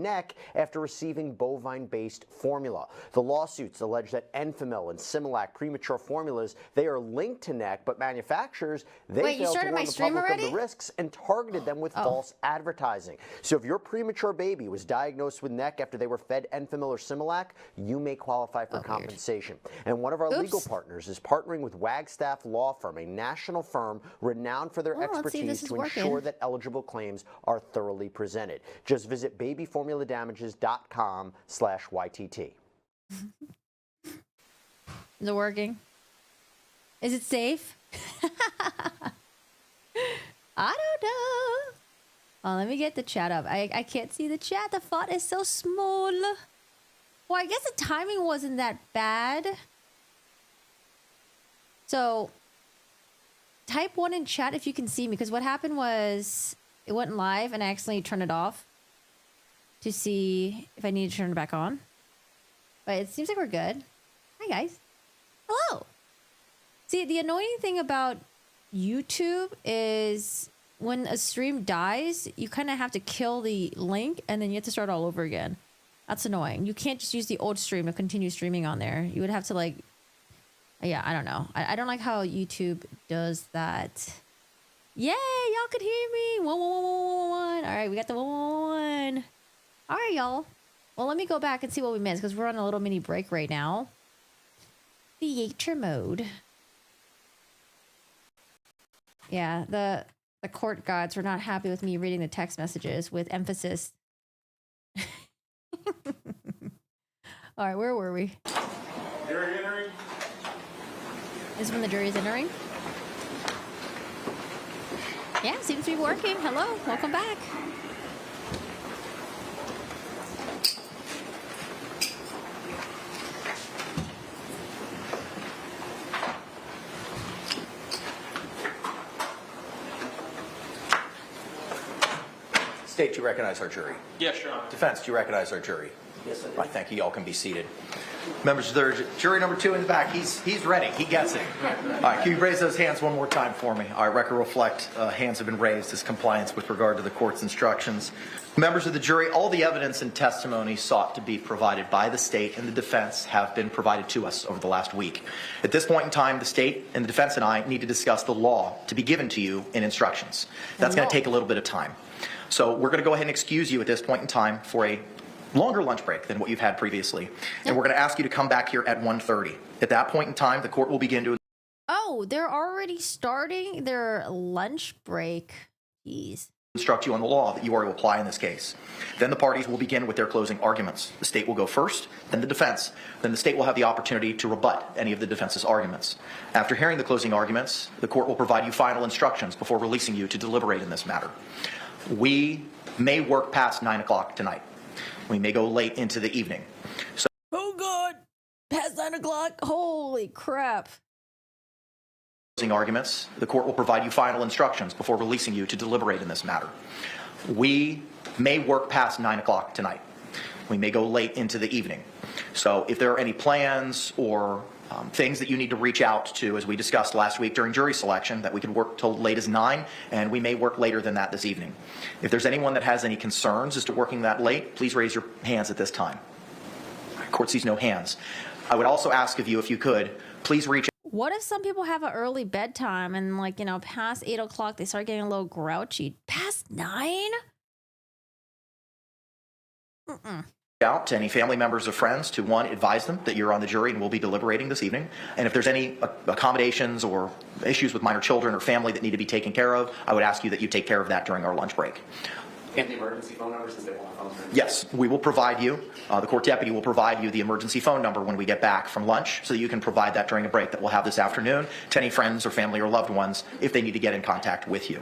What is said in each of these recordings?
neck after receiving bovine-based formula. The lawsuits allege that Enfamil and Similac premature formulas, they are linked to neck, but manufacturers, they failed to warn the public of the risks and targeted them with false advertising. So if your premature baby was diagnosed with neck after they were fed Enfamil or Similac, you may qualify for compensation. And one of our legal partners is partnering with Wagstaff Law Firm, a national firm renowned for their expertise to ensure that eligible claims are thoroughly presented. Just visit babyformuladamages.com/YTT. Is it working? Is it safe? I don't know. Oh, let me get the chat up. I can't see the chat. The font is so small. Well, I guess the timing wasn't that bad. So, type 1 in chat if you can see me, because what happened was it went live and I accidentally turned it off to see if I need to turn it back on. But it seems like we're good. Hi, guys. Hello. See, the annoying thing about YouTube is when a stream dies, you kind of have to kill the link and then you have to start all over again. That's annoying. You can't just use the old stream to continue streaming on there. You would have to, like, yeah, I don't know. I don't like how YouTube does that. Yay, y'all could hear me. 11111. All right, we got the 111. All right, y'all. Well, let me go back and see what we missed because we're on a little mini break right now. Theater mode. Yeah, the court gods were not happy with me reading the text messages with emphasis. All right, where were we? Jury entering. This is when the jury is entering. Yeah, seems to be working. Hello, welcome back. State, do you recognize our jury? Yes, Your Honor. Defense, do you recognize our jury? Yes, I do. Right, thank you. Y'all can be seated. Members of the jury number 2 in the back, he's ready. He gets it. All right, can you raise those hands one more time for me? All right, record reflect. Hands have been raised as compliance with regard to the court's instructions. Members of the jury, all the evidence and testimony sought to be provided by the state and the defense have been provided to us over the last week. At this point in time, the state and the defense and I need to discuss the law to be given to you in instructions. That's going to take a little bit of time. So we're going to go ahead and excuse you at this point in time for a longer lunch break than what you've had previously. And we're going to ask you to come back here at 1:30. At that point in time, the court will begin to... Oh, they're already starting their lunch break. Jeez. Instruct you on the law that you are to apply in this case. Then the parties will begin with their closing arguments. The state will go first, then the defense. Then the state will have the opportunity to rebut any of the defense's arguments. After hearing the closing arguments, the court will provide you final instructions before releasing you to deliberate in this matter. We may work past 9 o'clock tonight. We may go late into the evening. So, oh, God. Past 9 o'clock? Holy crap. closing arguments, the court will provide you final instructions before releasing you to deliberate in this matter. We may work past 9 o'clock tonight. We may go late into the evening. So if there are any plans or things that you need to reach out to, as we discussed last week during jury selection, that we could work till late as 9, and we may work later than that this evening. If there's anyone that has any concerns as to working that late, please raise your hands at this time. Court sees no hands. I would also ask of you, if you could, please reach out. What if some people have an early bedtime and, like, you know, past 8 o'clock, they start getting a little grouchy? Past 9? Out to any family members or friends to, one, advise them that you're on the jury and will be deliberating this evening. And if there's any accommodations or issues with minor children or family that need to be taken care of, I would ask you that you take care of that during our lunch break. And the emergency phone number, since they want a phone number? Yes, we will provide you, the court deputy will provide you the emergency phone number when we get back from lunch so that you can provide that during a break that we'll have this afternoon to any friends or family or loved ones if they need to get in contact with you.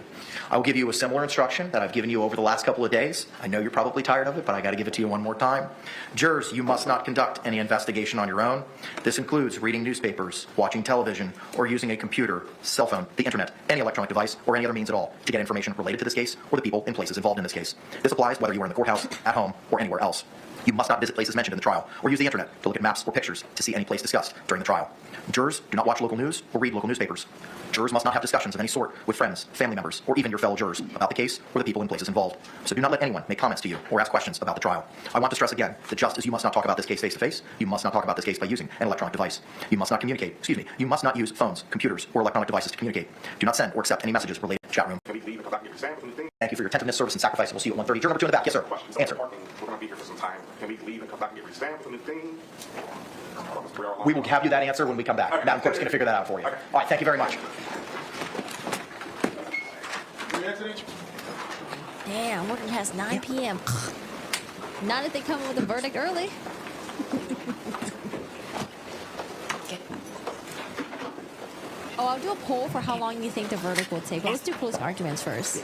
I will give you a similar instruction that I've given you over the last couple of days. I know you're probably tired of it, but I got to give it to you one more time. Jurors, you must not conduct any investigation on your own. This includes reading newspapers, watching television, or using a computer, cell phone, the internet, any electronic device, or any other means at all to get information related to this case or the people and places involved in this case. case. This applies whether you are in the courthouse, at home, or anywhere else. You must not visit places mentioned in the trial or use the internet to look at maps or pictures to see any place discussed during the trial. Jurors do not watch local news or read local newspapers. Jurors must not have discussions of any sort with friends, family members, or even your fellow jurors about the case or the people and places involved. So do not let anyone make comments to you or ask questions about the trial. I want to stress again that just as you must not talk about this case face-to-face, you must not talk about this case by using an electronic device. You must not communicate, you must not use phones, computers, or electronic devices to communicate. Do not send or accept any messages related to the chat room. Can we leave and come back and get examined from the thing? Thank you for your attentiveness, service, and sacrifice. We'll see you at 1:30. Juror number 2 in the back. Yes, sir. Answer. We're going to be here for some time. Can we leave and come back and get examined from the thing? We will have you that answer when we come back. Okay. Madam Clerk's going to figure that out for you. Okay. All right, thank you very much. Damn, working past 9 p.m. Not if they come with a verdict early. Oh, I'll do a poll for how long you think the verdict will take. But let's do closing arguments first.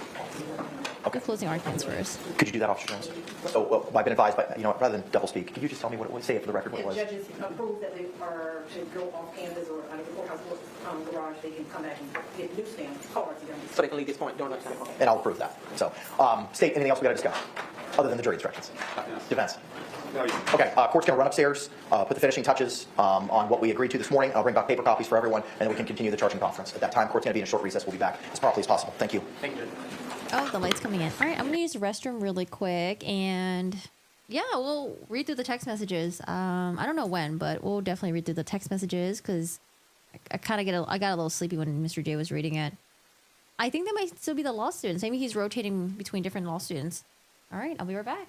Okay. Do closing arguments first. Could you do that, Officer Jones? So, well, I've been advised by, rather than double speak, could you just tell me what it was, say it for the record what it was? If judges approve that they are to go off campus or out of the courthouse garage, they can come back and get newsstands, cards, and everything. So they can leave this point during that time. And I'll approve that. So, state, anything else we got to discuss? Other than the jury instructions? Defense? Okay, court's going to run upstairs, put the finishing touches on what we agreed to this morning. I'll bring back paper copies for everyone, and then we can continue the charging conference. At that time, court's going to be in a short recess. We'll be back as promptly as possible. Thank you. Thank you. Oh, the light's coming in. All right, I'm gonna use the restroom really quick, and yeah, we'll read through the text messages. I don't know when, but we'll definitely read through the text messages because I kind of I got a little sleepy when Mr. J was reading it. I think that might still be the law students. Maybe he's rotating between different law students. All right, I'll be right back.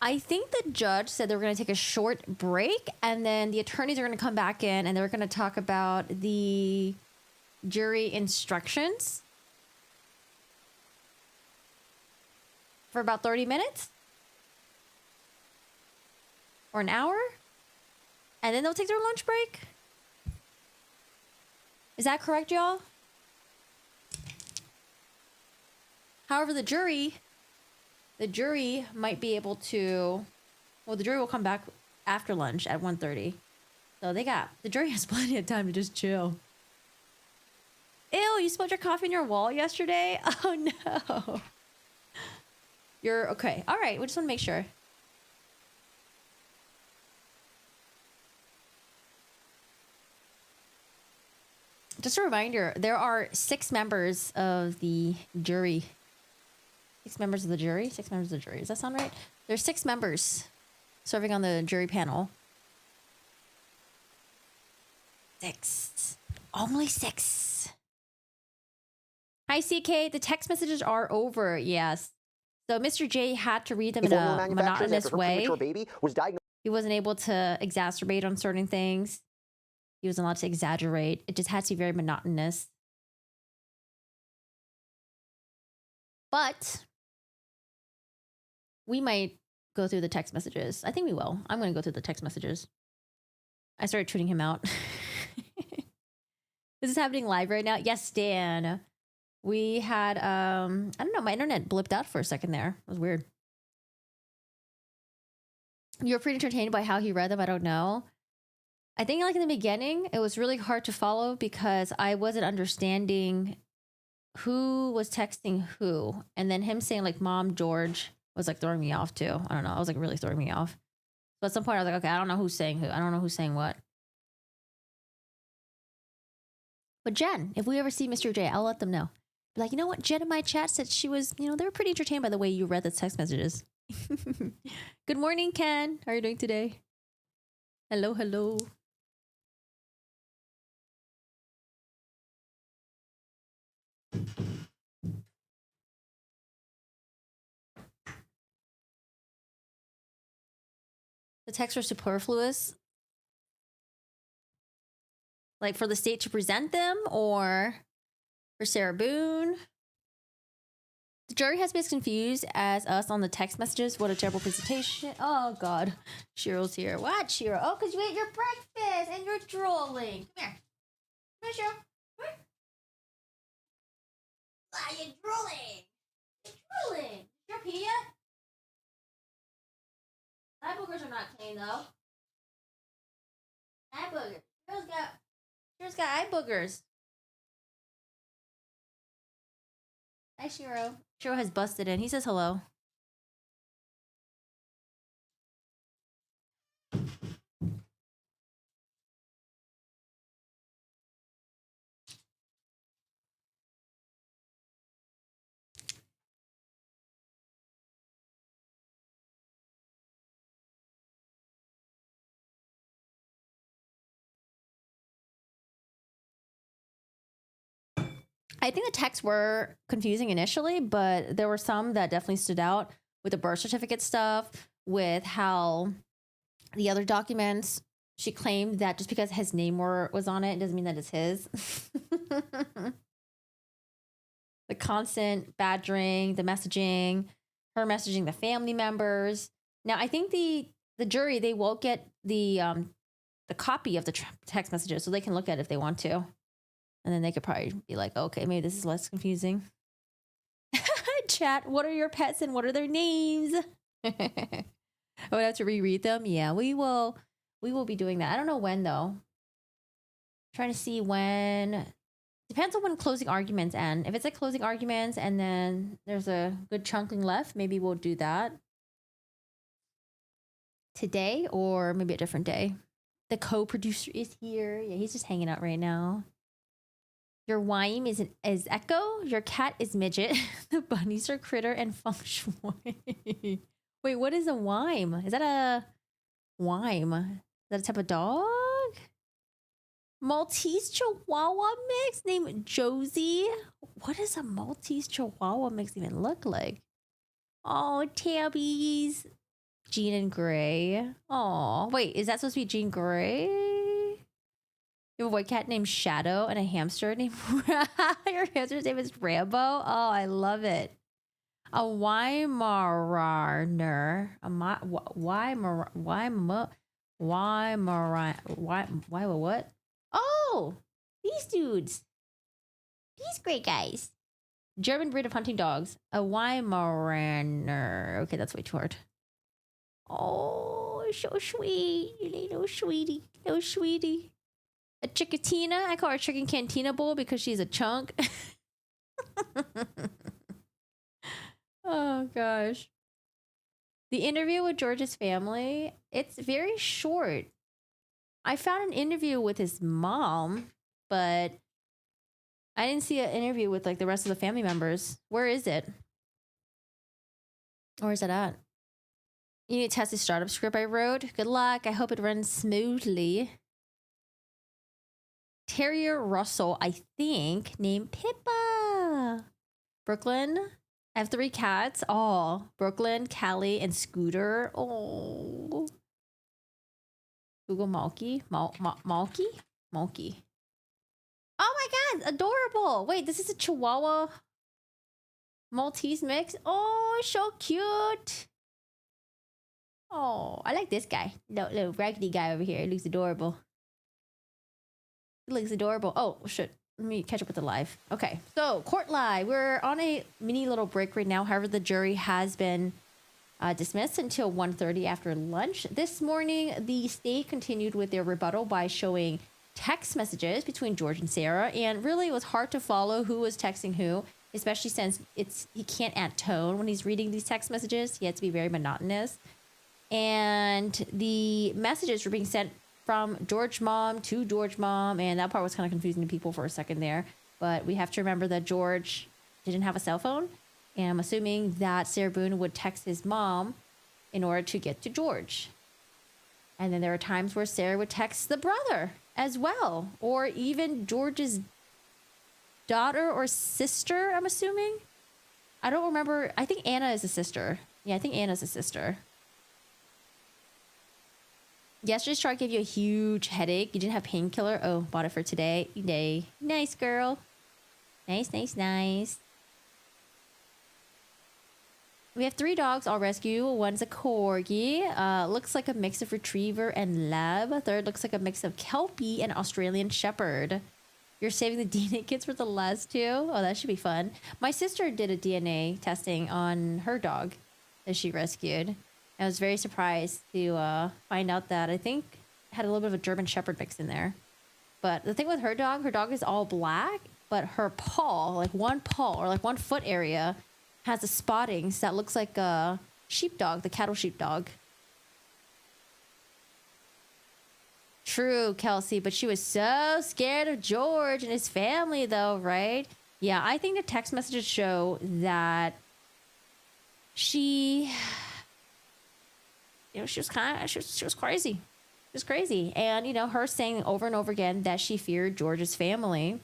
I think the judge said they were going to take a short break, and then the attorneys are going to come back in, and they're going to talk about the jury instructions for about 30 minutes or an hour, and then they'll take their lunch break. Is that correct, y'all? However, the jury might be able to, well, the jury will come back after lunch at 1:30. So the jury has plenty of time to just chill. Ew, you spilled your coffee on your wall yesterday? Oh no. You're okay. All right, we just want to make sure. Just a reminder, there are 6 members of the jury. 6 members of the jury? 6 members of the jury. Does that sound right? There's 6 members serving on the jury panel. 6. Only 6. Hi, CK. The text messages are over. Yes. So Mr. J had to read them in a monotonous way. Baby was diagnosed. He wasn't able to exacerbate on certain things. He wasn't allowed to exaggerate. It just had to be very monotonous. But we might go through the text messages. I think we will. I'm going to go through the text messages. I started tweeting him out. This is happening live right now. Yes, Dan. We had, I don't know, my internet blipped out for a second there. It was weird. You were pretty entertained by how he read them. I don't know. I think like in the beginning, it was really hard to follow because I wasn't understanding who was texting who. And then him saying like Mom, George was like throwing me off too. I don't know. I was like really throwing me off. So at some point I was like, okay, I don't know who's saying who. I don't know who's saying what. But Jen, if we ever see Mr. J, I'll let them know. Be like, you know what? Jen in my chat said she was, you know, they were pretty entertained by the way you read the text messages. Good morning, Ken. How are you doing today? Hello, hello. The texts were superfluous. Like for the state to present them or for Sarah Boone. The jury has been as confused as us on the text messages. What a terrible presentation. Oh, God. Cheryl's here. What, Cheryl? Oh, because you ate your breakfast and you're drooling. Come here. Come here, Cheryl. Come here. Ah, you're drooling. You're drooling. You're pee yet? Eye boogers are not clean, though. Eye boogers. Cheryl's got eye boogers. Hi, Shiro. Shiro has busted in. He says hello. I think the texts were confusing initially, but there were some that definitely stood out with the birth certificate stuff, with how the other documents, she claimed that just because his name was on it doesn't mean that it's his. The constant badgering, the messaging, her messaging the family members. Now, I think the jury, they won't get the copy of the text messages, so they can look at it if they want to. And then they could probably be like, okay, maybe this is less confusing. Chat, what are your pets and what are their names? I would have to reread them. Yeah, we will be doing that. I don't know when though. Trying to see when. Depends on when closing arguments end. If it's like closing arguments and then there's a good chunking left, maybe we'll do that today or maybe a different day. The co-producer is here. Yeah, he's just hanging out right now. Your wime is Echo. Your cat is Midget. The bunnies are Critter and Feng Shui. Wait, what is a wime? Is that a wime? Is that a type of dog? Maltese Chihuahua mix named Josie. What does a Maltese Chihuahua mix even look like? Oh, tabbies. Jean and Gray. Oh, wait, is that supposed to be Jean Gray? You have a white cat named Shadow and a hamster named your hamster's name is Rambo. Oh, I love it. A Weimaraner. What? Oh, these dudes. These great guys. German breed of hunting dogs. A Weimaraner. Okay, that's way too hard. Oh, so sweet. You little sweetie. Little sweetie. A Chicatina. I call her Chicken Cantina Bowl because she's a chunk. Oh, gosh. The interview with George's family, it's very short. I found an interview with his mom, but I didn't see an interview with like the rest of the family members. Where is it? Where is it at? You need to test the startup script I wrote. Good luck. I hope it runs smoothly. Terrier Russell, I think, named Pippa. Brooklyn. I have 3 cats. Oh, Brooklyn, Callie, and Scooter. Oh. Google Malky. Malky? Malky. Oh my God, adorable. Wait, this is a Chihuahua. Maltese mix. Oh, so cute. Oh, I like this guy. Little raggedy guy over here. He looks adorable. He looks adorable. Oh, shit. Let me catch up with the live. Okay, so court live. We're on a mini little break right now. However, the jury has been dismissed until 1:30 after lunch. This morning, the state continued with their rebuttal by showing text messages between George and Sarah, and really it was hard to follow who was texting who, especially since he can't add tone when he's reading these text messages. He had to be very monotonous. And the messages were being sent from George mom to George mom, and that part was kind of confusing to people for a second there. But we have to remember that George didn't have a cell phone, and I'm assuming that Sarah Boone would text his mom in order to get to George. And then there are times where Sarah would text the brother as well, or even George's daughter or sister, I'm assuming. I don't remember. I think Anna is a sister. Yeah, I think Anna's a sister. Yesterday's chart gave you a huge headache. You didn't have painkiller. Oh, bought it for today. Yay. Nice, girl. Nice, nice, nice. We have 3 dogs all rescue. One's a corgi. Looks like a mix of retriever and lab. Third looks like a mix of kelpie and Australian shepherd. You're saving the DNA kits for the last 2? Oh, that should be fun. My sister did a DNA testing on her dog that she rescued. I was very surprised to find out that I think it had a little bit of a German Shepherd mix in there. But the thing with her dog is all black, but her paw, like one paw or like one foot area, has a spottings that looks like a sheepdog, the cattle sheepdog. True, Kelsey, but she was so scared of George and his family, though, right? Yeah, I think the text messages show that she... she was crazy. She was crazy. And, her saying over and over again that she feared George's family.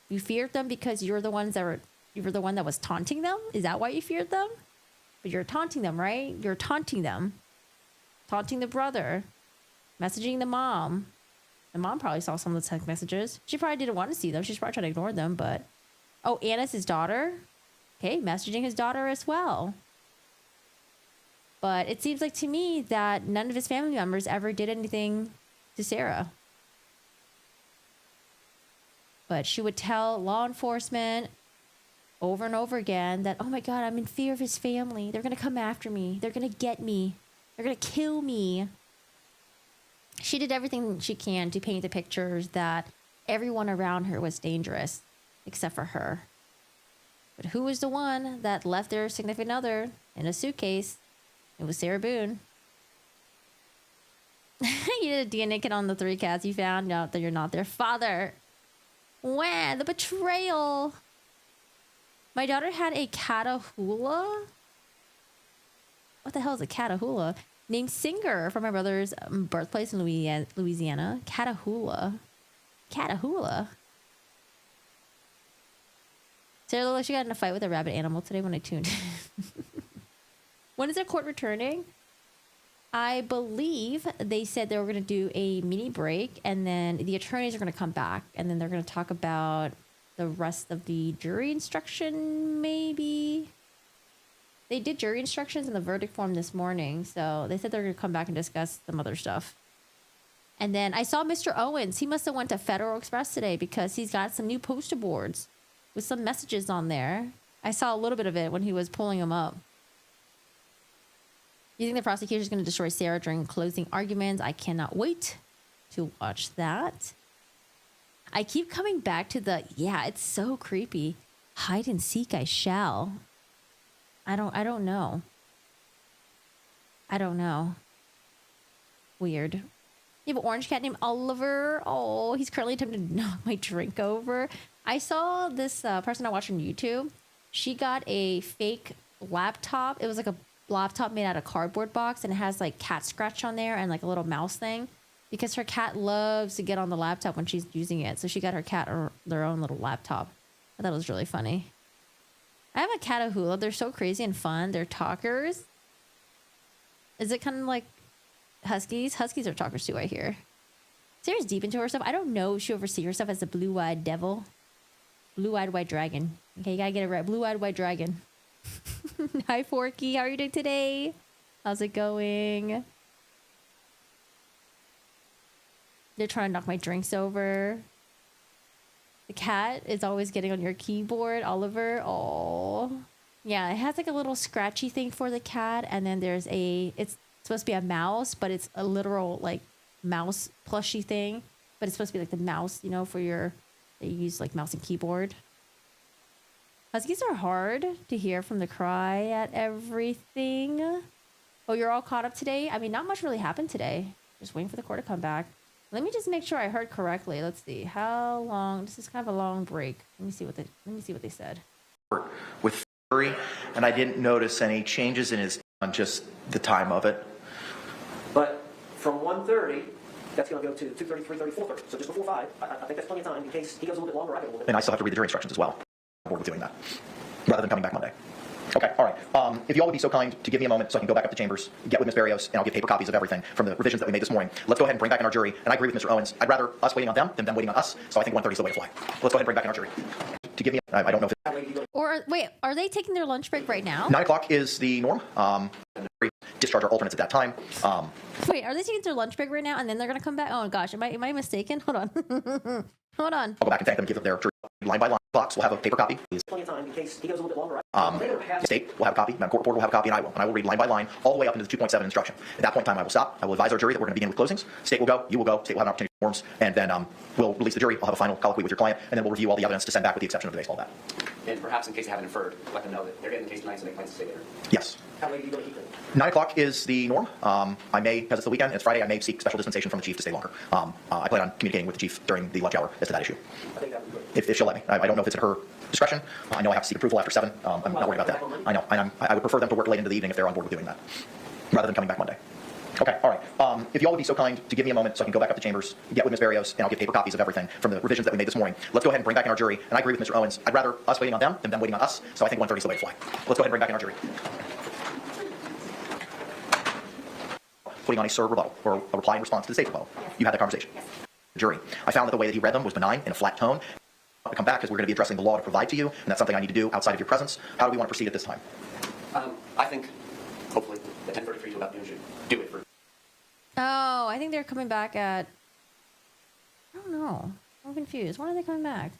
You feared them because you were the one that was taunting them? Is that why you feared them? But you're taunting them, right? You're taunting them. Taunting the brother. Messaging the mom. The mom probably saw some of the text messages. She probably didn't want to see them. She's probably trying to ignore them, but... Oh, Anna's his daughter? Okay, messaging his daughter as well. But it seems like to me that none of his family members ever did anything to Sarah. But she would tell law enforcement over and over again that, oh my God, I'm in fear of his family. They're going to come after me. They're going to get me. They're going to kill me. She did everything she can to paint the pictures that everyone around her was dangerous, except for her. But who was the one that left their significant other in a suitcase? It was Sarah Boone. You did a DNA kit on the 3 cats you found out that you're not their father. Wow, the betrayal. My daughter had a Catahoula. What the hell is a Catahoula? Named Singer from my brother's birthplace in Louisiana. Catahoula. Catahoula. Sarah looked like she got in a fight with a rabbit animal today when I tuned in. When is their court returning? I believe they said they were going to do a mini break, and then the attorneys are going to come back, and then they're going to talk about the rest of the jury instruction, maybe. They did jury instructions in the verdict form this morning, so they said they're going to come back and discuss some other stuff. And then I saw Mr. Owens. He must have went to Federal Express today because he's got some new poster boards with some messages on there. I saw a little bit of it when he was pulling them up. You think the prosecutor is going to destroy Sarah during closing arguments? I cannot wait to watch that. I keep coming back to yeah, it's so creepy. Hide and seek I shall. I don't know. I don't know. Weird. You have an orange cat named Oliver. Oh, he's currently attempting to knock my drink over. I saw this person I watched on YouTube. She got a fake laptop. It was like a laptop made out of cardboard box, and it has like cat scratch on there and like a little mouse thing because her cat loves to get on the laptop when she's using it. So she got her cat their own little laptop. I thought it was really funny. I have a Catahoula. They're so crazy and fun. They're talkers. Is it kind of like huskies? Huskies are talkers too, I hear. Sarah's deep into herself. I don't know if she oversees herself as a blue-eyed devil. Blue-eyed white dragon. Okay, you gotta get it right. Blue-eyed white dragon. Hi, Forky. How are you doing today? How's it going? They're trying to knock my drinks over. The cat is always getting on your keyboard, Oliver. Oh, yeah. It has like a little scratchy thing for the cat, and then there's it's supposed to be a mouse, but it's a literal like mouse plushy thing. But it's supposed to be like the mouse, you know, for they use like mouse and keyboard. Huskies are hard to hear from the cry at everything. Oh, you're all caught up today? I mean, not much really happened today. Just waiting for the court to come back. Let me just make sure I heard correctly. Let's see. How long? This is kind of a long break. Let me see what they said. With Fury, and I didn't notice any changes in his on just the time of it. But from 1:30, that's going to go to 2:30, 3:30, 4:30. So just before 5. I think that's plenty of time in case he goes a little bit longer. I go a little bit. And I still have to read the jury instructions as well. I'm bored with doing that, rather than coming back Monday. Okay, all right. If you all would be so kind to give me a moment so I can go back up to chambers, get with Ms. Barrios, and I'll give paper copies of everything from the revisions that we made this morning. Let's go ahead and bring back in our jury. And I agree with Mr. Owens. I'd rather us waiting on them than them waiting on us. So I think 1:30 is the way to fly. Let's go ahead and bring back in our jury. To give me, I don't know if Or wait, are they taking their lunch break right now? 9 o'clock is the norm. Discharge our alternates at that time. Wait, are they taking their lunch break right now and then they're gonna come back? Oh gosh, am I mistaken? Hold on. Hold on. I'll go back and thank them, give their jury line by line box. We'll have a paper copy. Plenty of time in case he goes a little bit longer. The state will have a copy, Madam Court Reporter will have a copy, and I will. And I will read line by line all the way up into the 2.7 instruction. At that point in time, I will stop. I will advise our jury that we're going to begin with closings. State will go, you will go, state will have an opportunity for forms, and then we'll release the jury. I'll have a final colloquy with your client, and then we'll review all the evidence to send back with the exception of the baseball bat. And perhaps in case they haven't inferred, let them know that they're getting the case tonight so they plan to stay there. Yes. How late are you going to keep it? 9 o'clock is the norm. I may, because it's the weekend, it's Friday, I may seek special dispensation from the chief to stay longer. I plan on communicating with the chief during the lunch hour as to that issue. I think that would be good. If she'll let me. I don't know if it's at her discretion. I know I have to seek approval after 7. I'm not worried about that. I know. And I would prefer them to work late into the evening if they're on board with doing that, rather than coming back Monday. Okay, all right. If you all would be so kind to give me a moment so I can go back up to chambers, get with Ms. Barrios, and I'll give paper copies of everything from the revisions that we made this morning. Let's go ahead and bring back in our jury. And I agree with Mr. Owens. I'd rather us waiting on them than them waiting on us. So I think 1:30 is the way to fly. Let's go ahead and bring back in our jury. Putting on a sir rebuttal, or a reply in response to the state's rebuttal. Yes. You had that conversation. Yes. The jury. I found that the way that he read them was benign, in a flat tone. To come back because we're going to be addressing the law to provide to you, and that's something I need to do outside of your presence. How do we want to proceed at this time? I think, hopefully, the 10:33 to about noon should do it for. Oh, I think they're coming back at. I don't know. I'm confused. When are they coming back?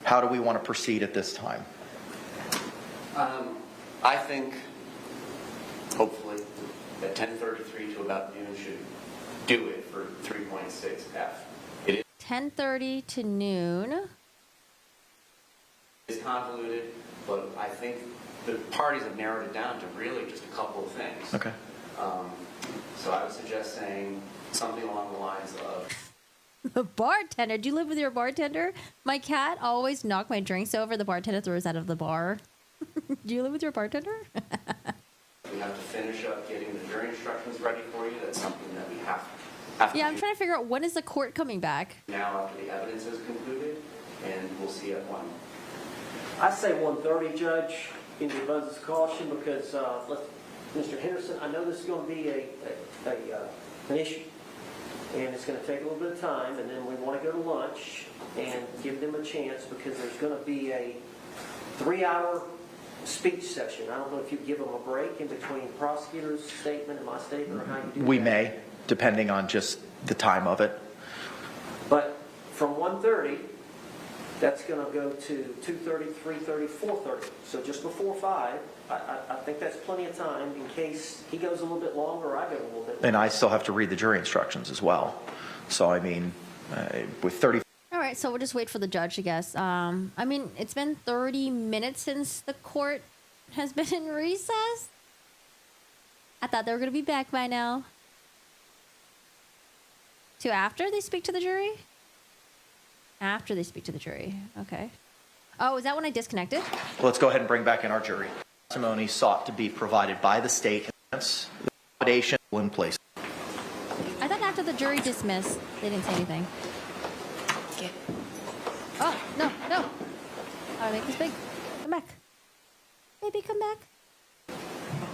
How do we want to proceed at this time? I think, hopefully, that 10:33 to about noon should do it for 3.6F. It is 10:30 to noon. convoluted, but I think the parties have narrowed it down to really just a couple of things. Okay. So I would suggest saying something along the lines of, The bartender. Do you live with your bartender? My cat always knocks my drinks over. The bartender throws out of the bar. Do you live with your bartender? we have to finish up getting the jury instructions ready for you. That's something that we have to Yeah, I'm do trying to figure out when is the court coming back? now after the evidence is concluded, and we'll see at 1. I say 1:30, Judge, in the abundance of caution, because Mr. Henderson, I know this is going to be an issue, and it's going to take a little bit of time, and then we want to go to lunch and give them a chance, because there's going to be a 3-hour speech session. I don't know if you give them a break in between the prosecutor's statement and my statement, or how you do that. We may, depending on just the time of it. But from 1:30, that's going to go to 2:30, 3:30, 4:30. So just before 5, I think that's plenty of time in case he goes a little bit longer or I go a little bit longer. And I still have to read the jury instructions as well. So, I mean, with 30... All right, so we'll just wait for the judge, I guess. I mean, it's been 30 minutes since the court has been in recess. I thought they were going to be back by now. To after they speak to the jury? After they speak to the jury. Okay. Oh, is that when I disconnected? Let's go ahead and bring back in our jury. Testimony sought to be provided by the state. The accommodation in place. I thought after the jury dismissed, they didn't say anything. Oh, no, no. I'll make this big. Come back. Baby, come back.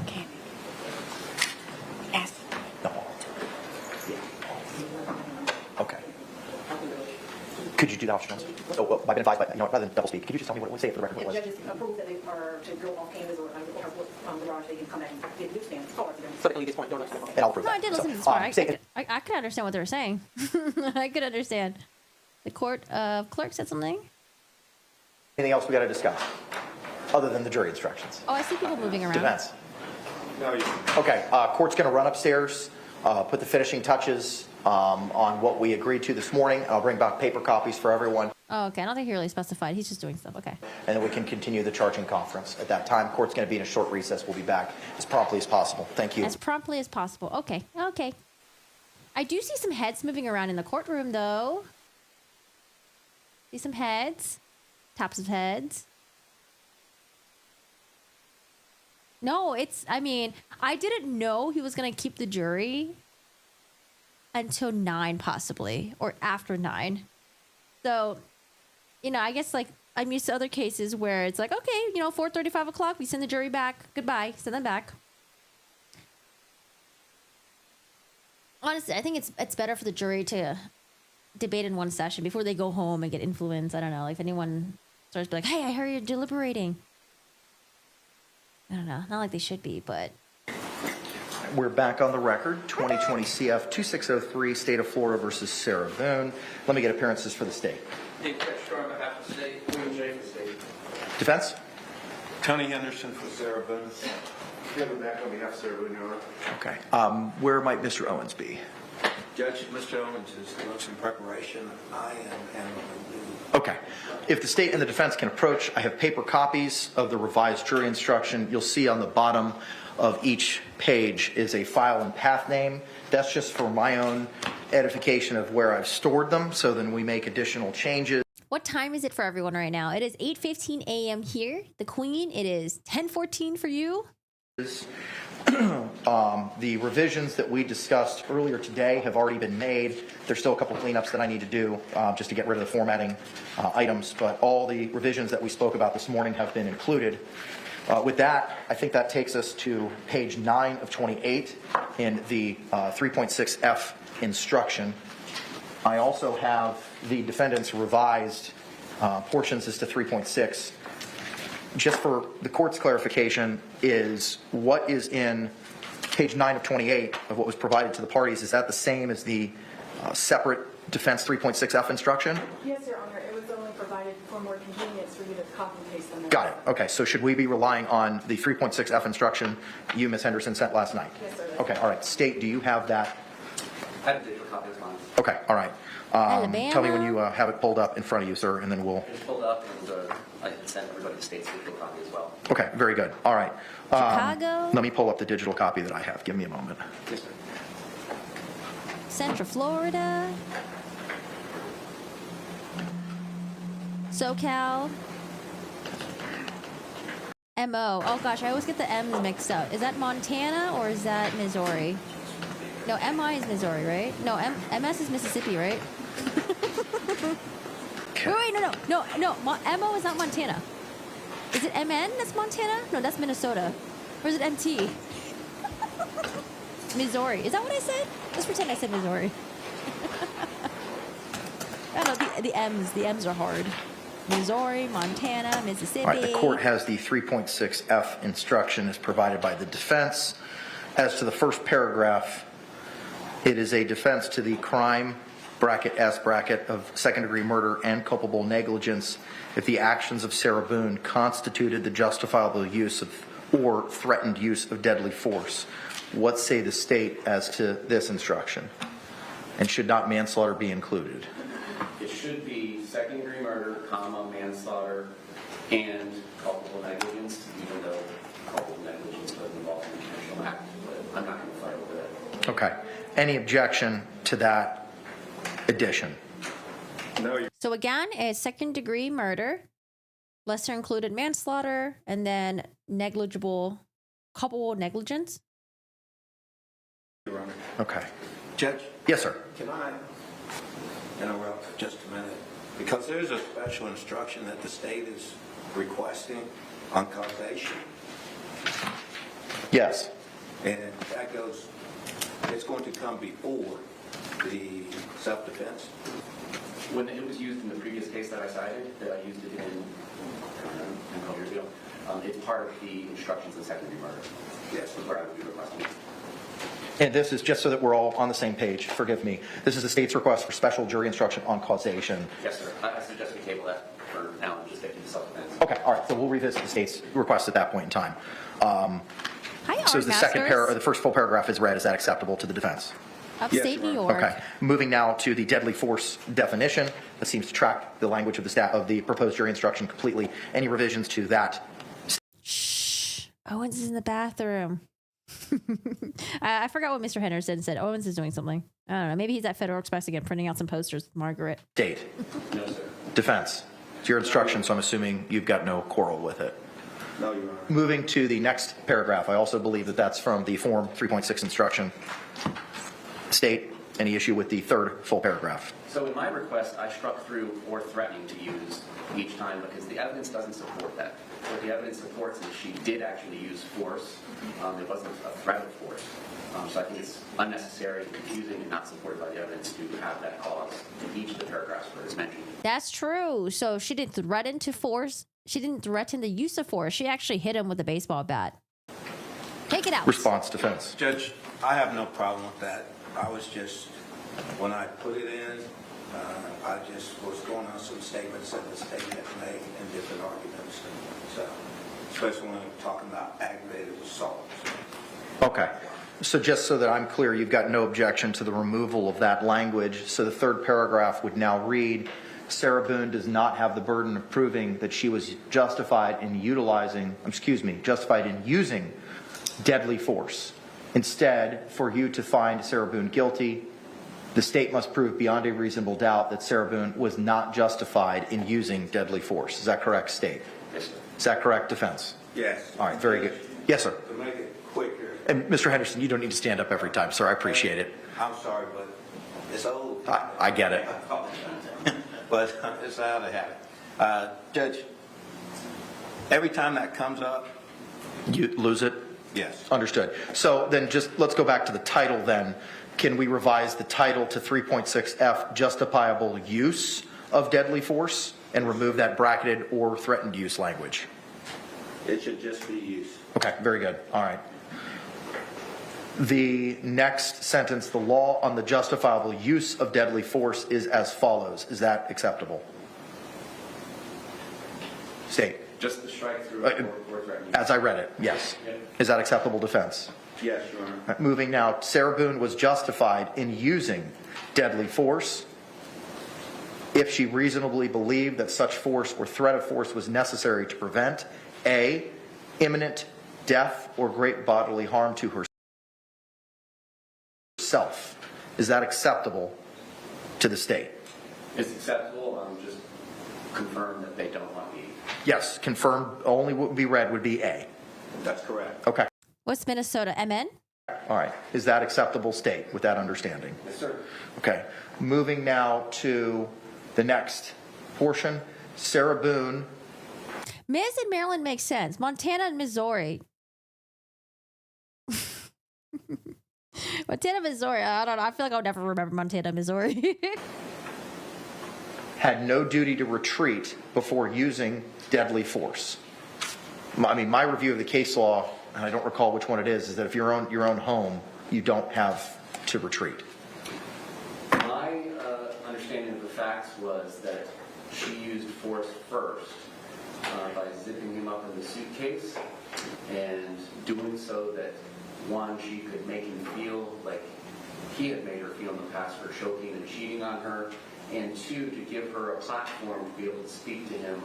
Okay. Ask. No. Okay. Could you do that, Officer Jones? Oh, well, I've been advised, but rather than double speak, could you just tell me what it would say for the record? Yeah, What it was? judges approve that they are to go off campus or under the courthouse garage, they can come back and get new stands. So at this point, don't understand. And I'll approve No, that. I did listen to this So, part. I could understand what they were saying. I could understand. The court clerk said something. anything else we got to discuss other than the jury instructions? Oh, I see people moving around. Defense. No, you. Okay, court's going to run upstairs, put the finishing touches on what we agreed to this morning. I'll bring back paper copies for everyone, Oh, okay. I don't think he really specified. He's just doing stuff. Okay. and then we can continue the charging conference. At that time, court's going to be in a short recess. We'll be back as promptly as possible. Thank you. As promptly as possible. Okay. Okay. I do see some heads moving around in the courtroom, though. See some heads. Tops of heads. No, I didn't know he was going to keep the jury until 9, possibly, or after 9. So, I guess, I'm used to other cases where it's like, okay, 4:30, 5 o'clock, we send the jury back. Goodbye. Send them back. Honestly, I think it's better for the jury to debate in one session before they go home and get influenced. I don't know. If anyone starts to be like, hey, I heard you're deliberating. I don't know. Not like they should be, but... We're back on the record. 2020 CF 2603, State of Florida versus Sarah Boone. Let me get appearances for the state. Dave Ketchner on behalf of the state. William J. for state. Defense? Tony Henderson for Sarah Boone. Kevin back on behalf of Sarah Boone, Your Honor. Okay. Where might Mr. Owens be? Judge, Mr. Owens is looks in preparation. I am handling Okay. If the state and the defense can approach, I have paper copies of the revised jury instruction. You'll see on the bottom of each page is a file and path name. That's just for my own edification of where I've stored them, so then we make additional changes. What time is it for everyone right now? It is 8:15 a.m. here. The Queen, it is 10:14 for you. The revisions that we discussed earlier today have already been made. There's still a couple cleanups that I need to do just to get rid of the formatting items, but all the revisions that we spoke about this morning have been included. With that, I think that takes us to page 9 of 28 in the 3.6F instruction. I also have the defendant's revised portions as to 3.6. Just for the court's clarification, is what is in page 9 of 28 of what was provided to the parties, is that the same as the separate defense 3.6F instruction? Yes, Your Honor, it was only provided for more convenience for you to copy and paste them. Got it. Okay, so should we be relying on the 3.6F instruction you, Ms. Henderson, sent last night? Yes, sir. Okay, all right. State, do you have that? I have a digital copy of mine. Okay, all right. Alabama. Tell me when you have it pulled up in front of you, sir, and then we'll... It's pulled up and I can send everybody the state's digital copy as well. Okay, very good. All right. Chicago. Let me pull up the digital copy that I have. Give me a moment. Yes, sir. Central Florida. SoCal. MO. Oh gosh, I always get the M's mixed up. Is that Montana or is that Missouri? No, MI is Missouri, right? No, MS is Mississippi, right? Wait, no. MO is not Montana. Is it MN that's Montana? No, that's Minnesota. Or is it MT? Missouri. Is that what I said? Let's pretend I said Missouri. I don't know, the M's are hard. Missouri, Montana, Mississippi. All right, the court has the 3.6F instruction as provided by the defense. As to the first paragraph, it is a defense to the crime, bracket S bracket, of second-degree murder and culpable negligence if the actions of Sarah Boone constituted the justifiable use of or threatened use of deadly force. What say the state as to this instruction? And should not manslaughter be included? It should be second-degree murder, manslaughter, and culpable negligence, even though culpable negligence doesn't involve an intentional act. But I'm not going to fight over that. Okay. Any objection to that addition? No, So again, it's second-degree murder, lesser included manslaughter, and then culpable negligence. Your Honor. Okay. Judge, Yes, sir. can I interrupt for just a minute? Because there's a special instruction that the state is requesting on causation. Yes. And that goes, it's going to come before the self-defense. When it was used in the previous case that I cited, that I used it in, I don't know, 10, 12 years ago, it's part of the instructions in second-degree murder. Yes, was where I would be requesting. And this is just so that we're all on the same page. Forgive me. This is the state's request for special jury instruction on causation. Yes, sir. I suggest we table that for now and just get to the self-defense. Okay, all right. So we'll revisit the state's request at that point in time. Hi, So is the second Masters. the first full paragraph is read. Is that acceptable to the defense? Upstate New York. Okay. Moving now to the deadly force definition. That seems to track the language of the proposed jury instruction completely. Any revisions to that? Shh. Owens is in the bathroom. I forgot what Mr. Henderson said. Owens is doing something. I don't know. Maybe he's at Federal Express again, printing out some posters with Margaret. State. No, sir. Defense. It's your instruction, so I'm assuming you've got no quarrel with it. No, Your Honor. Moving to the next paragraph, I also believe that that's from the Form 3.6 instruction. State, any issue with the third full paragraph? So in my request, I struck through or threatening to use each time because the evidence doesn't support that. What the evidence supports is she did actually use force. It wasn't a threat of force. So I think it's unnecessary, confusing, and not supported by the evidence to have that clause in each of the paragraphs where it's mentioned. That's true. So she didn't threaten to force. She didn't threaten the use of force. She actually hit him with a baseball bat. Take it out. Response, defense. Judge, I have no problem with that. I was just, when I put it in, I just was going on some statements that the state had made and different arguments. So, especially when I'm talking about aggravated assault. Okay. So just so that I'm clear, you've got no objection to the removal of that language. So the third paragraph would now read, Sarah Boone does not have the burden of proving that she was justified in justified in using deadly force. Instead, for you to find Sarah Boone guilty, the state must prove beyond a reasonable doubt that Sarah Boone was not justified in using deadly force. Is that correct, state? Yes, sir. Is that correct, defense? Yes. All right, very good. Yes, sir. To make it quicker. And Mr. Henderson, you don't need to stand up every time, sir. I appreciate it. I'm sorry, but it's old. I get it. But it's out of habit. Judge, every time that comes up, You lose it? yes. Understood. So then just let's go back to the title then. Can we revise the title to 3.6F, justifiable use of deadly force, and remove that bracketed or threatened use language? It should just be used. Okay, very good. All right. The next sentence, the law on the justifiable use of deadly force is as follows. Is that acceptable? State. Just the strike through or threatening. As I read it, yes. Yep. Is that acceptable defense? Yes, Your Honor. Right, moving now, Sarah Boone was justified in using deadly force if she reasonably believed that such force or threat of force was necessary to prevent A, imminent death or great bodily harm to herself. Is that acceptable to the state? It's acceptable. Just confirm that they don't want me. Yes, confirmed, only would be read would be A. That's correct. Okay, What's Minnesota? MN? all right. Is that acceptable, state, with that understanding? Yes, sir. Okay, moving now to the next portion. Sarah Boone. Miss and Maryland makes sense. Montana and Missouri. Montana, Missouri. I don't know. I feel like I'll never remember Montana, Missouri. Had no duty to retreat before using deadly force. My review of the case law, and I don't recall which one it is that if you're on your own home, you don't have to retreat. My understanding of the facts was that she used force first by zipping him up in the suitcase and doing so that, one, she could make him feel like he had made her feel in the past for choking and cheating on her, and two, to give her a platform to be able to speak to him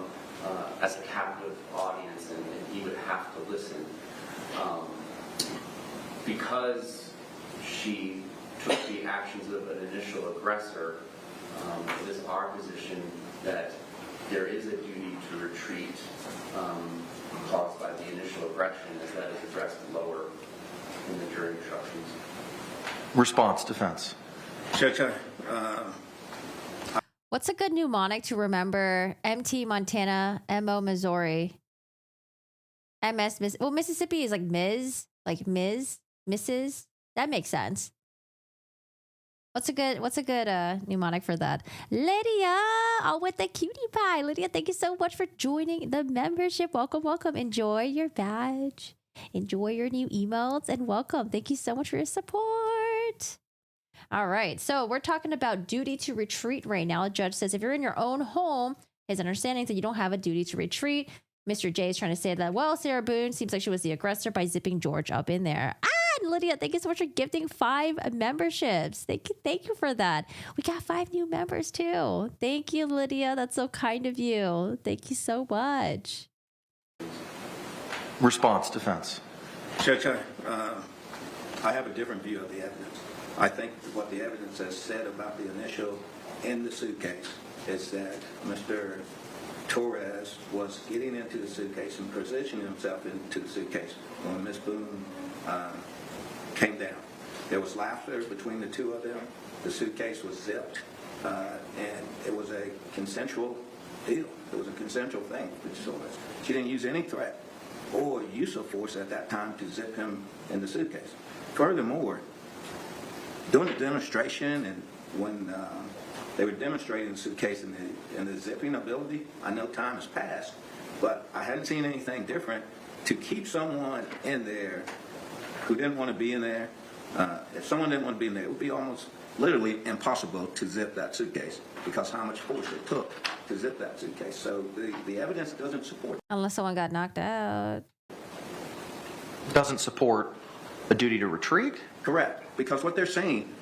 as a captive audience, and he would have to listen. Because she took the actions of an initial aggressor, it is our position that there is a duty to retreat caused by the initial aggression, as that is addressed lower in the jury instructions. Response, defense. Judge, What's a good mnemonic to remember? MT, Montana, MO, Missouri. MS, Miss. Well, Mississippi is like Ms. Like Ms. Mrs. That makes sense. What's a good mnemonic for that? Lydia, with the cutie pie. Lydia, thank you so much for joining the membership. Welcome, welcome. Enjoy your badge. Enjoy your new emotes and welcome. Thank you so much for your support. All right, so we're talking about duty to retreat right now. A judge says if you're in your own home, his understanding is that you don't have a duty to retreat. Mr. J is trying to say that, well, Sarah Boone seems like she was the aggressor by zipping George up in there. And Lydia, thank you so much for gifting 5 memberships. Thank you for that. We got 5 new members too. Thank you, Lydia. That's so kind of you. Thank you so much. Response, defense. Judge, I have a different view of the evidence. I think what the evidence has said about the initial in the suitcase is that Mr. Torres was getting into the suitcase and positioning himself into the suitcase when Ms. Boone came down. There was laughter between the two of them. The suitcase was zipped, and it was a consensual deal. It was a consensual thing. She didn't use any threat or use of force at that time to zip him in the suitcase. Furthermore, during the demonstration and when they were demonstrating the suitcase and the zipping ability, I know time has passed, but I hadn't seen anything different to keep someone in there who didn't want to be in there. If someone didn't want to be in there, it would be almost literally impossible to zip that suitcase because how much force it took to zip that suitcase. So the evidence doesn't support. Unless someone got knocked out. Doesn't support a duty to retreat? Correct. Because what they're saying,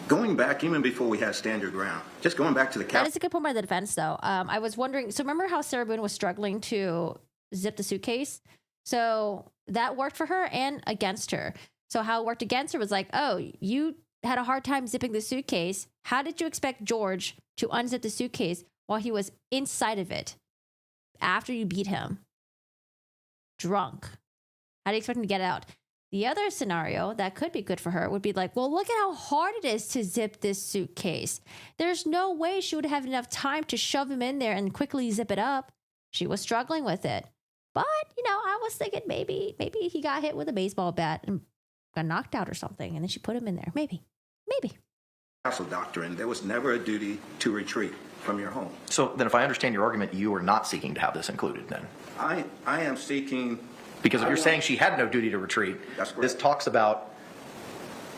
going back even before we had stand your ground, just going back to the That is a good point by the defense, though. I was wondering, so remember how Sarah Boone was struggling to zip the suitcase? So that worked for her and against her. So how it worked against her was like, oh, you had a hard time zipping the suitcase. How did you expect George to unzip the suitcase while he was inside of it after you beat him? Drunk. How do you expect him to get out? The other scenario that could be good for her would be like, well, look at how hard it is to zip this suitcase. There's no way she would have enough time to shove him in there and quickly zip it up. She was struggling with it. But, I was thinking maybe he got hit with a baseball bat and got knocked out or something, and then she put him in there. Maybe. Castle doctrine. There was never a duty to retreat from your home. So then if I understand your argument, you are not seeking to have this included then? I am seeking... Because if you're saying she had no duty to retreat, this talks about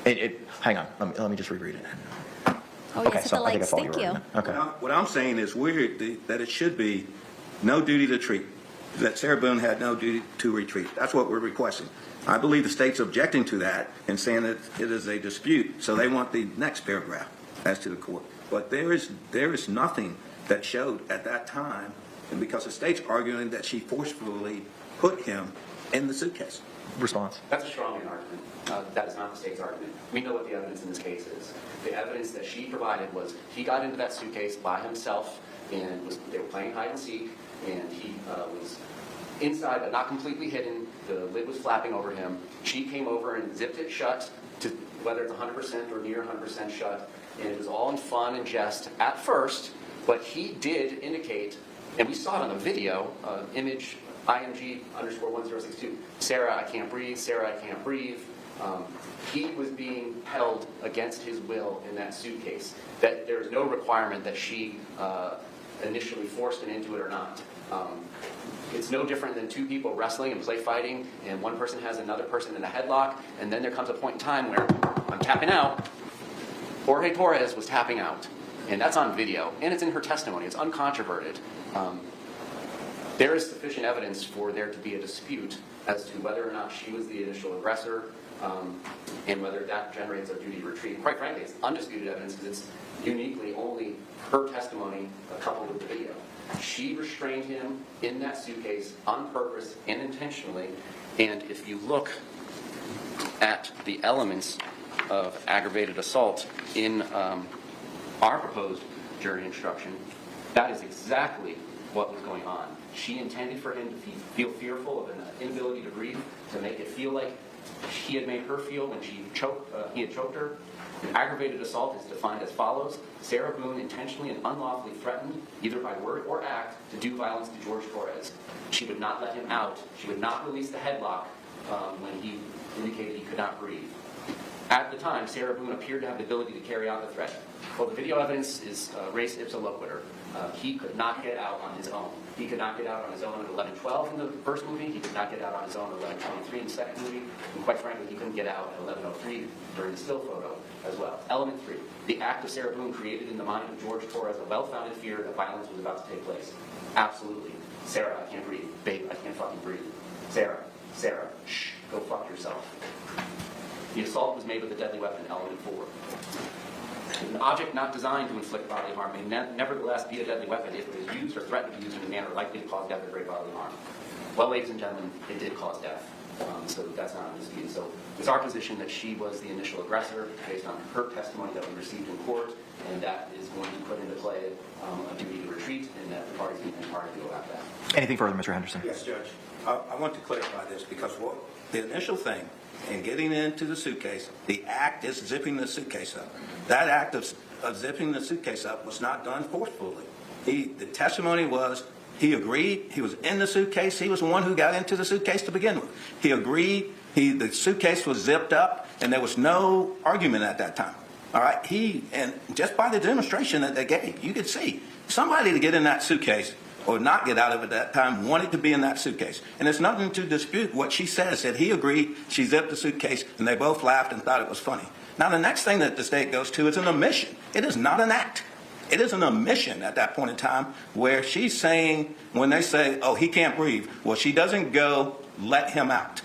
hang on, let me just reread it. Oh, yes, so I think I follow your Thank you. argument. Okay. What I'm saying is that it should be no duty to retreat, that Sarah Boone had no duty to retreat. That's what we're requesting. I believe the state's objecting to that and saying that it is a dispute, so they want the next paragraph as to the court. But there is nothing that showed at that time, and because the state's arguing that she forcefully put him in the suitcase. Response. That's a strong argument. That is not the state's argument. We know what the evidence in this case is. The evidence that she provided was he got into that suitcase by himself and they were playing hide and seek, and he was inside but not completely hidden. The lid was flapping over him. She came over and zipped it shut, to whether it's 100% or near 100% shut, and it was all in fun and jest at first, but he did indicate, and we saw it on the video, image IMG_1062. Sarah, I can't breathe. Sarah, I can't breathe. He was being held against his will in that suitcase. That there is no requirement that she initially forced him into it or not. It's no different than two people wrestling and play fighting, and one person has another person in a headlock, and then there comes a point in time where I'm tapping out. Jorge Torres was tapping out, and that's on video, and it's in her testimony. It's uncontroverted. There is sufficient evidence for there to be a dispute as to whether or not she was the initial aggressor, and whether that generates a duty to retreat. Quite frankly, it's undisputed evidence because it's uniquely only her testimony coupled with the video. She restrained him in that suitcase on purpose and intentionally, and if you look at the elements of aggravated assault in our proposed jury instruction, that is exactly what was going on. She intended for him to feel fearful of an inability to breathe, to make it feel like he had made her feel when he had choked her. An aggravated assault is defined as follows. Sarah Boone intentionally and unlawfully threatened, either by word or act, to do violence to George Torres. She would not let him out. She would not release the headlock when he indicated he could not breathe. At the time, Sarah Boone appeared to have the ability to carry out the threat. Well, the video evidence is res ipsa loquitur. He could not get out on his own. He could not get out on his own at 11:12 in the first movie. He could not get out on his own at 11:23 in the second movie. And quite frankly, he couldn't get out at 11:03 during the still photo as well. Element 3. The act of Sarah Boone created in the mind of George Torres a well-founded fear that violence was about to take place. Absolutely. Sarah, I can't breathe. Babe, I can't fucking breathe. Sarah, shh, go fuck yourself. The assault was made with a deadly weapon, element 4. An object not designed to inflict bodily harm may nevertheless be a deadly weapon if it is used or threatened to be used in a manner likely to cause death or great bodily harm. Well, ladies and gentlemen, it did cause death, so that's not a dispute. So it's our position that she was the initial aggressor based on her testimony that we received in court, and that is going to put into play a duty to retreat, and that the parties need to go about that. Anything further, Mr. Henderson? Yes, Judge. I want to clarify this because the initial thing in getting into the suitcase, the act is zipping the suitcase up. That act of zipping the suitcase up was not done forcefully. The testimony was he agreed. He was in the suitcase. He was the one who got into the suitcase to begin with. He agreed. The suitcase was zipped up, and there was no argument at that time. All right. And just by the demonstration that they gave, you could see somebody to get in that suitcase or not get out of it at that time wanted to be in that suitcase. And there's nothing to dispute what she says, that he agreed, she zipped the suitcase, and they both laughed and thought it was funny. Now, the next thing that the state goes to is an omission. It is not an act. It is an omission at that point in time where she's saying, when they say, oh, he can't breathe, well, she doesn't go, let him out.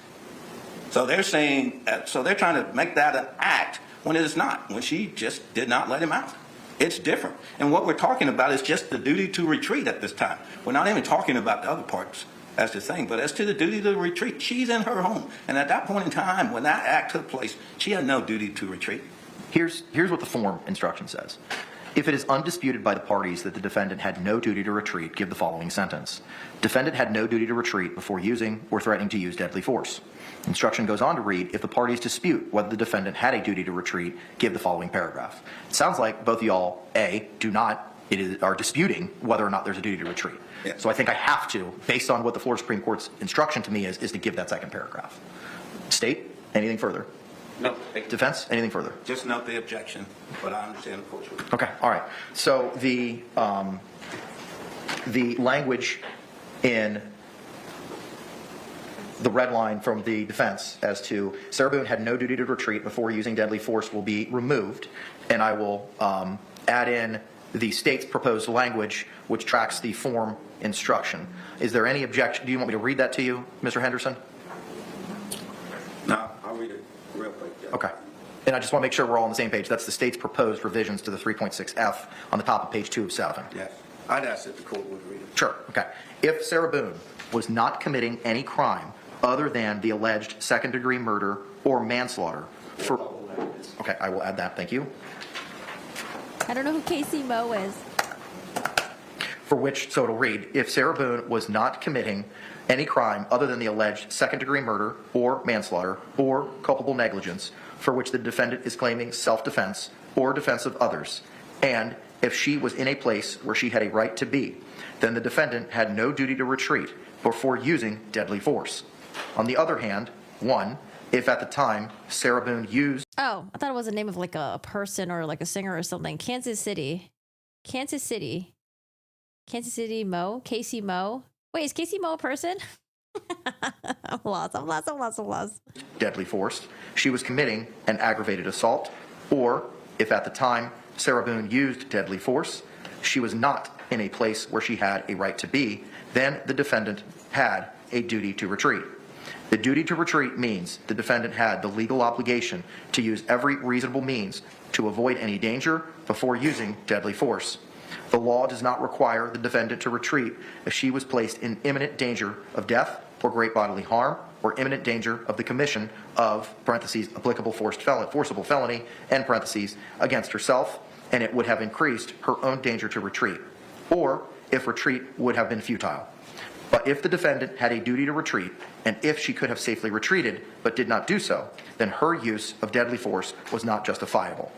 So they're saying, so they're trying to make that an act when it is not, when she just did not let him out. It's different. And what we're talking about is just the duty to retreat at this time. We're not even talking about the other parts as the thing, but as to the duty to retreat, she's in her home. And at that point in time, when that act took place, she had no duty to retreat. Here's what the form instruction says. If it is undisputed by the parties that the defendant had no duty to retreat, give the following sentence. Defendant had no duty to retreat before using or threatening to use deadly force. Instruction goes on to read, if the parties dispute whether the defendant had a duty to retreat, give the following paragraph. It sounds like both of y'all, are disputing whether or not there's a duty to retreat. Yeah. So I think I have to, based on what the Florida Supreme Court's instruction to me is to give that second paragraph. State, anything further? No. Thank you. Defense, anything further? Just note the objection, but I understand the court's ruling. Okay, all right. So the language in the red line from the defense as to Sarah Boone had no duty to retreat before using deadly force will be removed, and I will add in the state's proposed language which tracks the form instruction. Is there any objection? Do you want me to read that to you, Mr. Henderson? No, I'll read it real quick, Judge. Okay. And I just want to make sure we're all on the same page. That's the state's proposed revisions to the 3.6F on the top of page 2 of 7. Yes. I'd ask that the court would read it. Sure. Okay. If Sarah Boone was not committing any crime other than the alleged second-degree murder or manslaughter for... Okay, I will add that. Thank you. I don't know who Casey Moe is. For which, so it'll read, if Sarah Boone was not committing any crime other than the alleged second-degree murder or manslaughter or culpable negligence for which the defendant is claiming self-defense or defense of others, and if she was in a place where she had a right to be, then the defendant had no duty to retreat before using deadly force. On the other hand, 1, if at the time Sarah Boone used... Oh, I thought it was the name of like a person or like a singer or something. Kansas City Mo? Casey Moe? Wait, is Casey Moe a person? I'm lost. deadly force, she was committing an aggravated assault, or if at the time Sarah Boone used deadly force, she was not in a place where she had a right to be, then the defendant had a duty to retreat. The duty to retreat means the defendant had the legal obligation to use every reasonable means to avoid any danger before using deadly force. The law does not require the defendant to retreat if she was placed in imminent danger of death or great bodily harm or imminent danger of the commission of, parentheses, applicable forcible felony, end parentheses, against herself, and it would have increased her own danger to retreat, or if retreat would have been futile. But if the defendant had a duty to retreat, and if she could have safely retreated but did not do so, then her use of deadly force was not justifiable.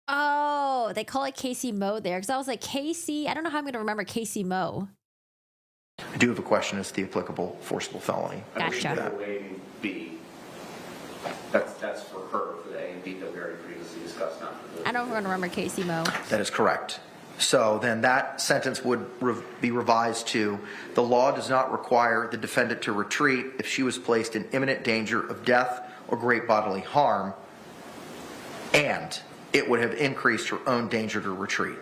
Oh, they call it Casey Moe there because I was like, Casey, I don't know how I'm going to remember Casey Moe. I do have a question as to the applicable forcible felony. Gotcha. For A and B. That's for her for the A and B. I don't remember Casey Mo. That is correct. So then that sentence would be revised to, the law does not require the defendant to retreat if she was placed in imminent danger of death or great bodily harm, and it would have increased her own danger to retreat.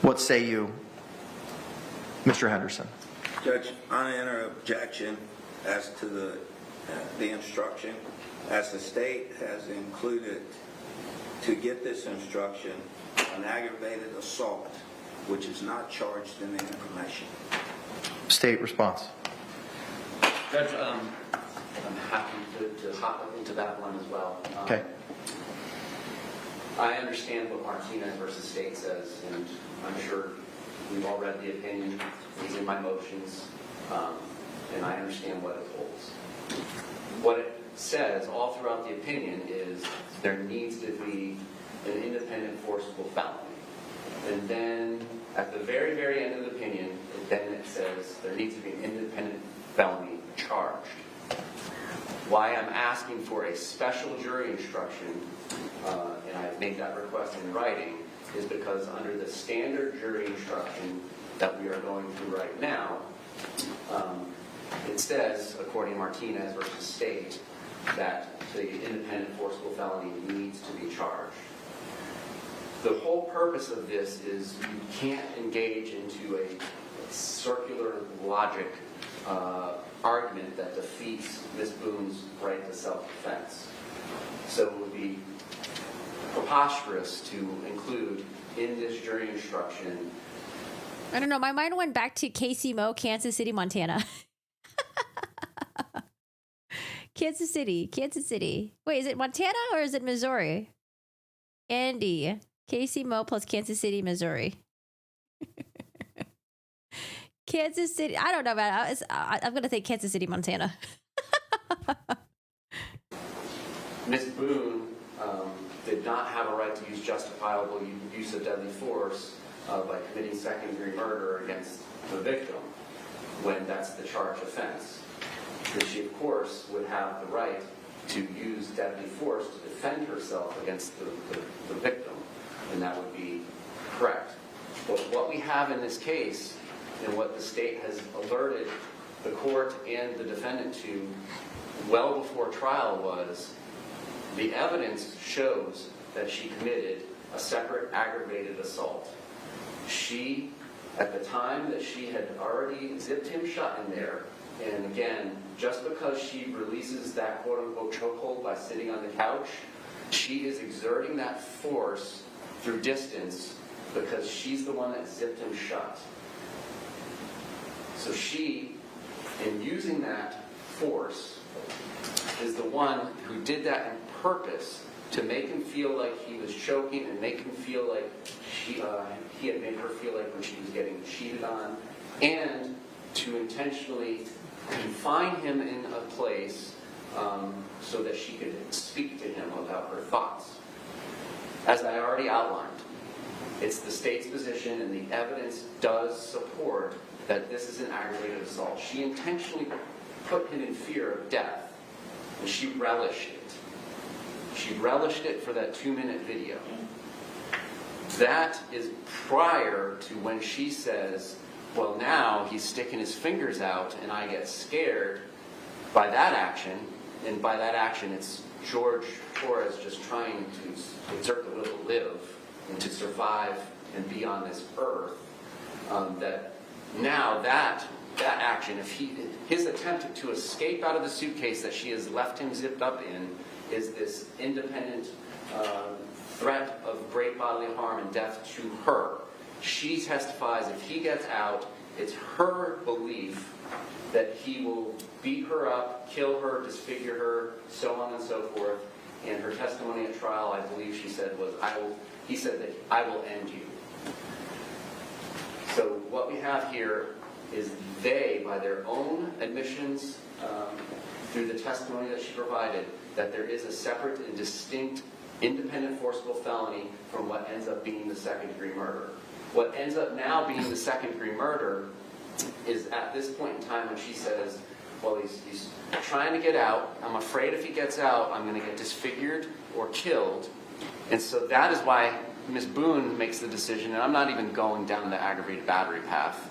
What say you, Mr. Henderson? Judge, I enter objection as to the instruction, as the state has included to get this instruction an aggravated assault, which is not charged in the information. State response. Judge, I'm happy to hop into that one as well. Okay. I understand what Martinez versus State says, and I'm sure we've all read the opinion. It's in my motions, and I understand what it holds. What it says all throughout the opinion is there needs to be an independent forcible felony. And then at the very, very end of the opinion, then it says there needs to be an independent felony charged. Why I'm asking for a special jury instruction, and I've made that request in writing, is because under the standard jury instruction that we are going through right now, it says, according to Martinez versus State, that the independent forcible felony needs to be charged. The whole purpose of this is you can't engage into a circular logic argument that defeats Ms. Boone's right to self-defense. So it would be preposterous to include in this jury instruction. I don't know. My mind went back to Casey Mo, Kansas City, Montana. Kansas City. Wait, is it Montana or is it Missouri? Andy. Casey Mo plus Kansas City, Missouri. Kansas City. I don't know, man. I'm going to think Kansas City, Montana. Ms. Boone did not have a right to use justifiable use of deadly force by committing second-degree murder against the victim when that's the charged offense. But she, of course, would have the right to use deadly force to defend herself against the victim, and that would be correct. But what we have in this case, and what the state has alerted the court and the defendant to well before trial, was the evidence shows that she committed a separate aggravated assault. She, at the time that she had already zipped him shut in there, and again, just because she releases that quote-unquote chokehold by sitting on the couch, she is exerting that force through distance because she's the one that zipped him shut. So she, in using that force, is the one who did that on purpose to make him feel like he was choking and make him feel like he had made her feel like when she was getting cheated on, and to intentionally confine him in a place so that she could speak to him about her thoughts. As I already outlined, it's the state's position, and the evidence does support that this is an aggravated assault. She intentionally put him in fear of death, and she relished it. She relished it for that 2-minute video. That is prior to when she says, well, now he's sticking his fingers out and I get scared by that action. And by that action, it's George Torres just trying to exert the will to live and to survive and be on this earth. That now that action, if his attempt to escape out of the suitcase that she has left him zipped up in is this independent threat of great bodily harm and death to her. She testifies if he gets out, it's her belief that he will beat her up, kill her, disfigure her, so on and so forth. And her testimony at trial, I believe she said was, he said that I will end you. So what we have here is they, by their own admissions, through the testimony that she provided, that there is a separate and distinct independent forcible felony from what ends up being the second-degree murder. What ends up now being the second-degree murder is at this point in time when she says, well, he's trying to get out. I'm afraid if he gets out, I'm going to get disfigured or killed. And so that is why Ms. Boone makes the decision, and I'm not even going down the aggravated battery path,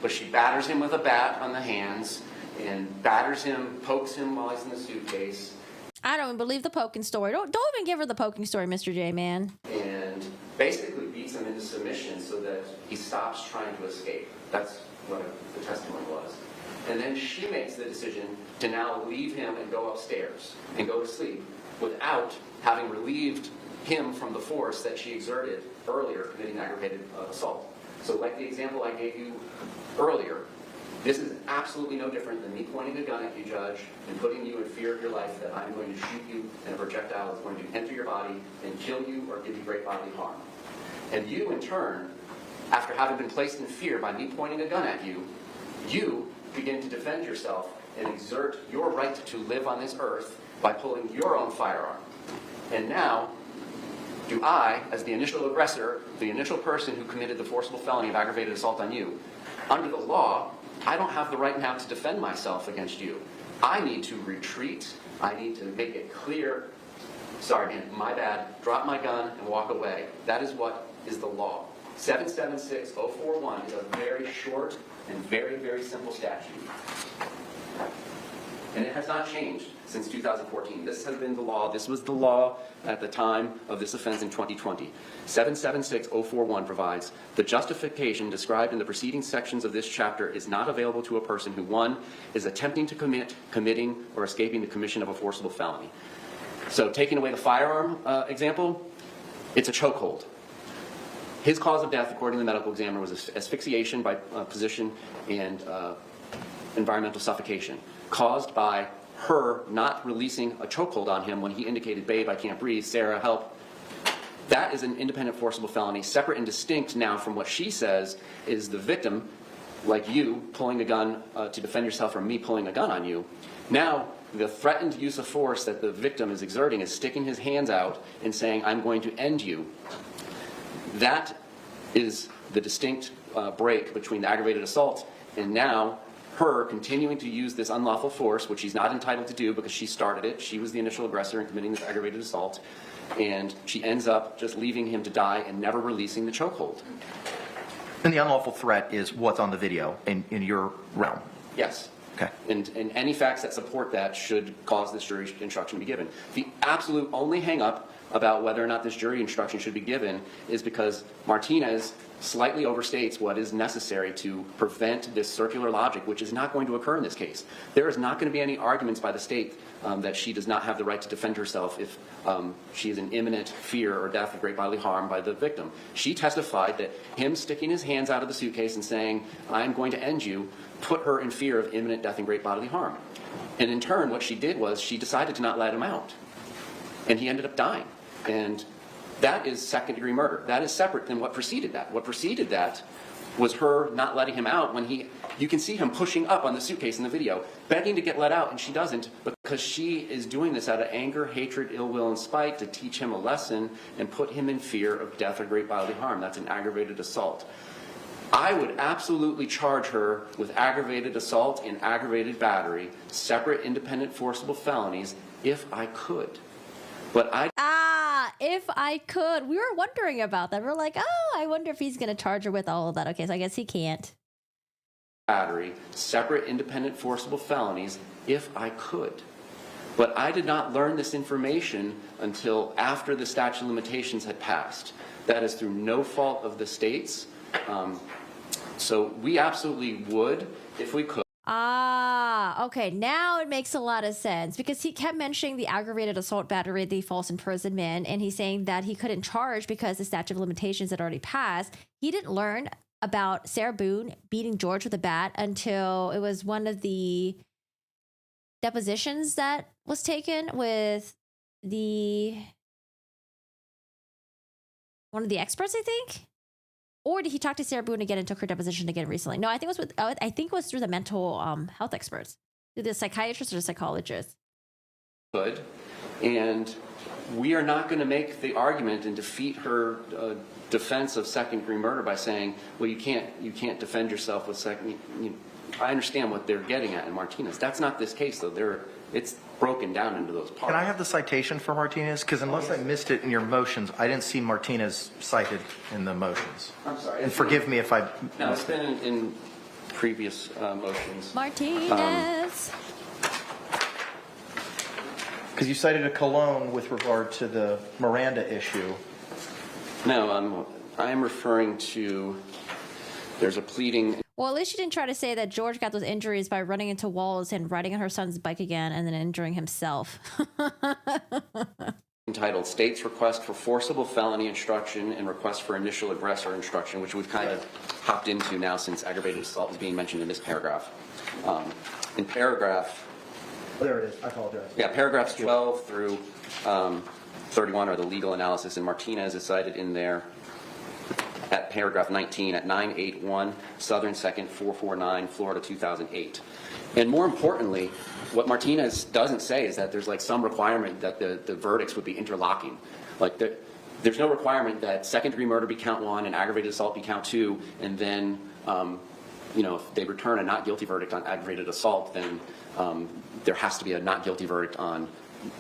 but she batters him with a bat on the hands and batters him, pokes him while he's in the suitcase. I don't even believe the poking story. Don't even give her the poking story, Mr. J, man. And basically beats him into submission so that he stops trying to escape. That's what the testimony was. And then she makes the decision to now leave him and go upstairs and go to sleep without having relieved him from the force that she exerted earlier committing aggravated assault. So like the example I gave you earlier, this is absolutely no different than me pointing a gun at you, Judge, and putting you in fear of your life that I'm going to shoot you and a projectile is going to enter your body and kill you or give you great bodily harm. And you, in turn, after having been placed in fear by me pointing a gun at you, you begin to defend yourself and exert your right to live on this earth by pulling your own firearm. And now, do I, as the initial aggressor, the initial person who committed the forcible felony of aggravated assault on you, under the law, I don't have the right now to defend myself against you. I need to retreat. I need to make it clear, sorry man, my bad, drop my gun and walk away. That is what is the law. 776041 is a very short and very, very simple statute. And it has not changed since 2014. This has been the law. This was the law at the time of this offense in 2020. 776041 provides, the justification described in the preceding sections of this chapter is not available to a person who, 1, is attempting to commit, committing, or escaping the commission of a forcible felony. So taking away the firearm example, it's a chokehold. His cause of death, according to the medical examiner, was asphyxiation by position and environmental suffocation, caused by her not releasing a chokehold on him when he indicated, babe, I can't breathe, Sarah, help. That is an independent forcible felony, separate and distinct now from what she says is the victim, like you, pulling a gun to defend yourself from me pulling a gun on you. Now, the threatened use of force that the victim is exerting is sticking his hands out and saying, I'm going to end you. That is the distinct break between the aggravated assault and now her continuing to use this unlawful force, which she's not entitled to do because she started it. She was the initial aggressor in committing this aggravated assault. And she ends up just leaving him to die and never releasing the chokehold. And the unlawful threat is what's on the video in your realm? Yes. Okay. And any facts that support that should cause this jury instruction to be given. The absolute only hang-up about whether or not this jury instruction should be given is because Martinez slightly overstates what is necessary to prevent this circular logic, which is not going to occur in this case. There is not going to be any arguments by the state that she does not have the right to defend herself if she is in imminent fear or death of great bodily harm by the victim. She testified that him sticking his hands out of the suitcase and saying, I'm going to end you, put her in fear of imminent death and great bodily harm. And in turn, what she did was she decided to not let him out. And he ended up dying. And that is second-degree murder. That is separate than what preceded that. What preceded that was her not letting him out when you can see him pushing up on the suitcase in the video, begging to get let out, and she doesn't because she is doing this out of anger, hatred, ill will, and spite to teach him a lesson and put him in fear of death or great bodily harm. That's an aggravated assault. I would absolutely charge her with aggravated assault and aggravated battery, separate independent forcible felonies, if I could. But if I could. We were wondering about that. We're like, oh, I wonder if he's going to charge her with all of that. Okay, so I guess he can't. Battery, separate independent forcible felonies, if I could. But I did not learn this information until after the statute of limitations had passed. That is through no fault of the state's. So we absolutely would if we could. Okay, now it makes a lot of sense because he kept mentioning the aggravated assault battery, the false imprisonment, and he's saying that he couldn't charge because the statute of limitations had already passed. He didn't learn about Sarah Boone beating George with a bat until it was one of the depositions that was taken with one of the experts, I think. Or did he talk to Sarah Boone again and took her deposition again recently? No, I think it was through the mental health experts, through the psychiatrist or the psychologist. Good, and we are not going to make the argument and defeat her defense of second-degree murder by saying, well, you can't defend yourself with I understand what they're getting at in Martinez. That's not this case, though. It's broken down into those parts. Can I have the citation for Martinez? Because unless I missed it in your motions, I didn't see Martinez cited in the motions. I'm sorry. And forgive me if I No, it's been in previous motions. Martinez. Because you cited a Cologne with regard to the Miranda issue. No, I am referring to, there's a pleading. Well, at least she didn't try to say that George got those injuries by running into walls and riding on her son's bike again and then injuring himself. Entitled State's Request for Forcible Felony Instruction and Request for Initial Aggressor Instruction, which we've kind of hopped into now since aggravated assault is being mentioned in this paragraph. In paragraph... There it is. I apologize. Yeah, paragraphs 12 through 31 are the legal analysis, and Martinez is cited in there at paragraph 19 at 981 Southern 2nd 449 Florida 2008. And more importantly, what Martinez doesn't say is that there's like some requirement that the verdicts would be interlocking. Like there's no requirement that second-degree murder be count 1 and aggravated assault be count 2, and then if they return a not guilty verdict on aggravated assault, then there has to be a not guilty verdict on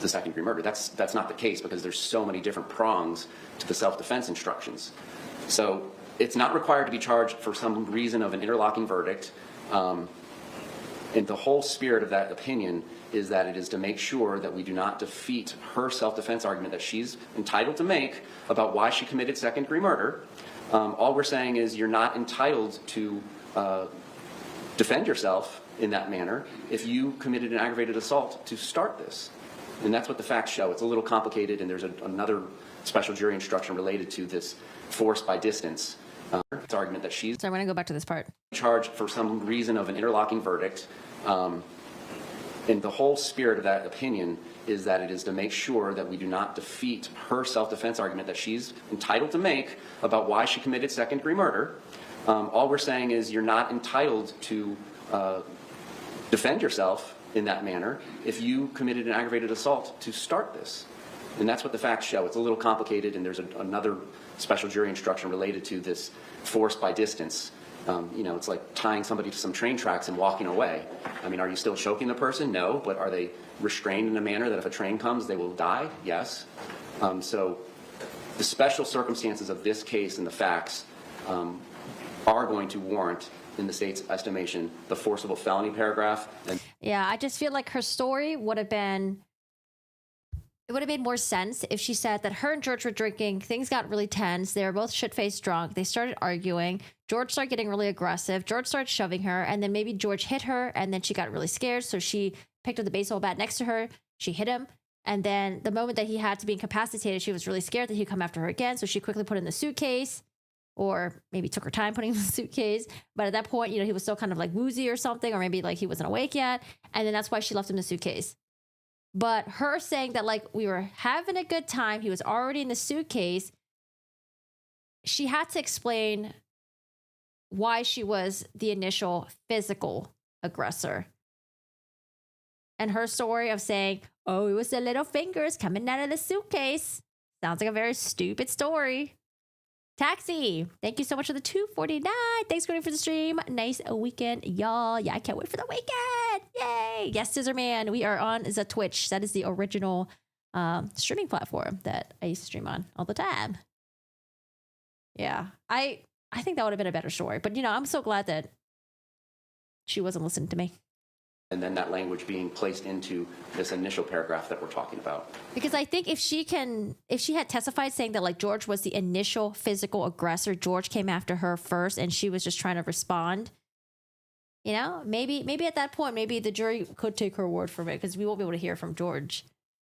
the second-degree murder. That's not the case, because there's so many different prongs to the self-defense instructions. So it's not required to be charged for some reason of an interlocking verdict. And the whole spirit of that opinion is that it is to make sure that we do not defeat her self-defense argument that she's entitled to make about why she committed second-degree murder. All we're saying is you're not entitled to defend yourself in that manner if you committed an aggravated assault to start this. And that's what the facts show. It's a little complicated, and there's another special jury instruction related to this force by distance. It's an argument that she's... So I'm going to go back to this part. ...charged for some reason of an interlocking verdict. And the whole spirit of that opinion is that it is to make sure that we do not defeat her self-defense argument that she's entitled to make about why she committed second-degree murder. All we're saying is you're not entitled to defend yourself in that manner if you committed an aggravated assault to start this. And that's what the facts show. It's a little complicated, and there's another special jury instruction related to this force by distance. It's like tying somebody to some train tracks and walking away. I mean, are you still choking the person? No. But are they restrained in a manner that if a train comes, they will die? Yes. So the special circumstances of this case and the facts are going to warrant, in the state's estimation, the forcible felony paragraph. Yeah, I just feel like her story would have been... It would have made more sense if she said that her and George were drinking, things got really tense, they were both shit-faced drunk, they started arguing, George started getting really aggressive, George started shoving her, and then maybe George hit her, and then she got really scared, so she picked up the baseball bat next to her, she hit him, and then the moment that he had to be incapacitated, she was really scared that he'd come after her again, so she quickly put it in the suitcase, or maybe took her time putting it in the suitcase, but at that point, he was still kind of like woozy or something, or maybe like he wasn't awake yet, and then that's why she left him in the suitcase. But her saying that, like, we were having a good time, he was already in the suitcase, she had to explain why she was the initial physical aggressor. And her story of saying, oh, it was the little fingers coming out of the suitcase, sounds like a very stupid story. Taxi, thank you so much for the $2.49. Thanks for the stream. Nice weekend, y'all. Yeah, I can't wait for the weekend. Yay. Yes, Scissorman, we are on the Twitch. That is the original streaming platform that I used to stream on all the time. Yeah, I think that would have been a better story. But, I'm so glad that she wasn't listening to me. And then that language being placed into this initial paragraph that we're talking about. Because I think if she had testified saying that, like, George was the initial physical aggressor, George came after her first and she was just trying to respond, maybe at that point, maybe the jury could take her word from it, because we won't be able to hear from George.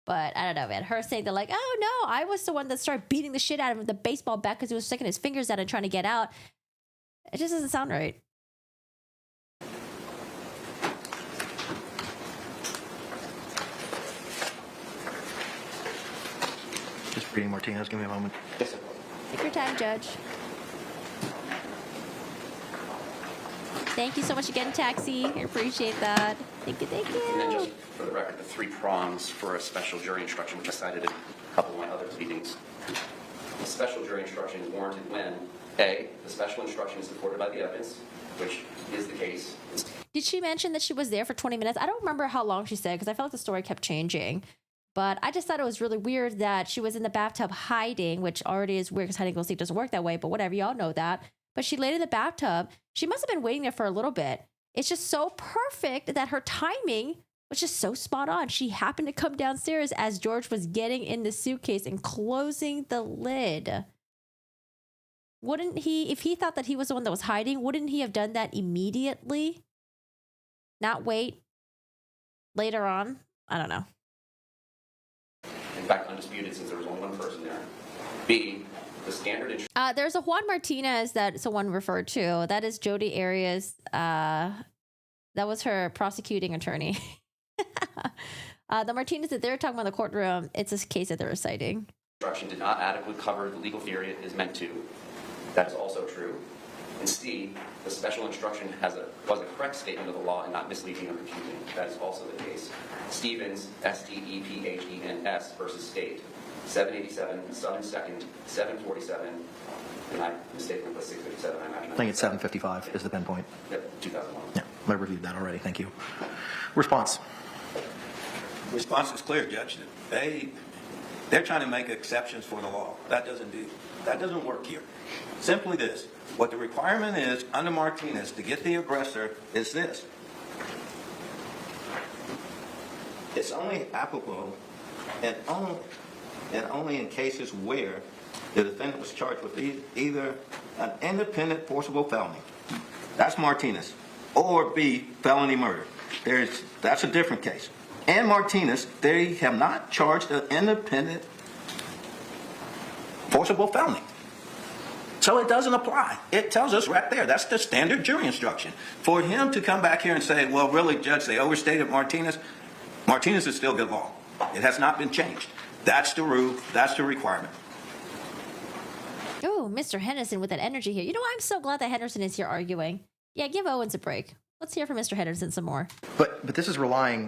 But I don't know, man. Her saying that, like, oh no, I was the one that started beating the shit out of him with the baseball bat because he was sticking his fingers out and trying to get out. It just doesn't sound right. Just reading Martinez. Give me a moment. Yes, sir. Take your time, Judge. Thank you so much again, Taxi. I appreciate that. Thank you, thank you. And then just for the record, the 3 prongs for a special jury instruction, which I cited in a couple of my other meetings. A special jury instruction is warranted when A, the special instruction is supported by the evidence, which is the case. Did she mention that she was there for 20 minutes? I don't remember how long she said because I felt like the story kept changing. But I just thought it was really weird that she was in the bathtub hiding, which already is weird because hide and go seek doesn't work that way, but whatever, y'all know that. But she laid in the bathtub. She must have been waiting there for a little bit. It's just so perfect that her timing was just so spot on. She happened to come downstairs as George was getting in the suitcase and closing the lid. Wouldn't he, if he thought that he was the one that was hiding, wouldn't he have done that immediately? Not wait later on? I don't know. In fact, undisputed since there was only one person there. B, the standard... There's a Juan Martinez that someone referred to. That is Jodi Arias. That was her prosecuting attorney. The Martinez that they're talking about in the courtroom, it's a case that they're reciting. Instruction did not adequately cover the legal theory it is meant to. That is also true. And C, the special instruction was a correct statement of the law and not misleading or confusing. That is also the case. Stevens, S-T-E-P-H-E-N-S versus State, 787, Southern 2nd, 747, and I mistakenly put 657, I imagine. I think it's 755 is the pinpoint. Yep, 2001. Yeah, I reviewed that already. Thank you. Response. Response is clear, Judge. They're trying to make exceptions for the law. That doesn't work here. Simply this. What the requirement is under Martinez to get the aggressor is this. It's only applicable and only in cases where the defendant was charged with either an independent forcible felony, that's Martinez, or B, felony murder. That's a different case. And Martinez, they have not charged an independent forcible felony. So it doesn't apply. It tells us right there. That's the standard jury instruction. For him to come back here and say, well, really, Judge, they overstated Martinez. Martinez is still good law. It has not been changed. That's the rule. That's the requirement. Oh, Mr. Henderson with that energy here. You know, I'm so glad that Henderson is here arguing. Yeah, give Owens a break. Let's hear from Mr. Henderson some more. But this is relying...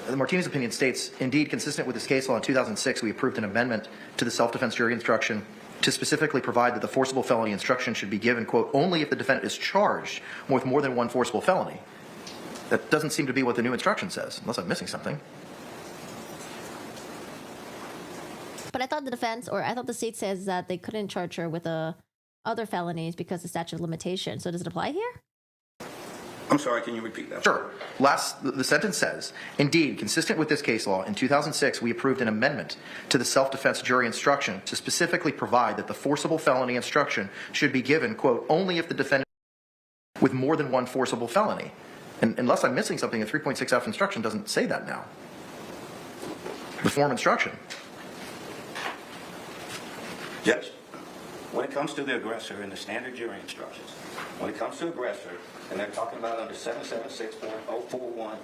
The Martinez opinion states, indeed, consistent with this case law in 2006, we approved an amendment to the self-defense jury instruction to specifically provide that the forcible felony instruction should be given, quote, only if the defendant is charged with more than one forcible felony. That doesn't seem to be what the new instruction says, unless I'm missing something. But I thought the state says that they couldn't charge her with other felonies because of the statute of limitation. So does it apply here? I'm sorry, can you repeat that? Sure. The sentence says, indeed, consistent with this case law, in 2006, we approved an amendment to the self-defense jury instruction to specifically provide that the forcible felony instruction should be given, quote, only if the defendant with more than one forcible felony. And unless I'm missing something, the 3.6F instruction doesn't say that now. The form instruction. Judge, when it comes to the aggressor in the standard jury instructions, when it comes to aggressor, and they're talking about under 776.041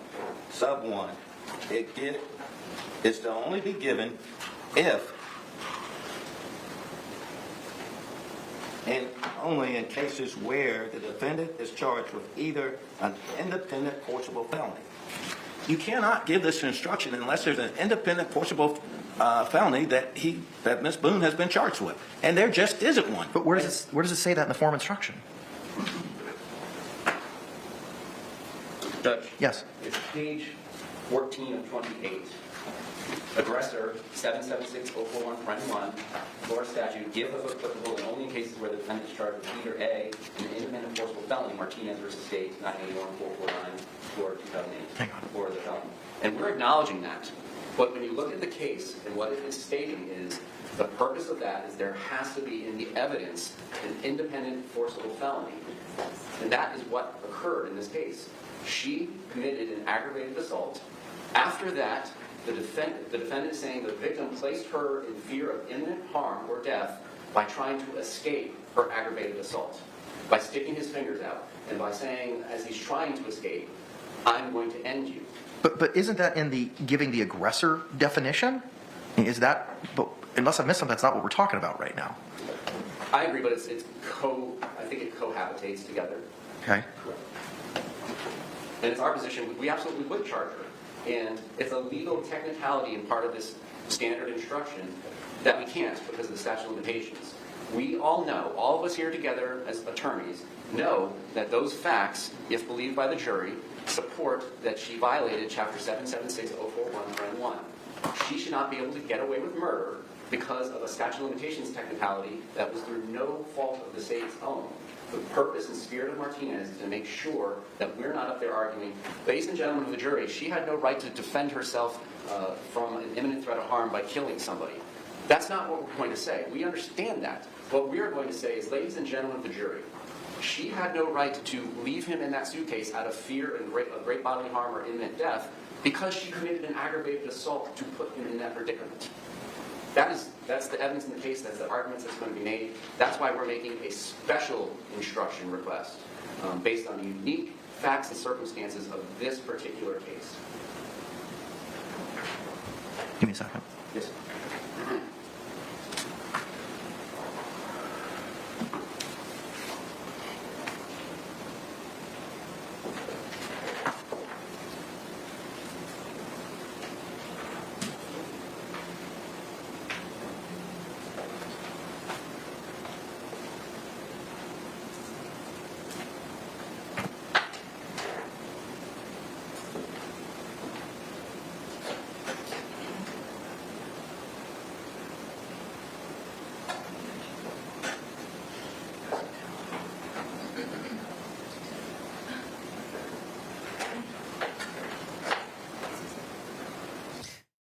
sub 1, it's to only be given if and only in cases where the defendant is charged with either an independent forcible felony. You cannot give this instruction unless there's an independent forcible felony that Ms. Boone has been charged with, and there just isn't one. But where does it say that in the form instruction? Judge? Yes. It's page 14 of 28. Aggressor, 776.041.1, Florida statute, give if applicable and only in cases where the defendant is charged with either A, an independent forcible felony, Martinez versus State, 981.449, Florida 2008, or the felony. And we're acknowledging that. But when you look at the case, and what it is stating is, the purpose of that is there has to be in the evidence an independent forcible felony. And that is what occurred in this case. She committed an aggravated assault. After that, the defendant is saying the victim placed her in fear of imminent harm or death by trying to escape her aggravated assault, by sticking his fingers out, and by saying, as he's trying to escape, I'm going to end you. But isn't that in the giving the aggressor definition? Is that, but unless I missed something, that's not what we're talking about right now. I agree, but I think it cohabitates together. Okay. And it's our position, we absolutely would charge her. And it's a legal technicality in part of this standard instruction that we can't because of the statute of limitations. We all know, all of us here together as attorneys, know that those facts, if believed by the jury, support that she violated Chapter 776041, Paren 1. She should not be able to get away with murder because of a statute of limitations technicality that was through no fault of the state's own. The purpose and spirit of Martinez is to make sure that we're not up there arguing, ladies and gentlemen of the jury, she had no right to defend herself from an imminent threat of harm by killing somebody. That's not what we're going to say. We understand that. What we are going to say is, ladies and gentlemen of the jury, she had no right to leave him in that suitcase out of fear of great bodily harm or imminent death because she committed an aggravated assault to put him in that predicament. That's the evidence in the case. That's the arguments that's going to be made. That's why we're making a special instruction request based on the unique facts and circumstances of this particular case. Give me a second. Yes.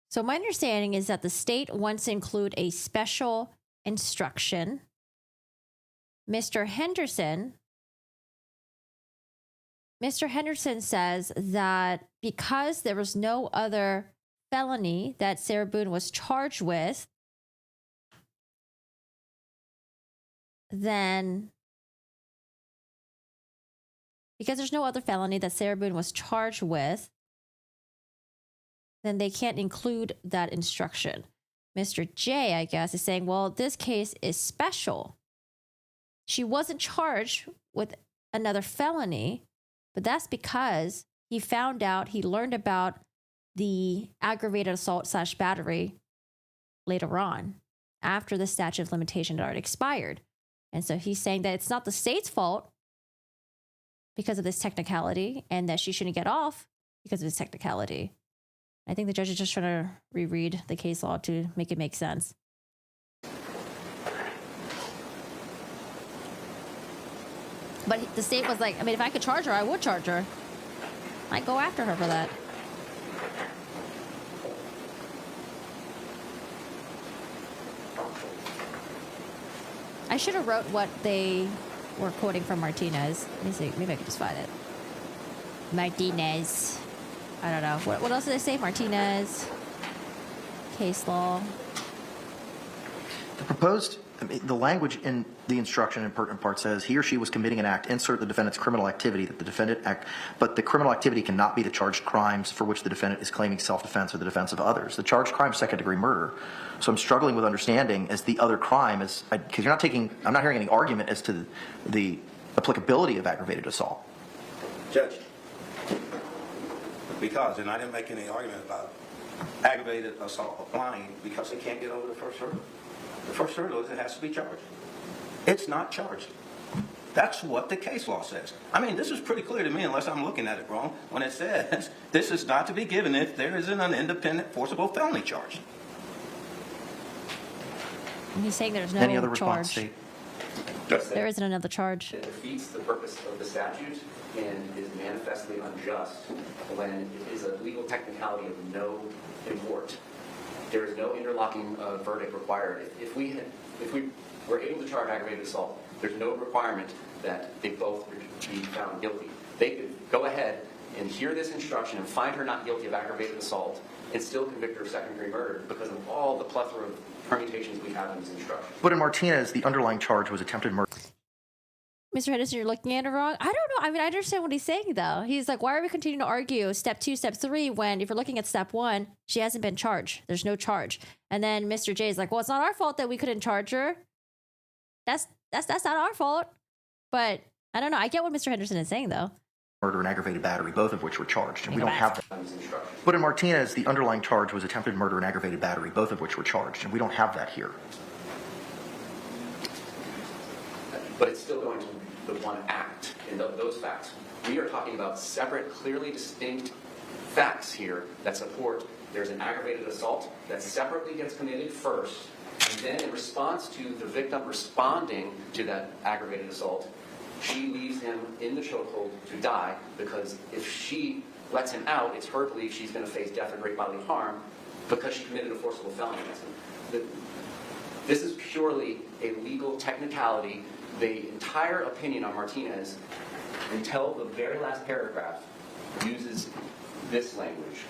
So my understanding is that the state wants to include a special instruction. Mr. Henderson says that because there was no other felony that Sarah Boone was charged with, then because there's no other felony that Sarah Boone was charged with, then they can't include that instruction. Mr. J, I guess, is saying, well, this case is special. She wasn't charged with another felony, but that's because he learned about the aggravated assault / battery later on, after the statute of limitation had already expired. And so he's saying that it's not the state's fault because of this technicality, and that she shouldn't get off because of this technicality. I think the judge is just trying to reread the case law to make it make sense. But the state was like, I mean, if I could charge her, I would charge her. I'd go after her for that. I should have wrote what they were quoting from Martinez. Let me see. Maybe I could just find it. Martinez. I don't know. What else did they say? Martinez. Case law. The proposed, the language in the instruction in pertinent part says he or she was committing an act, insert the defendant's criminal activity that the defendant act, but the criminal activity cannot be the charged crimes for which the defendant is claiming self-defense or the defense of others. The charged crime is second-degree murder. So I'm struggling with understanding as the other crime is, because I'm not hearing any argument as to the applicability of aggravated assault. Judge, because, and I didn't make any argument about aggravated assault applying because they can't get over the first hurdle. The first hurdle is it has to be charged. It's not charged. That's what the case law says. I mean, this is pretty clear to me unless I'm looking at it wrong when it says this is not to be given if there isn't an independent forcible felony charge. He's saying there's no Any other response, charge. Steve? There isn't another charge. It defeats the purpose of the statute and is manifestly unjust when it is a legal technicality of no import. There is no interlocking verdict required. If we were able to charge aggravated assault, there's no requirement that they both be found guilty. They could go ahead and hear this instruction and find her not guilty of aggravated assault and still convict her of second-degree murder because of all the plethora of permutations we have in this instruction. But in Martinez, the underlying charge was attempted murder. Mr. Henderson, you're looking at it wrong. I don't know. I mean, I understand what he's saying, though. He's like, why are we continuing to argue step 2, step 3, when if you're looking at step 1, she hasn't been charged. There's no charge. And then Mr. J is like, well, it's not our fault that we couldn't charge her. That's not our fault. But I don't know. I get what Mr. Henderson is saying, though. Murder and aggravated battery, both of which were charged, and we don't have that. But in Martinez, the underlying charge was attempted murder and aggravated battery, both of which were charged, and we don't have that here. but it's still going to the one act in those facts. We are talking about separate, clearly distinct facts here that support there's an aggravated assault that separately gets committed first, and then in response to the victim responding to that aggravated assault, she leaves him in the chokehold to die, because if she lets him out, it's her belief she's going to face death or great bodily harm because she committed a forcible felony against him. This is purely a legal technicality. The entire opinion on Martinez, until the very last paragraph, uses this language.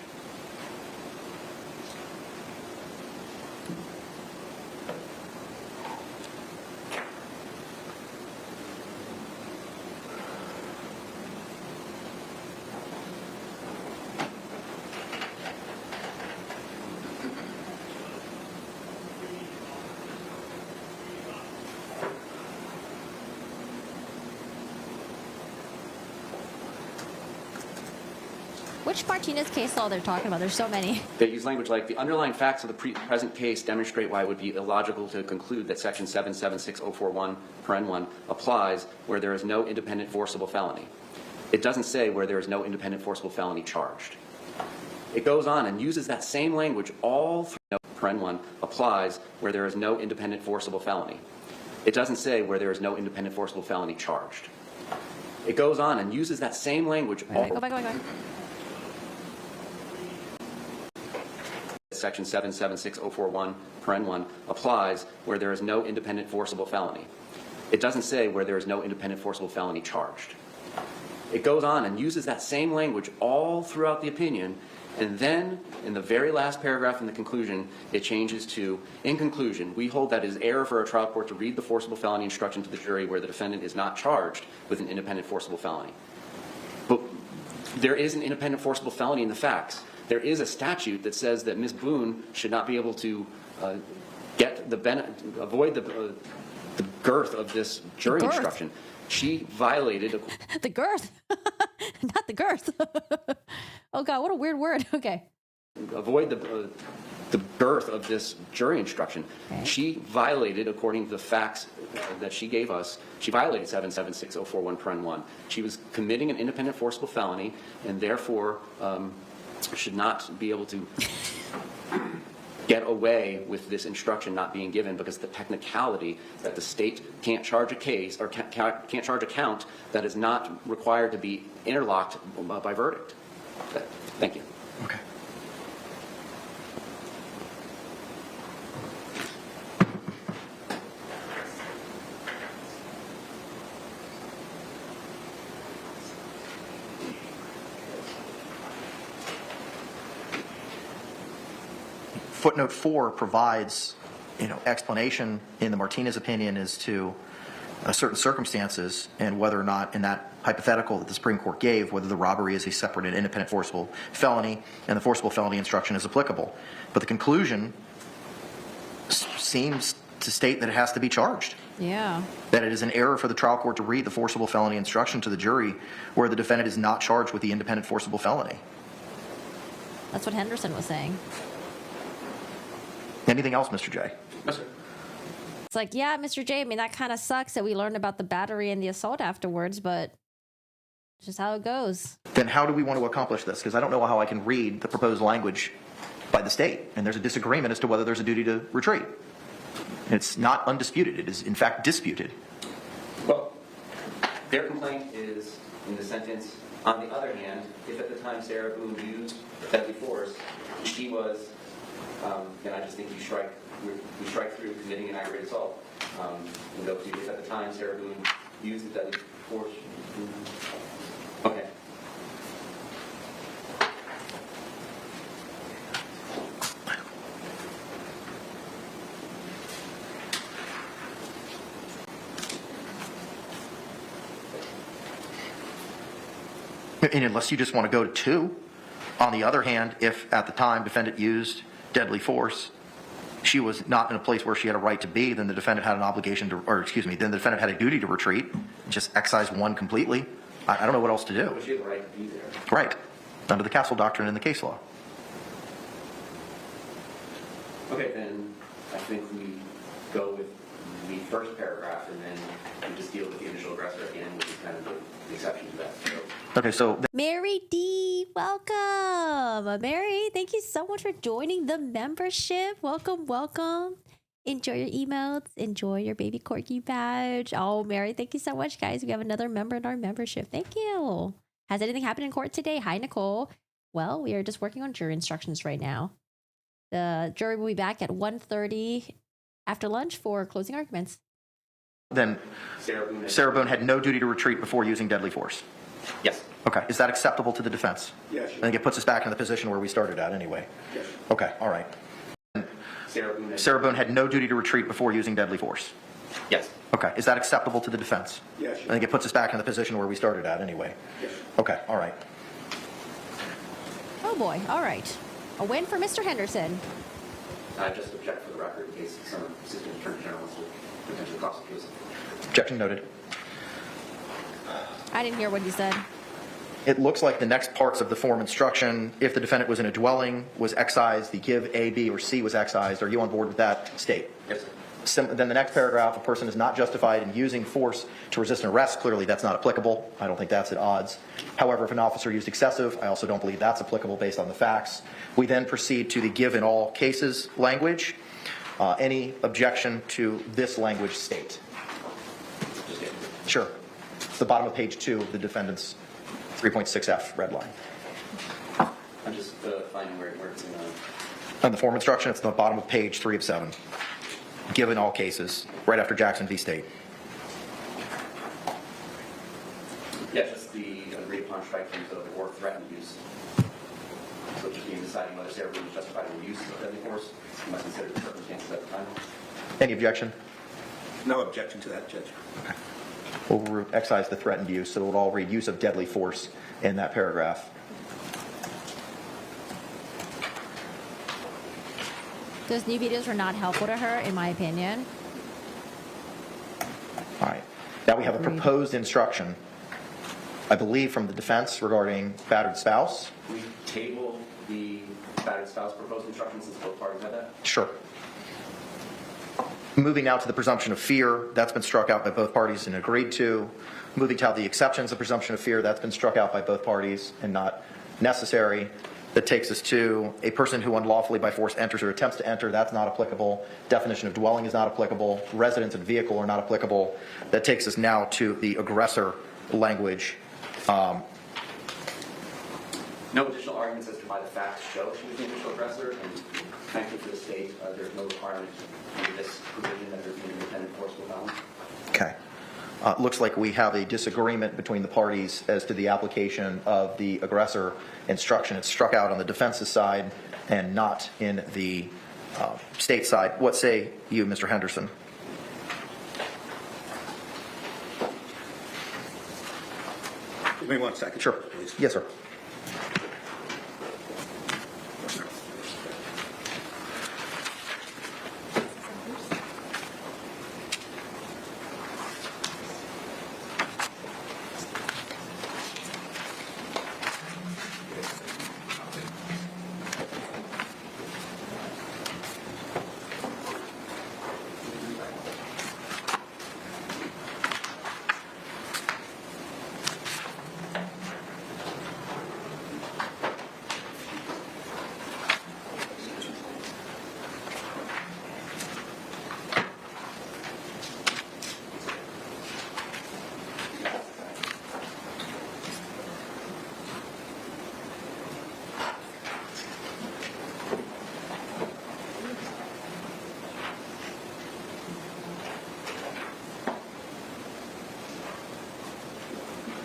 Which Martinez case law they're talking about? There's so many. They use language like, the underlying facts of the present case demonstrate why it would be illogical to conclude that section 776041 paren 1 applies where there is no independent forcible felony. It doesn't say where there is no independent forcible felony charged. It goes on and uses that same language all through paren 1 applies where there is no independent forcible felony. It doesn't say where there is no independent forcible felony charged. It goes on and uses that same language all... Go back. Section 776041 paren 1 applies where there is no independent forcible felony. It doesn't say where there is no independent forcible felony charged. It goes on and uses that same language all throughout the opinion, and then in the very last paragraph in the conclusion, it changes to, in conclusion, we hold that it is error for a trial court to read the forcible felony instruction to the jury where the defendant is not charged with an independent forcible felony. But there is an independent forcible felony in the facts. There is a statute that says that Ms. Boone should not be able to avoid the girth of this jury instruction. She violated the girth, not the girth. Oh God, what a weird word. Okay. Avoid the girth of this jury instruction. Okay. She violated, according to the facts that she gave us, she violated 776041 paren 1. She was committing an independent forcible felony, and therefore should not be able to get away with this instruction not being given, because the technicality that the state can't charge a case or can't charge a count that is not required to be interlocked by verdict. Thank you. Okay. Footnote 4 provides, explanation in the Martinez opinion as to certain circumstances and whether or not, in that hypothetical that the Supreme Court gave, whether the robbery is a separate and independent forcible felony and the forcible felony instruction is applicable. But the conclusion seems to state that it has to be charged. Yeah. That it is an error for the trial court to read the forcible felony instruction to the jury where the defendant is not charged with the independent forcible felony. That's what Henderson was saying. Anything else, Mr. J? Yes, sir. It's like, yeah, Mr. J, I mean, that kind of sucks that we learned about the battery and the assault afterwards, but it's just how it goes. Then how do we want to accomplish this? Because I don't know how I can read the proposed language by the state, and there's a disagreement as to whether there's a duty to retreat. It's not undisputed. It is, in fact, disputed. Well, their complaint is in the sentence, on the other hand, if at the time Sarah Boone used deadly force, she was, and I just think we strike through committing an aggravated assault. If at the time Sarah Boone used the deadly force. Okay. And unless you just want to go to 2, on the other hand, if at the time defendant used deadly force, she was not in a place where she had a right to be, then the defendant had an obligation to, or excuse me, then the defendant had a duty to retreat, just excise 1 completely. I don't know what else to do. But she had the right to be there. Right. Under the Castle Doctrine in the case law. Okay, then I think we go with we first paragraph, and then we just deal with the initial aggressor at the end, which is kind of the exception to that. So, Okay, so Mary D, welcome. Mary, thank you so much for joining the membership. Welcome, welcome. Enjoy your emotes. Enjoy your baby corgi badge. Oh, Mary, thank you so much, guys. We have another member in our membership. Thank you. Has anything happened in court today? Hi, Nicole. Well, we are just working on jury instructions right now. The jury will be back at 1:30 after lunch for closing arguments. then Sarah Boone had no duty to retreat before using deadly force. yes. Okay, is that acceptable to the defense? Yes. I think it puts us back in the position where we started at anyway. Yes. Okay, all right. Sarah Boone had no duty to retreat before using deadly force. Yes. Okay, is that acceptable to the defense? Yes. I think it puts us back in the position where we started at anyway. Yes. Okay, all right. Oh boy, all right. A win for Mr. Henderson. I just object for the record in case some assistant attorney general wants to potentially prosecute us. Objection noted. I didn't hear what he said. It looks like the next parts of the form instruction, if the defendant was in a dwelling, was excised, the give A, B, or C was excised. Are you on board with that state? Yes, sir. Then the next paragraph, a person is not justified in using force to resist an arrest. Clearly, that's not applicable. I don't think that's at odds. However, if an officer used excessive, I also don't believe that's applicable based on the facts. We then proceed to the give in all cases language. Any objection to this language state? Just kidding. Sure. It's the bottom of page 2 of the defendant's 3.6F red line. I'm just finding where it's in On the form instruction, it's the bottom of page 3 of 7. Given all cases, right after Jackson v. State. yeah, just the agreed upon strike terms of or threatened use. So just being deciding whether Sarah Boone is justified in the use of deadly force, you must consider the circumstances at the time. Any objection? No objection to that, Judge. We'll excise the threatened use, so it will all read use of deadly force in that paragraph. Those new videos were not helpful to her, in my opinion. All right. Now we have a proposed instruction, I believe, from the defense regarding battered spouse. We table the battered spouse proposed instructions since both parties had that. Sure. Moving now to the presumption of fear, that's been struck out by both parties and agreed to. Moving to the exceptions of presumption of fear, that's been struck out by both parties and not necessary. That takes us to a person who unlawfully by force enters or attempts to enter, that's not applicable. Definition of dwelling is not applicable. Residence and vehicle are not applicable. That takes us now to the aggressor language. No additional arguments as to why the facts show she was the initial aggressor, and thankfully for the state, there's no requirement under this provision that there be an independent forceful violence. Okay. Looks like we have a disagreement between the parties as to the application of the aggressor instruction. It's struck out on the defense's side and not in the state side. What say you, Mr. Henderson? Give me 1 second. Sure. Please. Yes, sir.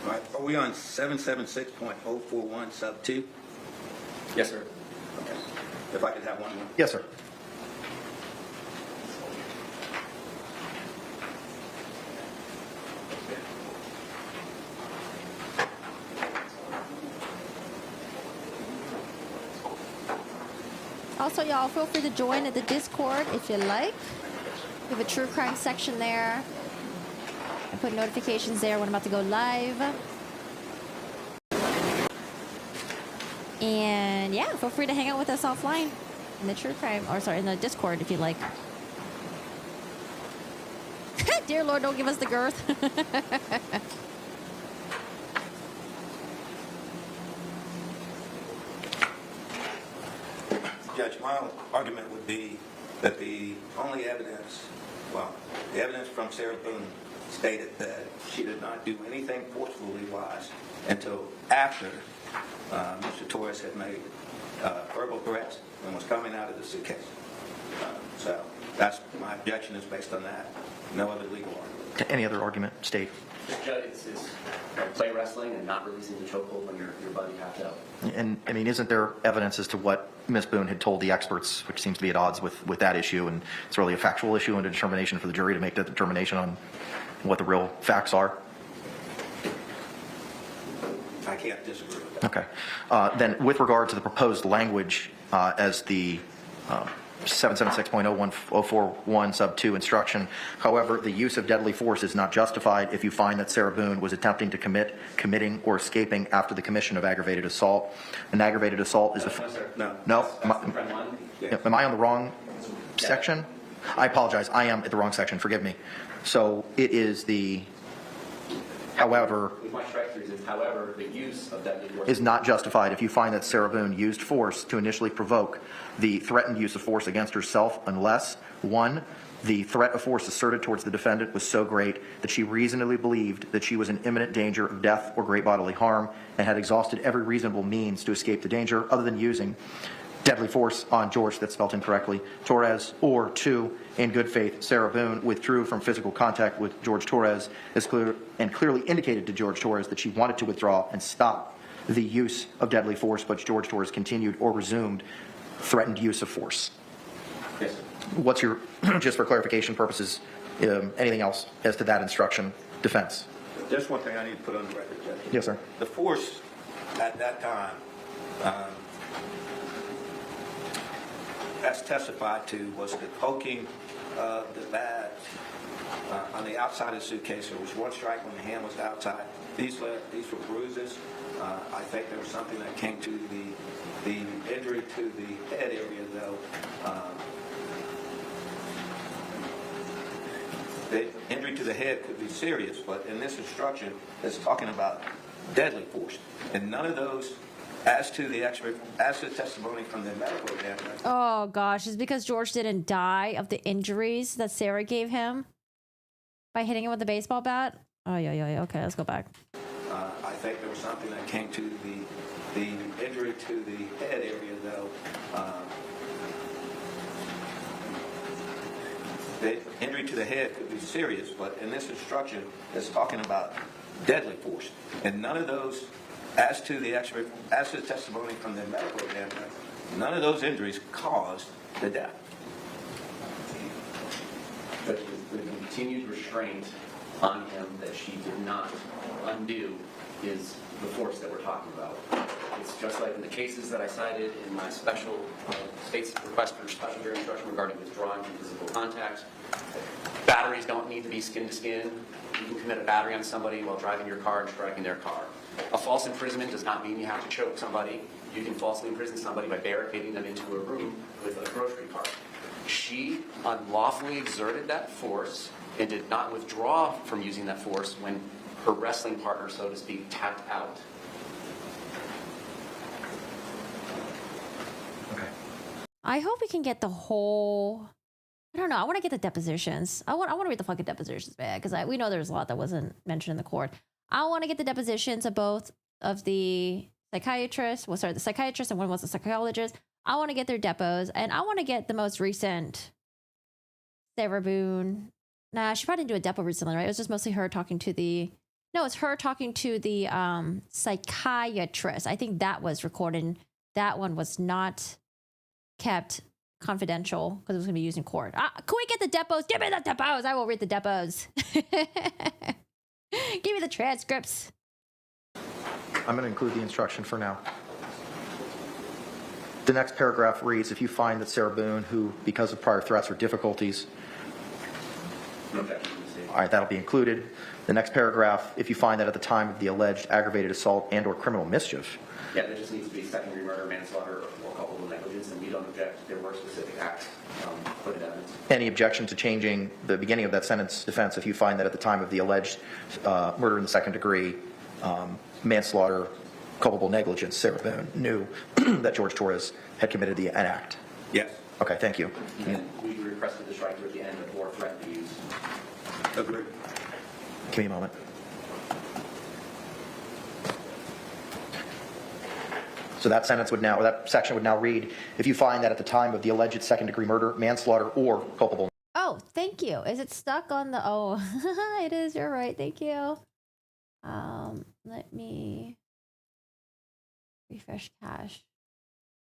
All right, are we on 776.041 sub 2? Yes, sir. Okay. If I could have one more. Yes, sir. Also, y'all, feel free to join at the Discord if you like. We have a true crime section there. I put notifications there when I'm about to go live. And yeah, feel free to hang out with us offline in the true crime, or sorry, in the Discord if you like. Dear Lord, don't give us the girth. Judge, my argument would be that the only evidence, the evidence from Sarah Boone stated that she did not do anything forcefully wise until after Mr. Torres had made verbal threats and was coming out of the suitcase. So that's my objection is based on that. No other legal argument. Any other argument? State. Judge, it's play wrestling and not releasing the chokehold when your buddy tapped out. And I mean, isn't there evidence as to what Ms. Boone had told the experts, which seems to be at odds with that issue, and it's really a factual issue and a determination for the jury to make the determination on what the real facts are? I can't disagree with that. Okay. Then with regard to the proposed language as the 776.041 sub 2 instruction, however, the use of deadly force is not justified if you find that Sarah Boone was attempting to committing, or escaping after the commission of aggravated assault. An aggravated assault is No. Am I on the wrong section? I apologize. I am at the wrong section. Forgive me. So it is the, however, With my strike throughs, it's however, the use of deadly force is not justified if you find that Sarah Boone used force to initially provoke the threatened use of force against herself unless, 1, the threat of force asserted towards the defendant was so great that she reasonably believed that she was in imminent danger of death or great bodily harm and had exhausted every reasonable means to escape the danger other than using deadly force on George, that's spelled incorrectly, Torres, or 2, in good faith, Sarah Boone withdrew from physical contact with George Torres and clearly indicated to George Torres that she wanted to withdraw and stop the use of deadly force, but George Torres continued or resumed threatened use of force. Yes. What's your, just for clarification purposes, anything else as to that instruction, defense? There's one thing I need to put on the record, Judge. Yes, sir. The force at that time, as testified to, was the poking of the bat on the outside of the suitcase. There was one strike when the hand was outside. These were bruises. I think there was something that came to the injury to the head area, though. The injury to the head could be serious, but in this instruction, it's talking about deadly force, and none of those. As to the testimony from the medical examiner. Oh gosh, it's because George didn't die of the injuries that Sarah gave him by hitting him with the baseball bat. Oh yeah. Okay, let's go back. I think there was something that came to the injury to the head area, though. The injury to the head could be serious, but in this instruction, it's talking about deadly force, and none of those. As to the testimony from the medical examiner, none of those injuries caused the death. But the continued restraint on him that she did not undo is the force that we're talking about. It's just like in the cases that I cited in my special state's request for special jury instruction regarding withdrawing from physical contact. Batteries don't need to be skin to skin. You can commit a battery on somebody while driving your car and striking their car. A false imprisonment does not mean you have to choke somebody. You can falsely imprison somebody by barricading them into a room with a grocery cart. She unlawfully exerted that force and did not withdraw from using that force when her wrestling partner, so to speak, tapped out. Okay. I hope we can get the whole. I don't know. I want to get the depositions. I want to read the fucking depositions, man, because we know there's a lot that wasn't mentioned in the court. I want to get the depositions of both of the psychiatrists. Well, sorry, the psychiatrist and one was a psychologist. I want to get their depots, and I want to get the most recent Sarah Boone. Nah, she probably didn't do a depot recently, right? It was just mostly her talking to the. No, it's her talking to the psychiatrist. I think that was recorded. That one was not kept confidential because it was going to be used in court. Can we get the depots? Give me the depots. I will read the depots. Give me the transcripts. I'm going to include the instruction for now. The next paragraph reads, if you find that Sarah Boone, who, because of prior threats or difficulties, No objection. mistake. All right, that'll be included. The next paragraph, if you find that at the time of the alleged aggravated assault and or criminal mischief. Yeah, there just needs to be second-degree murder, manslaughter, or culpable negligence, and we don't object. There were specific acts put in evidence. Any objection to changing the beginning of that sentence defense if you find that at the time of the alleged murder in the second degree, manslaughter, culpable negligence, Sarah Boone knew that George Torres had committed an act? Yes. Okay, thank you. And we requested the strike through at the end or threat to use. Agreed. Give me a moment. So that sentence would now, or that section would now read, if you find that at the time of the alleged second degree murder, manslaughter, or culpable. Oh, thank you. Is it stuck on the, oh, it is, you're right, thank you. Let me refresh cache.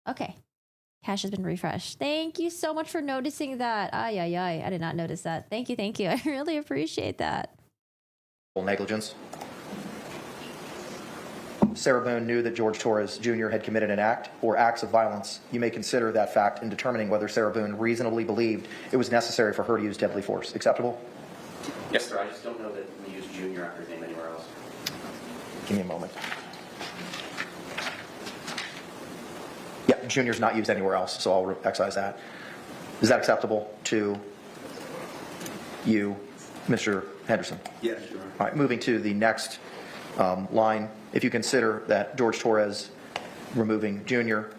Okay, cache has been refreshed. Thank you so much for noticing that. Ay, ay, ay, I did not notice that. Thank you, thank you. I really appreciate that. Negligence. Sarah Boone knew that George Torres Jr. had committed an act or acts of violence. You may consider that fact in determining whether Sarah Boone reasonably believed it was necessary for her to use deadly force. Acceptable? Yes, sir. I just don't know that we use Junior after his name anywhere else. Give me a moment. Yeah, Junior's not used anywhere else, so I'll excise that. Is that acceptable to you, Mr. Henderson? Yes, Your Honor. All right, moving to the next line. If you consider that George Torres, removing Junior,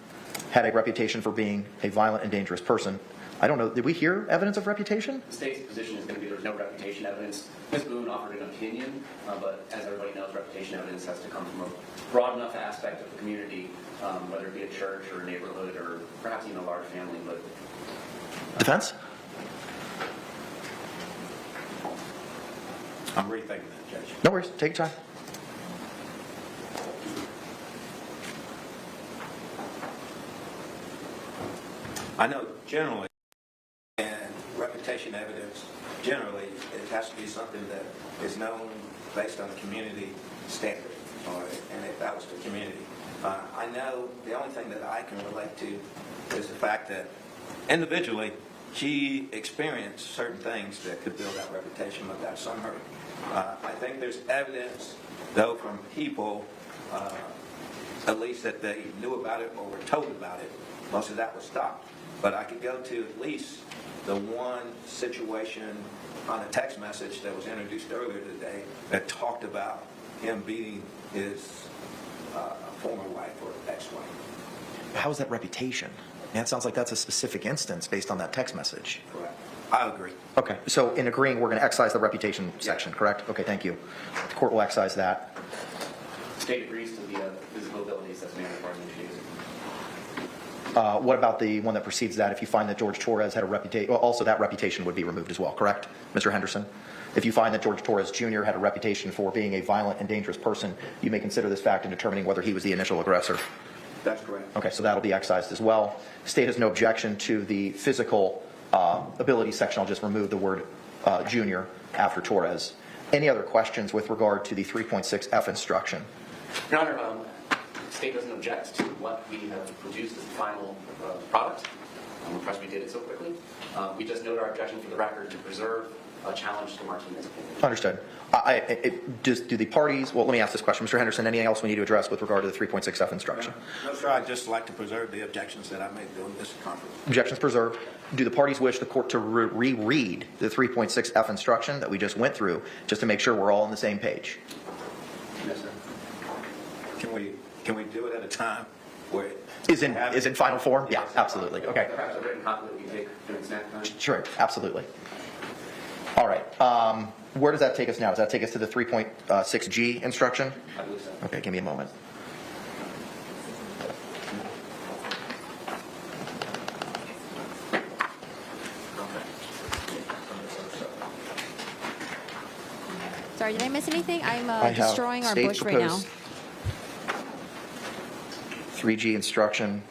had a reputation for being a violent and dangerous person. I don't know, did we hear evidence of reputation? The state's position is going to be there's no reputation evidence. Ms. Boone offered an opinion, but as everybody knows, reputation evidence has to come from a broad enough aspect of the community, whether it be a church or a neighborhood or perhaps even a large family. But Defense? I'm rethinking that, Judge. No worries, take your time. I know generally, and reputation evidence, generally, it has to be something that is known based on a community standard, and if that was the community. I know the only thing that I can relate to is the fact that individually, she experienced certain things that could build that reputation, but that's on her. I think there's evidence, though, from people, at least that they knew about it or were told about it. Most of that was stopped. But I could go to at least the one situation on a text message that was introduced earlier today that talked about him beating his former wife or ex-wife. How is that reputation? Man, it sounds like that's a specific instance based on that text message. Correct. I agree. Okay, so in agreeing, we're going to excise the reputation section, correct? Okay, thank you. The court will excise that. the state agrees to the physical abilities that's mandatory in the case. What about the one that precedes that? If you find that George Torres had a reputation, well, also that reputation would be removed as well, correct, Mr. Henderson? If you find that George Torres Jr. had a reputation for being a violent and dangerous person, you may consider this fact in determining whether he was the initial aggressor. That's correct. Okay, so that'll be excised as well. State has no objection to the physical ability section. I'll just remove the word junior after Torres. Any other questions with regard to the 3.6F instruction? Your Honor, the state doesn't object to what we have produced as the final product. I'm impressed we did it so quickly. We just noted our objection for the record to preserve a challenge to Martinez's opinion. Understood. Do the parties, well, let me ask this question. Mr. Henderson, anything else we need to address with regard to the 3.6F instruction? No, sir, I'd just like to preserve the objections that I made during this conference. Objections preserved. Do the parties wish the court to reread the 3.6F instruction that we just went through, just to make sure we're all on the same page? Yes, sir. Can we do it at a time where it Is in final form? Yeah, absolutely. Okay. Perhaps a written copy that we can take during snack time. Sure, absolutely. All right. Where does that take us now? Does that take us to the 3.6G instruction? I believe so. Okay, give me a moment. Sorry, did I miss anything? I'm I have destroying our state bush right now. proposed 3G instruction.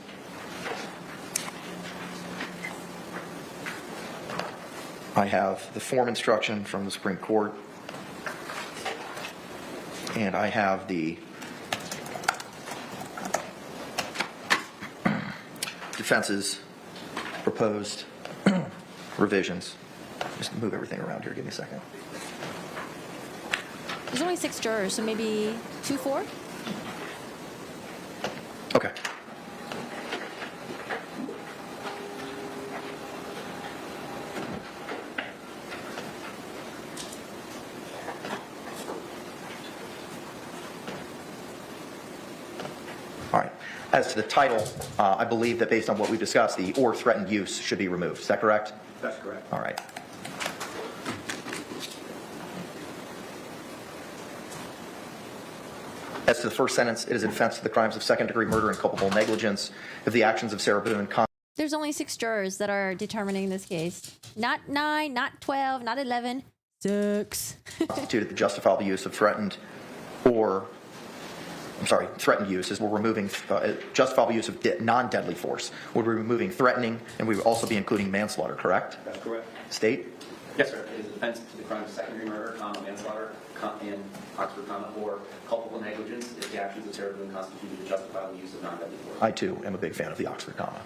I have the form instruction from the Supreme Court. And I have the defense's proposed revisions. Just move everything around here. Give me a second. There's only 6 jurors, so maybe 2-4? Okay. All right. As to the title, I believe that based on what we've discussed, the or threatened use should be removed. Is that correct? That's correct. All right. As to the first sentence, it is a defense to the crimes of second-degree murder and culpable negligence if the actions of Sarah Boone There's only 6 jurors that are determining this case. Not 9, not 12, not 11. 6. constituted the justifiable use of threatened use is we're removing justifiable use of non-deadly force. We're removing threatening, and we would also be including manslaughter, correct? That's correct. State? Yes, sir. It is a defense to the crime of second-degree murder, manslaughter, in Oxford, or culpable negligence if the actions of Sarah Boone constituted the justifiable use of non-deadly force. I, too, am a big fan of the Oxford comma.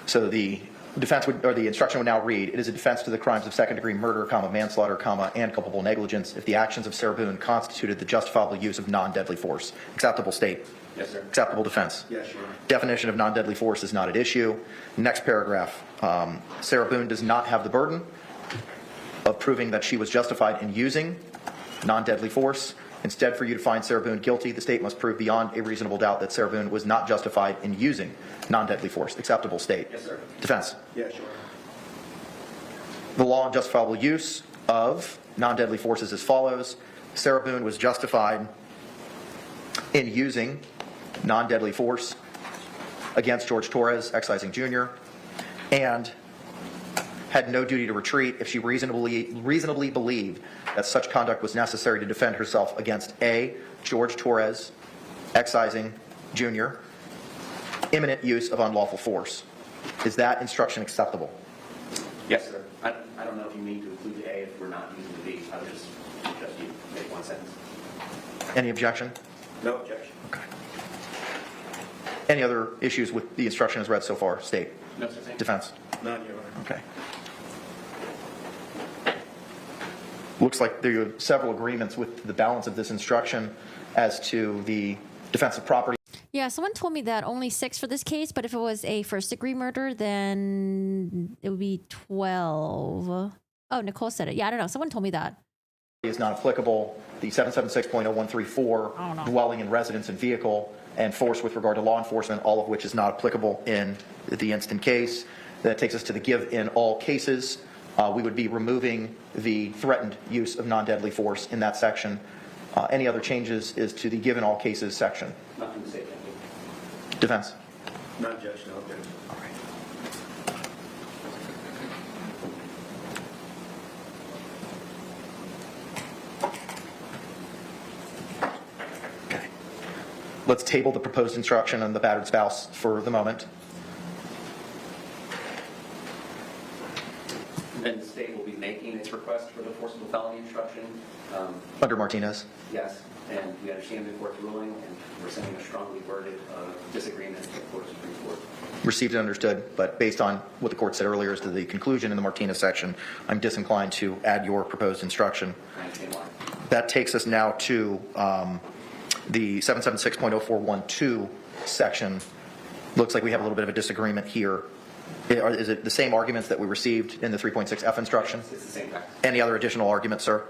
So the defense would, or the instruction would now read, it is a defense to the crimes of second-degree murder, manslaughter, and culpable negligence if the actions of Sarah Boone constituted the justifiable use of non-deadly force. Acceptable, State? Yes, sir. Acceptable, defense? Yes, Your Honor. Definition of non-deadly force is not at issue. Next paragraph, Sarah Boone does not have the burden of proving that she was justified in using non-deadly force. Instead, for you to find Sarah Boone guilty, the state must prove beyond a reasonable doubt that Sarah Boone was not justified in using non-deadly force. Acceptable, State? Yes, sir. Defense? Yes, Your Honor. The law on justifiable use of non-deadly force is as follows. Sarah Boone was justified in using non-deadly force against George Torres, excising Jr., and had no duty to retreat if she reasonably believed that such conduct was necessary to defend herself against A, George Torres, excising Jr., imminent use of unlawful force. Is that instruction acceptable? Yes, sir. I don't know if you need to include the A if we're not using the B. I would just suggest you make one sentence. Any objection? No objection. Okay. Any other issues with the instruction as read so far? State? No, sir. Thank you. Defense? None, Your Honor. Okay. Looks like there are several agreements with the balance of this instruction as to the defense of property. Yeah, someone told me that only 6 for this case, but if it was a first-degree murder, then it would be 12. Oh, Nicole said it. Yeah, I don't know. Someone told me that. Is not applicable. The 776.0134, dwelling in residence and vehicle, and force with regard to law enforcement, all of which is not applicable in the instant case. That takes us to the give in all cases. We would be removing the threatened use of non-deadly force in that section. Any other changes is to the give in all cases section. Nothing to say. Thank you. Defense? None, Judge. No objection. All right. Okay. Let's table the proposed instruction on the battered spouse for the moment. Then the state will be making its request for the forcible felony instruction. Under Martinez? Yes, and we understand the court's ruling, and we're sending a strongly worded disagreement to the Court of Supreme Court. Received and understood, but based on what the court said earlier as to the conclusion in the Martinez section, I'm disinclined to add your proposed instruction. I understand why. That takes us now to the 776.0412 section. Looks like we have a little bit of a disagreement here. Is it the same arguments that we received in the 3.6F instruction? It's the same fact. Any other additional arguments, sir?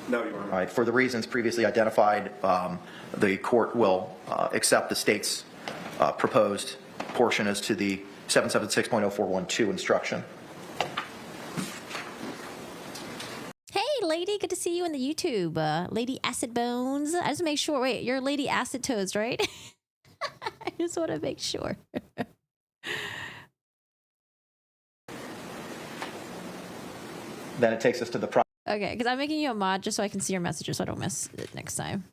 No, Your Honor. All right. For the reasons previously identified, the court will accept the state's proposed portion as to the 776.0412 instruction. Hey, lady, good to see you in the YouTube. Lady Acid Bones. I just make sure. Wait, you're Lady Acid Toes, right? I just want to make sure. Then it takes us to the Okay, because I'm making you a mod just so I can see your messages so I don't miss it next time.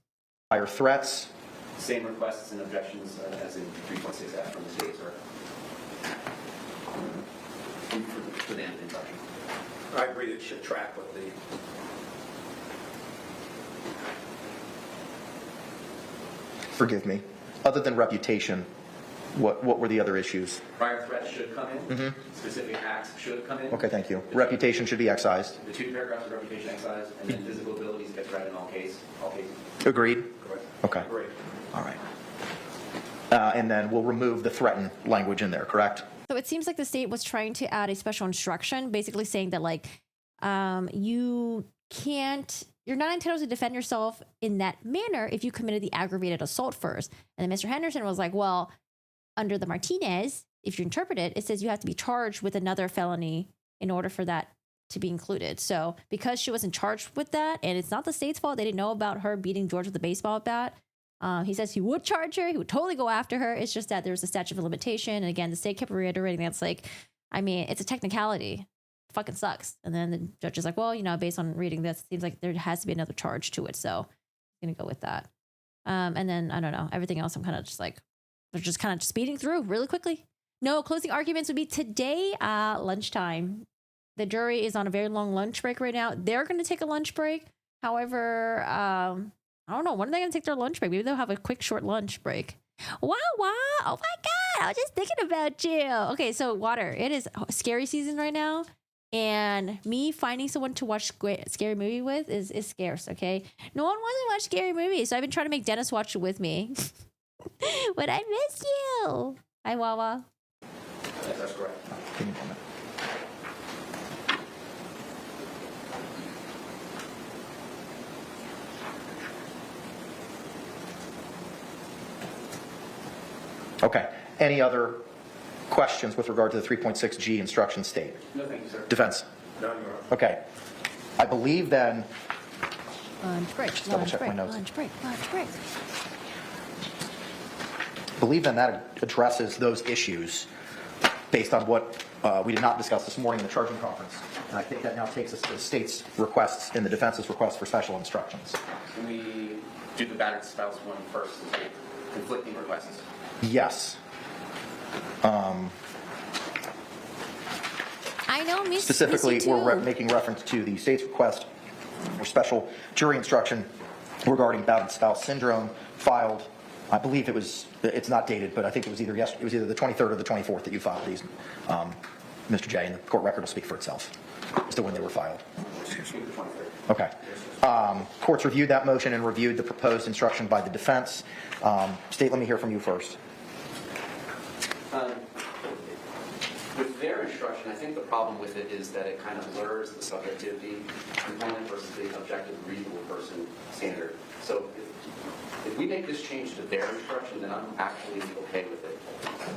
prior threats. Same requests and objections as in 3.6F from the state, sir. For the end of the instruction. I agree it should track with the... Forgive me. Other than reputation, what were the other issues? Prior threats should come in. Specific acts should come in. Okay, thank you. Reputation should be excised. The 2 paragraphs of reputation excised, and then physical abilities get read in all cases. Agreed? Correct. Okay. Great. All right. And then we'll remove the threaten language in there, correct? So it seems like the state was trying to add a special instruction, basically saying that like you're not entitled to defend yourself in that manner if you committed the aggravated assault first. And then Mr. Henderson was like, well, under the Martinez, if you interpret it, it says you have to be charged with another felony in order for that to be included. So because she wasn't charged with that, and it's not the state's fault, they didn't know about her beating George with a baseball bat. He says he would charge her. He would totally go after her. It's just that there's a statute of limitation. And again, the state kept reiterating that's like, I mean, it's a technicality. It fucking sucks. And then the judge is like, well, you know, based on reading this, it seems like there has to be another charge to it. So I'm going to go with that. And then, I don't know, everything else I'm kind of just like, they're just kind of speeding through really quickly. No, closing arguments would be today, lunchtime. The jury is on a very long lunch break right now. They're going to take a lunch break. However, I don't know. When are they going to take their lunch break? Maybe they'll have a quick, short lunch break. Wow. Oh, my God. I was just thinking about you. Okay, so water. It is scary season right now. And me finding someone to watch scary movie with is scarce, okay? No one wants to watch scary movies. So I've been trying to make Dennis watch it with me. But I miss you. Hi, Wawa. Yes, that's correct. Give me a moment. Okay. Any other questions with regard to the 3.6G instruction state? No, thank you, sir. Defense? No, Your Honor. Okay. I believe then, Lunch break. Just double Lunch check my break. notes. Lunch break. Lunch break. that addresses those issues based on what we did not discuss this morning in the charging conference. And I think that now takes us to the state's requests and the defense's request for special instructions. Can we do the battered spouse one first? Conflicting requests. Yes. I know, Miss. Specifically, Missy we're too. making reference to the state's request for special jury instruction regarding battered spouse syndrome filed. I believe it's not dated, but I think it was either the 23rd or the 24th that you filed these, Mr. J, and the court record will speak for itself as to when they were filed. Okay. Courts reviewed that motion and reviewed the proposed instruction by the defense. State, let me hear from you first. With their instruction, I think the problem with it is that it kind of blurs the subjectivity component versus the objective reasonable person standard. So if we make this change to their instruction, then I'm actually okay with it.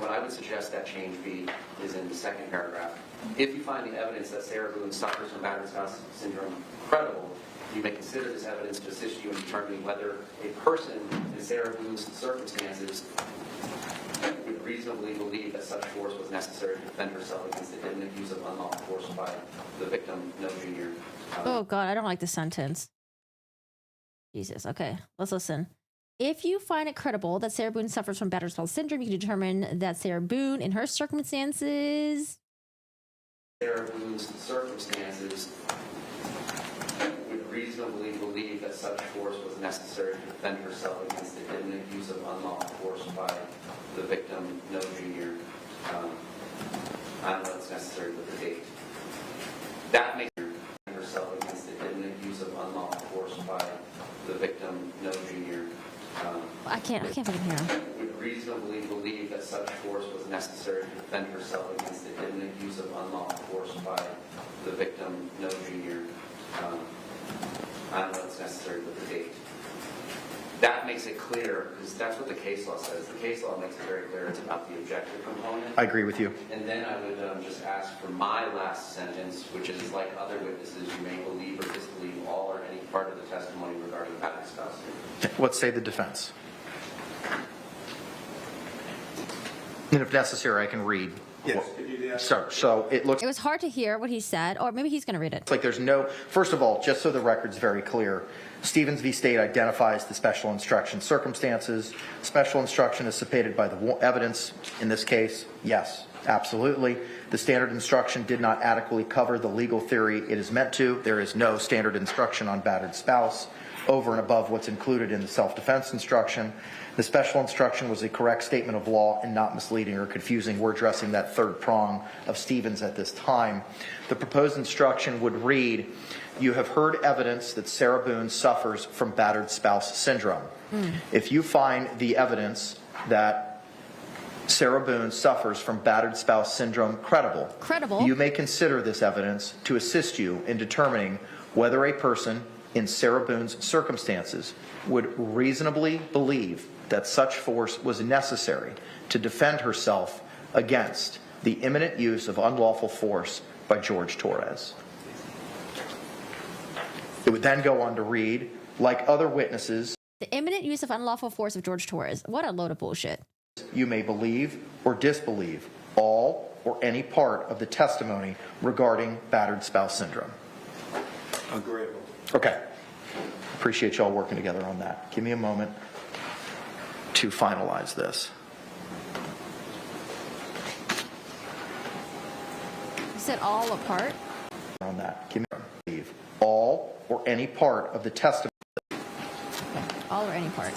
What I would suggest that change be is in the second paragraph. If you find the evidence that Sarah Boone suffers from battered spouse syndrome credible, you may consider this evidence to assist you in determining whether a person in Sarah Boone's circumstances would reasonably believe that such force was necessary to defend herself against the imminent use of unlawful force by the victim, no junior. Oh, God, I don't like this sentence. Jesus. Okay, let's listen. If you find it credible that Sarah Boone suffers from battered spouse syndrome, you can determine that Sarah Boone, in her circumstances... Sarah Boone's circumstances would reasonably believe that such force was necessary to defend herself against the imminent use of unlawful force by the victim, no junior. I don't know what's necessary with the date. That makes herself against the imminent use of unlawful force by the victim, no junior. I can't fucking hear him. Would reasonably believe that such force was necessary to defend herself against the imminent use of unlawful force by the victim, no junior. I don't know what's necessary with the date. That makes it clear, because that's what the case law says. The case law makes it very clear it's about the objective component. I agree with you. And then I would just ask for my last sentence, which is like other witnesses, you may believe or disbelieve all or any part of the testimony regarding battered spouse. Let's say the defense. And if necessary, I can read. Yes, could you do that? So it looks It was hard to hear what he said, or maybe he's going to read it. like there's no, first of all, just so the record's very clear, Stevens v. State identifies the special instruction circumstances. Special instruction is supported by the evidence in this case. Yes, absolutely. The standard instruction did not adequately cover the legal theory it is meant to. There is no standard instruction on battered spouse over and above what's included in the self-defense instruction. The special instruction was a correct statement of law and not misleading or confusing. We're addressing that third prong of Stevens at this time. The proposed instruction would read, you have heard evidence that Sarah Boone suffers from battered spouse syndrome. If you find the evidence that Sarah Boone suffers from battered spouse syndrome credible, you may consider this evidence to assist you in determining whether a person in Sarah Boone's circumstances would reasonably believe that such force was necessary to defend herself against the imminent use of unlawful force by George Torres. It would then go on to read, like other witnesses, The imminent use of unlawful force of George Torres. What a load of bullshit. you may believe or disbelieve all or any part of the testimony regarding battered spouse syndrome. Agreeable. Okay. Appreciate y'all working together on that. Give me a moment to finalize this. You said all apart? On that. Give me believe all or any part of the testimony. All or any part.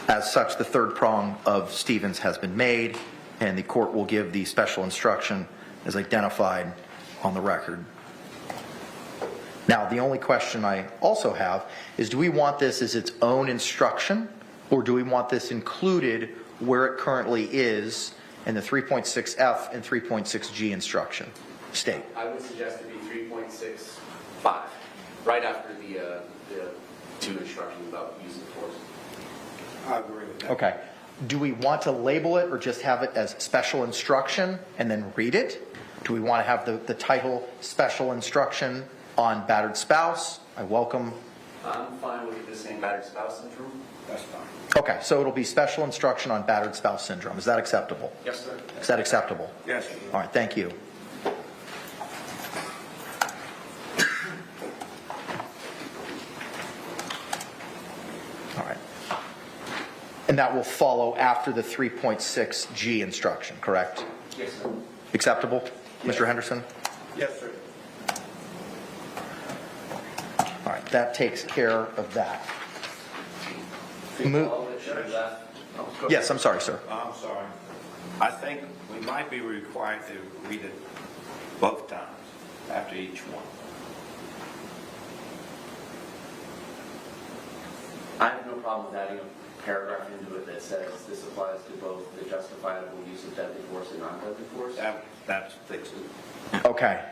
As such, the third prong of Stevens has been made, and the court will give the special instruction as identified on the record. Now, the only question I also have is, do we want this as its own instruction, or do we want this included where it currently is in the 3.6F and 3.6G instruction? State. I would suggest it be 3.65, right after the two instructions about use of force. I agree with that. Okay. Do we want to label it or just have it as special instruction and then read it? Do we want to have the title special instruction on battered spouse? I welcome. I'm fine with the same battered spouse syndrome. That's fine. Okay, so it'll be special instruction on battered spouse syndrome. Is that acceptable? Yes, sir. Is that acceptable? Yes, sir. All right, thank you. All right. And that will follow after the 3.6G instruction, correct? Yes, sir. Acceptable, Mr. Henderson? Yes, sir. All right, that takes care of that. All that should be left. Oh, go ahead. Yes, I'm sorry, sir. I'm sorry. I think we might be required to read it both times, after each one. I have no problem with adding a paragraph into it that says this applies to both the justifiable use of deadly force and non-deadly force. That fixes it. Okay.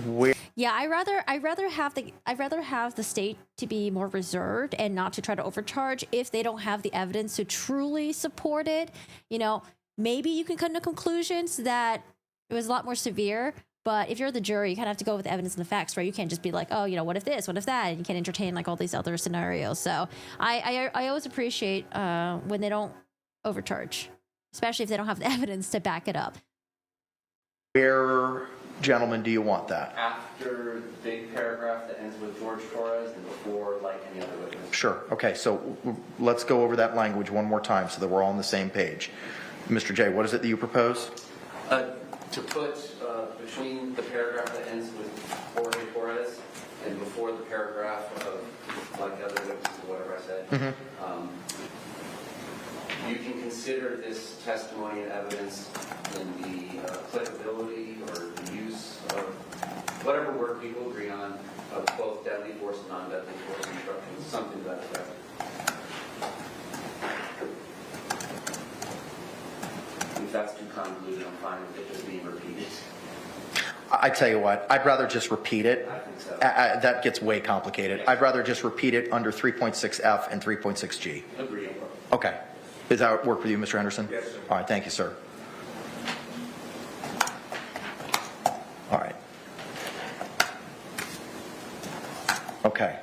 Where, Yeah, I'd rather have the state to be more reserved and not to try to overcharge if they don't have the evidence to truly support it. You know, maybe you can come to conclusions that it was a lot more severe, but if you're the jury, you kind of have to go with the evidence and the facts, right? You can't just be like, oh, you know, what if this, what if that, and you can't entertain like all these other scenarios. So I always appreciate when they don't overcharge, especially if they don't have the evidence to back it up. where, gentlemen, do you want that? After the big paragraph that ends with George Torres and before like any other witness. Sure. Okay, so let's go over that language one more time so that we're all on the same page. Mr. J, what is it that you propose? To put between the paragraph that ends with Jorge Torres and before the paragraph of like other witnesses or whatever I said, you can consider this testimony and evidence in the applicability or the use of whatever word people agree on of both deadly force and non-deadly force instructions, something to that effect. If that's too convoluted, I'm fine with it just being repeated. I tell you what, I'd rather just repeat it. I think so. That gets way complicated. I'd rather just repeat it under 3.6F and 3.6G. Agree. Okay. Does that work with you, Mr. Henderson? Yes, sir. All right, thank you, sir. All right. Okay.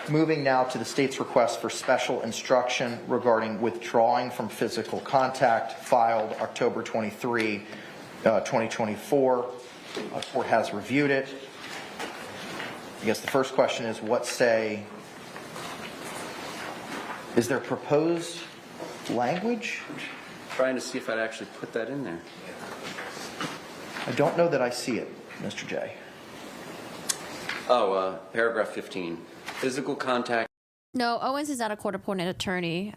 Moving now to the state's request for special instruction regarding withdrawing from physical contact, filed October 23, 2024. The court has reviewed it. I guess the first question is, what say? Is there proposed language? Trying to see if I'd actually put that in there. I don't know that I see it, Mr. J. Oh, paragraph 15. Physical contact. No, Owens is not a court-appointed attorney.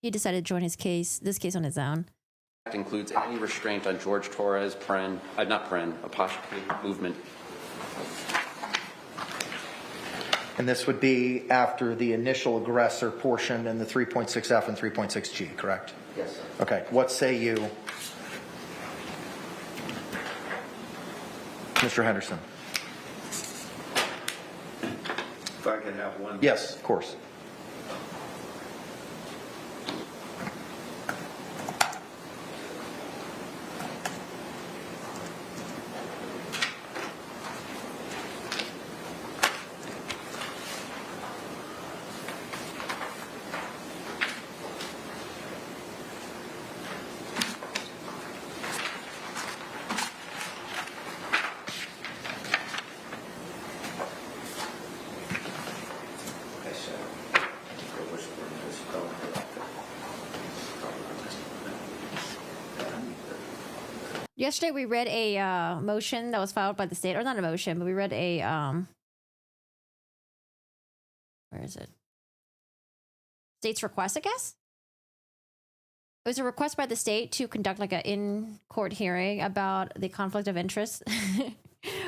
He decided to join this case on his own. includes any restraint on George Torres, apostrophe movement. And this would be after the initial aggressor portion in the 3.6F and 3.6G, correct? Yes, sir. Okay, what say you, Mr. Henderson? If I could have one. Yes, of course. Yesterday we read a motion that was filed by the state, or not a motion, but we read a where is it? State's request, I guess. It was a request by the state to conduct like an in-court hearing about the conflict of interest.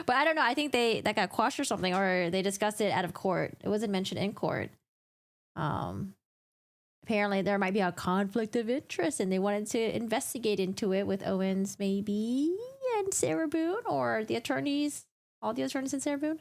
But I don't know. I think that got quashed or something, or they discussed it out of court. It wasn't mentioned in court. Apparently there might be a conflict of interest, and they wanted to investigate into it with Owens, maybe, and Sarah Boone, or the attorneys, all the attorneys in Sarah Boone.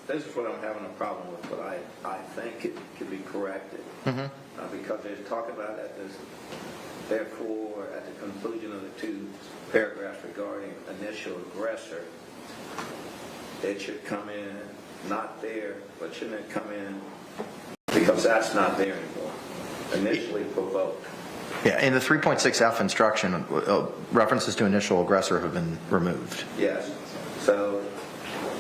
This is what I'm having a problem with, but I think it can be corrected. Because there's talk about at this, therefore, at the conclusion of the two paragraphs regarding initial aggressor, it should come in, not there, but shouldn't it come in, because that's not there anymore. Initially provoked. Yeah, in the 3.6F instruction, references to initial aggressor have been removed. Yes. So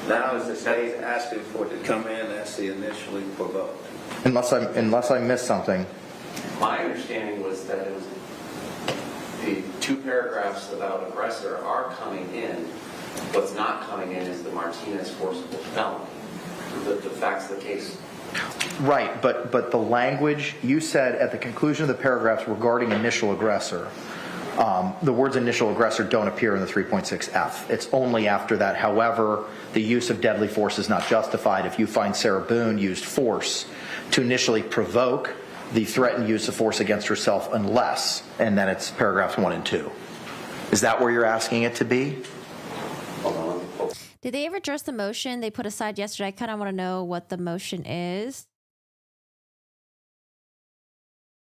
now is the state asking for it to come in as the initially provoked. Unless I missed something. My understanding was that it was the two paragraphs about aggressor are coming in. What's not coming in is the Martinez forcible felony. The facts of the case. Right, but the language, you said at the conclusion of the paragraphs regarding initial aggressor, the words initial aggressor don't appear in the 3.6F. It's only after that. However, the use of deadly force is not justified if you find Sarah Boone used force to initially provoke the threatened use of force against herself unless, and then it's paragraphs 1 and 2. Is that where you're asking it to be? Did they ever address the motion they put aside yesterday? I kind of want to know what the motion is.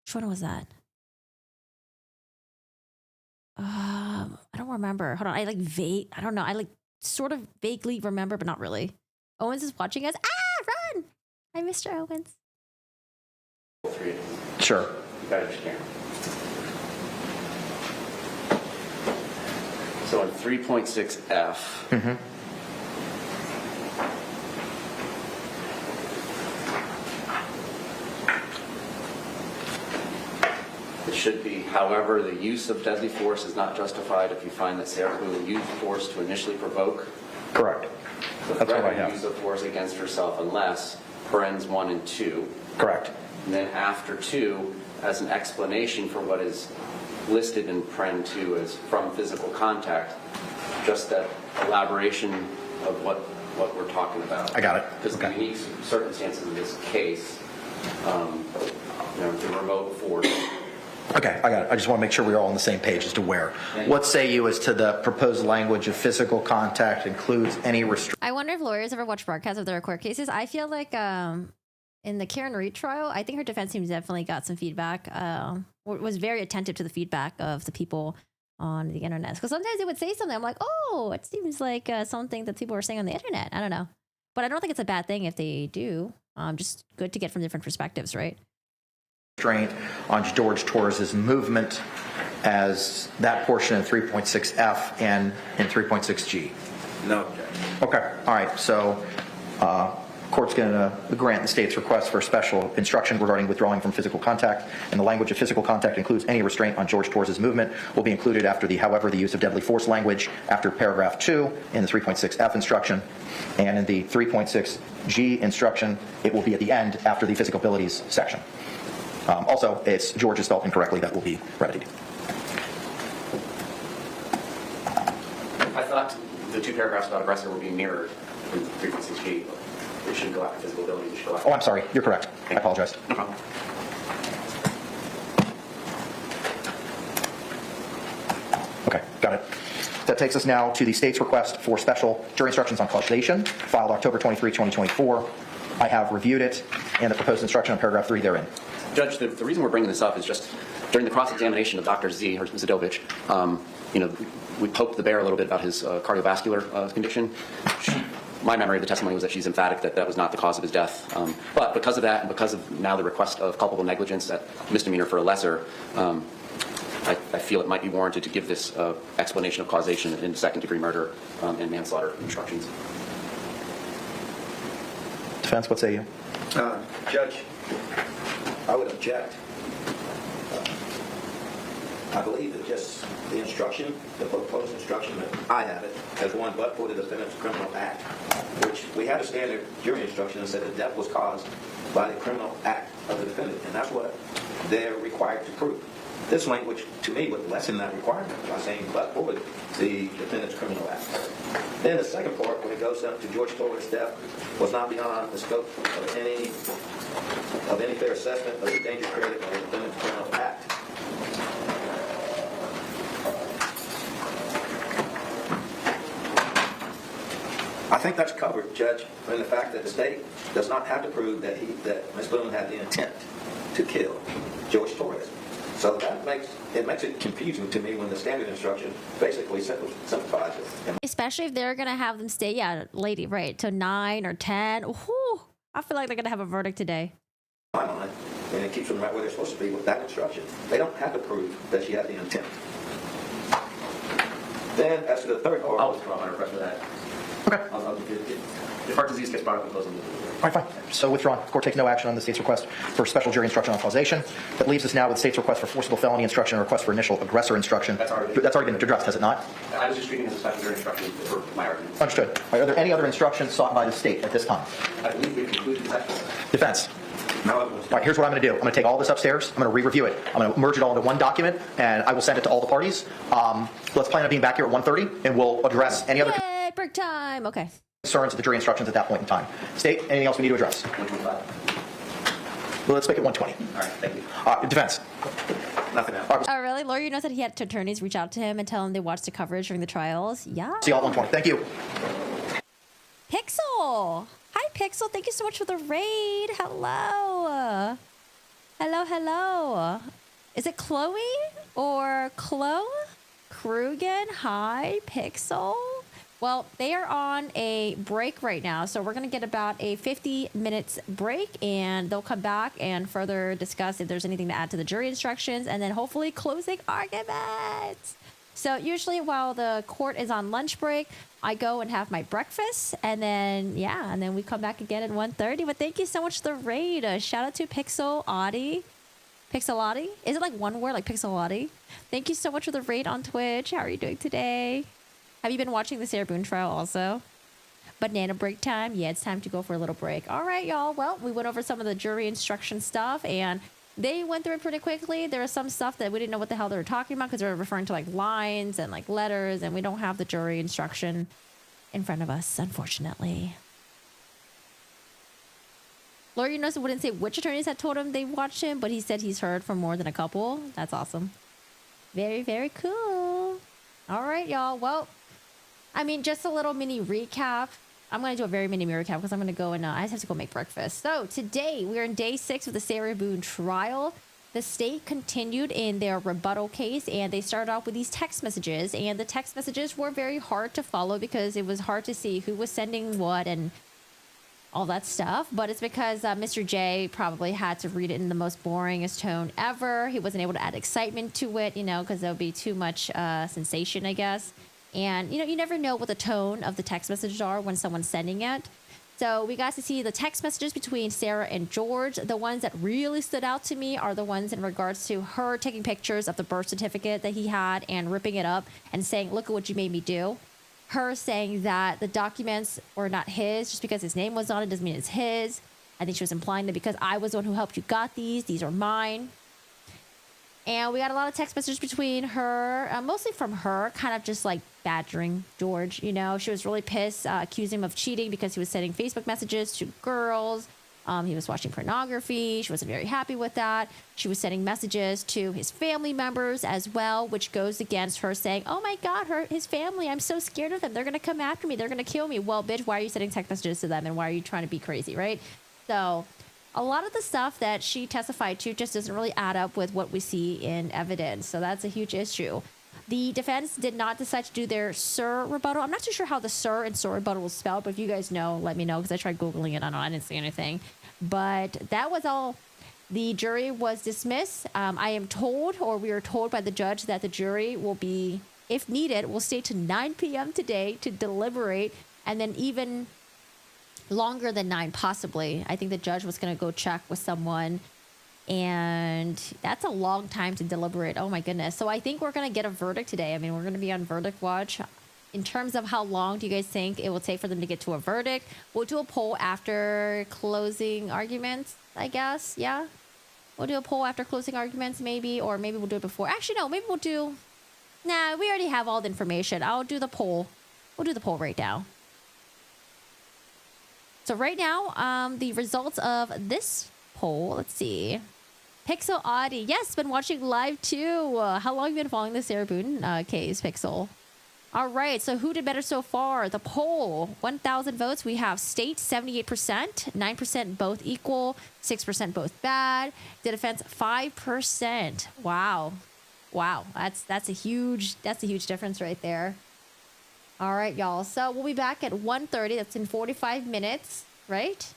Which one was that? I don't remember. Hold on. I don't know. I sort of vaguely remember, but not really. Owens is watching us. Run! Hi, Mr. Owens. Sure. You got it, Karen. So in 3.6F, it should be, however, the use of deadly force is not justified if you find that Sarah Boone used force to initially provoke. Correct. The That's what I threatened have. use of force against herself unless, parens 1 and 2. Correct. And then after 2, as an explanation for what is listed in paren 2 as from physical contact, just that elaboration of what we're talking about. I got it. Because Okay. the unique circumstances of this case, the remote force. Okay, I got it. I just want to make sure we're all on the same page as to where. What say you as to the proposed language of physical contact includes any restriction? I wonder if lawyers ever watch broadcasts of their court cases. I feel like in the Karen Reed trial, I think her defense team definitely got some feedback. Was very attentive to the feedback of the people on the internet. Because sometimes they would say something, I'm like, oh, it seems like something that people are saying on the internet. I don't know. But I don't think it's a bad thing if they do. Just good to get from different perspectives, right? Restraint on George Torres's movement as that portion in 3.6F and in 3.6G. No objection. Okay, all right. So court's going to grant the state's request for special instruction regarding withdrawing from physical contact, and the language of physical contact includes any restraint on George Torres's movement will be included after the however the use of deadly force language after paragraph 2 in the 3.6F instruction, and in the 3.6G instruction it will be at the end after the physical abilities section. Also, it's George is spelled incorrectly. That will be remedied. I thought the two paragraphs about aggressor were being mirrored in 3.6G. They shouldn't go after physical ability. They should go after. Oh, I'm sorry. You're correct. I apologize. No problem. Okay, got it. That takes us now to the state's request for special jury instructions on causation, filed October 23, 2024. I have reviewed it and the proposed instruction on paragraph 3 therein. Judge, the reason we're bringing this up is just during the cross-examination of Dr. Z, or Zadovich, we poked the bear a little bit about his cardiovascular condition. My memory of the testimony was that she's emphatic that that was not the cause of his death. But because of that, and because of now the request of culpable negligence, that misdemeanor for a lesser, I feel it might be warranted to give this explanation of causation in second-degree murder and manslaughter instructions. Defense, what say you? Judge, I would object. I believe that just the instruction, the proposed instruction, that I have it, as one but for the defendant's criminal act, which we had a standard jury instruction that said that death was caused by the criminal act of the defendant, and that's what they're required to prove. This language, to me, would lessen that requirement by saying but for the defendant's criminal act. Then the second part, when it goes up to George Torres' death, was not beyond the scope of any fair assessment of the danger created by the defendant's criminal act. I think that's covered, Judge, in the fact that the state does not have to prove that Ms. Boone had the intent to kill George Torres. So that makes it confusing to me when the standard instruction basically simplifies it. Especially if they're going to have them stay, lady, right, to 9 or 10. Whew, I feel like they're going to have a verdict today. My mind, and it keeps them right where they're supposed to be with that instruction. They don't have to prove that she had the intent. Then, as to the third part... I'll withdraw my request for that. Okay. If heart disease gets brought up in closing. All right, fine. So withdrawn. The court takes no action on the state's request for special jury instruction on causation. That leaves us now with the state's request for forcible felony instruction and request for initial aggressor instruction. That's already been addressed, has it not? I was just treating it as a special jury instruction for my argument. Understood. All right, are there any other instructions sought by the state at this time? I believe we've concluded the session. Defense. No, All right, here's what I'm going to do. I'm going to take all this upstairs. I'm going to re-review it. I'm going to merge it all into one document, and I will send it to all the parties. Let's plan on being back here at 1:30, and we'll address any other Yay, break time. Okay. concerns of the jury instructions at that point in time. State, anything else we need to address? 125. Well, let's make it 1:20. All right, thank you. Defense. nothing else. All right, Oh, really? Lawyer knows that he had attorneys reach out to him and tell him they watched the coverage during the trials. Yeah. see you all at 1:20. Thank you. Pixel. Hi, Pixel. Thank you so much for the raid. Hello. Hello. Is it Chloe or Chloe? Krugen? Hi, Pixel. Well, they are on a break right now, so we're going to get about a 50 minutes break, and they'll come back and further discuss if there's anything to add to the jury instructions, and then hopefully closing arguments. So usually while the court is on lunch break, I go and have my breakfast, and then we come back again at 1:30. But thank you so much for the raid. Shout out to Pixelati. Pixelati? Is it like one word, like Pixelati? Thank you so much for the raid on Twitch. How are you doing today? Have you been watching the Sarah Boone trial also? Banana break time? Yeah, it's time to go for a little break. All right, y'all. Well, we went over some of the jury instruction stuff, and they went through it pretty quickly. There was some stuff that we didn't know what the hell they were talking about because they were referring to like lines and like letters, and we don't have the jury instruction in front of us, unfortunately. Lawyer Yunus wouldn't say which attorneys had told him they watched him, but he said he's heard from more than a couple. That's awesome. Very, very cool. All right, y'all. Well, I mean, just a little mini recap. I'm going to do a very mini recap because I'm going to go and I just have to go make breakfast. So today we're in day 6 of the Sarah Boone trial. The state continued in their rebuttal case, and they started off with these text messages, and the text messages were very hard to follow because it was hard to see who was sending what and all that stuff. But it's because Mr. J probably had to read it in the most boringest tone ever. He wasn't able to add excitement to it, you know, because there would be too much sensation, I guess. And, you know, you never know what the tone of the text messages are when someone's sending it. So we got to see the text messages between Sarah and George. The ones that really stood out to me are the ones in regards to her taking pictures of the birth certificate that he had and ripping it up and saying, look at what you made me do. Her saying that the documents were not his, just because his name was on it doesn't mean it's his. I think she was implying that because I was the one who helped you got these are mine. And we got a lot of text messages between her, mostly from her, kind of just like badgering George. You know, she was really pissed, accusing him of cheating because he was sending Facebook messages to girls. He was watching pornography. She wasn't very happy with that. She was sending messages to his family members as well, which goes against her saying, oh my God, his family, I'm so scared of them. They're going to come after me. They're going to kill me. Well, bitch, why are you sending text messages to them? And why are you trying to be crazy, right? So a lot of the stuff that she testified to just doesn't really add up with what we see in evidence. So that's a huge issue. The defense did not decide to do their sir rebuttal. I'm not too sure how the sir and sir rebuttal was spelled, but if you guys know, let me know, because I tried Googling it. I didn't see anything. But that was all. The jury was dismissed. I am told, or we are told by the judge, that the jury will be, if needed, will stay to 9 p.m. today to deliberate, and then even longer than 9, possibly. I think the judge was going to go check with someone, and that's a long time to deliberate. Oh my goodness. So I think we're going to get a verdict today. I mean, we're going to be on verdict watch. In terms of how long do you guys think it will take for them to get to a verdict? We'll do a poll after closing arguments, I guess. Yeah. We'll do a poll after closing arguments, maybe, or maybe we'll do it before. Actually, no, maybe we'll do, nah, we already have all the information. I'll do the poll. We'll do the poll right now. So right now, the results of this poll, let's see. Pixel Audi, yes, been watching live too. How long have you been following the Sarah Boone case, Pixel? All right, so who did better so far? The poll, 1,000 votes. We have state 78%, 9% both equal, 6% both bad. The defense 5%. Wow, that's a huge difference right there. All right, y'all. So we'll be back at 1:30. That's in 45 minutes, right?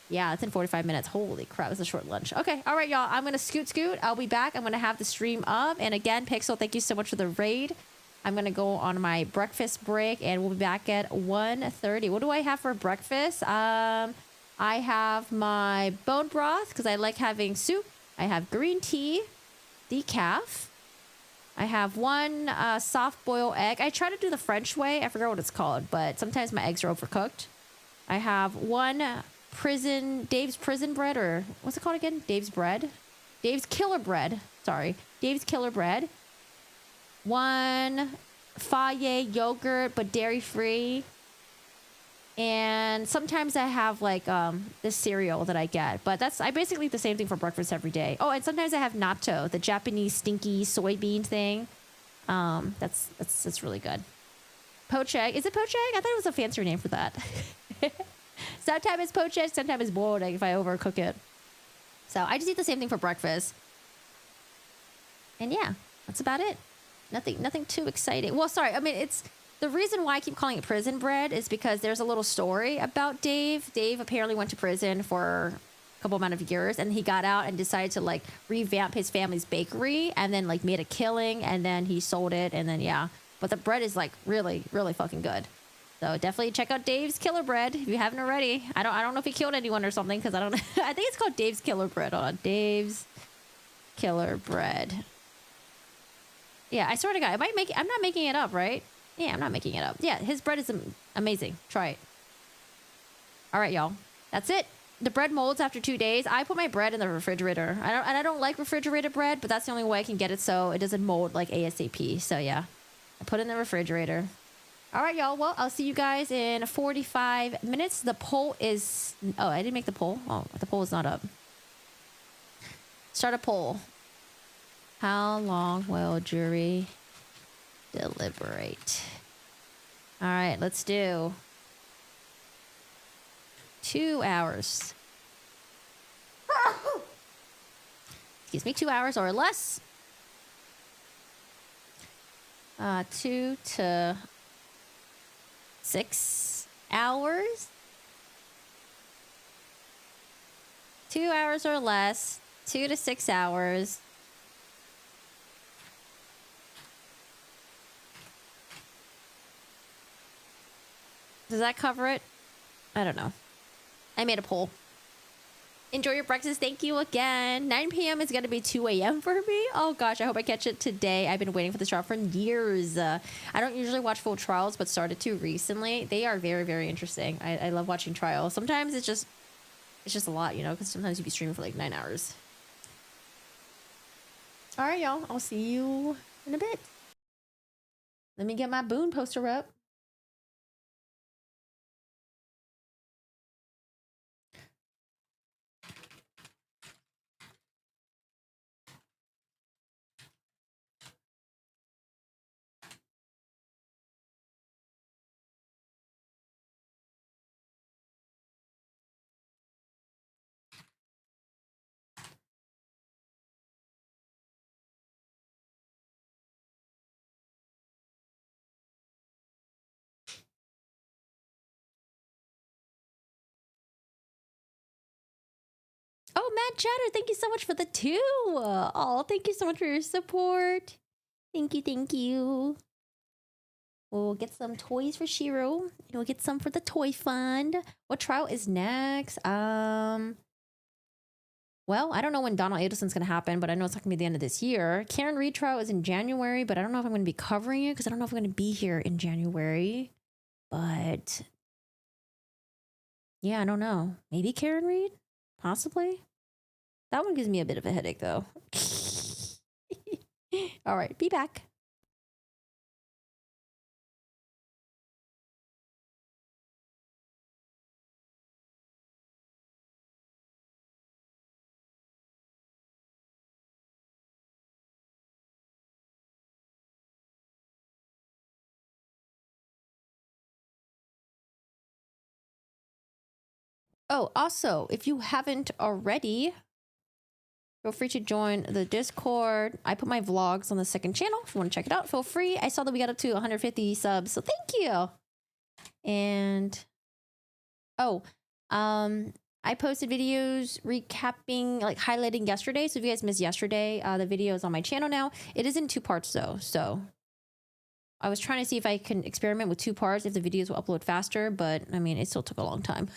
Yeah, it's in 45 minutes. Holy crap, it's a short lunch. Okay, all right, y'all. I'm gonna scoot. I'll be back. I'm gonna have the stream up. And again, Pixel, thank you so much for the raid. I'm going to go on my breakfast break, and we'll be back at 1:30. What do I have for breakfast? I have my bone broth because I like having soup. I have green tea, decaf. I have one soft boiled egg. I try to do the French way. I forget what it's called, but sometimes my eggs are overcooked. I have one Dave's prison bread, or what's it called again? Dave's bread? Dave's Killer Bread. Sorry. Dave's Killer Bread. One Faye yogurt, but dairy-free. And sometimes I have like this cereal that I get, but I basically eat the same thing for breakfast every day. Oh, and sometimes I have natto, the Japanese stinky soybean thing. That's really good. Poached egg. Is it poached egg? I thought it was a fancier name for that. Sometimes it's poached egg, sometimes it's boiled egg if I overcook it. So I just eat the same thing for breakfast. And yeah, that's about it. Nothing too exciting. Well, sorry. I mean, it's the reason why I keep calling it prison bread is because there's a little story about Dave. Dave apparently went to prison for a couple amount of years, and he got out and decided to like revamp his family's bakery, and then like made a killing, and then he sold it, and then yeah. But the bread is like really, really fucking good. So definitely check out Dave's Killer Bread if you haven't already. I don't know if he killed anyone or something, because I don't. I think it's called Dave's Killer Bread. Hold on, Dave's Killer Bread. Yeah, I swear to God, I'm not making it up, right? Yeah, I'm not making it up. Yeah, his bread is amazing. Try it. All right, y'all. That's it. the bread molds after 2 days. I put my bread in the refrigerator. I don't like refrigerated bread, but that's the only way I can get it so it doesn't mold like ASAP. So yeah, I put it in the refrigerator. All right, y'all. Well, I'll see you guys in 45 minutes. The poll is... Oh, I didn't make the poll. Oh, the poll is not up. Start a poll. How long will jury deliberate? All right, let's do 2 hours. Excuse me, 2 hours or less. 2 to 6 hours. 2 hours or less. 2 to 6 hours. Does that cover it? I don't know. I made a poll. Enjoy your breakfast. Thank you again. 9 p.m. is going to be 2 a.m. for me. Oh, gosh. I hope I catch it today. I've been waiting for this trial for years. I don't usually watch full trials, but started to recently. They are very, very interesting. I love watching trials. Sometimes it's just a lot, you know, because sometimes you be streaming for like 9 hours. All right, y'all. I'll see you in a bit. Let me get my Boone poster up. Oh, Matt Chatter, thank you so much for the 2. Oh, thank you so much for your support. Thank you, thank you. We'll get some toys for Shiro. And we'll get some for the toy fund. What trial is next? Well, I don't know when Donald Adelson's going to happen, but I know it's not going to be the end of this year. Karen Reed trial is in January, but I don't know if I'm going to be covering it because I don't know if I'm going to be here in January. But yeah, I don't know. Maybe Karen Reed? Possibly. That one gives me a bit of a headache, though. All right, be back. Oh, also, if you haven't already, feel free to join the Discord. I put my vlogs on the second channel. If you want to check it out, feel free. I saw that we got up to 150 subs, so thank you. And I posted videos recapping, like highlighting yesterday. So if you guys missed yesterday, the video is on my channel now. It is in 2 parts though. So I was trying to see if I can experiment with 2 parts, if the videos will upload faster, but I mean, it still took a long time.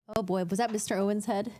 Oh boy, was that Mr. Owen's head?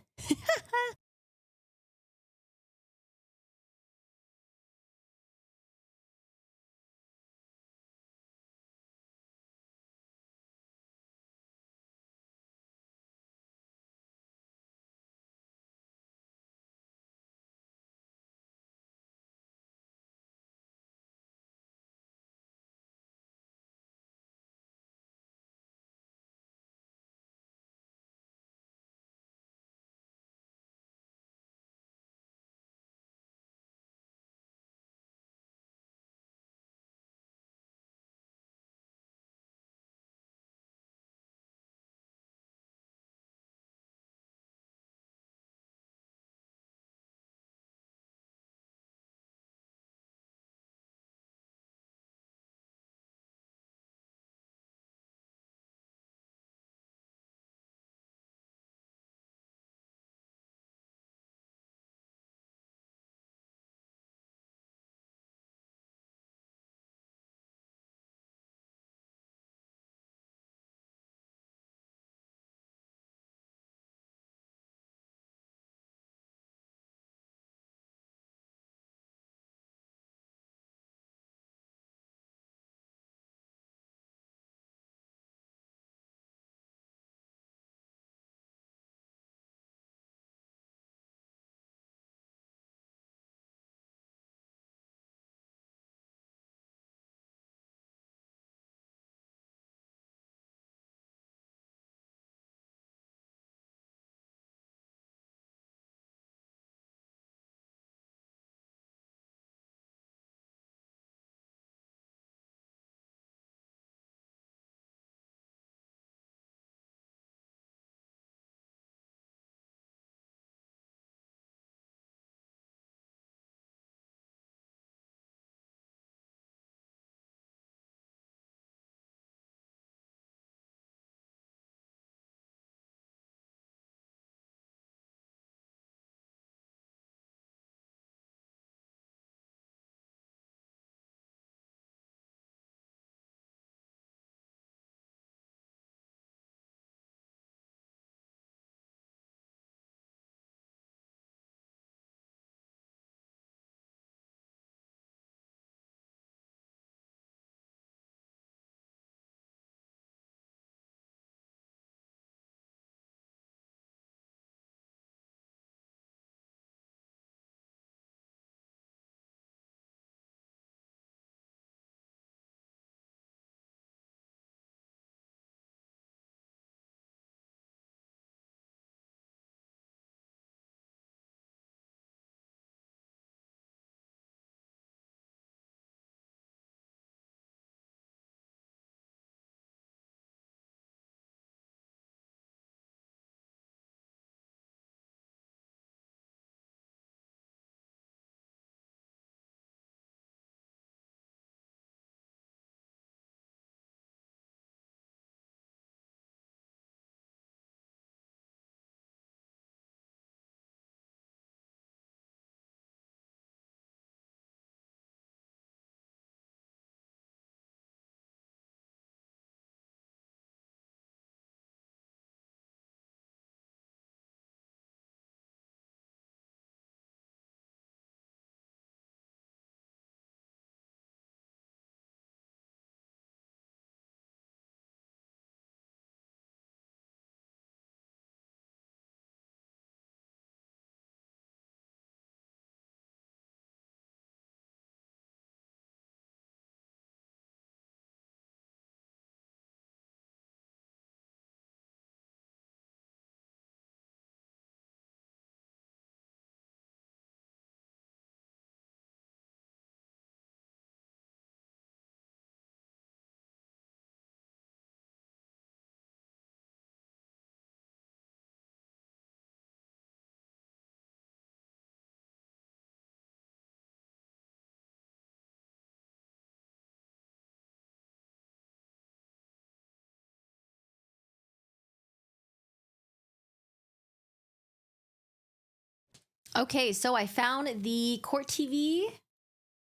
Okay, so I found the court TV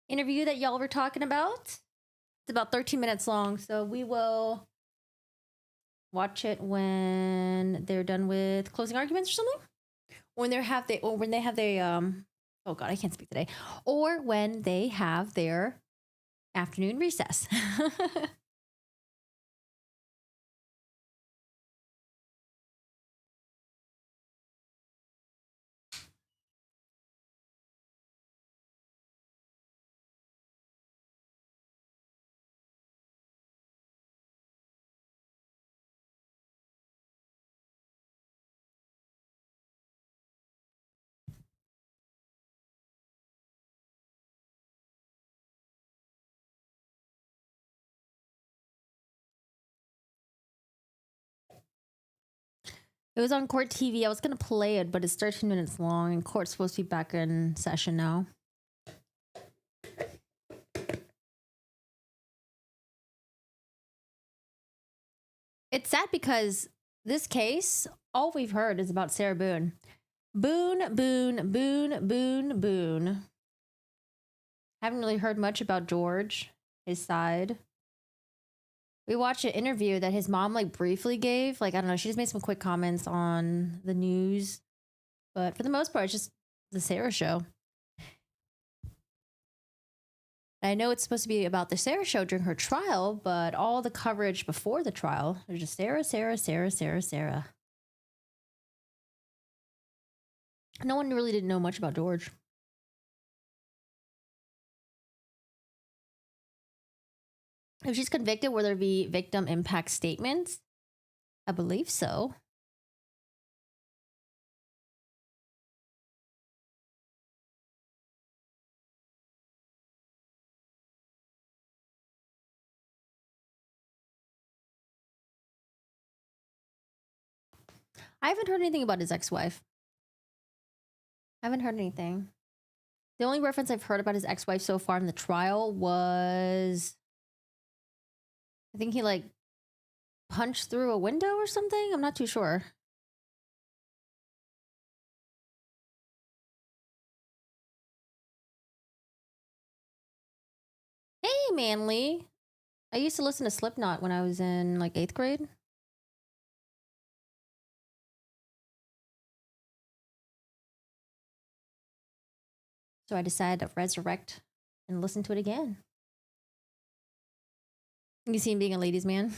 interview that y'all were talking about. It's about 13 minutes long, so we will watch it when they're done with closing arguments or something. When they have their oh god, I can't speak today. Or when they have their afternoon recess. It was on court TV. I was gonna play it, but it's 13 minutes long, and court's supposed to be back in session now. It's sad because this case, all we've heard is about Sarah Boone. Boone, Boone, Boone, Boone, Boone. Haven't really heard much about George, his side. We watched an interview that his mom like briefly gave. Like, I don't know, she just made some quick comments on the news. But for the most part, it's just the Sarah show. I know it's supposed to be about the Sarah show during her trial, but all the coverage before the trial, there's just Sarah, Sarah, Sarah, Sarah, Sarah. No one really didn't know much about George. If she's convicted, will there be victim impact statements? I believe so. I haven't heard anything about his ex-wife. I haven't heard anything. The only reference I've heard about his ex-wife so far in the trial was, I think he like punched through a window or something. I'm not too sure. Hey, Manly. I used to listen to Slipknot when I was in like 8th grade. So I decided to resurrect and listen to it again. You see him being a ladies' man.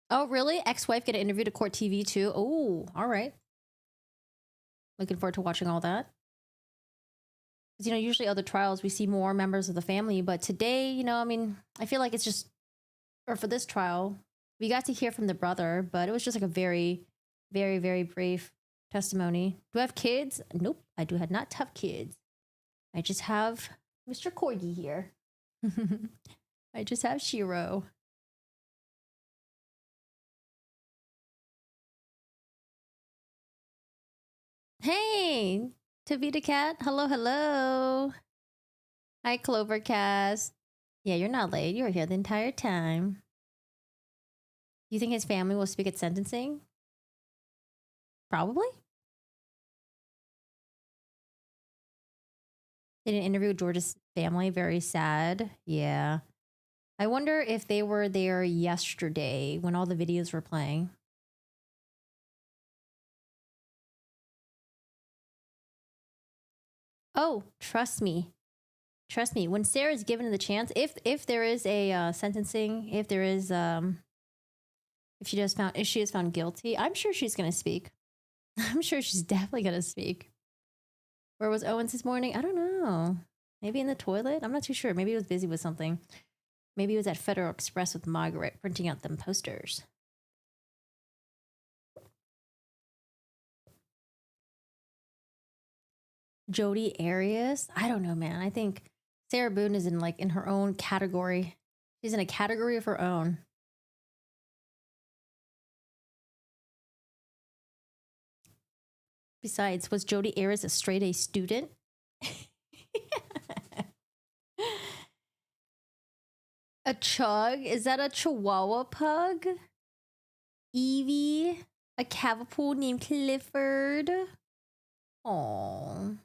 Oh, really? Ex-wife get an interview to court TV too? Oh, all right. Looking forward to watching all that. Because, you know, usually other trials we see more members of the family, but today, you know, I mean, I feel like it's just, or for this trial, we got to hear from the brother, but it was just like a very, very, very brief testimony. Do I have kids? Nope, I do not have kids. I just have Mr. Corgi here. I just have Shiro. Hey, Tavita Cat. Hello, hello. Hi, Clovercast. Yeah, you're not late. You were here the entire time. You think his family will speak at sentencing? Probably. Did an interview with George's family. Very sad. Yeah. I wonder if they were there yesterday when all the videos were playing. Oh, trust me. Trust me. When Sarah's given the chance, if there is a sentencing, if there is if she is found guilty, I'm sure she's gonna speak. I'm sure she's definitely gonna speak. Where was Owens this morning? I don't know. Maybe in the toilet? I'm not too sure. Maybe he was busy with something. Maybe he was at Federal Express with Margaret printing out them posters. Jodi Arias? I don't know, man. I think Sarah Boone is in her own category. She's in a category of her own. Besides, was Jodi Arias a straight A student? A chug? Is that a Chihuahua pug? Evie? A Cavapool named Clifford? Aww.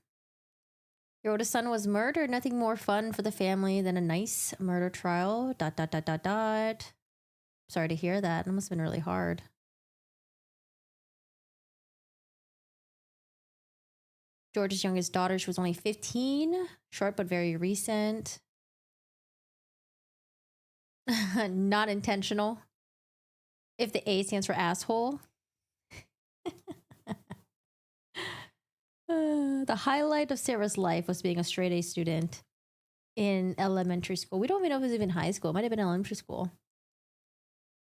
Your oldest son was murdered. Nothing more fun for the family than a nice murder trial. ... sorry to hear that. It must have been really hard. George's youngest daughter, she was only 15. Short but very recent. Not intentional. If the A stands for asshole. The highlight of Sarah's life was being a straight A student in elementary school. We don't even know if it was even high school. It might have been elementary school.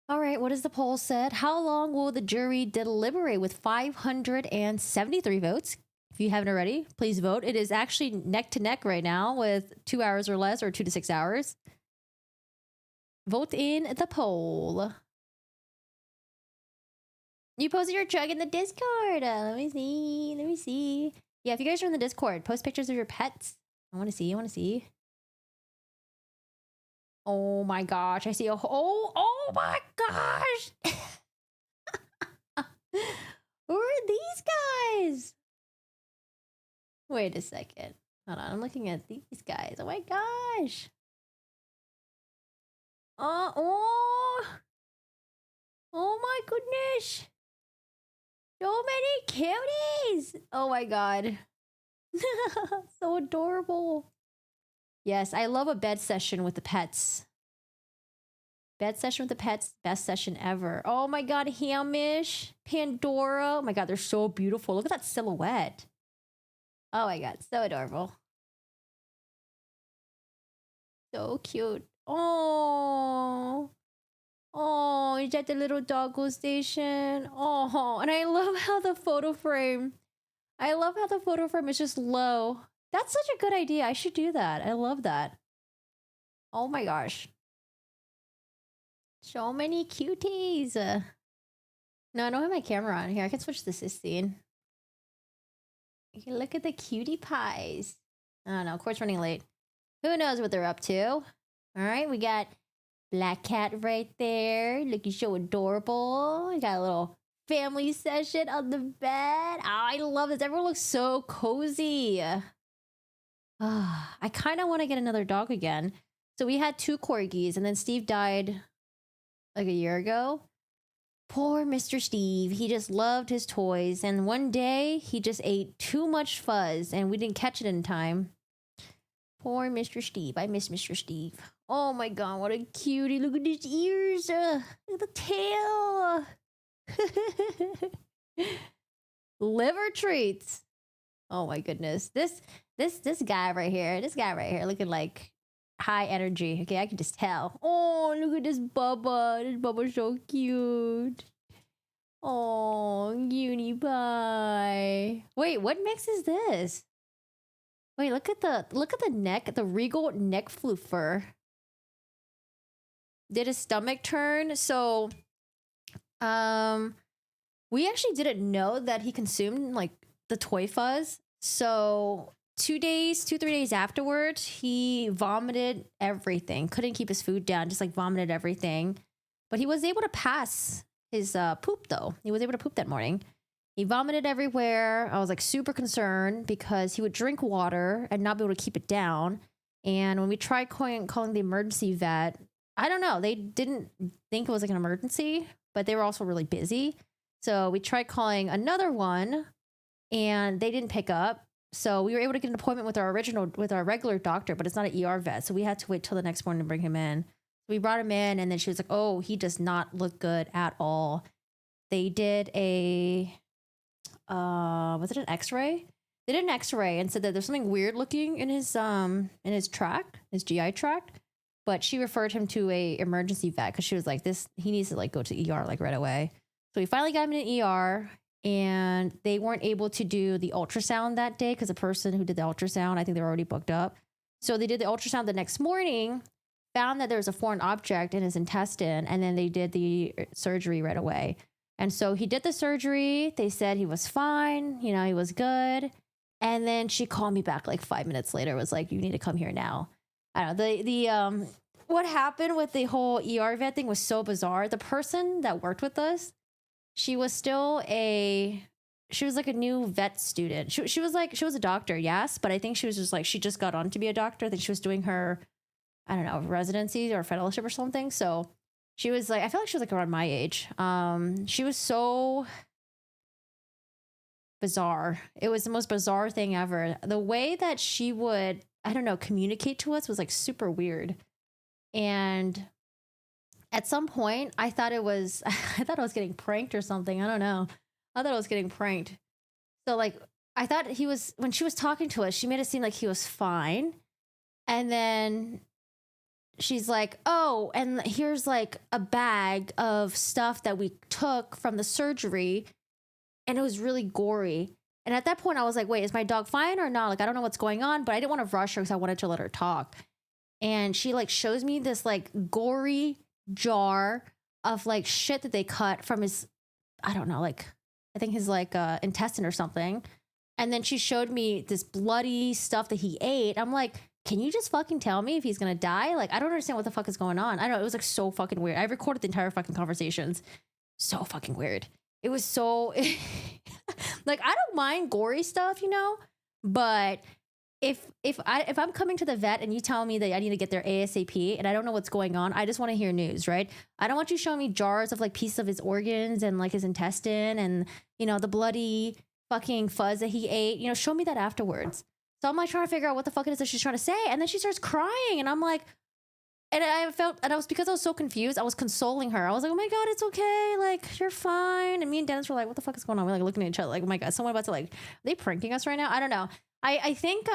All right, what is the poll said? How long will the jury deliberate with 573 votes? If you haven't already, please vote. It is actually neck to neck right now with 2 hours or less, or 2 to 6 hours. Vote in the poll. You posted your drug in the Discord. Let me see. Let me see. Yeah, if you guys are in the Discord, post pictures of your pets. I want to see. I want to see. Oh my gosh. I see a oh my gosh. Who are these guys? Wait a second. Hold on. I'm looking at these guys. Oh my gosh. Oh my goodness. So many cuties. Oh my god. So adorable. Yes, I love a bed session with the pets. Bed session with the pets, best session ever. Oh my god, Hamish, Pandora. Oh my god, they're so beautiful. Look at that silhouette. Oh my god, so adorable. So cute. Oh, is that the little doggo station? Oh, and I love how the photo frame. Is just low. That's such a good idea. I should do that. I love that. Oh my gosh. So many cuties. No, I don't have my camera on here. I can switch this scene. You can look at the cutie pies. I don't know. Of course, running late. Who knows what they're up to? All right, we got Black Cat right there, looking so adorable. We got a little family session on the bed. Oh, I love this. Everyone looks so cozy. I kind of want to get another dog again. So we had 2 corgis, and then Steve died like a year ago. Poor Mr. Steve. He just loved his toys, and one day he just ate too much fuzz, and we didn't catch it in time. Poor Mr. Steve. I miss Mr. Steve. Oh my god, what a cutie. Look at his ears. Look at the tail. Liver treats. Oh my goodness. This guy right here. This guy right here looking like high energy. Okay, I can just tell. Oh, look at this Bubba. This Bubba's so cute. Oh, cutie pie. Wait, what mix is this? Wait, look at the neck, the regal neck floofer. Did his stomach turn? So, we actually didn't know that he consumed like the toy fuzz. So 3 days afterwards, he vomited everything. Couldn't keep his food down, just like vomited everything. But he was able to pass his poop though. He was able to poop that morning. He vomited everywhere. I was like super concerned because he would drink water and not be able to keep it down. And when we tried calling the emergency vet, I don't know, they didn't think it was like an emergency, but they were also really busy. So we tried calling another one and they didn't pick up. So we were able to get an appointment with our regular doctor, but it's not an ER vet. So we had to wait till the next morning to bring him in. We brought him in and then she was like, oh, he does not look good at all. They did was it an x-ray? They did an x-ray and said that there's something weird looking in his tract, his GI tract. But she referred him to a emergency vet because she was like, he needs to like go to ER like right away. So we finally got him in an ER and they weren't able to do the ultrasound that day because the person who did the ultrasound, I think they were already booked up. So they did the ultrasound the next morning, found that there was a foreign object in his intestine, and then they did the surgery right away. And so he did the surgery. They said he was fine. You know, he was good. And then she called me back like 5 minutes later, was like, you need to come here now. I don't know. What happened with the whole ER vet thing was so bizarre. The person that worked with us, she was like a new vet student. She was a doctor, yes, but I think she was just like, she just got on to be a doctor. I think she was doing her, I don't know, residency or fellowship or something. So She was like, I feel like she was like around my age. She was so bizarre. It was the most bizarre thing ever. The way that she would, I don't know, communicate to us was like super weird. And at some point, I thought I was getting pranked or something. I don't know. I thought I was getting pranked. So like, I thought when she was talking to us, she made it seem like he was fine. And then she's like, oh, and here's like a bag of stuff that we took from the surgery. And it was really gory. And at that point, I was like, wait, is my dog fine or not? Like, I don't know what's going on, but I didn't want to rush her because I wanted to let her talk. And she like shows me this like gory jar of like shit that they cut from his, I don't know, like, I think his like intestine or something. And then she showed me this bloody stuff that he ate. I'm like, can you just fucking tell me if he's gonna die? Like, I don't understand what the fuck is going on. I don't know. It was like so fucking weird. I recorded the entire fucking conversations. So fucking weird. It was so like, I don't mind gory stuff, you know, but if I'm coming to the vet and you tell me that I need to get there ASAP and I don't know what's going on, I just want to hear news, right? I don't want you showing me jars of like pieces of his organs and like his intestine and, you know, the bloody fucking fuzz that he ate, you know, show me that afterwards. So I'm like trying to figure out what the fuck it is that she's trying to say. And then she starts crying and I'm like, and because I was so confused, I was consoling her. I was like, oh my God, it's okay. Like, you're fine. And me and Dennis were like, what the fuck is going on? We're like looking at each other like, oh my God, someone about to like, are they pranking us right now? I don't know. I think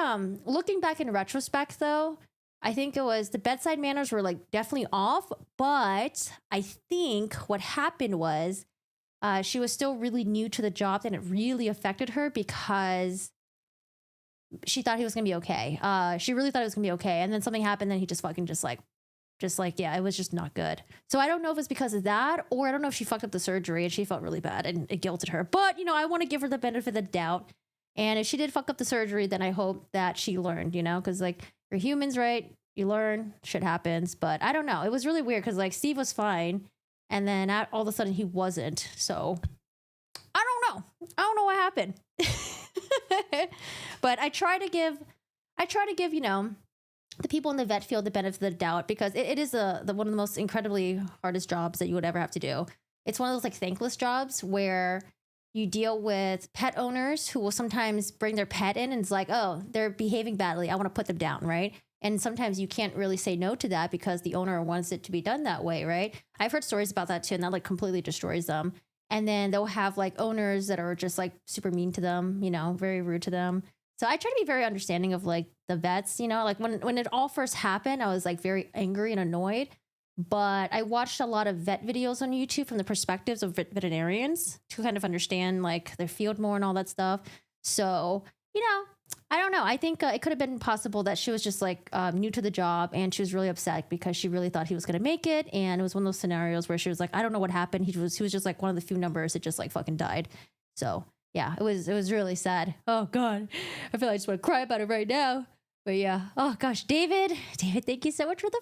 looking back in retrospect though, I think it was the bedside manners were like definitely off, but I think what happened was she was still really new to the job and it really affected her because she thought he was gonna be okay. She really thought it was gonna be okay. And then something happened, then he just fucking just like, yeah, it was just not good. So I don't know if it's because of that, or I don't know if she fucked up the surgery and she felt really bad and it guilted her. But, you know, I want to give her the benefit of the doubt. And if she did fuck up the surgery, then I hope that she learned, you know, because like you're humans, right? You learn, shit happens. But I don't know. It was really weird because like Steve was fine. And then all of a sudden he wasn't. So I don't know. I don't know what happened. But I try to give, you know, the people in the vet field the benefit of the doubt because it is one of the most incredibly hardest jobs that you would ever have to do. It's one of those like thankless jobs where you deal with pet owners who will sometimes bring their pet in and it's like, oh, they're behaving badly. I want to put them down, right? And sometimes you can't really say no to that because the owner wants it to be done that way, right? I've heard stories about that too, and that like completely destroys them. And then they'll have like owners that are just like super mean to them, you know, very rude to them. So I try to be very understanding of like the vets, you know, like when it all first happened, I was like very angry and annoyed. But I watched a lot of vet videos on YouTube from the perspectives of veterinarians to kind of understand like their field more and all that stuff. So, you know, I don't know. I think it could have been possible that she was just like new to the job and she was really upset because she really thought he was going to make it. And it was one of those scenarios where she was like, I don't know what happened. He was just like one of the few numbers that just like fucking died. So yeah, it was really sad. Oh God, I feel like I just want to cry about it right now. But yeah, oh gosh, David, thank you so much for the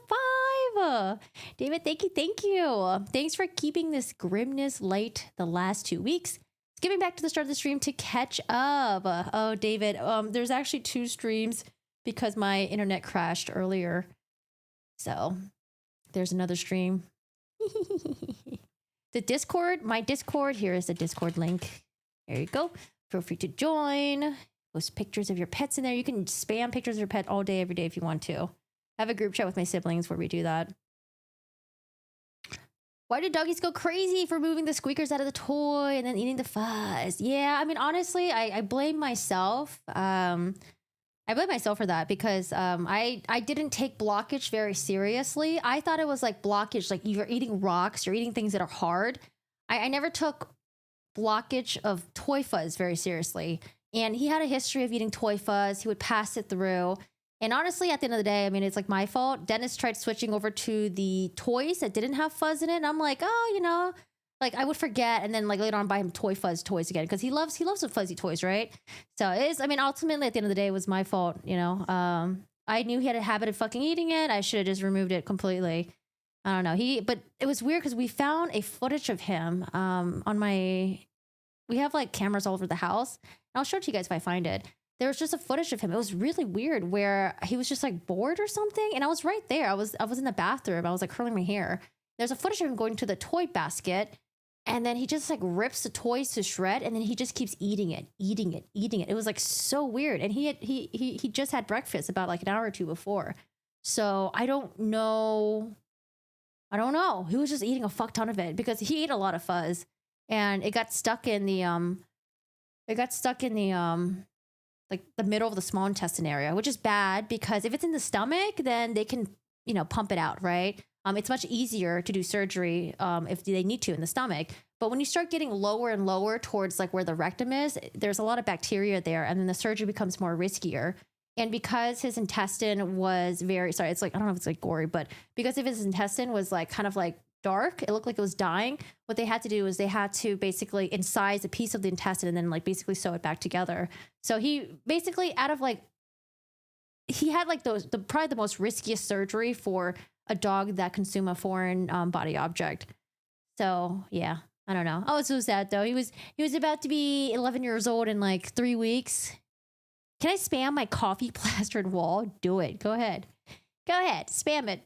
5. David, thank you. Thanks for keeping this grimness light the last 2 weeks. Skipping back to the start of the stream to catch up. Oh, David, there's actually 2 streams because my internet crashed earlier. So there's another stream. The Discord, my Discord, here is the Discord link. There you go. Feel free to join. Post pictures of your pets in there. You can spam pictures of your pet all day, every day if you want to. I have a group chat with my siblings where we do that. Why do doggies go crazy for moving the squeakers out of the toy and then eating the fuzz? Yeah, I mean, honestly, I blame myself. I blame myself for that because I didn't take blockage very seriously. I thought it was like blockage, like you're eating rocks, you're eating things that are hard. I never took blockage of toy fuzz very seriously. And he had a history of eating toy fuzz. He would pass it through. And honestly, at the end of the day, I mean, it's like my fault. Dennis tried switching over to the toys that didn't have fuzz in it. And I'm like, oh, you know, like I would forget. And then like later on buy him toy fuzz toys again. Cause he loves the fuzzy toys, right? So it is, I mean, ultimately at the end of the day, it was my fault, you know? I knew he had a habit of fucking eating it. I should have just removed it completely. I don't know. But it was weird because we found a footage of him we have like cameras all over the house. And I'll show it to you guys if I find it. There was just a footage of him. It was really weird where he was just like bored or something. And I was right there. I was in the bathroom. I was like curling my hair. There's a footage of him going to the toy basket, and then he just like rips the toys to shred, and then he just keeps eating it. It was like so weird. And he just had breakfast about like an hour or two before. So I don't know. He was just eating a fuck ton of it because he ate a lot of fuzz, and it got stuck in the like the middle of the small intestine area, which is bad because if it's in the stomach, then they can, pump it out, right? It's much easier to do surgery if they need to in the stomach. But when you start getting lower and lower towards like where the rectum is, there's a lot of bacteria there, and then the surgery becomes more riskier. And because his intestine was it's like, I don't know if it's like gory, but because if his intestine was like kind of like dark, it looked like it was dying. What they had to do is they had to basically incise a piece of the intestine and then like basically sew it back together. So he basically he had like probably the most riskiest surgery for a dog that consumed a foreign body object. So yeah, I don't know. Oh, it's so sad though. He was about to be 11 years old in like 3 weeks. Can I spam my coffee plastered wall? Do it. Go ahead. Spam it.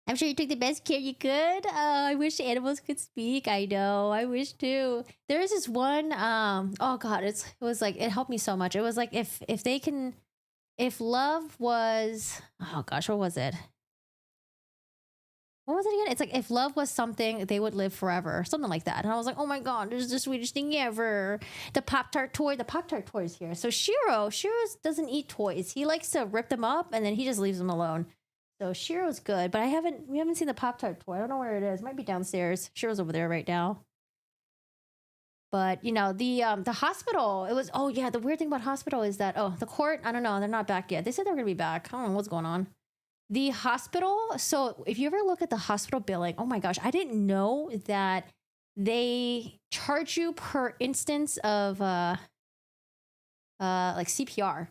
I'm sure you took the best care you could. I wish animals could speak. I know. I wish too. There is this one. Oh God, it was like, it helped me so much. It was like if love was, oh gosh, what was it? What was it again? It's like if love was something, they would live forever, something like that. And I was like, oh my God, this is the sweetest thing ever. The Pop-Tart toy is here. So Shiro doesn't eat toys. He likes to rip them up and then he just leaves them alone. So Shiro's good, but we haven't seen the Pop-Tart toy. I don't know where it is. It might be downstairs. Shiro's over there right now. But the hospital, it was, oh yeah, the weird thing about hospital is that, the court, I don't know, they're not back yet. They said they were gonna be back. I don't know what's going on. The hospital, so if you ever look at the hospital billing, oh my gosh, I didn't know that they charge you per instance of like CPR.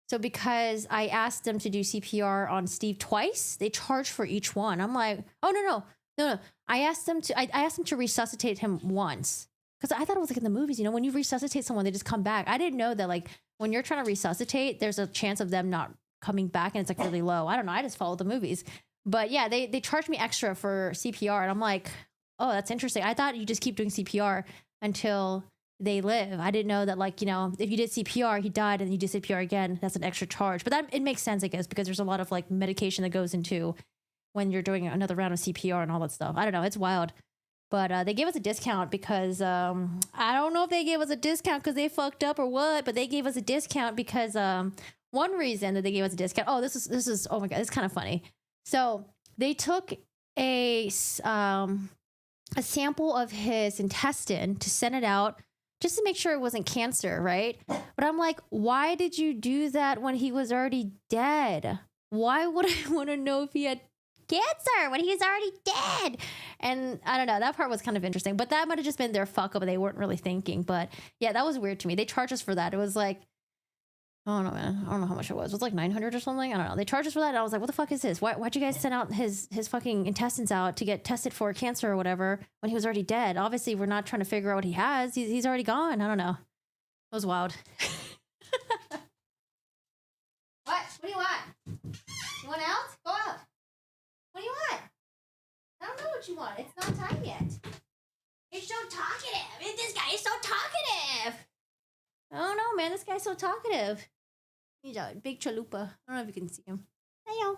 So because I asked them to do CPR on Steve twice, they charge for each one. I'm like, oh no. I asked them to resuscitate him once. Because I thought it was like in the movies, when you resuscitate someone, they just come back. I didn't know that like when you're trying to resuscitate, there's a chance of them not coming back and it's like really low. I don't know. I just followed the movies. But yeah, they charged me extra for CPR. And I'm like, oh, that's interesting. I thought you just keep doing CPR until they live. I didn't know that like, if you did CPR, he died and you did CPR again, that's an extra charge. But it makes sense, I guess, because there's a lot of like medication that goes into when you're doing another round of CPR and all that stuff. I don't know. It's wild. But they gave us a discount because I don't know if they gave us a discount because they fucked up or what, but they gave us a discount because one reason that they gave us a discount. Oh, this is oh my God, it's kind of funny. So they took a sample of his intestine to send it out just to make sure it wasn't cancer, right? But I'm like, why did you do that when he was already dead? Why would I want to know if he had cancer when he was already dead? And I don't know, that part was kind of interesting, but that might have just been their fuck up and they weren't really thinking. But yeah, that was weird to me. They charged us for that. It was like, I don't know, man. I don't know how much it was. It was like 900 or something. I don't know. They charged us for that. And I was like, what the fuck is this? Why'd you guys send out his fucking intestines out to get tested for cancer or whatever when he was already dead? Obviously, we're not trying to figure out what he has. He's already gone. I don't know. It was wild. What do you want? You want out? Go out. What do you want? I don't know what you want. It's not time yet. You're so talkative. This guy is so talkative. I don't know, man. This guy's so talkative. He's a big chalupa. I don't know if you can see him. Heyo.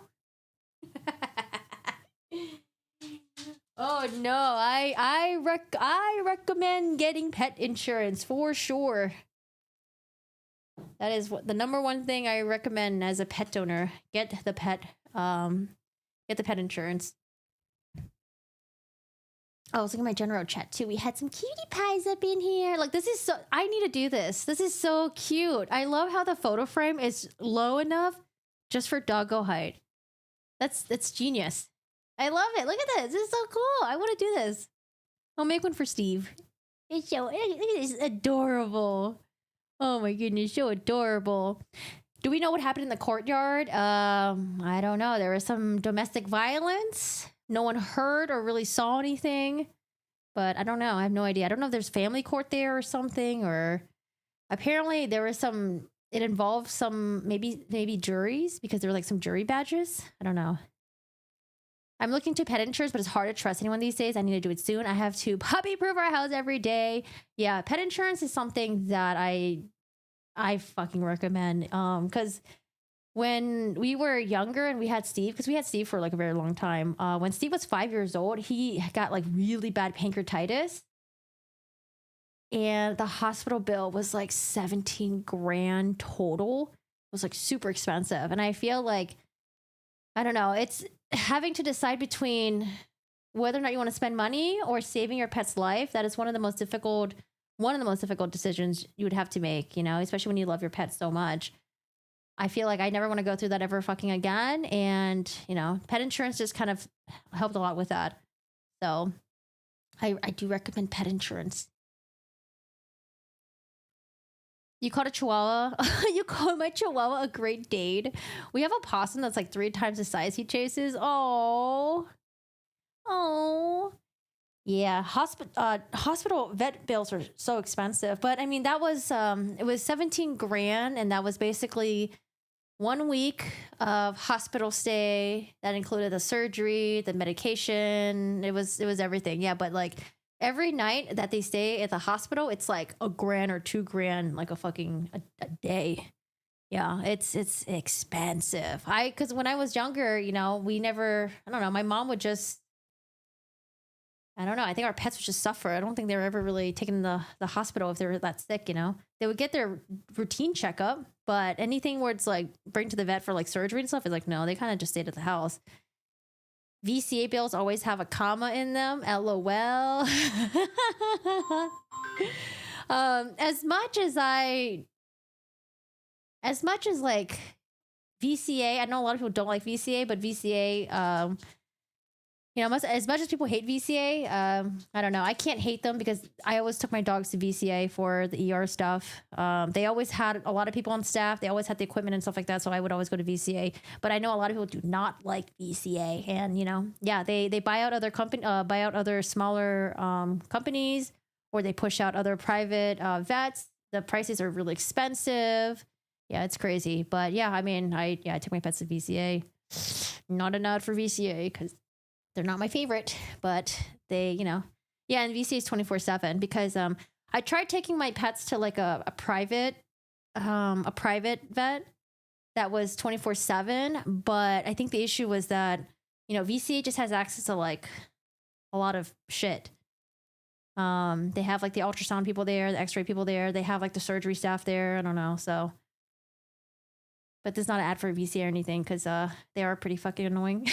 Oh no, I recommend getting pet insurance for sure. That is what the number one thing I recommend as a pet owner. Get the pet insurance. Oh, I was looking at my general chat too. We had some cutie pies up in here. Like, this is so, I need to do this. This is so cute. I love how the photo frame is low enough just for doggo height. That's genius. I love it. Look at this. This is so cool. I want to do this. I'll make one for Steve. It's so, it's adorable. Oh my goodness, so adorable. Do we know what happened in the courtyard? I don't know. There was some domestic violence. No one heard or really saw anything, but I don't know. I have no idea. I don't know if there's family court there or something, or apparently there was some, it involved some, maybe juries, because there were like some jury badges. I don't know. I'm looking to pet insurance, but it's hard to trust anyone these days. I need to do it soon. I have to puppy proof our house every day. Yeah, pet insurance is something that I fucking recommend. Because when we were younger and we had Steve, because we had Steve for like a very long time. When Steve was 5 years old, he got like really bad pancreatitis. And the hospital bill was like 17 grand total. It was like super expensive. And I feel like, I don't know, it's having to decide between whether or not you want to spend money or saving your pet's life. That is one of the most difficult decisions you would have to make, you know, especially when you love your pet so much. I feel like I never want to go through that ever fucking again. And, you know, pet insurance just kind of helped a lot with that. So I do recommend pet insurance. You called a chihuahua. You called my chihuahua a Great Dane. We have a possum that's like 3 times the size he chases. Oh. Yeah, hospital vet bills are so expensive. But I mean, that was it was 17 grand, and that was basically 1 week of hospital stay. That included the surgery, the medication. It was everything. Yeah, but like every night that they stay at the hospital, it's like $1 grand or $2 grand, like a day. Yeah, it's expensive. Because when I was younger, you know, I don't know, my mom would just, I don't know, I think our pets would just suffer. I don't think they were ever really taken to the hospital if they were that sick, you know. They would get their routine checkup, but anything where it's like bring to the vet for like surgery and stuff is like, no, they kind of just stayed at the house. VCA bills always have a comma in them. LOL. As much as like VCA, I know a lot of people don't like VCA, but VCA, you know, as much as people hate VCA, I don't know. I can't hate them because I always took my dogs to VCA for the ER stuff. They always had a lot of people on staff. They always had the equipment and stuff like that. So I would always go to VCA. But I know a lot of people do not like VCA, and you know, yeah, they buy out other smaller companies, or they push out other private vets. The prices are really expensive. Yeah, it's crazy. But yeah, I mean, I took my pets to VCA. Not a nod for VCA because they're not my favorite, but they, you know, yeah. And VCA is 24/7 because I tried taking my pets to like a private vet that was 24/7, but I think the issue was that, you know, VCA just has access to like a lot of shit. They have like the ultrasound people there, the X-ray people there. They have like the surgery staff there. I don't know. So, but this is not an ad for VCA or anything because they are pretty fucking annoying.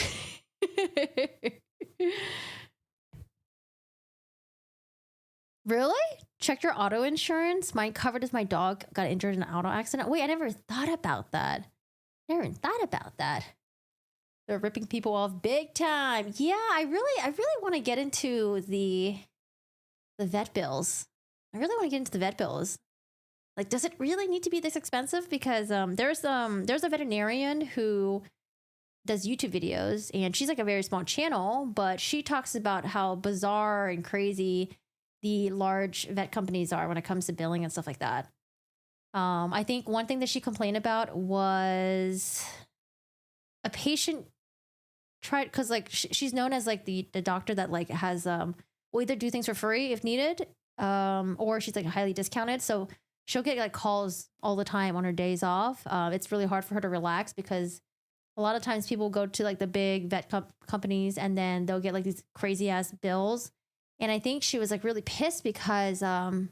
Really? Check your auto insurance. Mine covered as my dog got injured in an auto accident. Wait, I never thought about that. They're ripping people off big time. Yeah, I really want to get into the vet bills. Like, does it really need to be this expensive? Because there's a veterinarian who does YouTube videos, and she's like a very small channel, but she talks about how bizarre and crazy the large vet companies are when it comes to billing and stuff like that. I think one thing that she complained about was a patient tried, because like she's known as like the doctor that like has will either do things for free if needed, or she's like highly discounted. So she'll get like calls all the time on her days off. It's really hard for her to relax because a lot of times people go to like the big vet companies and then they'll get like these crazy ass bills. And I think she was like really pissed because there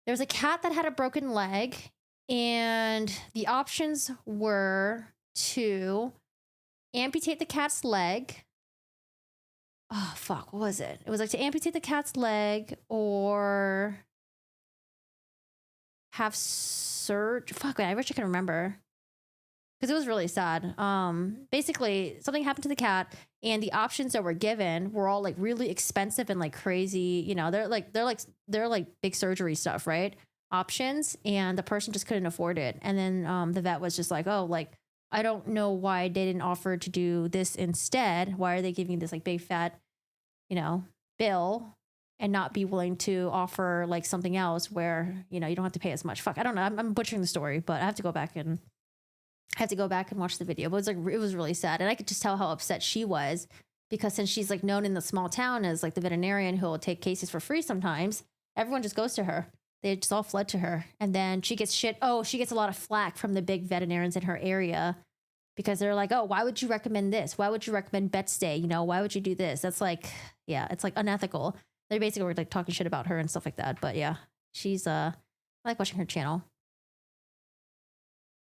was a cat that had a broken leg, and the options were to amputate the cat's leg. Oh, fuck. What was it? It was like to amputate the cat's leg or have surgery. Fuck, I wish I could remember. Because it was really sad. Basically, something happened to the cat, and the options that were given were all like really expensive and like crazy. You know, they're like big surgery stuff, right? Options, and the person just couldn't afford it. And then the vet was just like, oh, like I don't know why they didn't offer to do this instead. Why are they giving this like big fat, you know, bill and not be willing to offer like something else where, you know, you don't have to pay as much? Fuck, I don't know. I'm butchering the story, but I have to go back and I have to go back and watch the video, but it was really sad. And I could just tell how upset she was because since she's like known in the small town as like the veterinarian who will take cases for free sometimes, everyone just goes to her. They just all fled to her. And then she gets shit. Oh, she gets a lot of flack from the big veterinarians in her area because they're like, oh, why would you recommend this? Why would you recommend Betstay? You know, why would you do this? That's like, yeah, it's like unethical. They basically were like talking shit about her and stuff like that. But yeah, she's, I like watching her channel.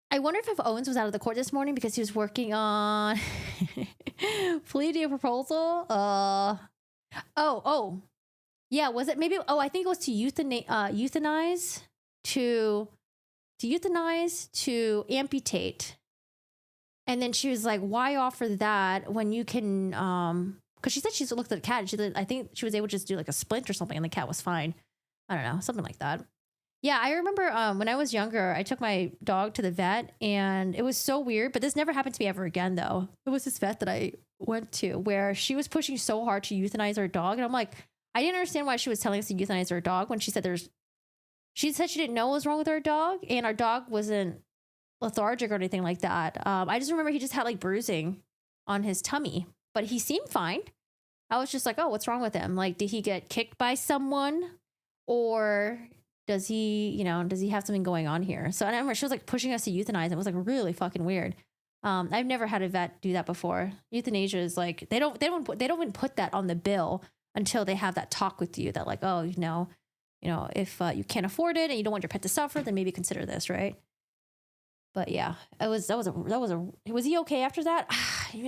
I wonder if Owens was out of the court this morning because he was working on plea deal proposal. Yeah, was it maybe? Oh, I think it was to euthanize, to amputate. And then she was like, why offer that when you can, because she said she's looked at the cat. I think she was able to just do like a splint or something and the cat was fine. I don't know, something like that. Yeah, I remember when I was younger, I took my dog to the vet and it was so weird, but this never happened to me ever again though. It was this vet that I went to where she was pushing so hard to euthanize her dog. And I'm like, I didn't understand why she was telling us to euthanize her dog when she said she didn't know what was wrong with her dog and our dog wasn't lethargic or anything like that. I just remember he just had like bruising on his tummy, but he seemed fine. I was just like, oh, what's wrong with him? Like, did he get kicked by someone or does he have something going on here? So I remember she was like pushing us to euthanize. It was like really fucking weird. I've never had a vet do that before. Euthanasia is like, they don't even put that on the bill until they have that talk with you that like, oh, if you can't afford it and you don't want your pet to suffer, then maybe consider this, right? But yeah, was he okay after that?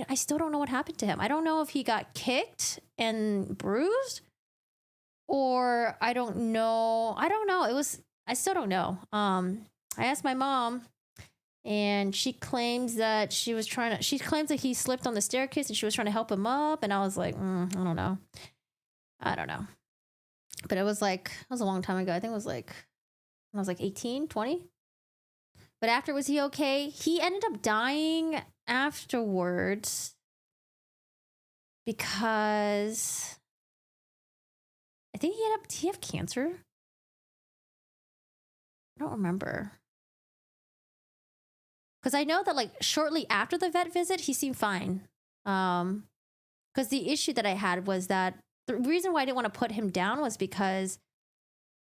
I still don't know what happened to him. I don't know if he got kicked and bruised or I don't know. I still don't know. I asked my mom and she claims that she claims that he slipped on the staircase and she was trying to help him up. And I was like, I don't know. But it was a long time ago. I think it was like, when I was like 18, 20. But after, was he okay? He ended up dying afterwards because I think did he have cancer? I don't remember. Because I know that like shortly after the vet visit, he seemed fine. Because the issue that I had was that the reason why I didn't want to put him down was because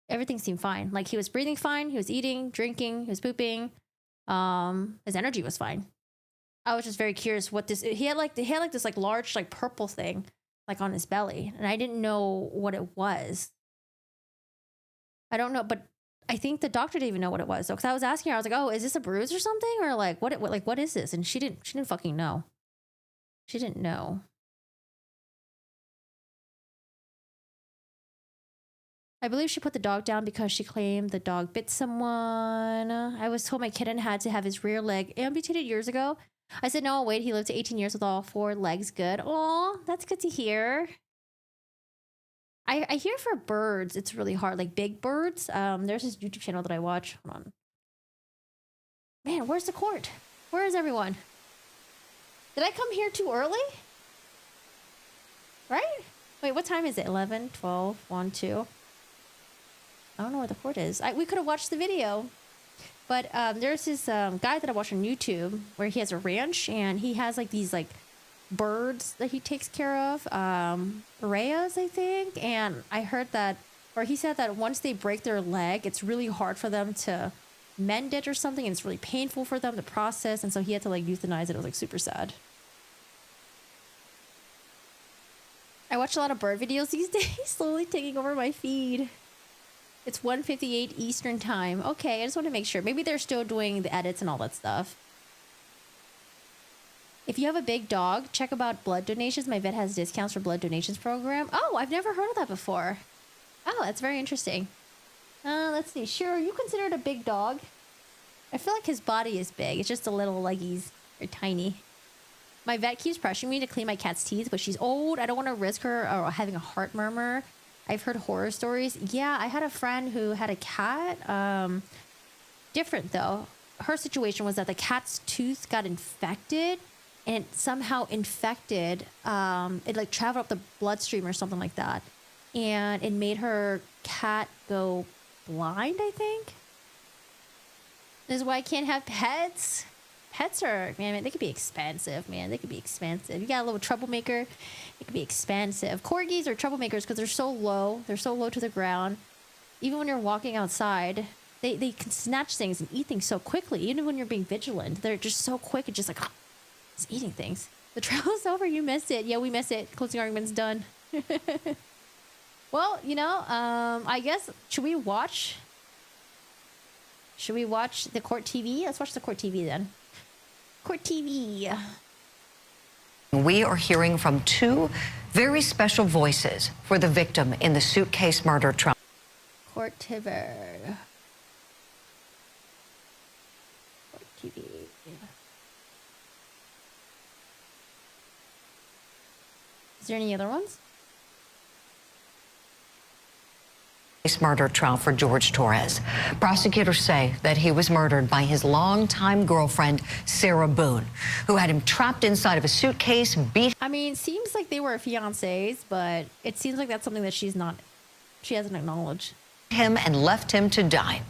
everything seemed fine. Like he was breathing fine, he was eating, drinking, he was pooping. His energy was fine. I was just very curious what he had this like large like purple thing like on his belly, and I didn't know what it was. I don't know, but I think the doctor didn't even know what it was though, because I was asking her, I was like, "Oh, is this a bruise or something, or like what is this?" And she didn't fucking know. She didn't know. I believe she put the dog down because she claimed the dog bit someone. I was told my kitten had to have his rear leg amputated years ago. I said, no, wait, he lived to 18 years with all 4 legs good. Oh, that's good to hear. I hear for birds, it's really hard, like big birds. There's this YouTube channel that I watch. Hold on. Man, where's the court? Where is everyone? Did I come here too early? Right? Wait, what time is it? 11, 12, 1, 2. I don't know where the court is. We could have watched the video. But there's this guy that I watch on YouTube where he has a ranch and he has like these like birds that he takes care of. Rheas, I think. And I heard that, or he said that once they break their leg, it's really hard for them to mend it or something. And it's really painful for them to process. And so he had to like euthanize it. It was like super sad. I watch a lot of bird videos these days, slowly taking over my feed. It's 1:58 Eastern time. Okay, I just want to make sure. Maybe they're still doing the edits and all that stuff. If you have a big dog, check about blood donations. My vet has discounts for blood donations program. Oh, I've never heard of that before. Oh, that's very interesting. Let's see. Sure, you considered a big dog? I feel like his body is big. It's just a little leggies are tiny. My vet keeps pressuring me to clean my cat's teeth, but she's old. I don't want to risk her or having a heart murmur. I've heard horror stories. Yeah, I had a friend who had a cat. Different though. Her situation was that the cat's tooth got infected and it somehow infected, it like traveled up the bloodstream or something like that. And it made her cat go blind, I think. This is why I can't have pets. Pets are, man, they could be expensive, man. They could be expensive. You got a little troublemaker, it could be expensive. Corgis are troublemakers because they're so low. They're so low to the ground. Even when you're walking outside, they can snatch things and eat things so quickly. Even when you're being vigilant, they're just so quick. It's just like, it's eating things. The trial's over. You missed it. Yeah, we missed it. Closing argument's done. Well, you know, I guess, should we watch the court TV? Let's watch the court TV then. Court TV. We are hearing from two very special voices for the victim in the suitcase murder trial. Court TV. Court TV. Is there any other ones? Murder trial for George Torres. Prosecutors say that he was murdered by his longtime girlfriend, Sarah Boone, who had him trapped inside of a suitcase, beat. I mean, seems like they were fiancés, but it seems like that's something that she hasn't acknowledged. Him and left him to die.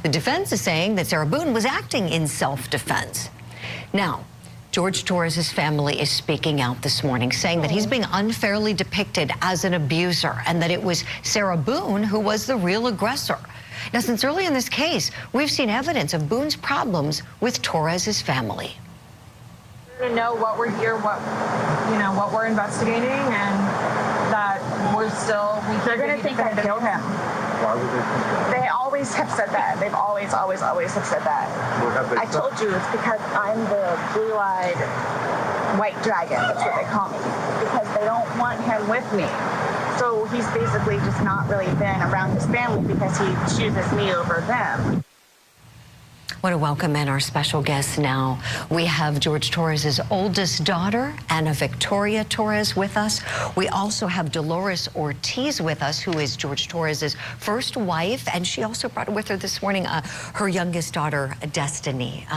The defense is saying that Sarah Boone was acting in self-defense. Now, George Torres' family is speaking out this morning, saying that he's being unfairly depicted as an abuser and that it was Sarah Boone who was the real aggressor. Now, since early in this case, we've seen evidence of Boone's problems with Torres' family. To know what we're here, what we're investigating, and that they're going to think I killed him. Why would they think that? They always have said that. They've always have said that. I told you it's because I'm the blue-eyed white dragon. That's what they call me. Because they don't want him with me. So he's basically just not really been around his family because he chooses me over them. I want to welcome in our special guests now. We have George Torres' oldest daughter, Ana Victoria Torres, with us. We also have Dolores Ortiz with us, who is George Torres' first wife, and she also brought with her this morning her youngest daughter, Destiny.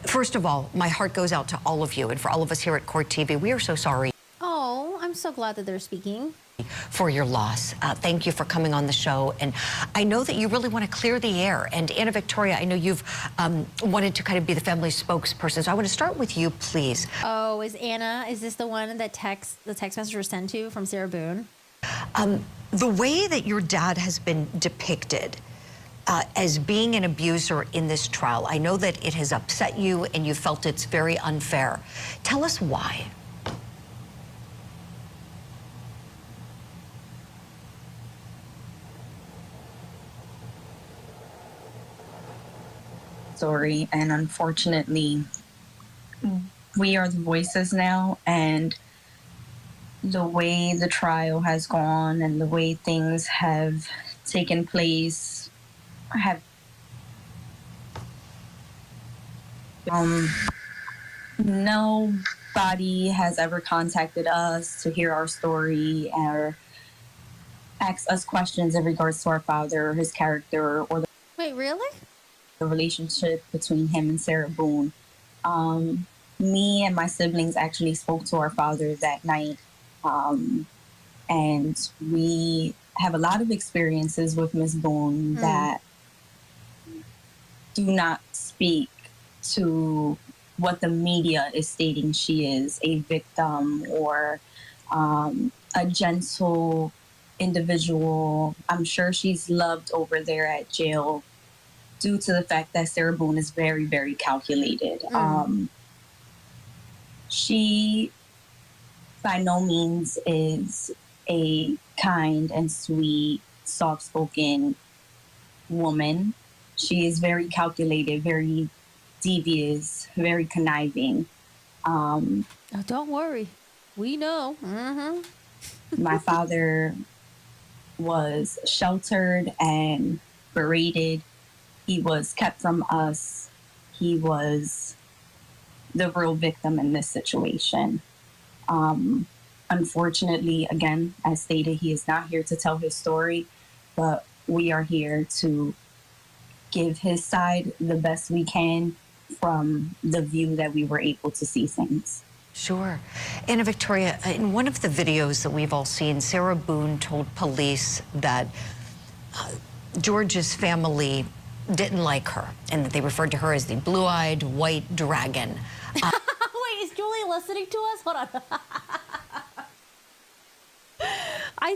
First of all, my heart goes out to all of you, and for all of us here at Court TV, we are so sorry. Oh, I'm so glad that they're speaking. For your loss. Thank you for coming on the show. And I know that you really want to clear the air. And Ana Victoria, I know you've wanted to kind of be the family spokesperson. So I want to start with you, please. Oh, is this the one that the text message was sent to from Sarah Boone? The way that your dad has been depicted as being an abuser in this trial, I know that it has upset you and you felt it's very unfair. Tell us why. Story, and unfortunately we are the voices now, and the way the trial has gone and the way things have taken place have nobody has ever contacted us to hear our story or ask us questions in regards to our father, his character, or Wait, really? the relationship between him and Sarah Boone. Me and my siblings actually spoke to our father that night, and we have a lot of experiences with Miss Boone that do not speak to what the media is stating she is, a victim or a gentle individual. I'm sure she's loved over there at jail due to the fact that Sarah Boone is very, very calculated. She, by no means, is a kind and sweet, soft-spoken woman. She is very calculated, very devious, very conniving. Oh, don't worry. We know. My father was sheltered and berated. He was kept from us. He was the real victim in this situation. Unfortunately, again, as stated, he is not here to tell his story, but we are here to give his side the best we can from the view that we were able to see things. Sure. Ana Victoria, in one of the videos that we've all seen, Sarah Boone told police that George's family didn't like her and that they referred to her as the blue-eyed white dragon. Wait, is Julie listening to us? Hold on. I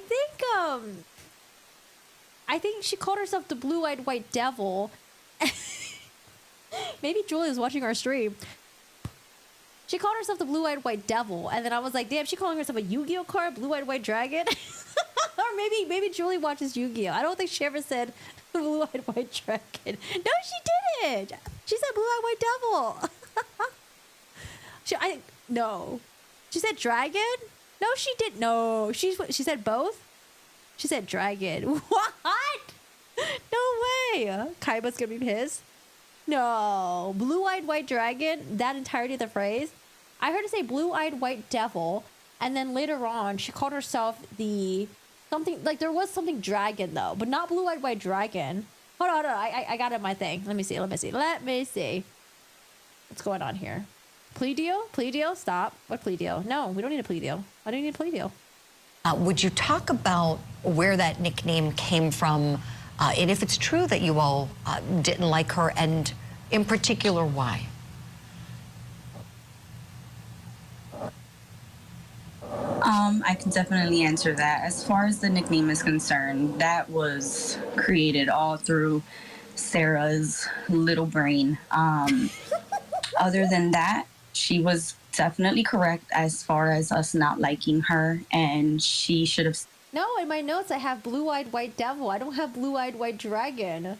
think she called herself the blue-eyed white devil. Maybe Julie is watching our stream. She called herself the blue-eyed white devil, and then I was like, damn, she calling herself a Yu-Gi-Oh card, blue-eyed white dragon? Or maybe Julie watches Yu-Gi-Oh. I don't think she ever said blue-eyed white dragon. No, she didn't. She said blue-eyed white devil. No. She said dragon? No, she didn't. No, she said both. She said dragon. What? No way. Kaiba's gonna be pissed. No, blue-eyed white dragon. That entirety of the phrase. I heard her say blue-eyed white devil, and then later on she called herself the something, like there was something dragon though, but not blue-eyed white dragon. Hold on. I got it in my thing. Let me see. What's going on here? Plea deal? Plea deal? Stop. What plea deal? No, we don't need a plea deal. Why do you need a plea deal? Would you talk about where that nickname came from, and if it's true that you all didn't like her, and in particular, why? I can definitely answer that. As far as the nickname is concerned, that was created all through Sarah's little brain. Other than that, she was definitely correct as far as us not liking her, and she should have... No, in my notes I have blue-eyed white devil. I don't have blue-eyed white dragon.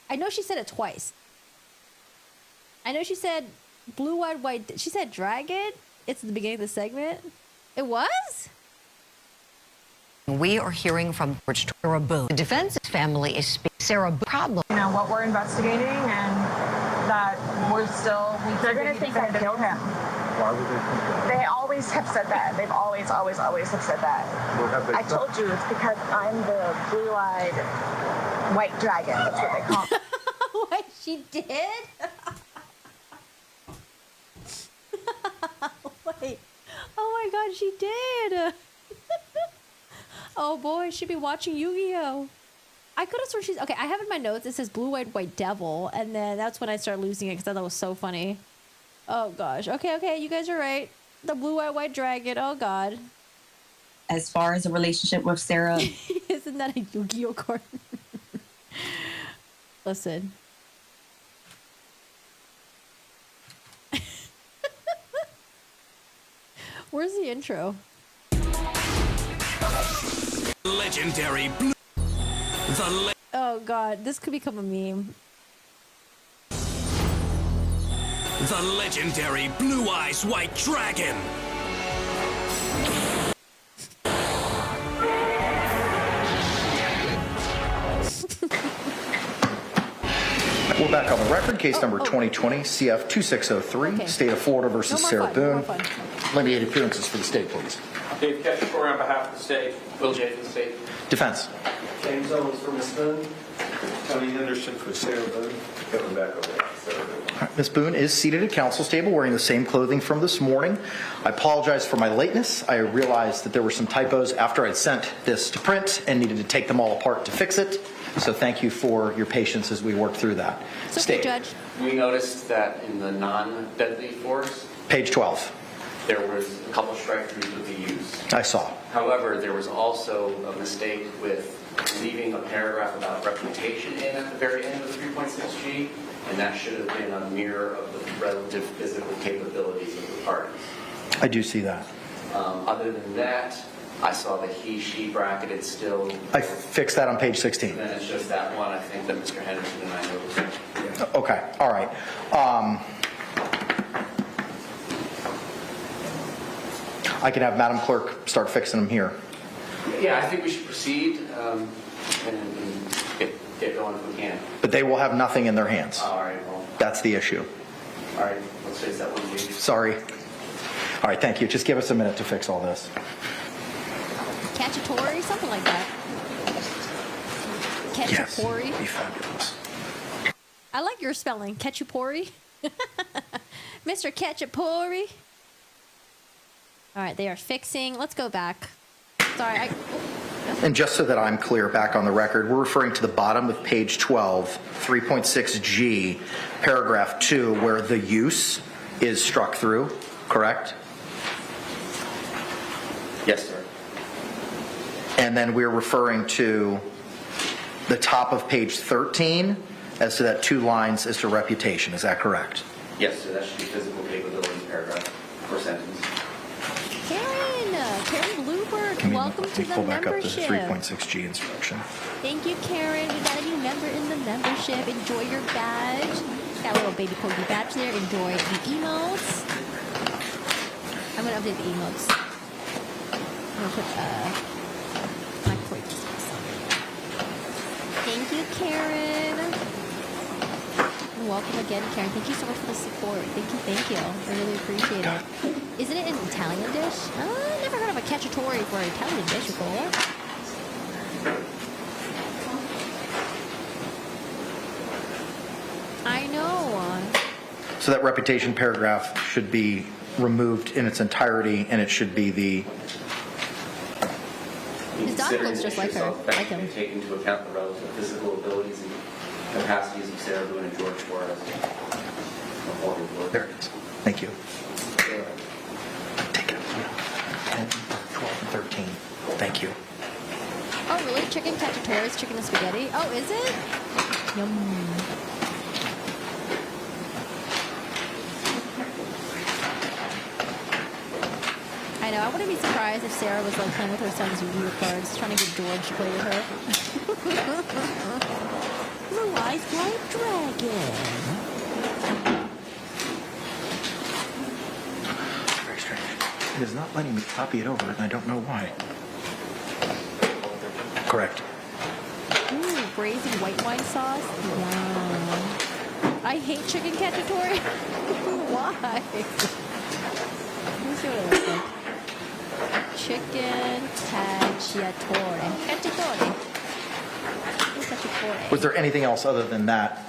I know she said it twice. I know she said blue-eyed white... She said dragon? It's at the beginning of the segment? It was? We are hearing from Sarah Boone. The defense's family is speaking. Sarah Boone problem. You know, what we're investigating, and that we're still... They're going to think I killed him. Why would they think that? They always have said that. They've always have said that. What have they I told you, it's because I'm the blue-eyed white dragon. That's what they call me. What, she did? Wait. Oh my god, she did. Oh boy, she'd be watching Yu-Gi-Oh. I could have sworn she's... Okay, I have in my notes, it says blue-eyed white devil, and then that's when I started losing it because I thought that was so funny. Oh gosh. Okay, you guys are right. The blue-eyed white dragon. Oh god. As far as a relationship with Sarah... Isn't that a Yu-Gi-Oh card? Listen. Where's the intro? Legendary blue. Oh god, this could become a meme. The legendary Blue Eyes White Dragon. We're back on the record. Case number 2020 CF 2603, Okay. State of Florida versus No more Sarah fun, no more Boone. fun. Limited appearances for the state, please. Dave Ketchcore on behalf of the state. Will J for the state. Defense. James Owens for Ms. Boone. Tony Henderson for Sarah Boone. Coming back over there. Sarah Boone. All right, Ms. Boone is seated at counsel's table wearing the same clothing from this morning. I apologize for my lateness. I realized that there were some typos after I'd sent this to print and needed to take them all apart to fix it. So thank you for your patience as we work through that. It's okay, Judge. We noticed that in the non-deadly force, Page 12. there was a couple strike-throughs with the use. I saw. However, there was also a mistake with leaving a paragraph about reputation in at the very end of 3.6G, and that should have been a mirror of the relative physical capabilities of the parties. I do see that. Other than that, I saw the he-she bracketed still. I fixed that on page 16. And then it's just that one, I think, that Mr. Henderson and I noticed. Okay, all right. I can have Madam Clerk start fixing them here. Yeah, I think we should proceed and get going if we can. But they will have nothing in their hands. All right, well, That's the issue. all right, let's face that one page. Sorry. All right, thank you. Just give us a minute to fix all this. Cacciatore, something like that. Yes, Cacciatore. be fabulous. I like your spelling, Cacciatore. Mr. Cacciatore. All right, they are fixing. Let's go back. Sorry, And just so that I'm clear back on the record, we're referring to the bottom of page 12, 3.6G, paragraph 2, where the use is struck through, correct? Yes, sir. And then we're referring to the top of page 13 as to that 2 lines as to reputation. Is that correct? Yes, sir. That should be physical capabilities paragraph or sentence. Karen Bluebird, welcome to the pull back membership. up the 3.6G instruction. Thank you, Karen. We got a new member in the membership. Enjoy your badge. Got a little baby corgi badge there. Enjoy the emotes. I'm gonna update the emotes. I'm gonna put my corgi face on there. Thank you, Karen. And welcome again, Karen. Thank you so much for the support. Thank you. I really appreciate it. Isn't it an Italian dish? I never heard of a cacciatore for an Italian dish before. I know. So that reputation paragraph should be removed in its entirety, and it should be the... His dog looks just like her, like him. Take into account the relative physical abilities and capacities of Sarah Boone and George Torres. There it is. Thank you. Take it. 10, 12, and 13. Thank you. Oh, really? Chicken cacciatore is chicken and spaghetti? Oh, is it? Yum. I know. I wouldn't be surprised if Sarah was like playing with her son's Yu-Gi-Oh cards, trying to get George to play with her. Blue Eyes White Dragon. Very strange. It is not letting me copy it over, and I don't know why. Correct. Ooh, braised white wine sauce. Yum. I hate chicken cacciatore. Why? Let me see what it looks like. Chicken cacciatore. Cacciatore. Was there anything else other than that?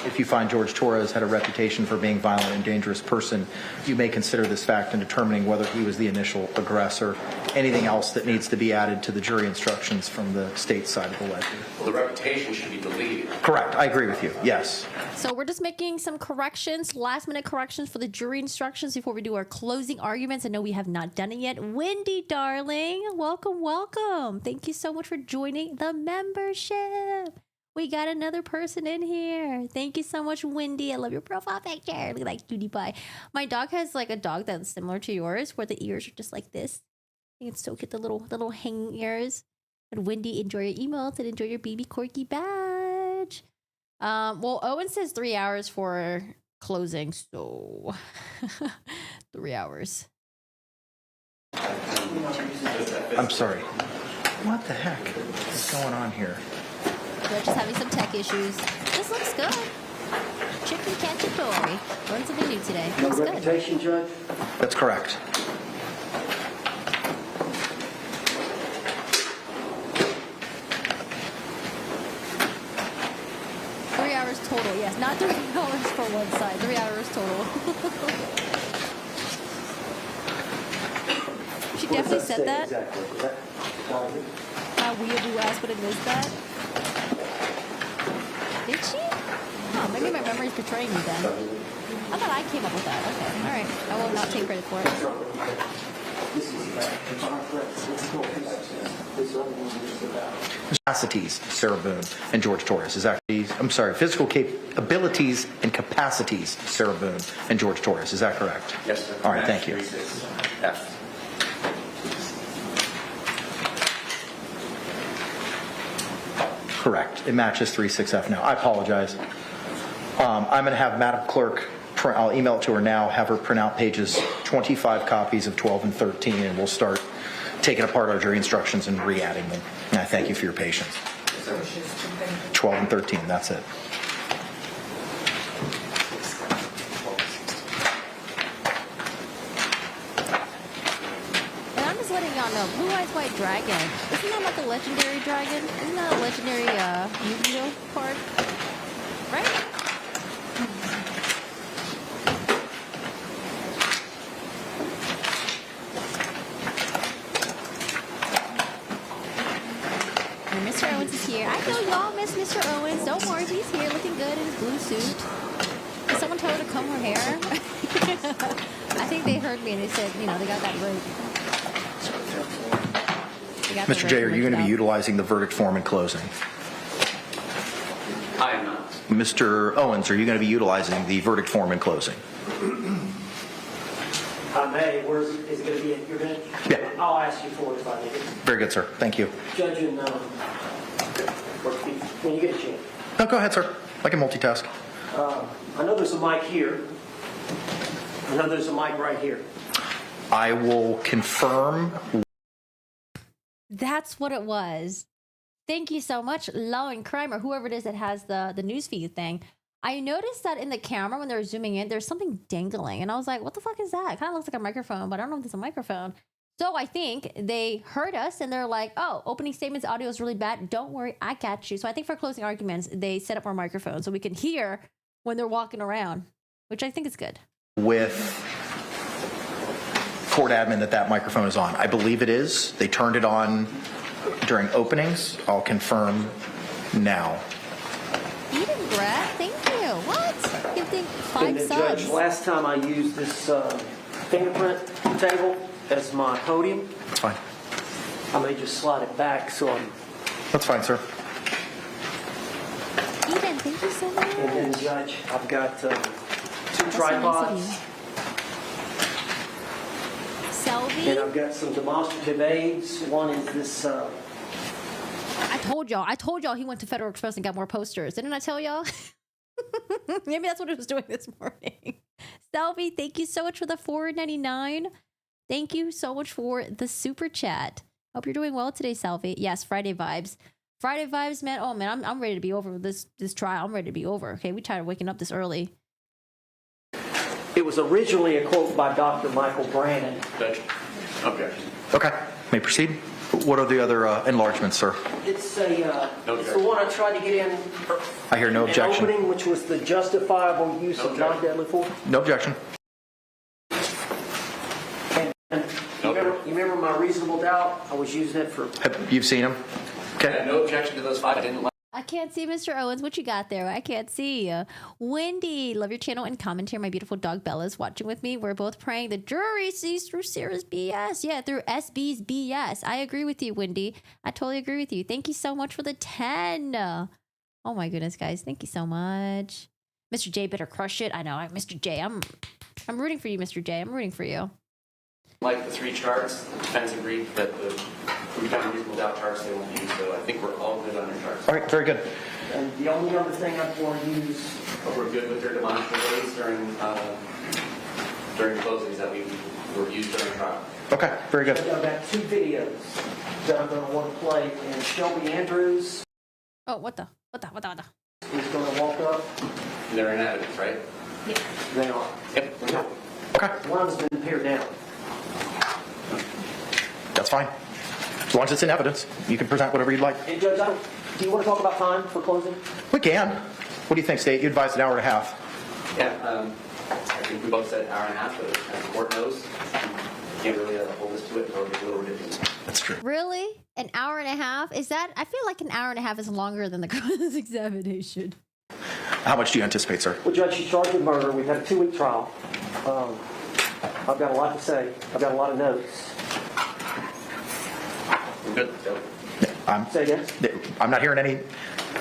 If you find George Torres had a reputation for being a violent and dangerous person, you may consider this fact in determining whether he was the initial aggressor. Anything else that needs to be added to the jury instructions from the state side of the ledger? Well, the reputation should be deleted. Correct. I agree with you. Yes. So we're just making some corrections, last minute corrections for the jury instructions before we do our closing arguments. I know we have not done it yet. Wendy, darling, welcome, welcome. Thank you so much for joining the membership. We got another person in here. Thank you so much, Wendy. I love your profile picture. Look like cutie pie. My dog has like a dog that's similar to yours, where the ears are just like this. I think it's so cute, the little hanging ears. But Wendy, enjoy your emails and enjoy your baby corgi badge. Well, Owen says 3 hours for closing, so 3 hours. I'm sorry. What the heck is going on here? We're just having some tech issues. This looks good. Chicken cacciatore. Learned something new today. Looks good. Reputation, Judge? That's correct. Total, yes, not $3 for one side. 3 hours total. She definitely said that. Exactly. How weird you asked would have missed that. Did she? Oh, maybe my memory's betraying me then. I thought I came up with that. Okay, all right. I will not take credit for it. Capacities, Sarah Boone and George Torres is actually, I'm sorry, physical abilities and capacities, Sarah Boone and George Torres. Is that correct? Yes, sir. All right, thank you. F. Correct. It matches 36F now. I apologize. I'm going to have Madam Clerk, I'll email it to her now, have her print out pages 25 copies of 12 and 13, and we'll start taking apart our jury instructions and re-adding them. And I thank you for your patience. 12 and 13, that's it. And I'm just letting y'all know, Blue Eyes White Dragon. Isn't that like a legendary dragon? Isn't that a legendary Yu-Gi-Oh card? Right? I know y'all miss Mr. Owens. Don't worry, he's here looking good in his blue suit. Did someone tell her to comb her hair? I think they heard me and they said, they got that right. Mr. J, are you going to be utilizing the verdict form in closing? I am not. Mr. Owens, are you going to be utilizing the verdict form in closing? I may. Where is it going to be at your bench? Yeah. I'll ask you for it if I need it. Very good, sir. Thank you. Judge, and when you get a chance. No, go ahead, sir. I can multitask. I know there's a mic here. I know there's a mic right here. I will confirm. That's what it was. Thank you so much, Law and Crime, or whoever it is that has the newsfeed thing. I noticed that in the camera when they were zooming in, there's something dangling. And I was like, what the fuck is that? It kind of looks like a microphone, but I don't know if it's a microphone. So I think they heard us and they're like, oh, opening statements audio is really bad. Don't worry, I got you. So I think for closing arguments, they set up more microphones so we can hear when they're walking around, which I think is good. With court admin that microphone is on. I believe it is. They turned it on during openings. I'll confirm now. Eating breath, thank you. What? You think 5 subs? Judge, last time I used this fingerprint table as my podium. That's fine. I may just slide it back so I'm... That's fine, sir. Eden, thank you so much. And then, Judge, I've got 2 tripods. So nice Selby? And I've got some demonstrative aids. One is this... I told y'all he went to Federal Express and got more posters. Didn't I tell y'all? Maybe that's what it was doing this morning. Selby, thank you so much for the $4.99. Thank you so much for the super chat. Hope you're doing well today, Selby. Yes, Friday vibes. Friday vibes, man. Oh man, I'm ready to be over with this trial. I'm ready to be over. Okay, we tired of waking up this early. It was originally a quote by Dr. Michael Brannon. Judge, objection. Okay, may proceed. What are the other enlargements, sir? It's it's the one I tried to get in. I hear no objection. Opening, which was the justifiable use of non-deadly force. No objection. And you remember my reasonable doubt? I was using it for... You've seen him? Okay. No objection to those 5. I didn't like. I can't see Mr. Owens. What you got there? I can't see. Wendy, love your channel and commentary. My beautiful dog Bella's watching with me. We're both praying the jury sees through Sarah's BS. Yeah, through SB's BS. I agree with you, Wendy. I totally agree with you. Thank you so much for the 10. Oh my goodness, guys. Thank you so much. Mr. J better crush it. I know. Mr. J, I'm rooting for you, Mr. J. I'm rooting for you. Like the 3 charts, the defense agreed that we found reasonable doubt charts they won't use, so I think we're all good on your charts. All right, very good. And the only other thing I'd want to use... But we're good with their demonstrative aids during closings that we were used during trial. Okay, very good. I've got 2 videos that I'm going to want to play, and Shelby Andrews... Oh, what the? ...is going to walk up. They're in evidence, right? Yeah. They are. Yep. Okay. One of them's been pared down. That's fine. As long as it's in evidence, you can present whatever you'd like. Hey, Judge, do you want to talk about time for closing? We can. What do you think, State? You advised an hour and a half. Yeah, I think we both said hour and a half, but as the court knows, you can't really hold us to it, or it's a little ridiculous. That's true. Really? An hour and a half? Is that? I feel like an hour and a half is longer than the cross-examination. How much do you anticipate, sir? Well, Judge, she's charged with murder. We've had a 2-week trial. I've got a lot to say. I've got a lot of notes. We're good. Say again? I'm not hearing any,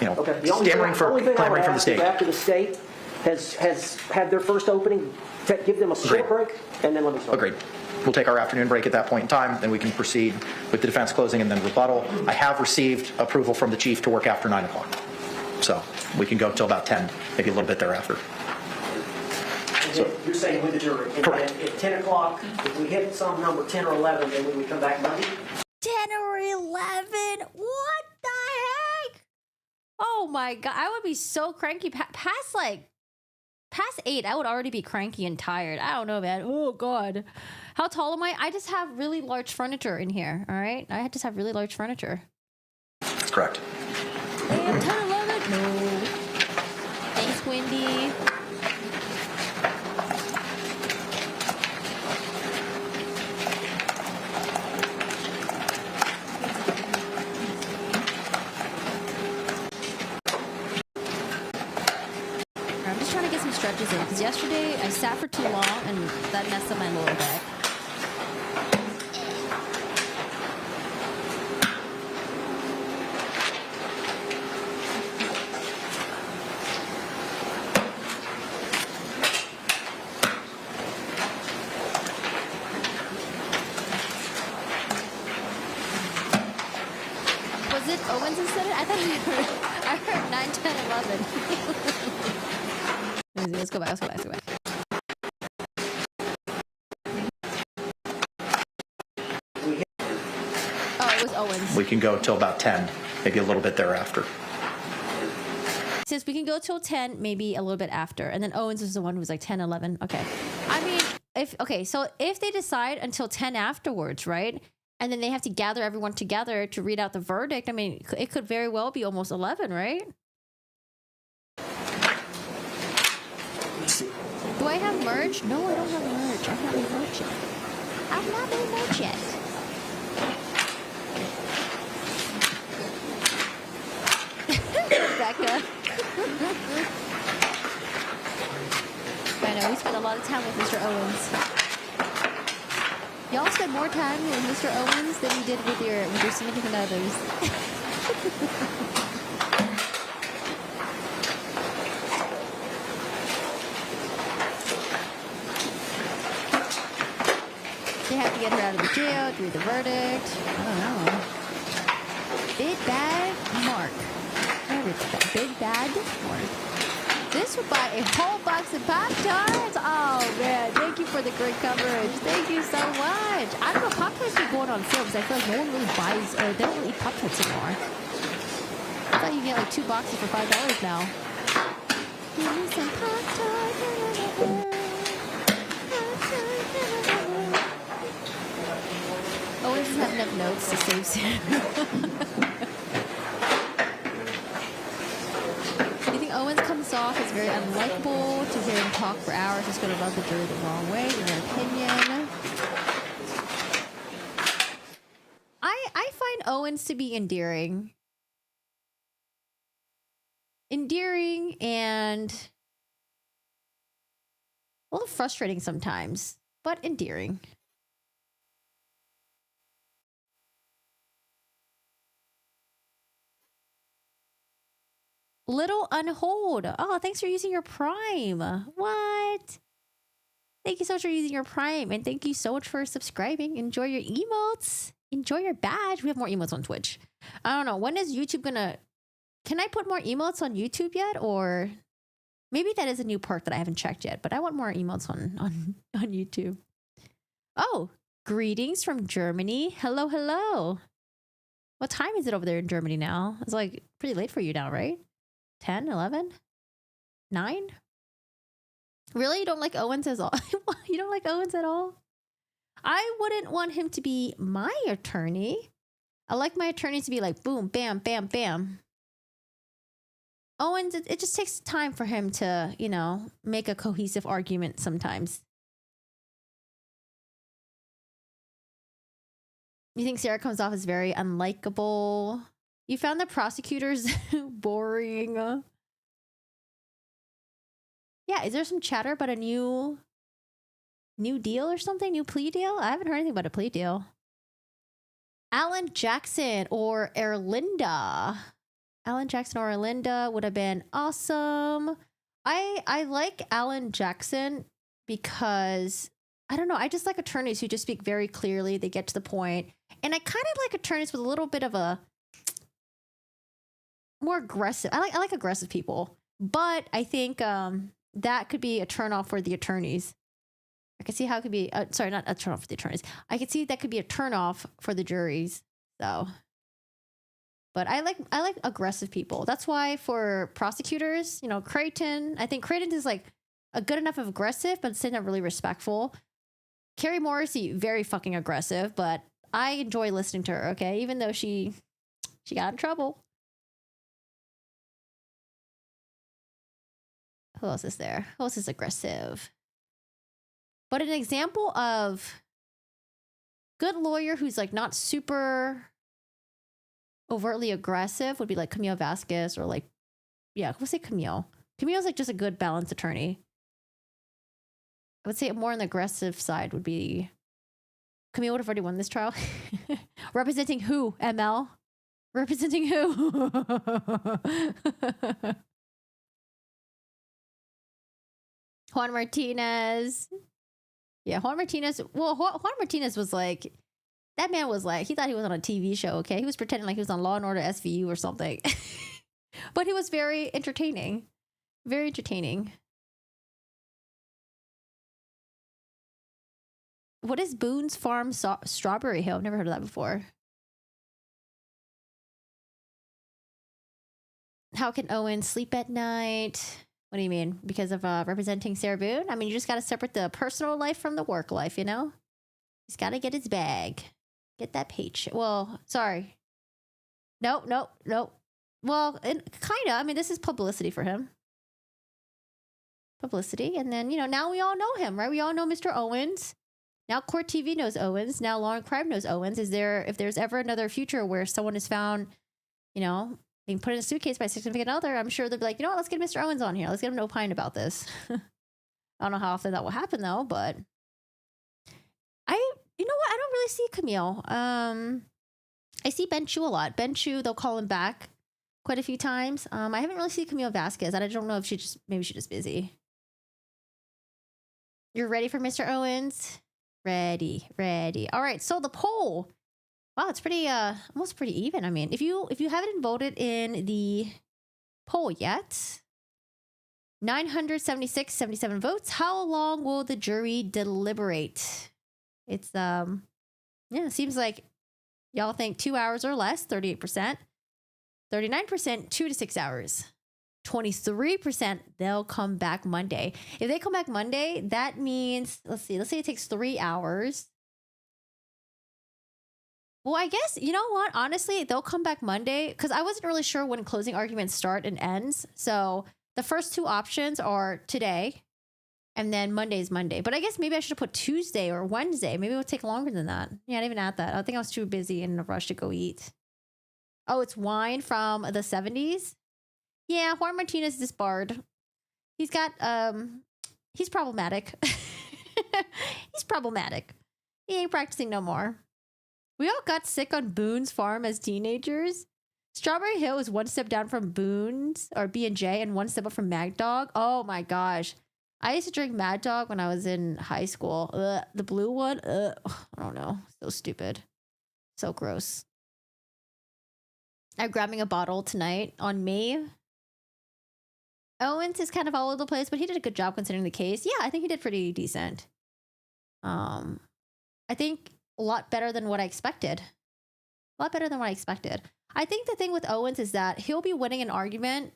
Okay. stammering from the state. After the state has had their first opening, give them a short break, and then let me start. Agreed. We'll take our afternoon break at that point in time, then we can proceed with the defense closing and then rebuttal. I have received approval from the chief to work after 9 o'clock. So we can go till about 10, maybe a little bit thereafter. So, you're saying with the jury? Correct. At 10 o'clock, if we hit some number 10 or 11, then we would come back Monday? 10 or 11? What the heck? Oh my God. I would be so cranky. Past 8, I would already be cranky and tired. I don't know, man. Oh God. How tall am I? I just have really large furniture in here. All right. I just have really large furniture. That's correct. And 10, 11? No. Thanks, Wendy. stretches in. Because yesterday I sat for too long and that messed up my lower back. Was it Owens who said it? I thought I heard 9, 10, 11. Let's go back, let's go back, let's go back. Oh, it was Owens. We can go till about 10, maybe a little bit thereafter. Since we can go till 10, maybe a little bit after. And then Owens was the one who was like 10, 11. Okay. I mean, so if they decide until 10 afterwards, right? And then they have to gather everyone together to read out the verdict. I mean, it could very well be almost 11, right? Do I have merch? No, I don't have merch. I've not made merch yet. I've not made merch yet. Rebecca. I know, we spent a lot of time with Mr. Owens. Y'all spend more time with Mr. Owens than you did with your significant others. They have to get her out of the jail to read the verdict. I don't know. Big Bad Mark. Where is that? Big Bad Mark. This would buy a whole box of Pop-Tarts. Oh, man. Thank you for the great coverage. Thank you so much. I don't know. Pop-Tarts are going on sale because I feel like no one really buys, or they don't really eat Pop-Tarts anymore. I thought you get like 2 boxes for $5 now. Give me some Pop-Tarts. Owens doesn't have enough notes to save soon. Owens comes off as very unlikable. To hear him talk for hours is going to rub the jury the wrong way, in your opinion. I find Owens to be endearing. Endearing and a little frustrating sometimes, but endearing. Little Unhold. Oh, thanks for using your Prime. What? Thank you so much for using your Prime. And thank you so much for subscribing. Enjoy your emotes. Enjoy your badge. We have more emotes on Twitch. I don't know. When is YouTube gonna... Can I put more emotes on YouTube yet? Or maybe that is a new perk that I haven't checked yet. But I want more emotes on YouTube. Oh, greetings from Germany. Hello, hello. What time is it over there in Germany now? It's like pretty late for you now, right? 10, 11, 9? Really? You don't like Owens at all? You don't like Owens at all? I wouldn't want him to be my attorney. I like my attorneys to be like, boom, bam, bam, bam. Owens, it just takes time for him to, you know, make a cohesive argument sometimes. You think Sarah comes off as very unlikable? You found the prosecutors boring. Yeah, is there some chatter about a new deal or something? New plea deal? I haven't heard anything about a plea deal. Alan Jackson or Erlinda. Alan Jackson or Erlinda would have been awesome. I like Alan Jackson because, I don't know, I just like attorneys who just speak very clearly. They get to the point. And I kind of like attorneys with a little bit of a more aggressive. I like aggressive people, but I think that could be a turnoff for the attorneys. I can see how it could be. Sorry, not a turnoff for the attorneys. I could see that could be a turnoff for the juries. So, but I like aggressive people. That's why for prosecutors, you know, Creighton. I think Creighton is like a good enough of aggressive, but still not really respectful. Carrie Morrissey, very fucking aggressive, but I enjoy listening to her. Okay, even though she got in trouble. Who else is there? Who else is aggressive? But an example of good lawyer who's like not super overtly aggressive would be like Camille Vasquez or like, yeah, we'll say Camille. Camille's like just a good balanced attorney. I would say more on the aggressive side would be Camille would have already won this trial. Representing who, ML? Representing who? Juan Martinez. Yeah, Juan Martinez. Well, Juan Martinez was like, that man was like, he thought he was on a TV show, okay? He was pretending like he was on Law and Order SVU or something. But he was very entertaining. Very entertaining. What is Boone's Farm Strawberry Hill? I've never heard of that before. How can Owen sleep at night? What do you mean? Because of representing Sarah Boone? I mean, you just got to separate the personal life from the work life, you know? He's got to get his bag. Get that paycheck. Well, sorry. No. Well, kind of. I mean, this is publicity for him. Publicity. And then, you know, now we all know him, right? We all know Mr. Owens. Now Court TV knows Owens. Now Law and Crime knows Owens. If there's ever another future where someone is found, you know, being put in a suitcase by a significant other, I'm sure they'll be like, you know what, let's get Mr. Owens on here. Let's get him to opine about this. I don't know how often that will happen though, but you know what? I don't really see Camille. I see Ben Chu a lot. Ben Chu, they'll call him back quite a few times. I haven't really seen Camille Vasquez, and I don't know if maybe she's just busy. You're ready for Mr. Owens? Ready. All right, so the poll. Wow, it's pretty almost pretty even. I mean, if you haven't voted in the poll yet, 977 votes. How long will the jury deliberate? It's it seems like y'all think 2 hours or less, 38%. 39%, 2 to 6 hours. 23%, they'll come back Monday. If they come back Monday, that means, let's say it takes 3 hours. Well, I guess, you know what? Honestly, they'll come back Monday because I wasn't really sure when closing arguments start and ends. So the first two options are today and then Monday's Monday. But I guess maybe I should have put Tuesday or Wednesday. Maybe it would take longer than that. Yeah, I didn't even add that. I think I was too busy and in a rush to go eat. Oh, it's wine from the 70s? Yeah, Juan Martinez is disbarred. He's got, he's problematic. He's problematic. He ain't practicing no more. We all got sick on Boone's Farm as teenagers. Strawberry Hill is one step down from Boone's or B&J and one step up from Mad Dog. Oh my gosh. I used to drink Mad Dog when I was in high school. Ugh, the blue one. I don't know. So stupid. So gross. I'm grabbing a bottle tonight on May. Owens is kind of all over the place, but he did a good job considering the case. Yeah, I think he did pretty decent. I think a lot better than what I expected. A lot better than what I expected. I think the thing with Owens is that he'll be winning an argument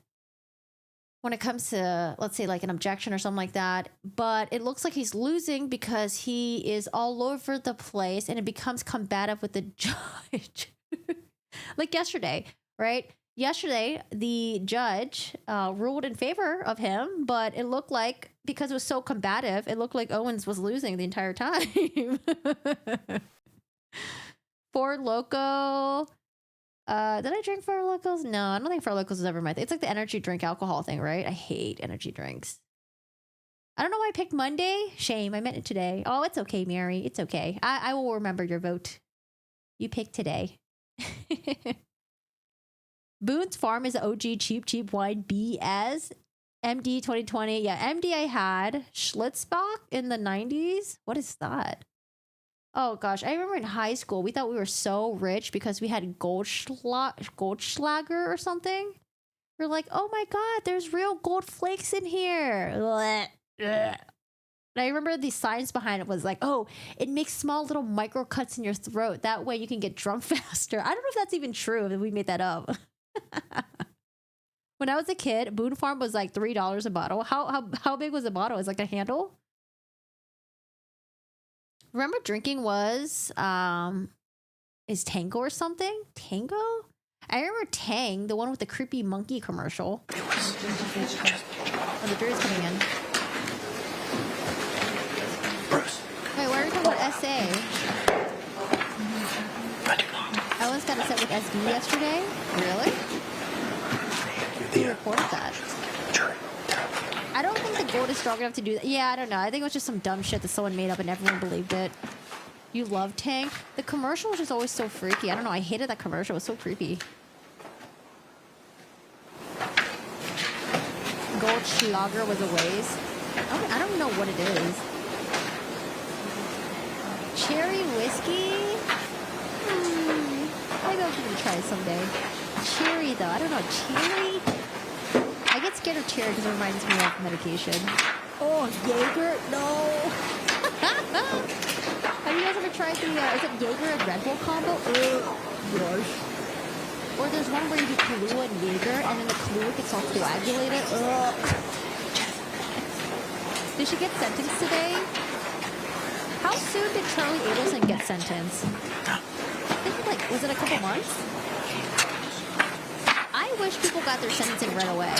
when it comes to, let's say, like an objection or something like that. But it looks like he's losing because he is all over the place and it becomes combative with the judge. Like yesterday, right? Yesterday, the judge ruled in favor of him, but it looked like, because it was so combative, it looked like Owens was losing the entire time. Four Loko. Did I drink Four Locos? No, I don't think Four Locos was ever my thing. It's like the energy drink alcohol thing, right? I hate energy drinks. I don't know why I picked Monday. Shame, I meant it today. Oh, it's okay, Mary. It's okay. I will remember your vote. You picked today. Boone's Farm is OG cheap wine BS. MD 2020. Yeah, MD I had. Schlitzbach in the 90s. What is that? Oh gosh, I remember in high school, we thought we were so rich because we had Goldschlager or something. We're like, oh my God, there's real gold flakes in here. And I remember the science behind it was like, oh, it makes small little micro cuts in your throat. That way you can get drunk faster. I don't know if that's even true, if we made that up. When I was a kid, Boone Farm was like $3 a bottle. How big was the bottle? Is like a handle? Remember drinking was is Tango or something? Tango? I remember Tang, the one with the creepy monkey commercial. Oh, the jury's coming in. Bruce. Wait, why are we talking about SA? I do not. I almost got upset with SB yesterday. Really? Who reported that? Jury. I don't think the like Gold is strong enough to do that. Yeah, I don't know. I think it was just some dumb shit that someone made up and everyone believed it. You love Tank? The commercial was just always so freaky. I don't know. I hated that commercial. It was so creepy. Goldschlager was a waste. I don't know what it is. Cherry whiskey? Maybe I'll give it a try someday. Cherry, though. I don't know. Cherry? I get scared of cherry because it reminds me of medication. Oh, Jaeger? No. Have you guys ever tried the, is it Jaeger and Red Bull combo? Gosh. Or there's one where you do Kahlua and Jaeger, and then the Kahlua gets all coagulated. Did she get sentenced today? How soon did Charlie Abelson get sentenced? I think, like, was it a couple months? I wish people got their sentencing right away.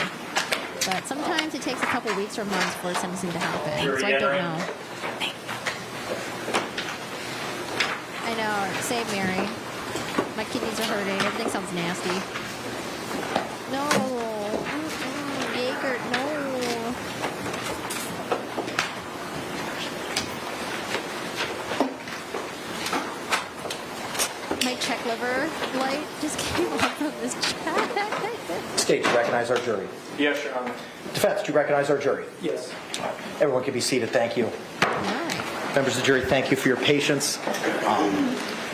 But sometimes it takes a couple weeks or months for sentencing to happen. So I don't know. I know. Save Mary. My kidneys are hurting. Everything sounds nasty. No. Jaeger, no. My check liver light just came up from this chat. State, do you recognize our jury? Yes, Your Honor. Defense, do you recognize our jury? Yes. Everyone can be seated. Thank you. Members of the jury, thank you for your patience.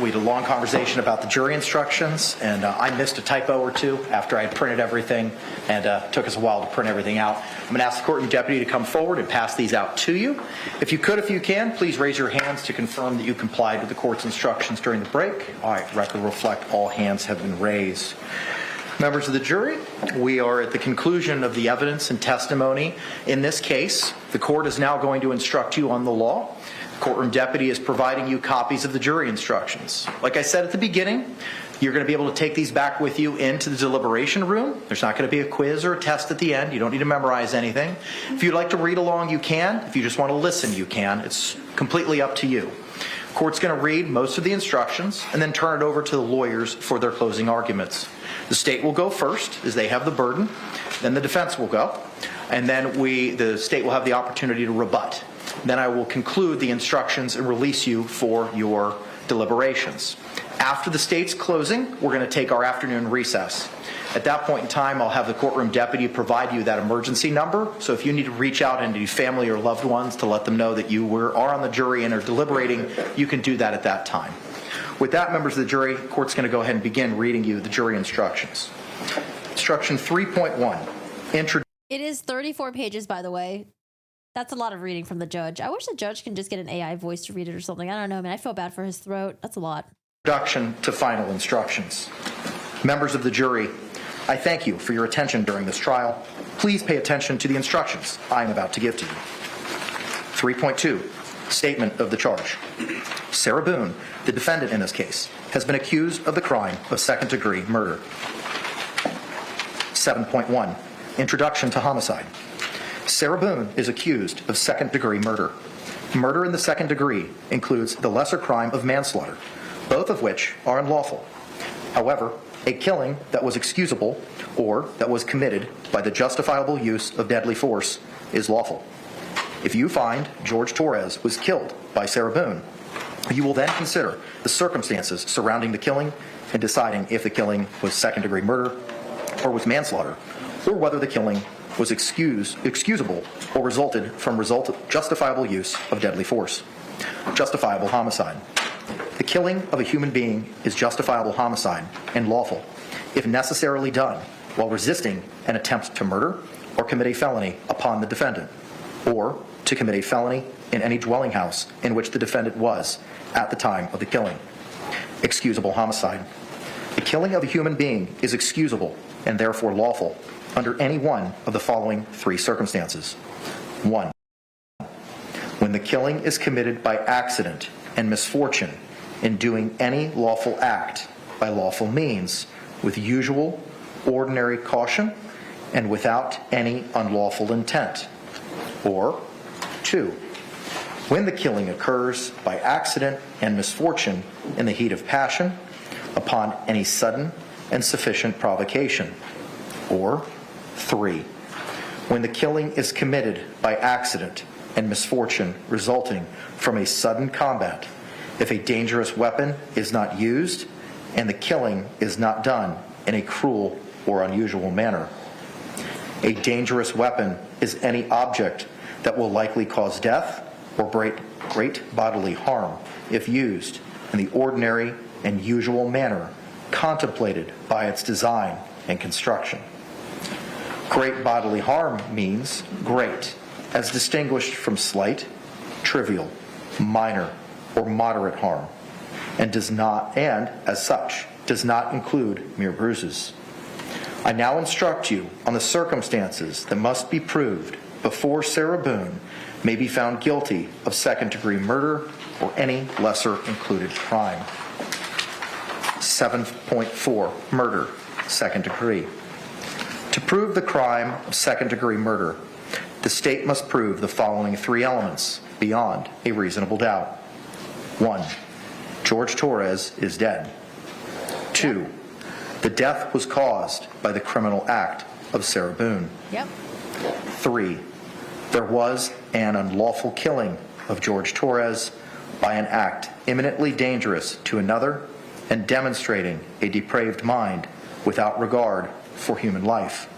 We had a long conversation about the jury instructions, and I missed a typo or two after I had printed everything, and it took us a while to print everything out. I'm going to ask the courtroom deputy to come forward and pass these out to you. If you could, if you can, please raise your hands to confirm that you complied with the court's instructions during the break. All right, record will reflect all hands have been raised. Members of the jury, we are at the conclusion of the evidence and testimony in this case. The court is now going to instruct you on the law. The courtroom deputy is providing you copies of the jury instructions. Like I said at the beginning, you're going to be able to take these back with you into the deliberation room. There's not going to be a quiz or a test at the end. You don't need to memorize anything. If you'd like to read along, you can. If you just want to listen, you can. It's completely up to you. The court's going to read most of the instructions and then turn it over to the lawyers for their closing arguments. The state will go first, as they have the burden. Then the defense will go. And then the state will have the opportunity to rebut. Then I will conclude the instructions and release you for your deliberations. After the state's closing, we're going to take our afternoon recess. At that point in time, I'll have the courtroom deputy provide you that emergency number. So if you need to reach out into your family or loved ones to let them know that you are on the jury and are deliberating, you can do that at that time. With that, members of the jury, the court's going to go ahead and begin reading you the jury instructions. Instruction 3.1. It is 34 pages, by the way. That's a lot of reading from the judge. I wish the judge can just get an AI voice to read it or something. I don't know, man. I feel bad for his throat. That's a lot. Introduction to final instructions. Members of the jury, I thank you for your attention during this trial. Please pay attention to the instructions I am about to give to you. 3.2. Statement of the charge. Sarah Boone, the defendant in this case, has been accused of the crime of second-degree murder. 7.1. Introduction to homicide. Sarah Boone is accused of second-degree murder. Murder in the second degree includes the lesser crime of manslaughter, both of which are unlawful. However, a killing that was excusable or that was committed by the justifiable use of deadly force is lawful. If you find George Torres was killed by Sarah Boone, you will then consider the circumstances surrounding the killing and deciding if the killing was second-degree murder or was manslaughter, or whether the killing was excusable or resulted from justifiable use of deadly force. Justifiable homicide. The killing of a human being is justifiable homicide and lawful if necessarily done while resisting an attempt to murder or commit a felony upon the defendant, or to commit a felony in any dwelling house in which the defendant was at the time of the killing. Excusable homicide. The killing of a human being is excusable and therefore lawful under any one of the following three circumstances. 1. When the killing is committed by accident and misfortune in doing any lawful act by lawful means with usual, ordinary caution and without any unlawful intent. Or 2. When the killing occurs by accident and misfortune in the heat of passion upon any sudden and sufficient provocation. Or 3. when the killing is committed by accident and misfortune resulting from a sudden combat, if a dangerous weapon is not used and the killing is not done in a cruel or unusual manner. A dangerous weapon is any object that will likely cause death or great bodily harm if used in the ordinary and usual manner contemplated by its design and construction. Great bodily harm means great, as distinguished from slight, trivial, minor, or moderate harm, and as such, does not include mere bruises. I now instruct you on the circumstances that must be proved before Sarah Boone may be found guilty of second-degree murder or any lesser included crime. 7.4, murder, second degree. To prove the crime of second-degree murder, the state must prove the following three elements beyond a reasonable doubt. 1. George Torres is dead. 2. The death was caused by the criminal act of Sarah Boone. 3. There was an unlawful killing of George Torres by an act imminently dangerous to another and demonstrating a depraved mind without regard for human life.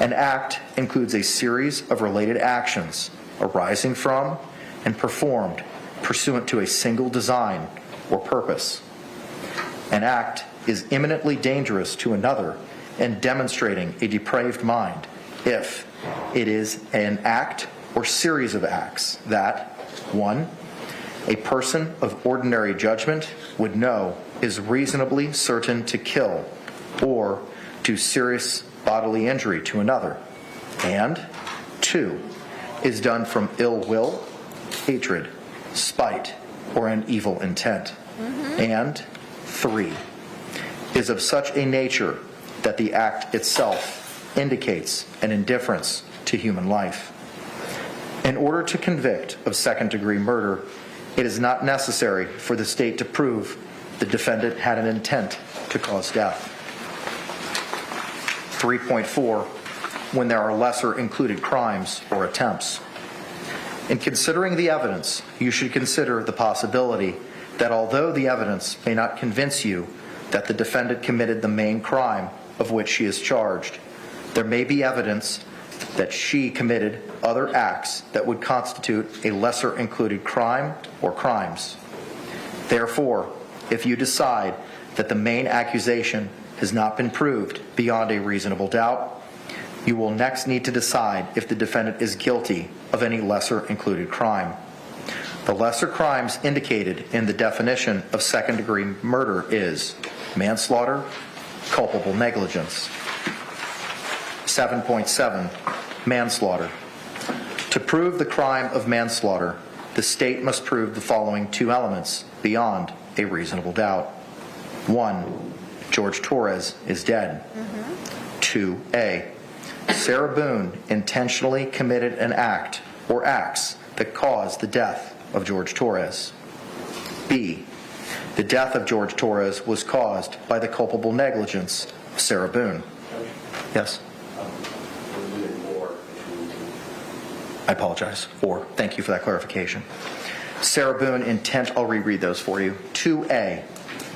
An act includes a series of related actions arising from and performed pursuant to a single design or purpose. An act is imminently dangerous to another and demonstrating a depraved mind if it is an act or series of acts that, 1. A person of ordinary judgment would know is reasonably certain to kill or do serious bodily injury to another, and 2. Is done from ill will, hatred, spite, or an evil intent, and 3. Is of such a nature that the act itself indicates an indifference to human life. In order to convict of second-degree murder, it is not necessary for the state to prove the defendant had an intent to cause death. 3.4, when there are lesser included crimes or attempts. In considering the evidence, you should consider the possibility that although the evidence may not convince you that the defendant committed the main crime of which she is charged, there may be evidence that she committed other acts that would constitute a lesser included crime or crimes. Therefore, if you decide that the main accusation has not been proved beyond a reasonable doubt, you will next need to decide if the defendant is guilty of any lesser included crime. The lesser crimes indicated in the definition of second-degree murder is manslaughter, culpable negligence. 7.7, manslaughter. To prove the crime of manslaughter, the state must prove the following two elements beyond a reasonable doubt. 1. George Torres is dead. 2A. Sarah Boone intentionally committed an act or acts that caused the death of George Torres. B. The death of George Torres was caused by the culpable negligence of Sarah Boone. Yes? I apologize. 4. Thank you for that clarification. Sarah Boone I'll reread those for you. 2A.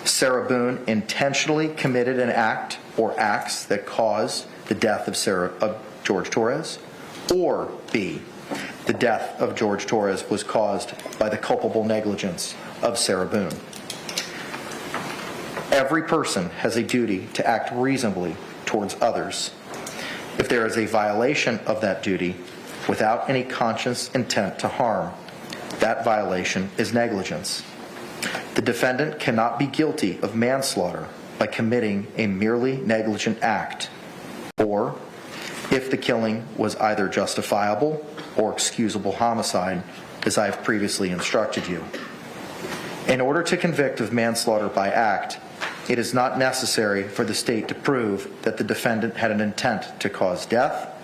Sarah Boone intentionally committed an act or acts that caused the death of George Torres. Or B. The death of George Torres was caused by the culpable negligence of Sarah Boone. Every person has a duty to act reasonably towards others. If there is a violation of that duty without any conscious intent to harm, that violation is negligence. The defendant cannot be guilty of manslaughter by committing a merely negligent act, or if the killing was either justifiable or excusable homicide, as I have previously instructed you. In order to convict of manslaughter by act, it is not necessary for the state to prove that the defendant had an intent to cause death,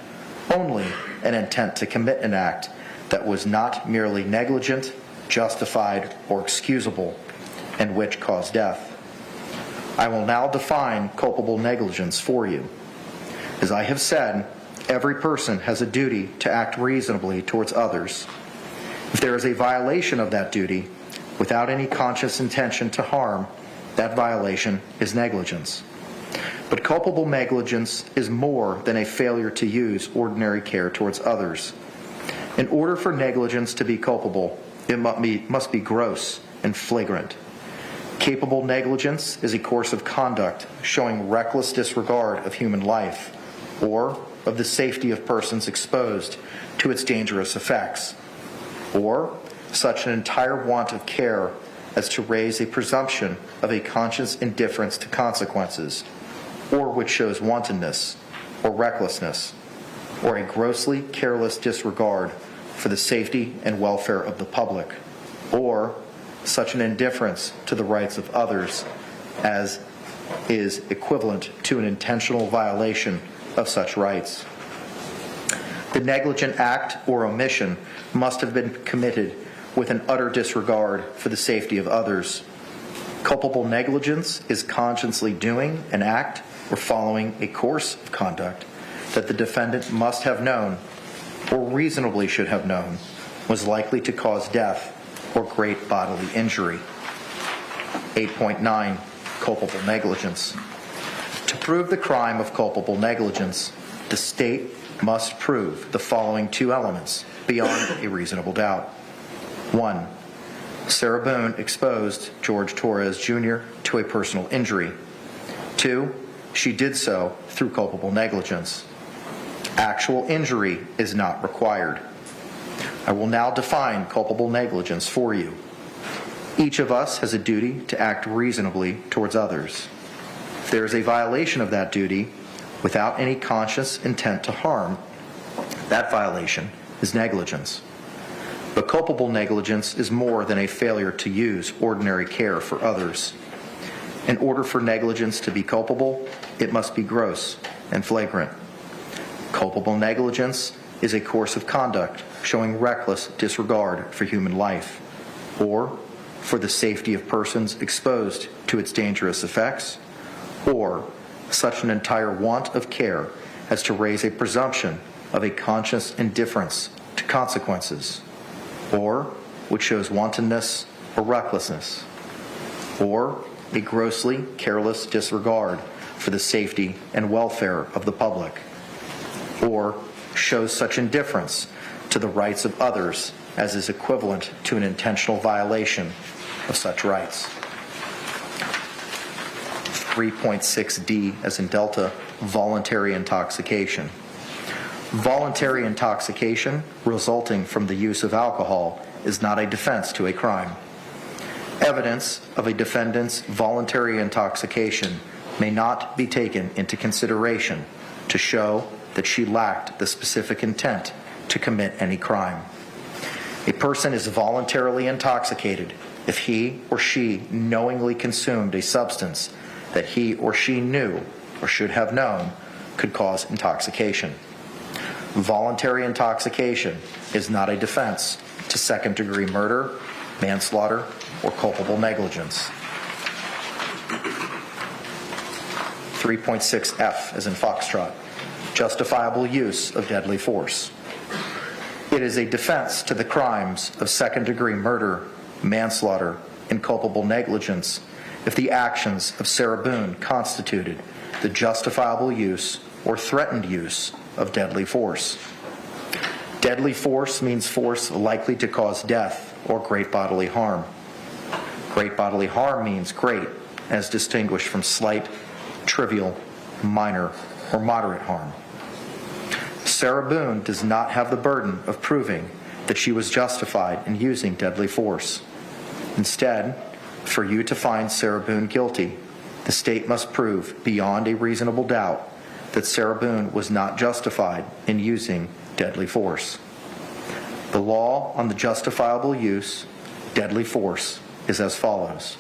only an intent to commit an act that was not merely negligent, justified, or excusable, and which caused death. I will now define culpable negligence for you. As I have said, every person has a duty to act reasonably towards others. If there is a violation of that duty, without any conscious intention to harm, that violation is negligence. But culpable negligence is more than a failure to use ordinary care towards others. In order for negligence to be culpable, it must be gross and flagrant. Capable negligence is a course of conduct showing reckless disregard of human life or of the safety of persons exposed to its dangerous effects, or such an entire want of care as to raise a presumption of a conscious indifference to consequences, or which shows wantonness or recklessness, or a grossly careless disregard for the safety and welfare of the public, or such an indifference to the rights of others as is equivalent to an intentional violation of such rights. The negligent act or omission must have been committed with an utter disregard for the safety of others. Culpable negligence is consciously doing an act or following a course of conduct that the defendant must have known, or reasonably should have known, was likely to cause death or great bodily injury. 8.9. Culpable negligence. To prove the crime of culpable negligence, the state must prove the following two elements beyond a reasonable doubt. 1. Sarah Boone exposed George Torres Jr. to a personal injury. 2. She did so through culpable negligence. Actual injury is not required. I will now define culpable negligence for you. Each of us has a duty to act reasonably towards others. If there is a violation of that duty without any conscious intent to harm, that violation is negligence. But culpable negligence is more than a failure to use ordinary care for others. In order for negligence to be culpable, it must be gross and flagrant. Culpable negligence is a course of conduct showing reckless disregard for human life, or for the safety of persons exposed to its dangerous effects, or such an entire want of care as to raise a presumption of a conscious indifference to consequences, or which shows wantonness or recklessness, or a grossly careless disregard for the safety and welfare of the public, or shows such indifference to the rights of others as is equivalent to an intentional violation of such rights. 3.6d, as in Delta, voluntary intoxication. Voluntary intoxication resulting from the use of alcohol is not a defense to a crime. Evidence of a defendant's voluntary intoxication may not be taken into consideration to show that she lacked the specific intent to commit any crime. A person is voluntarily intoxicated if he or she knowingly consumed a substance that he or she knew or should have known could cause intoxication. Voluntary intoxication is not a defense to second-degree murder, manslaughter, or culpable negligence. 3.6f, as in Foxtrot, justifiable use of deadly force. It is a defense to the crimes of second-degree murder, manslaughter, and culpable negligence if the actions of Sarah Boone constituted the justifiable use or threatened use of deadly force. Deadly force means force likely to cause death or great bodily harm. Great bodily harm means great, as distinguished from slight, trivial, minor, or moderate harm. Sarah Boone does not have the burden of proving that she was justified in using deadly force. Instead, for you to find Sarah Boone guilty, the state must prove beyond a reasonable doubt that Sarah Boone was not justified in using deadly force. The law on the justifiable use, deadly force, is as follows.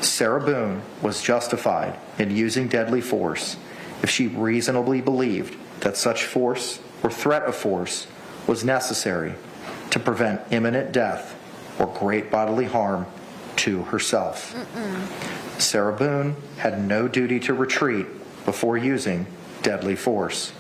Sarah Boone was justified in using deadly force if she reasonably believed that such force or threat of force was necessary to prevent imminent death or great bodily harm to herself. Sarah Boone had no duty to retreat before using deadly force.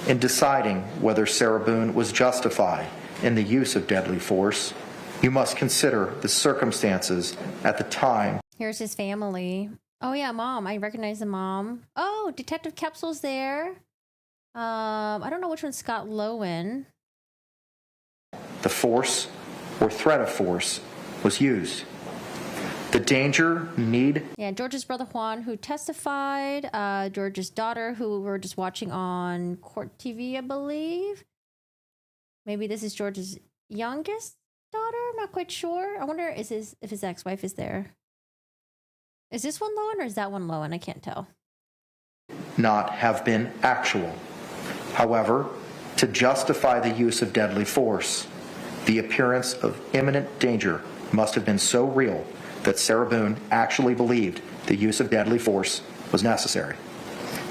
In deciding whether Sarah Boone was justified in the use of deadly force, you must consider the circumstances at the time. Here's his family. Oh yeah, mom. I recognize the mom. Oh, Detective Kepsel's there. I don't know which one's Scott Lowen. The force or threat of force was used. The danger, need. Yeah, George's brother Juan, who testified. George's daughter, who we're just watching on court TV, I believe. Maybe this is George's youngest daughter. I'm not quite sure. I wonder if his ex-wife is there. Is this one Lowen or is that one Lowen? I can't tell. Not have been actual. However, to justify the use of deadly force, the appearance of imminent danger must have been so real that Sarah Boone actually believed the use of deadly force was necessary.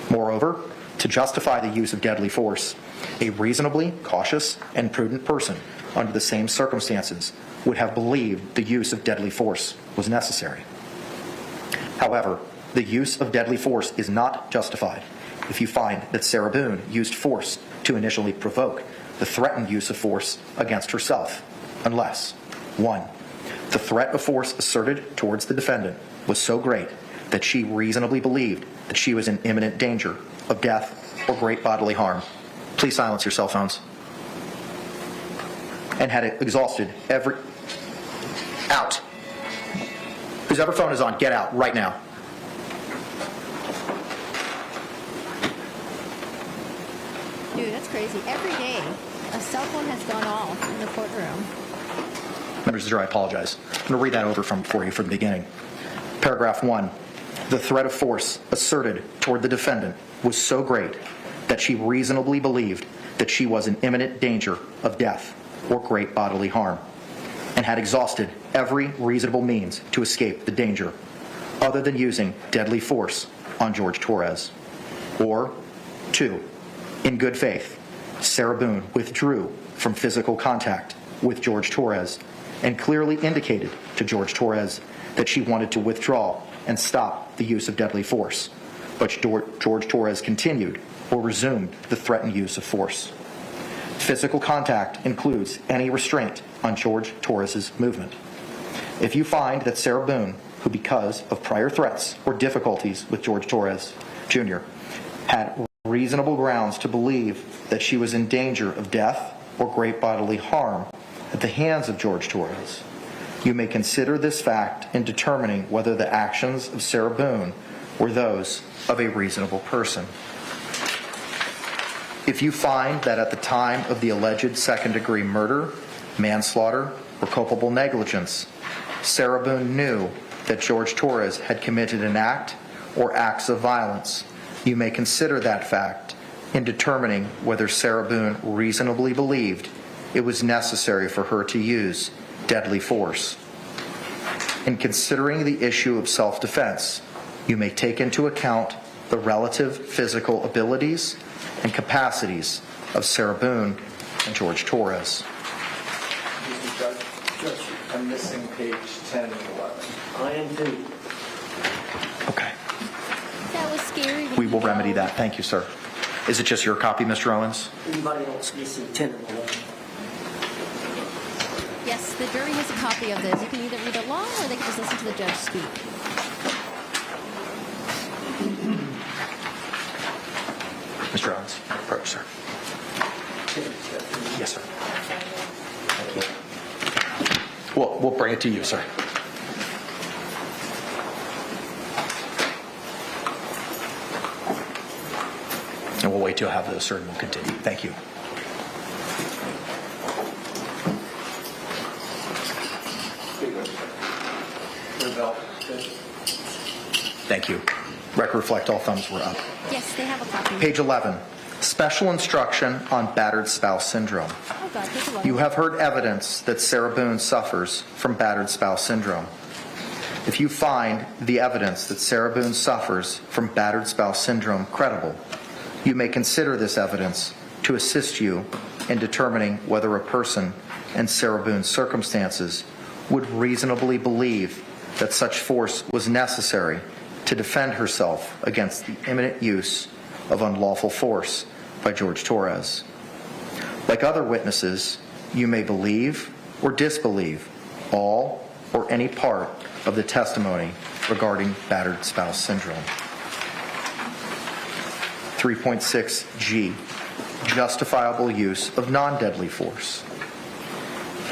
Moreover, to justify the use of deadly force, a reasonably cautious and prudent person under the same circumstances would have believed the use of deadly force was necessary. However, the use of deadly force is not justified if you find that Sarah Boone used force to initially provoke the threatened use of force against herself, unless 1. The threat of force asserted towards the defendant was so great that she reasonably believed that she was in imminent danger of death or great bodily harm. Please silence your cell phones. And had exhausted every... Out. Whoever phone is on, get out right now. Dude, that's crazy. Every day, a cell phone has gone off in the courtroom. Members of the jury, I apologize. I'm going to read that over for you from the beginning. Paragraph 1. The threat of force asserted toward the defendant was so great that she reasonably believed that she was in imminent danger of death or great bodily harm, and had exhausted every reasonable means to escape the danger, other than using deadly force on George Torres. Or 2. In good faith, Sarah Boone withdrew from physical contact with George Torres and clearly indicated to George Torres that she wanted to withdraw and stop the use of deadly force, but George Torres continued or resumed the threatened use of force. Physical contact includes any restraint on George Torres's movement. If you find that Sarah Boone, who because of prior threats or difficulties with George Torres Jr., had reasonable grounds to believe that she was in danger of death or great bodily harm at the hands of George Torres, you may consider this fact in determining whether the actions of Sarah Boone were those of a reasonable person. If you find that at the time of the alleged second-degree murder, manslaughter, or culpable negligence, Sarah Boone knew that George Torres had committed an act or acts of violence, you may consider that fact in determining whether Sarah Boone reasonably believed it was necessary for her to use deadly force. In considering the issue of self-defense, you may take into account the relative physical abilities and capacities of Sarah Boone and George Torres. Judge, I'm missing page 10 and 11. I am too. Okay. That was scary. We will remedy that. Thank you, sir. Is it just your copy, Mr. Owens? Anybody else missing 10 and 11? Yes, the jury has a copy of this. You can either read along or they can just listen to the judge speak. Mr. Owens, approach, sir. Yes, sir. Thank you. We'll bring it to you, sir. And we'll wait till I have those, sir, and we'll continue. Thank you. Thank you. Record reflect all thumbs were up. Yes, they have a copy. Page 11, special instruction on battered spouse syndrome. Oh God, page 11. You have heard evidence that Sarah Boone suffers from battered spouse syndrome. If you find the evidence that Sarah Boone suffers from battered spouse syndrome credible, you may consider this evidence to assist you in determining whether a person in Sarah Boone's circumstances would reasonably believe that such force was necessary to defend herself against the imminent use of unlawful force by George Torres. Like other witnesses, you may believe or disbelieve all or any part of the testimony regarding battered spouse syndrome. 3.6G, justifiable use of non-deadly force.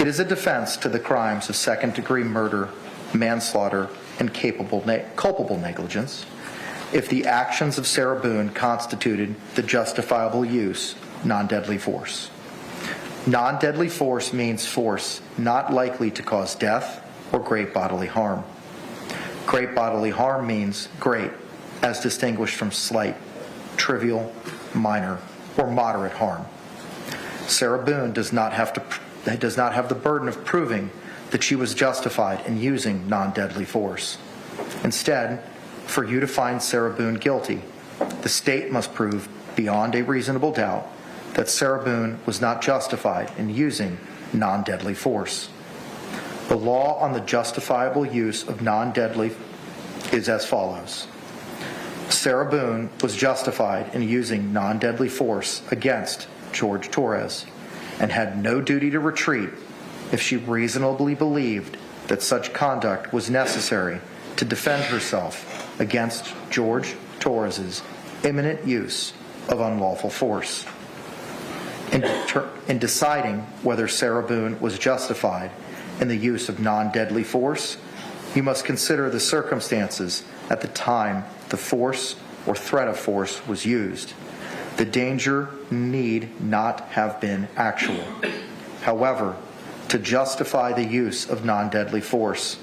It is a defense to the crimes of second-degree murder, manslaughter, and culpable negligence if the actions of Sarah Boone constituted the justifiable use of non-deadly force. Non-deadly force means force not likely to cause death or great bodily harm. Great bodily harm means great, as distinguished from slight, trivial, minor, or moderate harm. Sarah Boone does not have the burden of proving that she was justified in using non-deadly force. Instead, for you to find Sarah Boone guilty, the state must prove beyond a reasonable doubt that Sarah Boone was not justified in using non-deadly force. The law on the justifiable use of non-deadly is as follows. Sarah Boone was justified in using non-deadly force against George Torres and had no duty to retreat if she reasonably believed that such conduct was necessary to defend herself against George Torres's imminent use of unlawful force. In deciding whether Sarah Boone was justified in the use of non-deadly force, you must consider the circumstances at the time the force or threat of force was used. The danger need not have been actual. However, to justify the use of non-deadly force,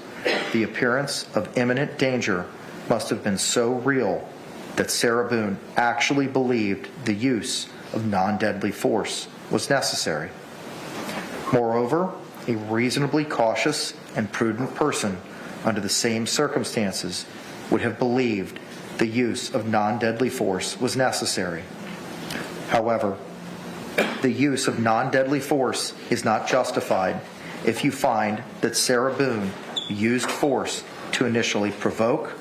the appearance of imminent danger must have been so real that Sarah Boone actually believed the use of non-deadly force was necessary. Moreover, a reasonably cautious and prudent person under the same circumstances would have believed the use of non-deadly force was necessary. However, the use of non-deadly force is not justified if you find that Sarah Boone used force to initially provoke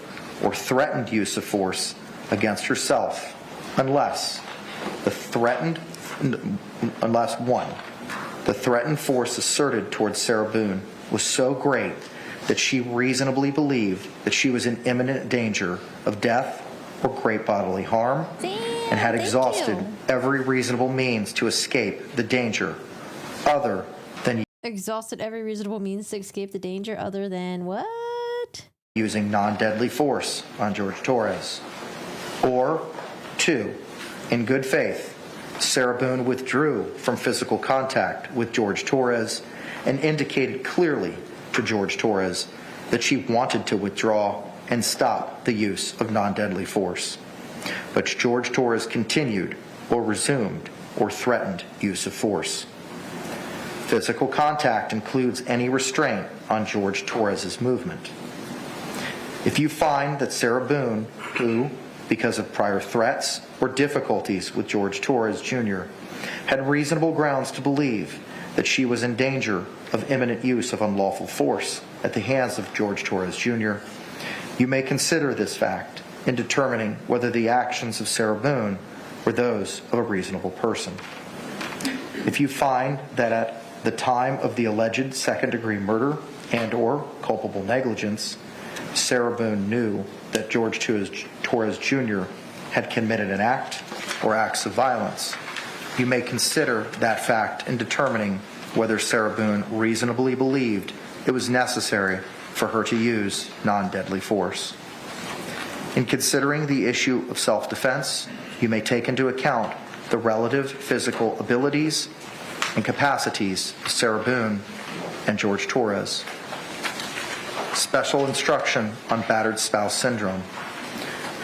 or threatened use of force against herself, unless the threatened force asserted towards Sarah Boone was so great that she reasonably believed that she was in imminent danger of death or great bodily harm and had exhausted every reasonable means to escape the danger other than using non-deadly force on George Torres. Or 2, in good faith, Sarah Boone withdrew from physical contact with George Torres and indicated clearly to George Torres that she wanted to withdraw and stop the use of non-deadly force. But George Torres continued or resumed or threatened use of force. Physical contact includes any restraint on George Torres's movement. If you find that Sarah Boone, who, because of prior threats or difficulties with George Torres Jr., had reasonable grounds to believe that she was in danger of imminent use of unlawful force at the hands of George Torres Jr., you may consider this fact in determining whether the actions of Sarah Boone were those of a reasonable person. If you find that at the time of the alleged second-degree murder and or culpable negligence, Sarah Boone knew that George Torres Jr. had committed an act or acts of violence, you may consider that fact in determining whether Sarah Boone reasonably believed it was necessary for her to use non-deadly force. In considering the issue of self-defense, you may take into account the relative physical abilities and capacities of Sarah Boone and George Torres. Special instruction on battered spouse syndrome.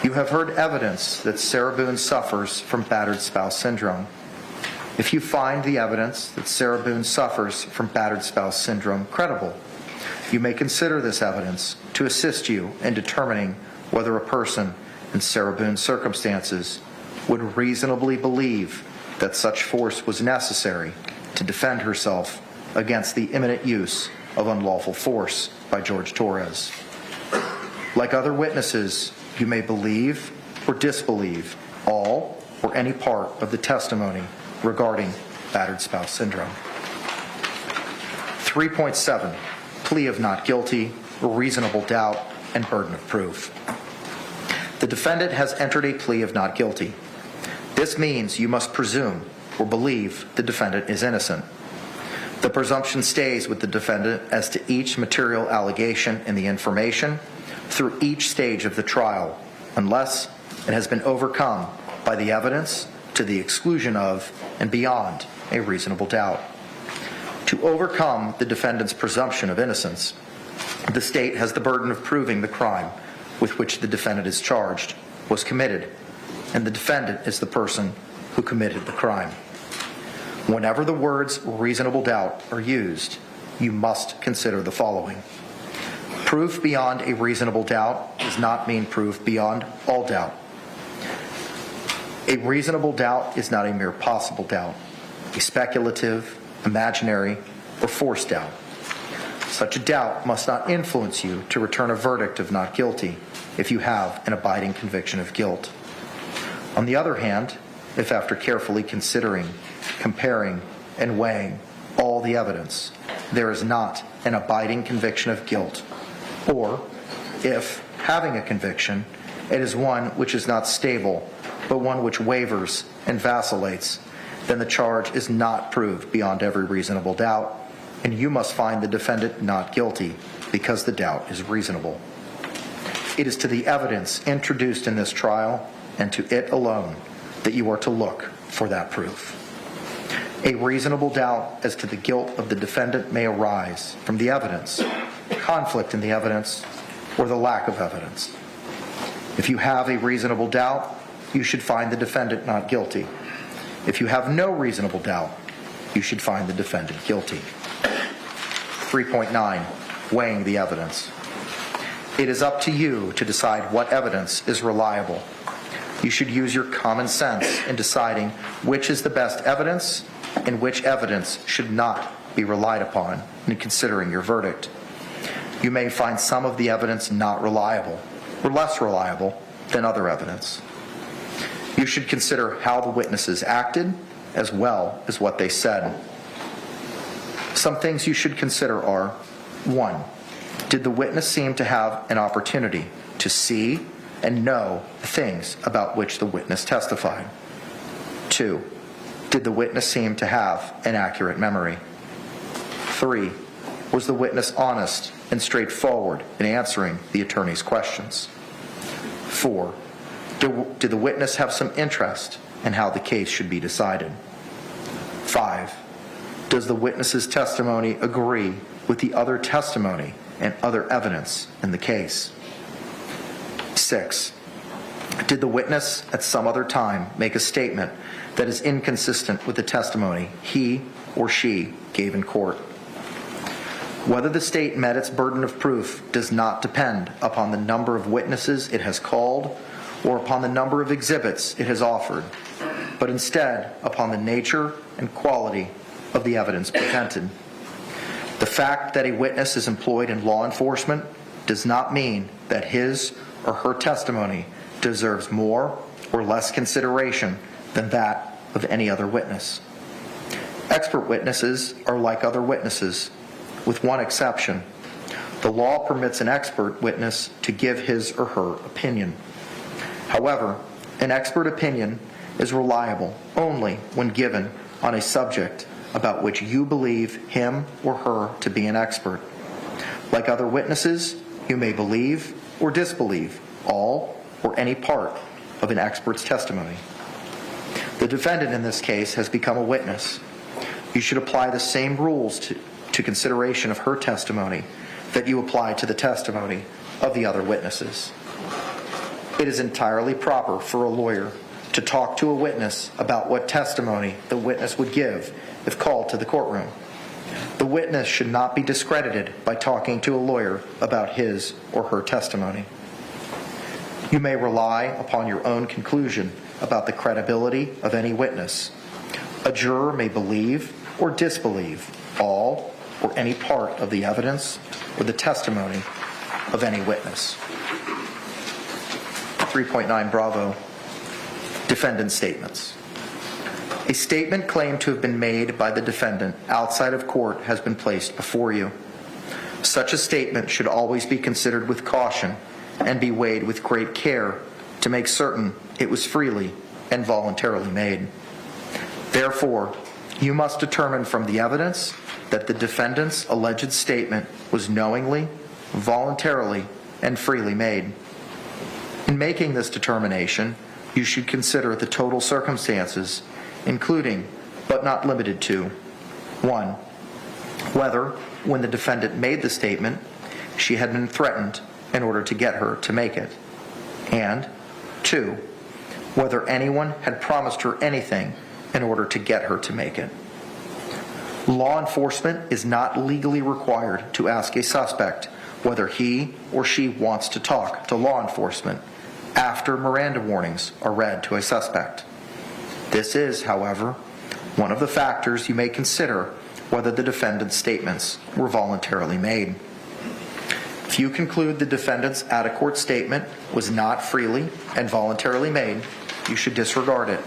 You have heard evidence that Sarah Boone suffers from battered spouse syndrome. If you find the evidence that Sarah Boone suffers from battered spouse syndrome credible, you may consider this evidence to assist you in determining whether a person in Sarah Boone's circumstances would reasonably believe that such force was necessary to defend herself against the imminent use of unlawful force by George Torres. Like other witnesses, you may believe or disbelieve all or any part of the testimony regarding battered spouse syndrome. 3.7, plea of not guilty, reasonable doubt, and burden of proof. The defendant has entered a plea of not guilty. This means you must presume or believe the defendant is innocent. The presumption stays with the defendant as to each material allegation in the information through each stage of the trial, unless it has been overcome by the evidence to the exclusion of and beyond a reasonable doubt. To overcome the defendant's presumption of innocence, the state has the burden of proving the crime with which the defendant is charged was committed, and the defendant is the person who committed the crime. Whenever the words reasonable doubt are used, you must consider the following. Proof beyond a reasonable doubt does not mean proof beyond all doubt. A reasonable doubt is not a mere possible doubt, a speculative, imaginary, or forced doubt. Such a doubt must not influence you to return a verdict of not guilty if you have an abiding conviction of guilt. On the other hand, if after carefully considering, comparing, and weighing all the evidence, there is not an abiding conviction of guilt, or if, having a conviction, it is one which is not stable, but one which wavers and vacillates, then the charge is not proved beyond every reasonable doubt, and you must find the defendant not guilty because the doubt is reasonable. It is to the evidence introduced in this trial and to it alone that you are to look for that proof. A reasonable doubt as to the guilt of the defendant may arise from the evidence, conflict in the evidence, or the lack of evidence. If you have a reasonable doubt, you should find the defendant not guilty. If you have no reasonable doubt, you should find the defendant guilty. 3.9, weighing the evidence. It is up to you to decide what evidence is reliable. You should use your common sense in deciding which is the best evidence and which evidence should not be relied upon in considering your verdict. You may find some of the evidence not reliable or less reliable than other evidence. You should consider how the witnesses acted as well as what they said. Some things you should consider are: 1. Did the witness seem to have an opportunity to see and know the things about which the witness testified? 2. Did the witness seem to have an accurate memory? 3. Was the witness honest and straightforward in answering the attorney's questions? 4. Did the witness have some interest in how the case should be decided? 5. Does the witness's testimony agree with the other testimony and other evidence in the case? 6. Did the witness at some other time make a statement that is inconsistent with the testimony he or she gave in court? Whether the state met its burden of proof does not depend upon the number of witnesses it has called or upon the number of exhibits it has offered, but instead upon the nature and quality of the evidence presented. The fact that a witness is employed in law enforcement does not mean that his or her testimony deserves more or less consideration than that of any other witness. Expert witnesses are like other witnesses, with one exception. The law permits an expert witness to give his or her opinion. However, an expert opinion is reliable only when given on a subject about which you believe him or her to be an expert. Like other witnesses, you may believe or disbelieve all or any part of an expert's testimony. The defendant in this case has become a witness. You should apply the same rules to consideration of her testimony that you apply to the testimony of the other witnesses. It is entirely proper for a lawyer to talk to a witness about what testimony the witness would give if called to the courtroom. The witness should not be discredited by talking to a lawyer about his or her testimony. You may rely upon your own conclusion about the credibility of any witness. A juror may believe or disbelieve all or any part of the evidence or the testimony of any witness. 3.9 Bravo. defendant's statements. A statement claimed to have been made by the defendant outside of court has been placed before you. Such a statement should always be considered with caution and be weighed with great care to make certain it was freely and voluntarily made. Therefore, you must determine from the evidence that the defendant's alleged statement was knowingly, voluntarily, and freely made. In making this determination, you should consider the total circumstances, including, but not limited to, 1. Whether, when the defendant made the statement, she had been threatened in order to get her to make it, and 2. Whether anyone had promised her anything in order to get her to make it. Law enforcement is not legally required to ask a suspect whether he or she wants to talk to law enforcement after Miranda warnings are read to a suspect. This is, however, one of the factors you may consider whether the defendant's statements were voluntarily made. If you conclude the defendant's out-of-court statement was not freely and voluntarily made, you should disregard it.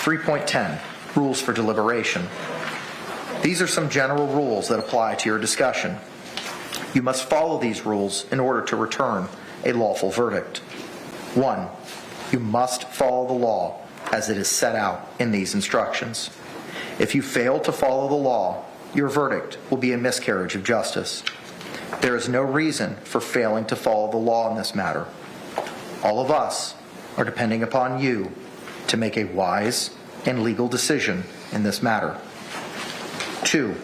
3.10, Rules for Deliberation. These are some general rules that apply to your discussion. You must follow these rules in order to return a lawful verdict. 1. You must follow the law as it is set out in these instructions. If you fail to follow the law, your verdict will be a miscarriage of justice. There is no reason for failing to follow the law in this matter. All of us are depending upon you to make a wise and legal decision in this matter. 2.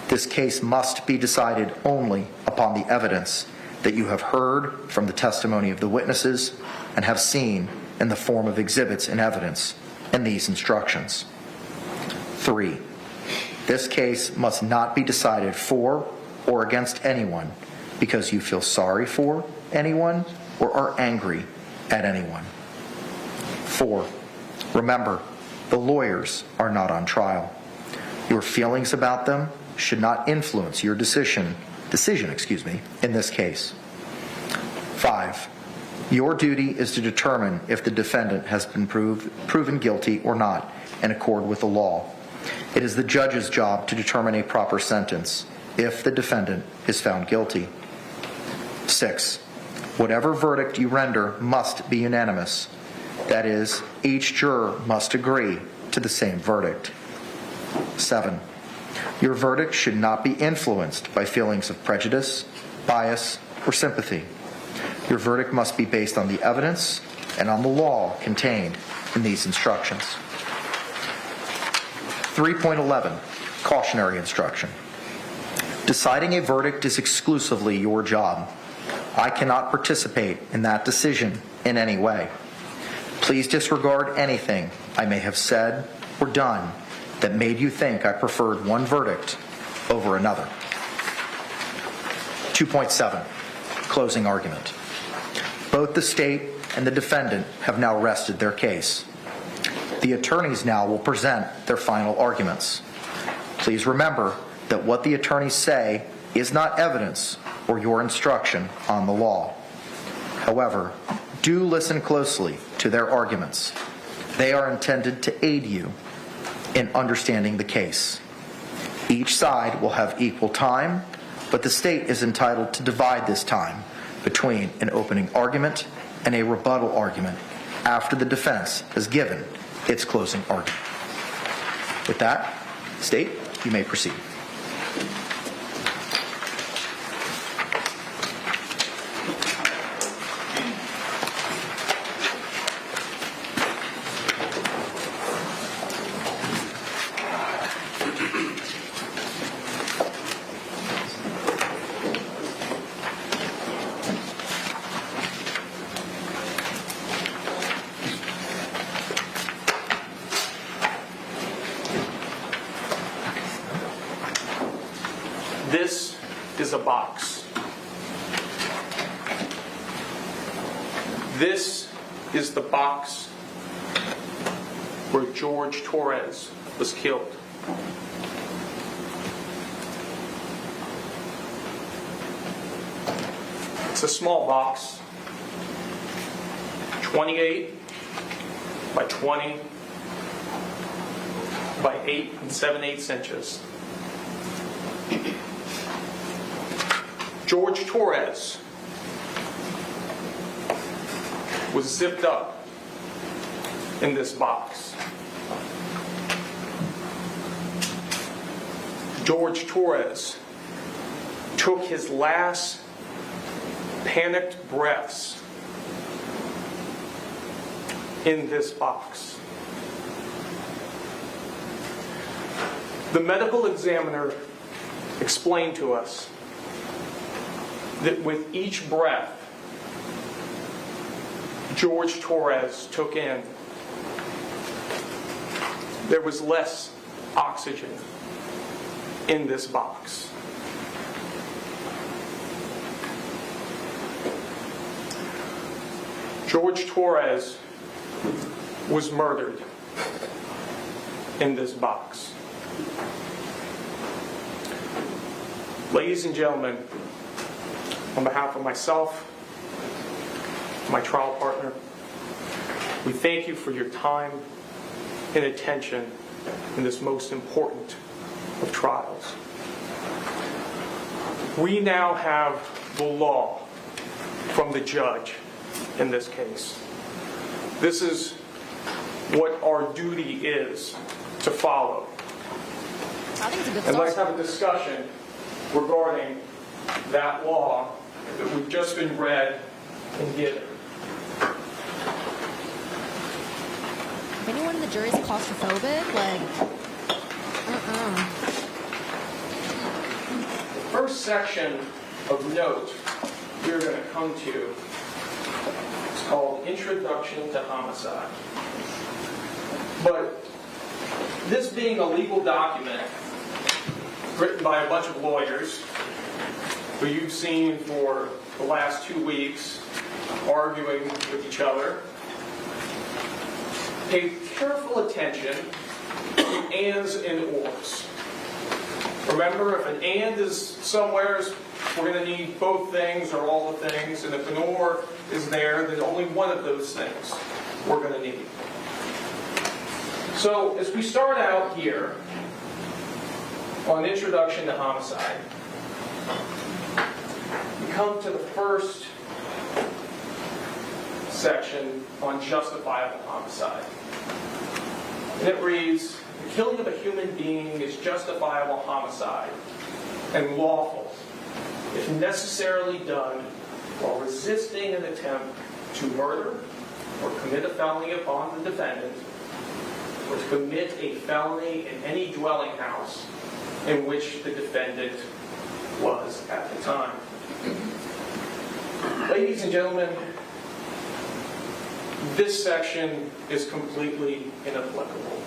This case must be decided only upon the evidence that you have heard from the testimony of the witnesses and have seen in the form of exhibits and evidence in these instructions. 3. This case must not be decided for or against anyone because you feel sorry for anyone or are angry at anyone. 4. Remember, the lawyers are not on trial. Your feelings about them should not influence your decision in this case. 5. Your duty is to determine if the defendant has been proven guilty or not in accord with the law. It is the judge's job to determine a proper sentence if the defendant is found guilty. 6. Whatever verdict you render must be unanimous. That is, each juror must agree to the same verdict. 7. Your verdict should not be influenced by feelings of prejudice, bias, or sympathy. Your verdict must be based on the evidence and on the law contained in these instructions. 3.11, Cautionary Instruction. Deciding a verdict is exclusively your job. I cannot participate in that decision in any way. Please disregard anything I may have said or done that made you think I preferred one verdict over another. 2.7, Closing Argument. Both the state and the defendant have now rested their case. The attorneys now will present their final arguments. Please remember that what the attorneys say is not evidence or your instruction on the law. However, do listen closely to their arguments. They are intended to aid you in understanding the case. Each side will have equal time, but the state is entitled to divide this time between an opening argument and a rebuttal argument after the defense has given its closing argument. With that, State, you may proceed. This is a box. This is the box where George Torres was killed. It's a small box, 28 by 20 by 8 7/8 inches. George Torres was zipped up in this box. George Torres took his last panicked breaths in this box. The medical examiner explained to us that with each breath George Torres took in, there was less oxygen in this box. George Torres was murdered in this box. Ladies and gentlemen, on behalf of myself, my trial partner, we thank you for your time and attention in this most important of trials. We now have the law from the judge in this case. This is what our duty is to follow. I think it's a good And start. let's have a discussion regarding that law that we've just been read and given. If anyone in the jury is claustrophobic, like, The first section of note we're going to come to is called Introduction to Homicide. But this being a legal document written by a bunch of lawyers who you've seen for the last 2 weeks arguing with each other, pay careful attention to ands and ors. Remember, if an and is somewhere, we're going to need both things or all the things, and if an or is there, then only one of those things we're going to need. So, as we start out here on Introduction to Homicide, we come to the first section on justifiable homicide. And it reads, the killing of a human being is justifiable homicide and lawful if necessarily done while resisting an attempt to murder or commit a felony upon the defendant or to commit a felony in any dwelling house in which the defendant was at the time. Ladies and gentlemen, this section is completely inapplicable.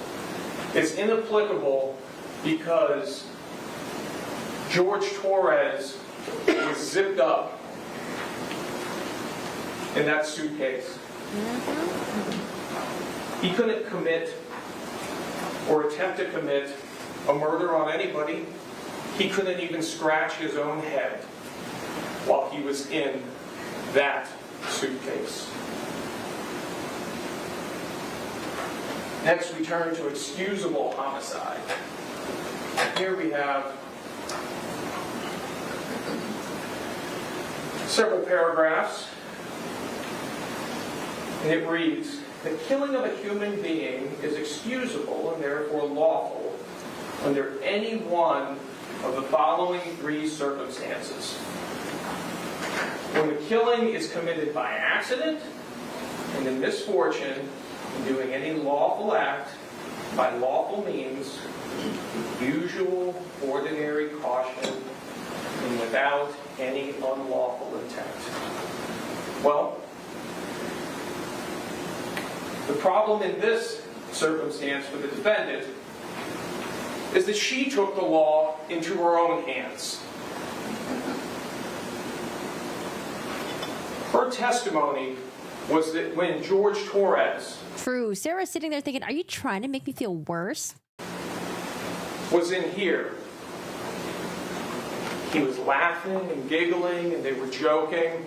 It's inapplicable because George Torres was zipped up in that suitcase. He couldn't commit or attempt to commit a murder on anybody. He couldn't even scratch his own head while he was in that suitcase. Next, we turn to excusable homicide. Here we have several paragraphs, and it reads, the killing of a human being is excusable and therefore lawful under any one of the following three circumstances. When the killing is committed by accident and in misfortune, in doing any lawful act by lawful means, with usual, ordinary caution, and without any unlawful intent. Well, the problem in this circumstance for the defendant is that she took the law into her own hands. Her testimony was that when George Torres true. Sarah's sitting there thinking, are you trying to make me feel worse? Was in here, he was laughing and giggling and they were joking.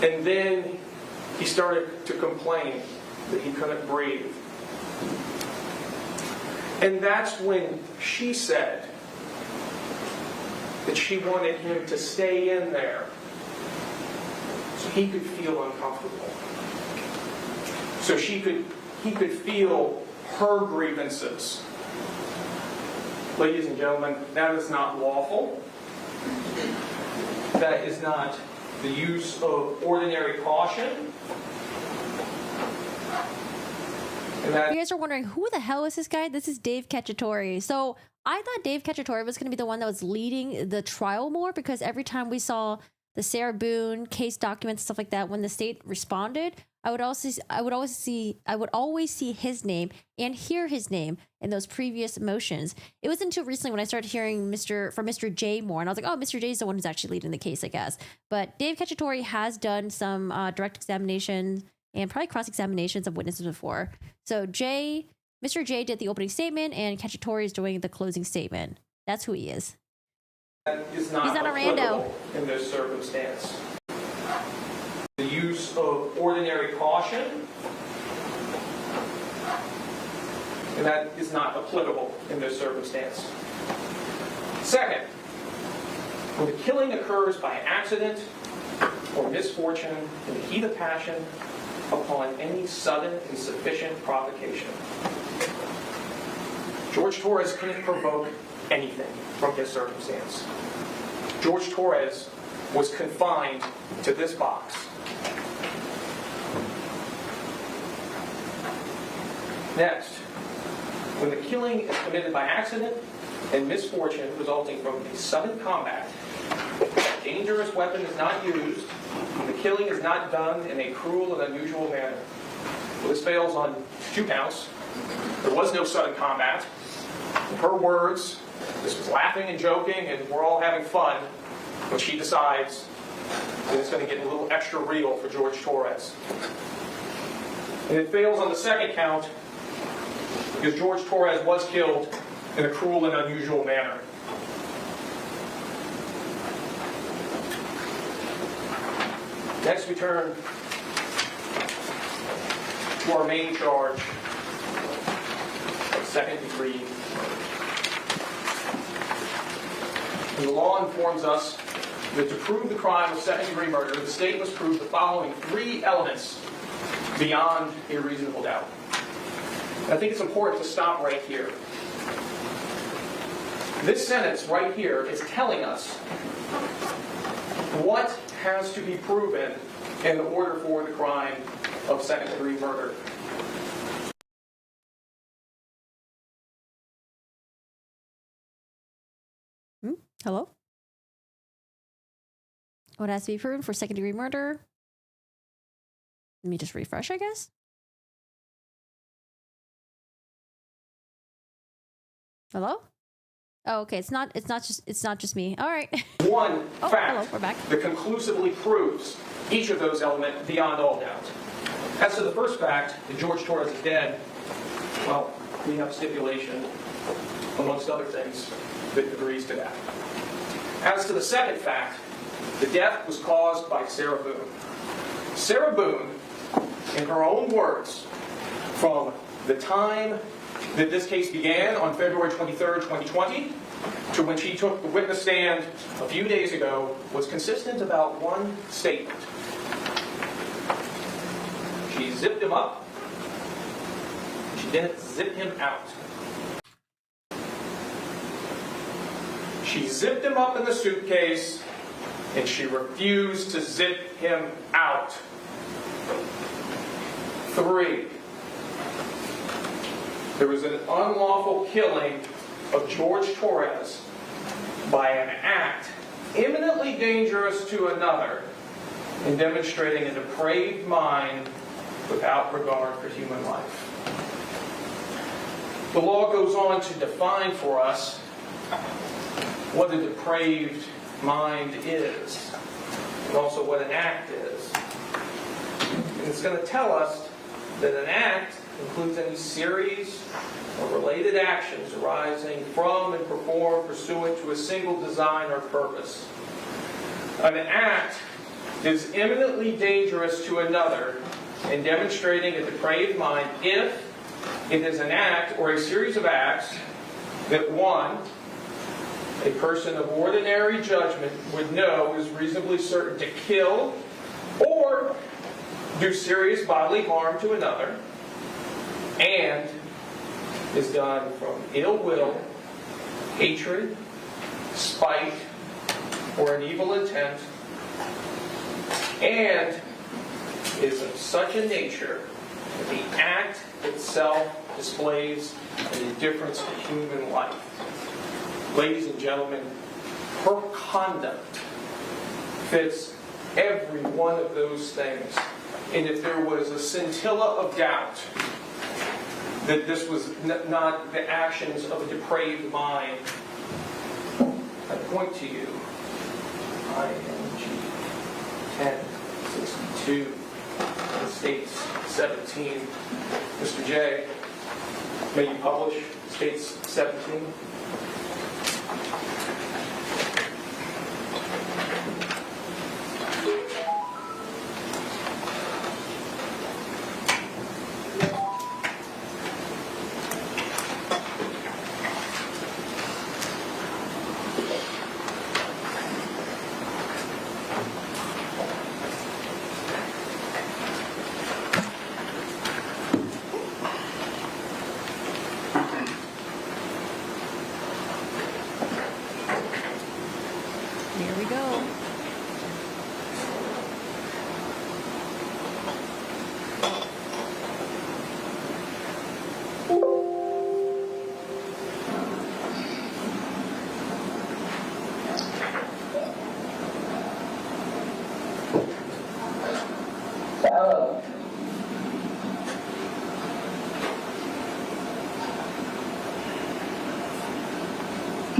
And then he started to complain that he couldn't breathe. And that's when she said that she wanted him to stay in there so he could feel uncomfortable. So he could feel her grievances. Ladies and gentlemen, that is not lawful. That is not the use of ordinary caution. You guys are wondering, who the hell is this guy? This is Dave Cacciatore. So I thought Dave Cacciatore was going to be the one that was leading the trial more, because every time we saw the Sarah Boone case documents, stuff like that, when the state responded, I would always see his name and hear his name in those previous motions. It wasn't until recently when I started hearing from Mr. J more, and I was like, oh, Mr. J is the one who's actually leading the case, I guess. But Dave Cacciatore has done some direct examination and probably cross-examinations of witnesses before. So Mr. J did the opening statement, and Cacciatore is doing the closing statement. That's who he is. That is not applicable in this circumstance. The use of ordinary caution, and that is not applicable in this circumstance. Second, when the killing occurs by accident or misfortune in the heat of passion upon any sudden and sufficient provocation. George Torres couldn't provoke anything from his circumstance. George Torres was confined to this box. Next, when the killing is committed by accident and misfortune resulting from a sudden combat, a dangerous weapon is not used, and the killing is not done in a cruel and unusual manner. Well, this fails on 2 counts. There was no sudden combat. In her words, this was laughing and joking, and we're all having fun, when she decides that it's going to get a little extra real for George Torres. And it fails on the 2nd count because George Torres was killed in a cruel and unusual manner. Next, we turn to our main charge of second-degree murder. And the law informs us that to prove the crime of second-degree murder, the state must prove the following 3 elements beyond a reasonable doubt. And I think it's important to stop right here. This sentence right here is telling us what has to be proven in order for the crime of second-degree murder. Hello? What has to be proven for second-degree murder? Let me just refresh, I guess. Hello? Oh, okay. It's not just me. All right. One fact hello, we're back. that conclusively proves each of those elements beyond all doubt. As to the first fact that George Torres is dead, well, we have stipulation, amongst other things, that agrees to that. As to the second fact, the death was caused by Sarah Boone. Sarah Boone, in her own words, from the time that this case began on February 23rd, 2020, to when she took the witness stand a few days ago, was consistent about one statement. She zipped him up. She didn't zip him out. She zipped him up in the suitcase, and she refused to zip him out. 3, there was an unlawful killing of George Torres by an act imminently dangerous to another and demonstrating a depraved mind without regard for human life. The law goes on to define for us what a depraved mind is, and also what an act is. And it's going to tell us that an act includes any series of related actions arising from and performed pursuant to a single design or purpose. An act is imminently dangerous to another and demonstrating a depraved mind if it is an act or a series of acts that one, a person of ordinary judgment would know is reasonably certain to kill or do serious bodily harm to another, and is done from ill will, hatred, spite, or an evil intent, and is of such a nature that the act itself displays an indifference to human life. Ladies and gentlemen, her conduct fits every one of those things. And if there was a scintilla of doubt that this was not the actions of a depraved mind, I point to you, ING 1062, it states 17. Mr. J, may you publish states 17? Here we go.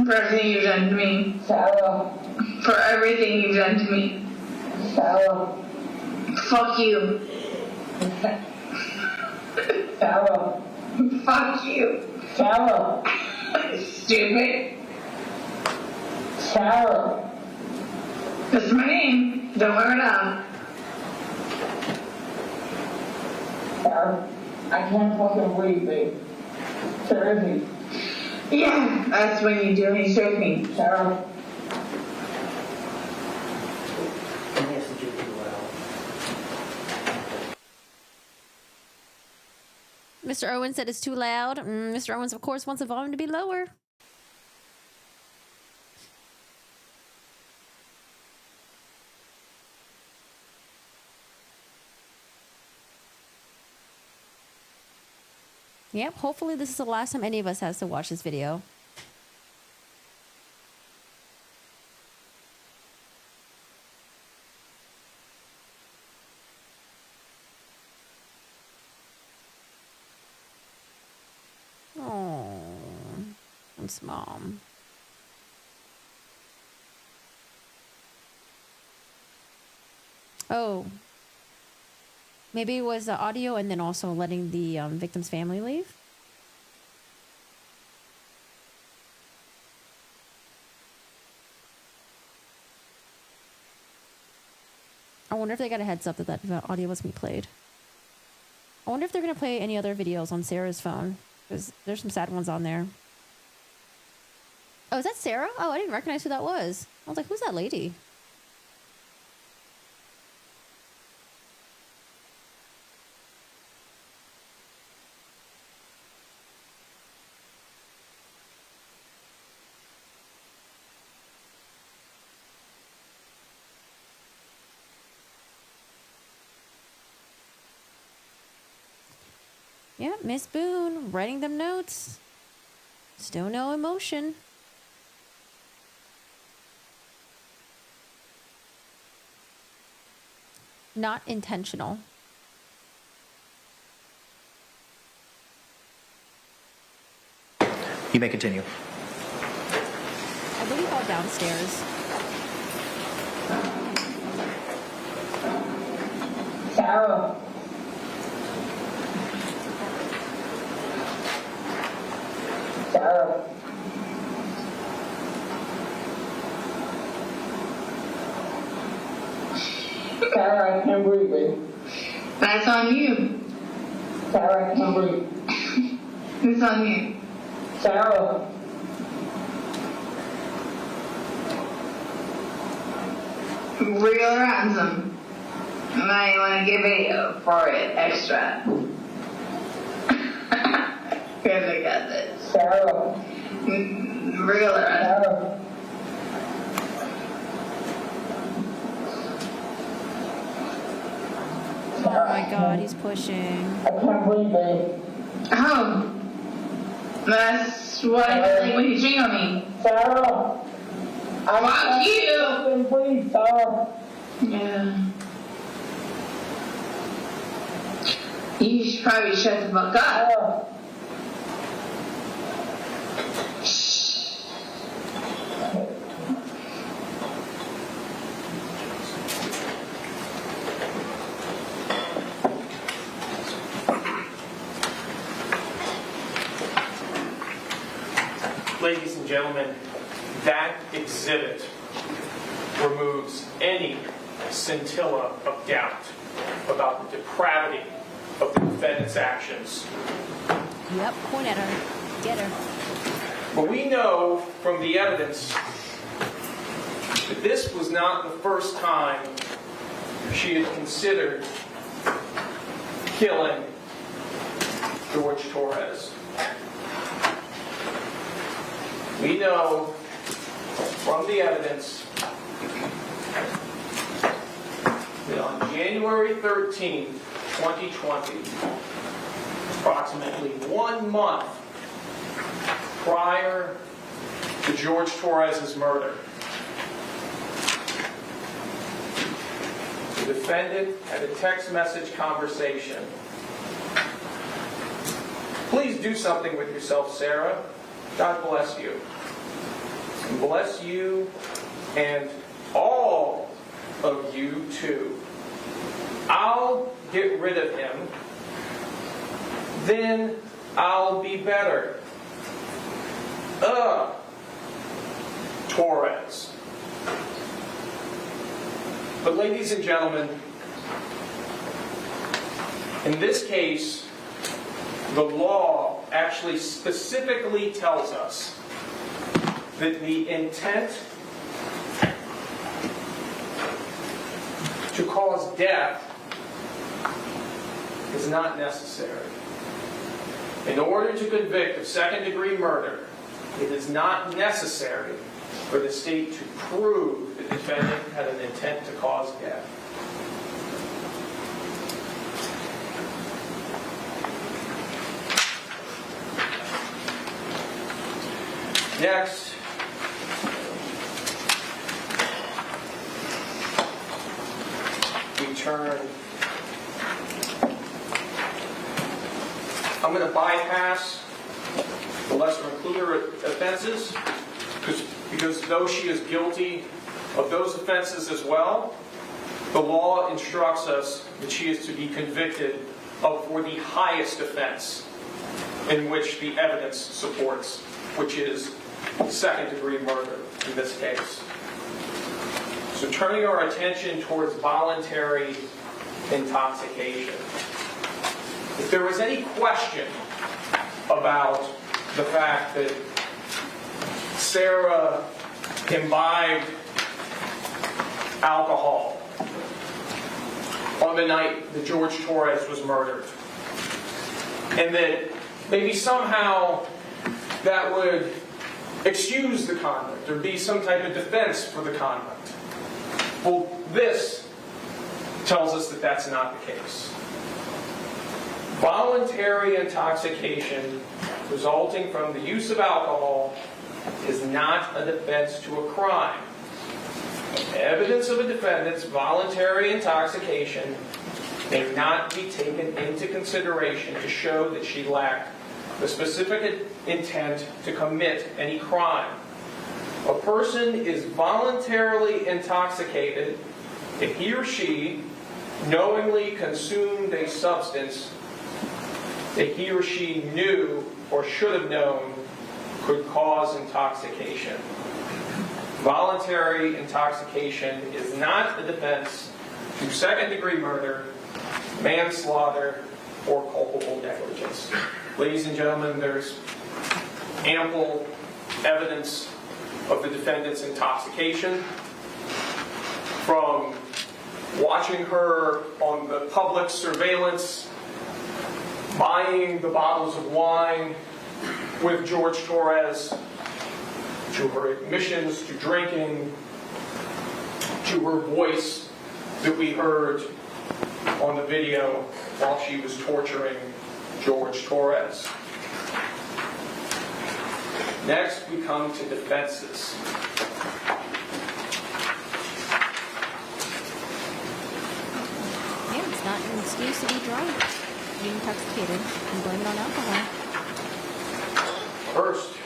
For everything you've done to me. Sarah. For everything you've done to me. Sarah. Fuck you. Sarah. Fuck you. Sarah. Stupid. Sarah. That's my name. Don't wear it out. Sarah. I can't fucking breathe, babe. Seriously. Yeah, that's when you do me shaking, Cheryl. Mr. Owen said it's too loud. Mr. Owens, of course, wants the volume to be lower. Yep, hopefully this is the last time any of us has to watch this video. Oh, that's Mom. Oh. Maybe it was the audio and then also letting the victim's family leave. I wonder if they got a heads up that that audio was going to be played. I wonder if they're going to play any other videos on Sarah's phone, because there's some sad ones on there. Oh, is that Sarah? Oh, I didn't recognize who that was. I was like, who's that lady? Yeah, Miss Boone writing them notes. Still no emotion. Not intentional. You may continue. I believe all downstairs. Sarah. Sarah. Sarah, I can't breathe, baby. That's on you. Sarah, I can't breathe. It's on you. Sarah. Real ransom. Now you want to give it for it extra. Because I got this. Sarah. Real ransom. Oh my God, he's pushing. I can't breathe, babe. Oh. That's what I feel like when you drink on me. Sarah. Fuck you. Breathe, Sarah. Yeah. You should probably shut the fuck up. Ladies and gentlemen, that exhibit removes any scintilla of doubt about the depravity of the defendant's actions. Yep, point at her. Get her. But we know from the evidence that this was not the first time she had considered killing George Torres. We know from the evidence that on January 13, 2020, approximately 1 month prior to George Torres' murder, the defendant had a text message conversation. Please do something with yourself, Sarah. God bless you. And bless you and all of you too. I'll get rid of him. Then I'll be better. Torres. But ladies and gentlemen, in this case, the law actually specifically tells us that the intent to cause death is not necessary. In order to convict of second-degree murder, it is not necessary for the state to prove the defendant had an intent to cause death. Next, we turn. I'm going to bypass the lesser included offenses because though she is guilty of those offenses as well, the law instructs us that she is to be convicted of for the highest offense in which the evidence supports, which is second-degree murder in this case. So turning our attention towards voluntary intoxication. If there was any question about the fact that Sarah imbibed alcohol on the night that George Torres was murdered, and that maybe somehow that would excuse the conduct or be some type of defense for the conduct. Well, this tells us that that's not the case. Voluntary intoxication resulting from the use of alcohol is not a defense to a crime. Evidence of a defendant's voluntary intoxication may not be taken into consideration to show that she lacked the specific intent to commit any crime. A person is voluntarily intoxicated if he or she knowingly consumed a substance that he or she knew or should have known could cause intoxication. Voluntary intoxication is not a defense to second-degree murder, manslaughter, or culpable negligence. Ladies and gentlemen, there's ample evidence of the defendant's intoxication from watching her on the public surveillance, buying the bottles of wine with George Torres, to her admissions to drinking, to her voice that we heard on the video while she was torturing George Torres. Next, we come to defenses. Yeah, it's not an excuse to be drunk, be intoxicated, and blame it on alcohol. First,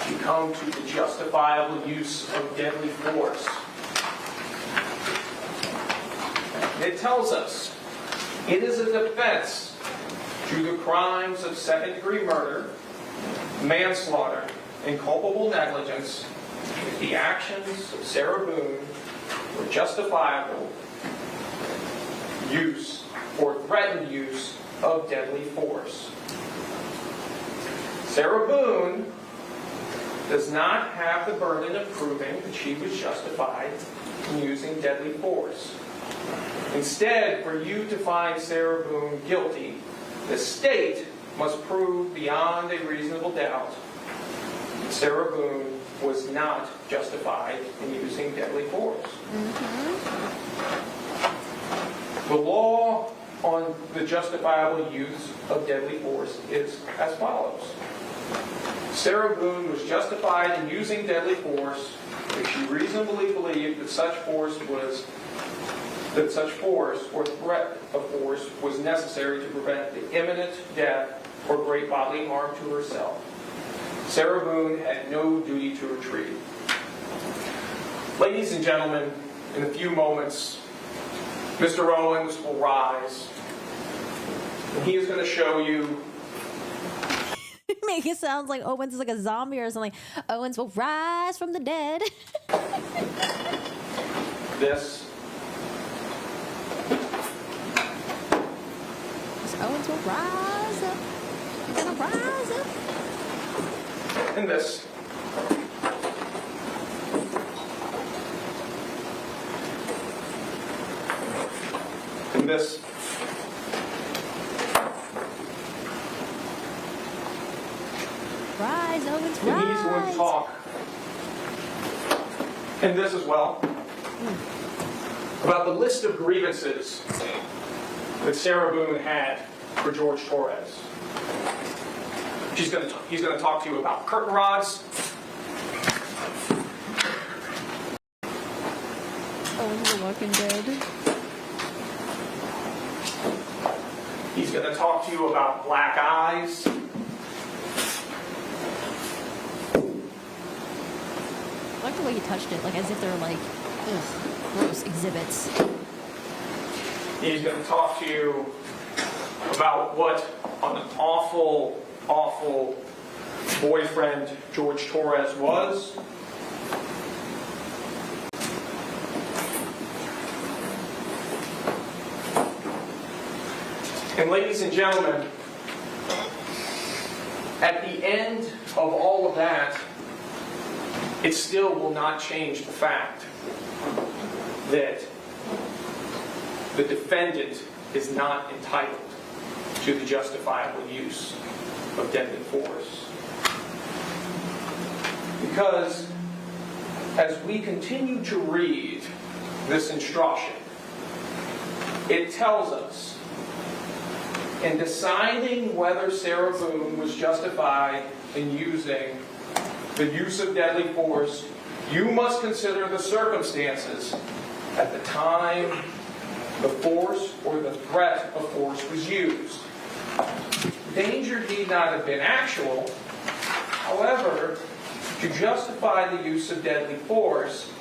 we come to the justifiable use of deadly force. It tells us it is a defense to the crimes of second-degree murder, manslaughter, and culpable negligence if the actions of Sarah Boone were justifiable use or threatened use of deadly force. Sarah Boone does not have the burden of proving that she was justified in using deadly force. Instead, for you to find Sarah Boone guilty, the state must prove beyond a reasonable doubt that Sarah Boone was not justified in using deadly force. The law on the justifiable use of deadly force is as follows. Sarah Boone was justified in using deadly force if she reasonably believed that such force or threat of force was necessary to prevent the imminent death or great bodily harm to herself. Sarah Boone had no duty to retreat. Ladies and gentlemen, in a few moments, Mr. Owens will rise, and he is going to show you. Make it sound like Owens is like a zombie or something. Owens will rise from the dead. This. Owens will rise up. He's gonna rise up. And this. And this. Rise, Owens, and he's going to talk. And this as well. About the list of grievances that Sarah Boone had for George Torres. He's going to talk to you about curtain rods. Owens the Walking Dead. He's going to talk to you about black eyes. I like the way he touched it, like as if they're like, ugh, gross exhibits. He's going to talk to you about what an awful, awful boyfriend George Torres was. And ladies and gentlemen, at the end of all of that, it still will not change the fact that the defendant is not entitled to the justifiable use of deadly force. Because as we continue to read this instruction, it tells us in deciding whether Sarah Boone was justified in using the use of deadly force, you must consider the circumstances at the time the force or the threat of force was used. Danger need not have been actual. However, to justify the use of deadly force,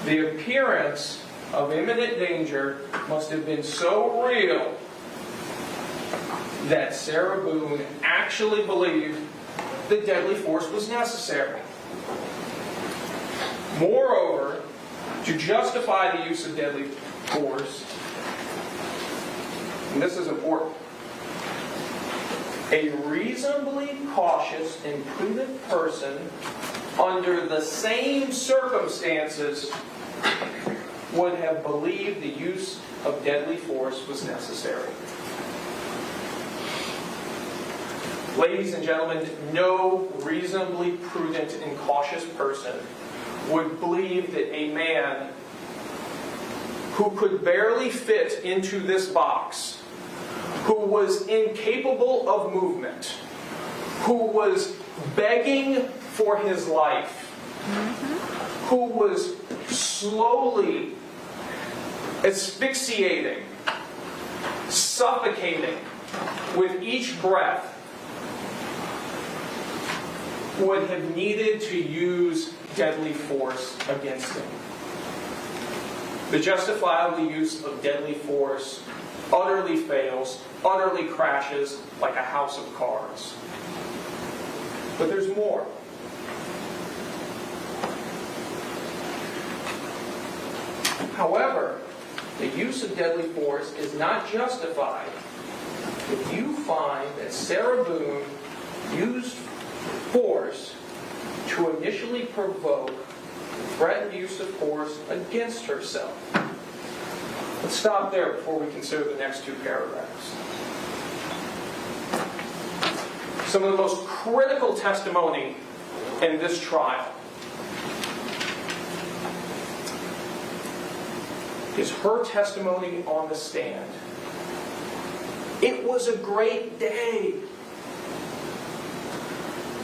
the appearance of imminent danger must have been so real that Sarah Boone actually believed that deadly force was necessary. Moreover, To justify the use of deadly force, and this is important, a reasonably cautious and prudent person under the same circumstances would have believed the use of deadly force was necessary. Ladies and gentlemen, no reasonably prudent and cautious person would believe that a man who could barely fit into this box, who was incapable of movement, who was begging for his life, who was slowly asphyxiating, suffocating with each breath, would have needed to use deadly force against him. The justifiable use of deadly force utterly fails, utterly crashes like a house of cards. But there's more. However, the use of deadly force is not justified if you find that Sarah Boone used force to initially provoke threatened use of force against herself. Let's stop there before we consider the next two paragraphs. Some of the most critical testimony in this trial is her testimony on the stand. It was a great day.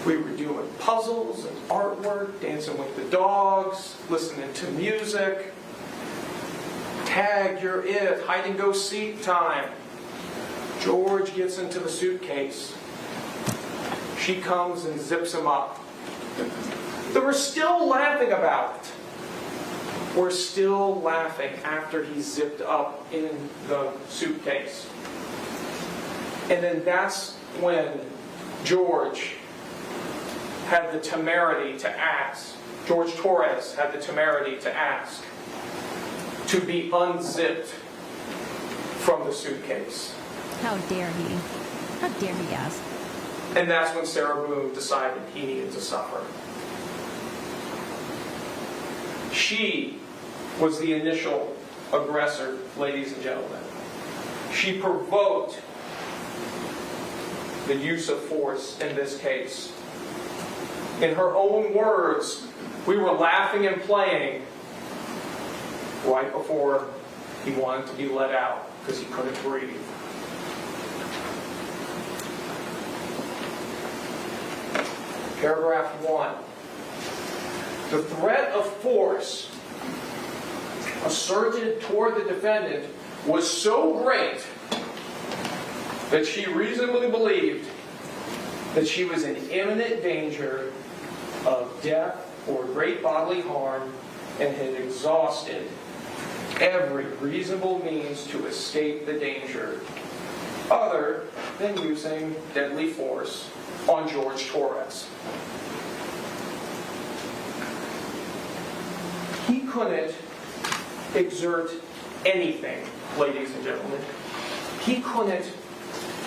We were doing puzzles and artwork, dancing with the dogs, listening to music. Tag, you're it, hide and go seek time. George gets into the suitcase. She comes and zips him up. They were still laughing about it. We're still laughing after he's zipped up in the suitcase. And then that's when George had the temerity to ask, George Torres had the temerity to ask to be unzipped from the suitcase. How dare he? How dare he ask? And that's when Sarah Boone decided he needed to suffer. She was the initial aggressor, ladies and gentlemen. She provoked the use of force in this case. In her own words, we were laughing and playing right before he wanted to be let out because he couldn't breathe. Paragraph 1. The threat of force asserted toward the defendant was so great that she reasonably believed that she was in imminent danger of death or great bodily harm and had exhausted every reasonable means to escape the danger other than using deadly force on George Torres. He couldn't exert anything, ladies and gentlemen.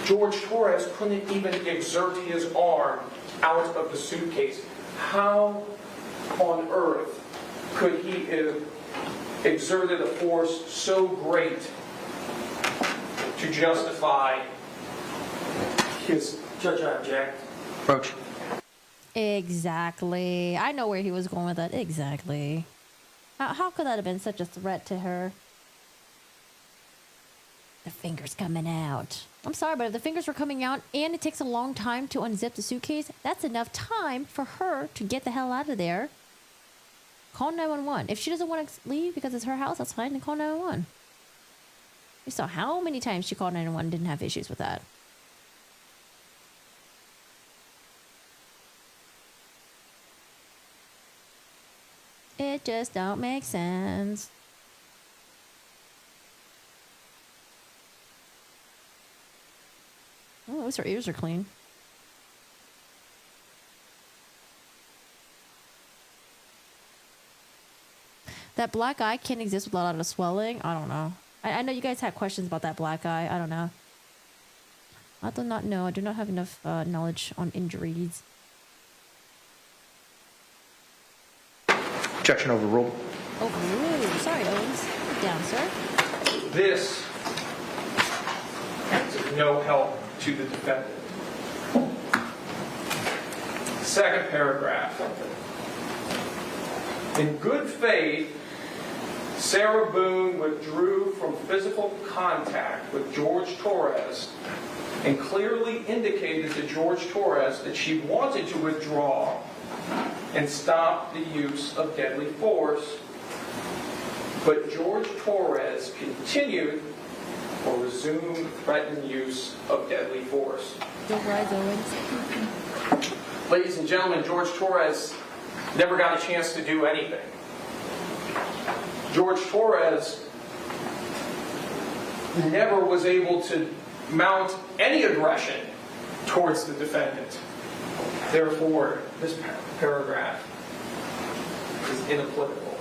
George Torres couldn't even exert his arm out of the suitcase. How on earth could he have exerted a force so great to justify his... Judge, I object. Roach. Exactly. I know where he was going with that. Exactly. How could that have been such a threat to her? The finger's coming out. I'm sorry, but if the fingers were coming out and it takes a long time to unzip the suitcase, that's enough time for her to get the hell out of there. Call 911. If she doesn't want to leave because it's her house, that's fine. Then call 911. We saw how many times she called 911 and didn't have issues with that. It just don't make sense. Oh, at least her ears are clean. That black eye can't exist without a lot of swelling. I don't know. I know you guys had questions about that black eye. I don't know. I do not know. I do not have enough knowledge on injuries. Objection overruled. Overruled. Sorry, Owens. Down, sir. This is of no help to the defendant. Second paragraph. In good faith, Sarah Boone withdrew from physical contact with George Torres and clearly indicated to George Torres that she wanted to withdraw and stop the use of deadly force. But George Torres continued or resumed threatened use of deadly force. Don't rise, Owens. Ladies and gentlemen, George Torres never got a chance to do anything. George Torres never was able to mount any aggression towards the defendant. Therefore, this paragraph is inapplicable.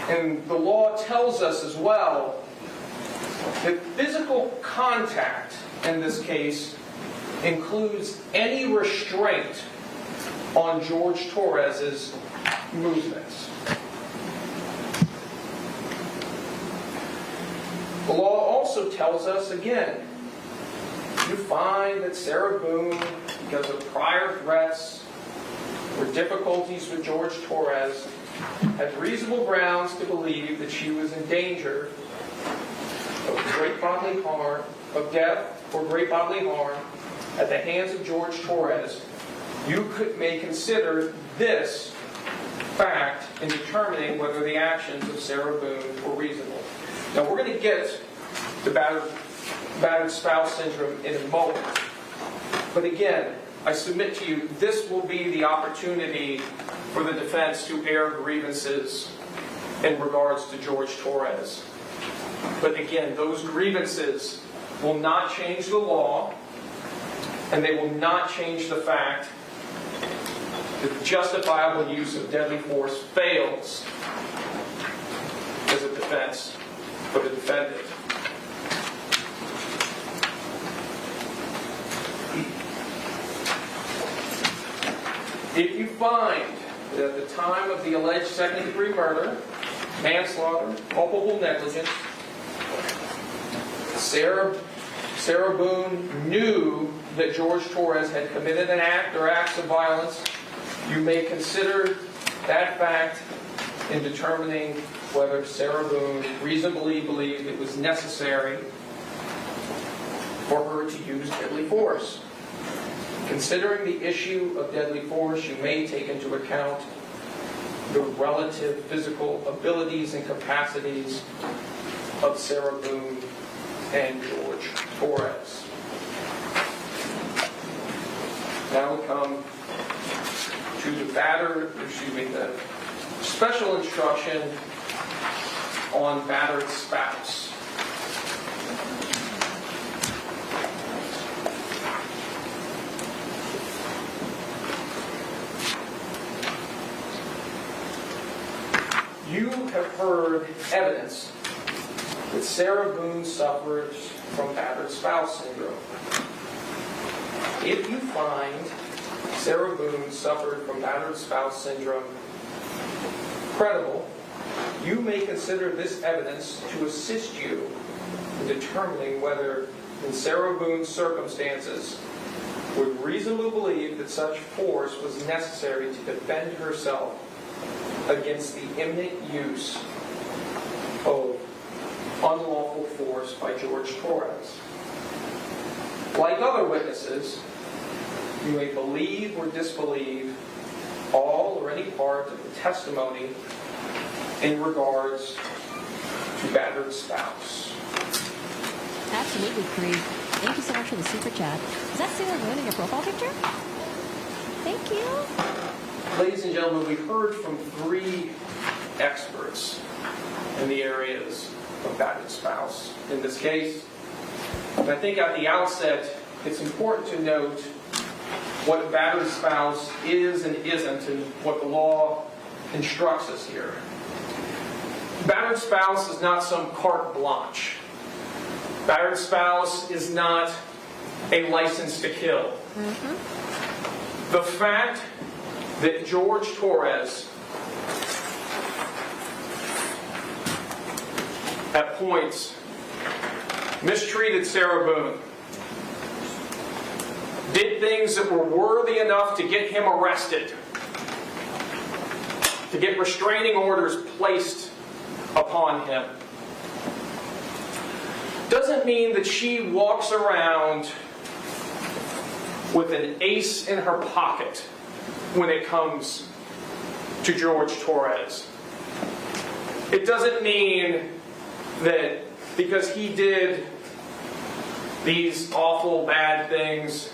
And the law tells us as well that physical contact in this case includes any restraint on George Torres's movements. The law also tells us, again, you find that Sarah Boone, because of prior threats or difficulties with George Torres, had reasonable grounds to believe that she was in danger of great bodily harm, of death or great bodily harm at the hands of George Torres. You may consider this fact in determining whether the actions of Sarah Boone were reasonable. Now, we're going to get to battered spouse syndrome in a moment. But again, I submit to you, this will be the opportunity for the defense to air grievances in regards to George Torres. But again, those grievances will not change the law, and they will not change the fact that the justifiable use of deadly force fails as a defense for the defendant. If you find that at the time of the alleged second-degree murder, manslaughter, culpable negligence, Sarah Boone knew that George Torres had committed an act or acts of violence, you may consider that fact in determining whether Sarah Boone reasonably believed it was necessary for her to use deadly force. Considering the issue of deadly force, you may take into account the relative physical abilities and capacities of Sarah Boone and George Torres. Now we come to the special instruction on battered spouse. You have heard evidence that Sarah Boone suffers from battered spouse syndrome. If you find Sarah Boone suffered from battered spouse syndrome credible, you may consider this evidence to assist you in determining whether, in Sarah Boone's circumstances, would reasonably believe that such force was necessary to defend herself against the imminent use of unlawful force by George Torres. Like other witnesses, you may believe or disbelieve all or any part of the testimony in regards to battered spouse. Absolutely, Creed. Thank you so much for the super chat. Is that Sarah Boone in your profile picture? Thank you. Ladies and gentlemen, we've heard from 3 experts in the areas of battered spouse in this case. And I think at the outset, it's important to note what a battered spouse is and isn't, and what the law instructs us here. Battered spouse is not some carte blanche. Battered spouse is not a license to kill. The fact that George Torres at points mistreated Sarah Boone, did things that were worthy enough to get him arrested, to get restraining orders placed upon him, doesn't mean that she walks around with an ace in her pocket when it comes to George Torres. It doesn't mean that because he did these awful bad things,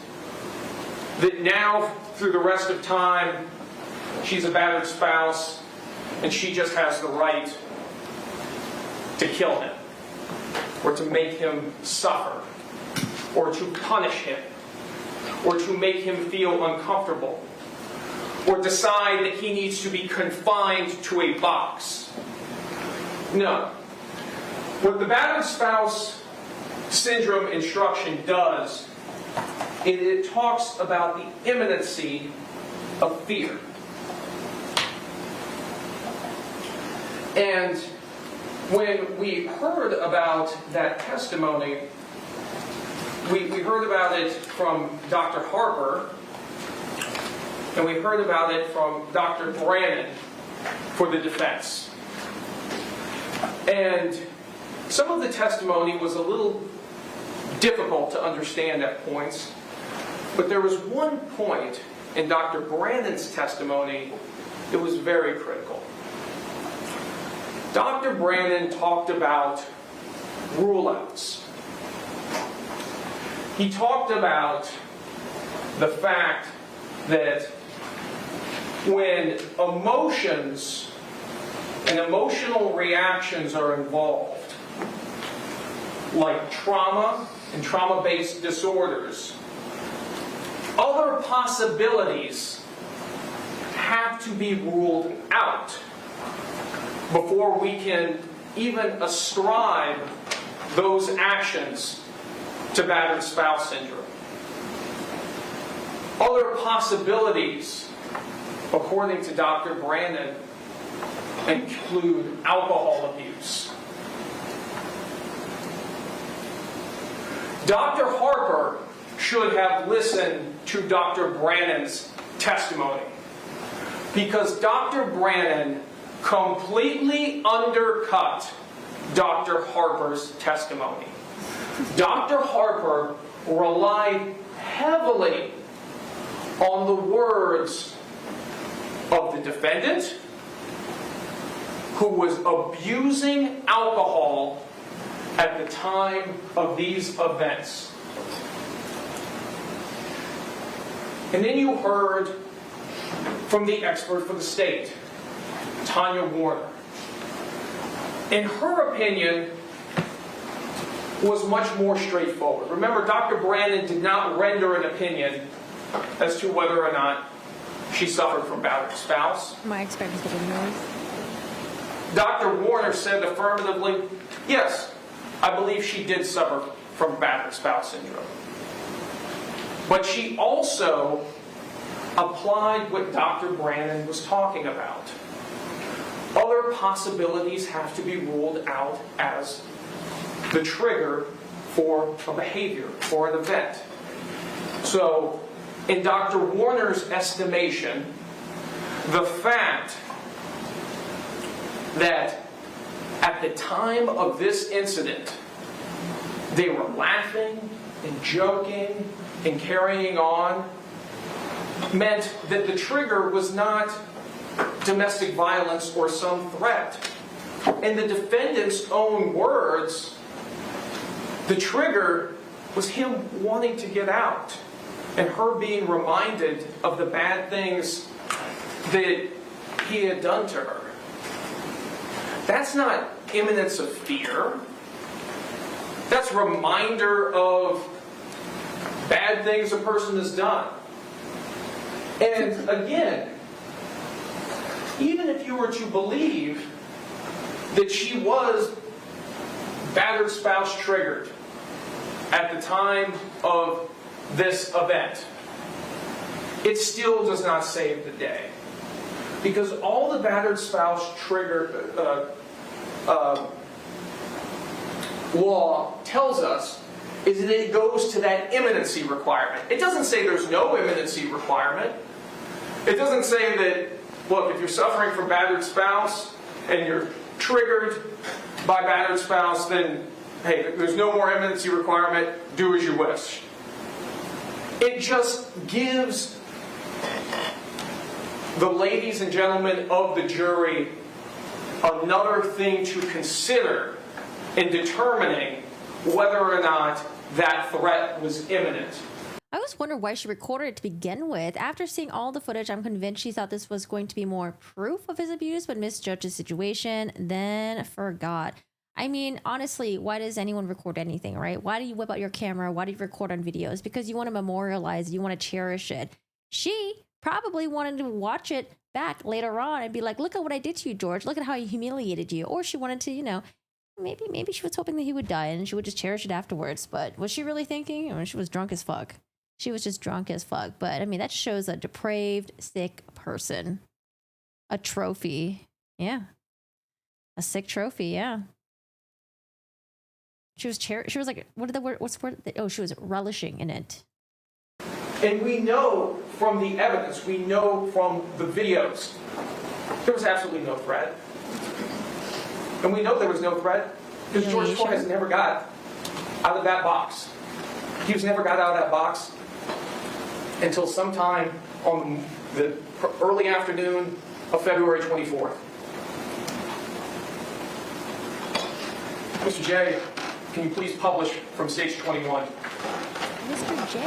that now through the rest of time she's a battered spouse and she just has the right to kill him or to make him suffer or to punish him or to make him feel uncomfortable or decide that he needs to be confined to a box. No. What the battered spouse syndrome instruction does, it talks about the imminency of fear. And when we heard about that testimony, we heard about it from Dr. Harper, and we heard about it from Dr. Brannon for the defense. And some of the testimony was a little difficult to understand at points, but there was one point in Dr. Brannon's testimony that was very critical. Dr. Brannon talked about rule-outs. He talked about the fact that when emotions and emotional reactions are involved, like trauma and trauma-based disorders, other possibilities have to be ruled out before we can even ascribe those actions to battered spouse syndrome. Other possibilities, according to Dr. Brannon, include alcohol abuse. Dr. Harper should have listened to Dr. Brannon's testimony because Dr. Brannon completely undercut Dr. Harper's testimony. Dr. Harper relied heavily on the words of the defendant, who was abusing alcohol at the time of these events. And then you heard from the expert for the state, Tanya Warner. And her opinion was much more straightforward. Remember, Dr. Brannon did not render an opinion as to whether or not she suffered from battered spouse. My experience with yours. Dr. Warner said affirmatively, yes, I believe she did suffer from battered spouse syndrome. But she also applied what Dr. Brannon was talking about. Other possibilities have to be ruled out as the trigger for a behavior, for an event. So, in Dr. Warner's estimation, the fact that at the time of this incident, they were laughing and joking and carrying on meant that the trigger was not domestic violence or some threat. In the defendant's own words, the trigger was him wanting to get out and her being reminded of the bad things that he had done to her. That's not imminence of fear. That's a reminder of bad things a person has done. And again, even if you were to believe that she was battered spouse triggered at the time of this event, it still does not save the day. Because all the battered spouse trigger law tells us is that it goes to that imminency requirement. It doesn't say there's no imminency requirement. It doesn't say that, look, if you're suffering from battered spouse and you're triggered by battered spouse, then, hey, there's no more imminency requirement, do as you wish. It just gives the ladies and gentlemen of the jury another thing to consider in determining whether or not that threat was imminent. I always wondered why she recorded it to begin with. After seeing all the footage, I'm convinced she thought this was going to be more proof of his abuse, but misjudged the situation, then forgot. I mean, honestly, why does anyone record anything, right? Why do you whip out your camera? Why do you record on videos? Because you want to memorialize it. You want to cherish it. She probably wanted to watch it back later on and be like, look at what I did to you, George. Look at how I humiliated you. Or she wanted to, you know, maybe she was hoping that he would die and she would just cherish it afterwards. But was she really thinking? I mean, she was drunk as fuck. She was just drunk as fuck. But, I mean, that shows a depraved, sick person. A trophy. Yeah. A sick trophy, yeah. She was like, what are the word? What's the word? Oh, she was relishing in it. And we know from the evidence, we know from the videos, there was absolutely no threat. And we know there was no threat because George Torres never got out of that box. He was never got out of that box until sometime on the early afternoon of February 24th. Mr. J, can you please publish from stage 21? Mr. J.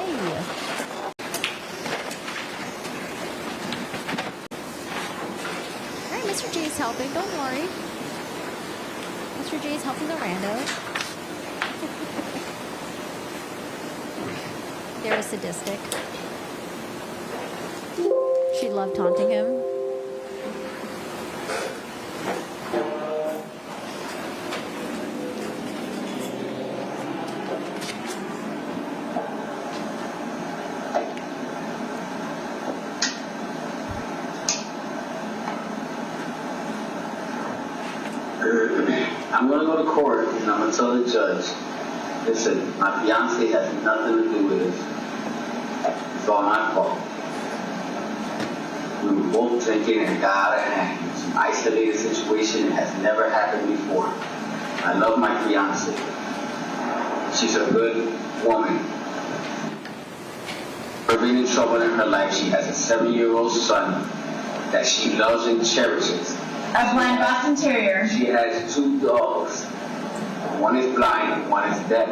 All right, Mr. J is helping. Don't worry. Mr. J is helping the rando. They're sadistic. She loved taunting him. I'm going to go to court and I'm going to tell the judge, listen, my fiance has nothing to do with this. It's all my fault. We were both drinking and got out of hand. It was an isolated situation. It has never happened before. I love my fiance. She's a good woman. Her being in trouble in her life, she has a 7-year-old son that she loves and cherishes. A blind Boston Terrier. She has 2 dogs. One is blind, one is deaf.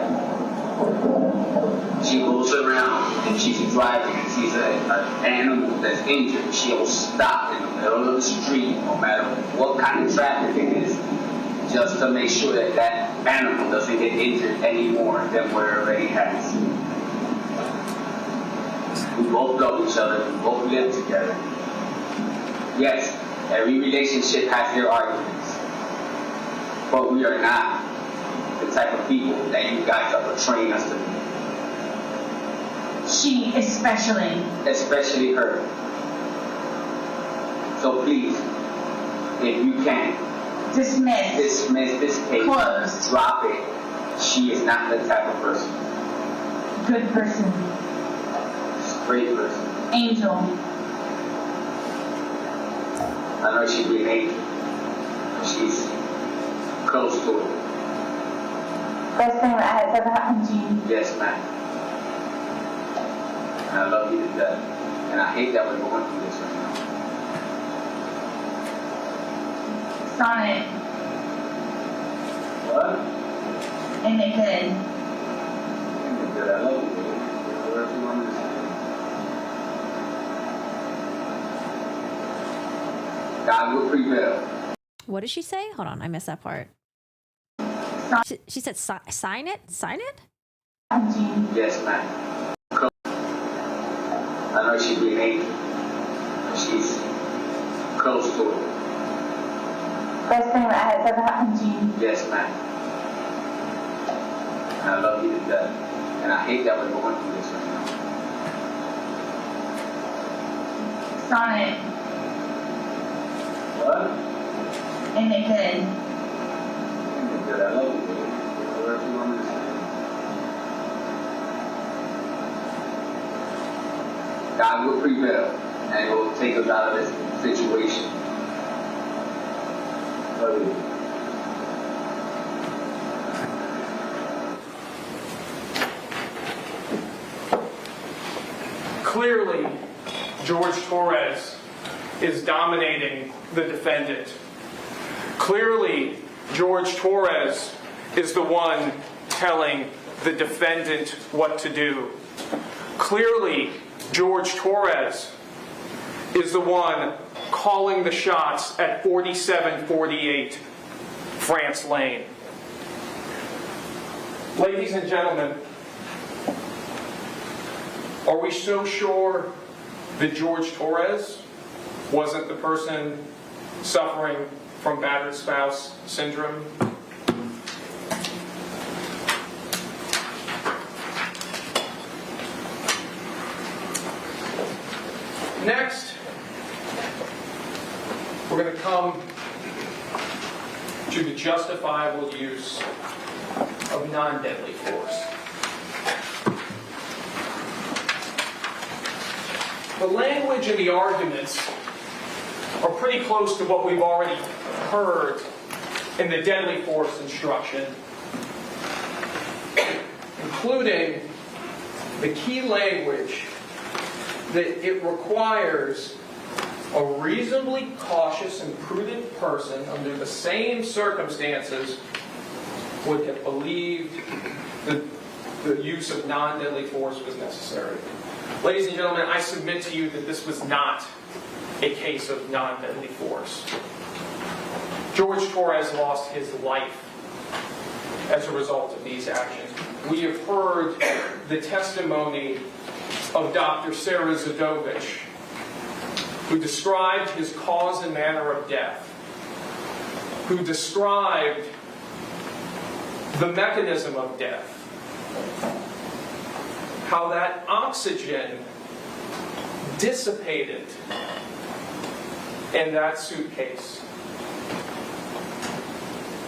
She goes around and she's driving and sees an animal that's injured. She'll stop in the middle of the street, no matter what kind of traffic it is, just to make sure that that animal doesn't get injured any more than what it already has. We both love each other. We both live together. Yes, every relationship has their arguments, but we are not the type of people that you guys are portraying us to be. She especially. Especially her. So please, if you can, dismiss this case. Closed. Drop it. She is not the type of person. Good person. Great person. Angel. I know she'd be an angel. She's close to it. Best thing that has ever happened to you. Yes, ma'am. And I love you to death. And I hate that we're going through this right now. Sonnet. What? Ain't it good? Ain't it good? I love you, baby. Wherever you want to say. God will prevail. What did she say? Hold on, I missed that part. She said, sign it? Sign it? Yes, ma'am. I know she'd be an angel. She's close to it? Best thing that has ever happened to you. Yes, ma'am. And I love you to death. And I hate that we're going through this right now. Sonnet. What? Ain't it good? Good, I love you, baby. Whatever you want me to say. God will prevail and will take us out of this situation. Love you. Clearly, George Torres is dominating the defendant. Clearly, George Torres is the one telling the defendant what to do. Clearly, George Torres is the one calling the shots at 4748 France Lane. Ladies and gentlemen, are we so sure that George Torres wasn't the person suffering from battered spouse syndrome? Next, we're going to come to the justifiable use of non-deadly force. The language and the arguments are pretty close to what we've already heard in the deadly force instruction, including the key language that it requires a reasonably cautious and prudent person under the same circumstances would have believed that the use of non-deadly force was necessary. Ladies and gentlemen, I submit to you that this was not a case of non-deadly force. George Torres lost his life as a result of these actions. We have heard the testimony of Dr. Sarah Zadovich, who described his cause and manner of death, who described the mechanism of death, how that oxygen dissipated in that suitcase.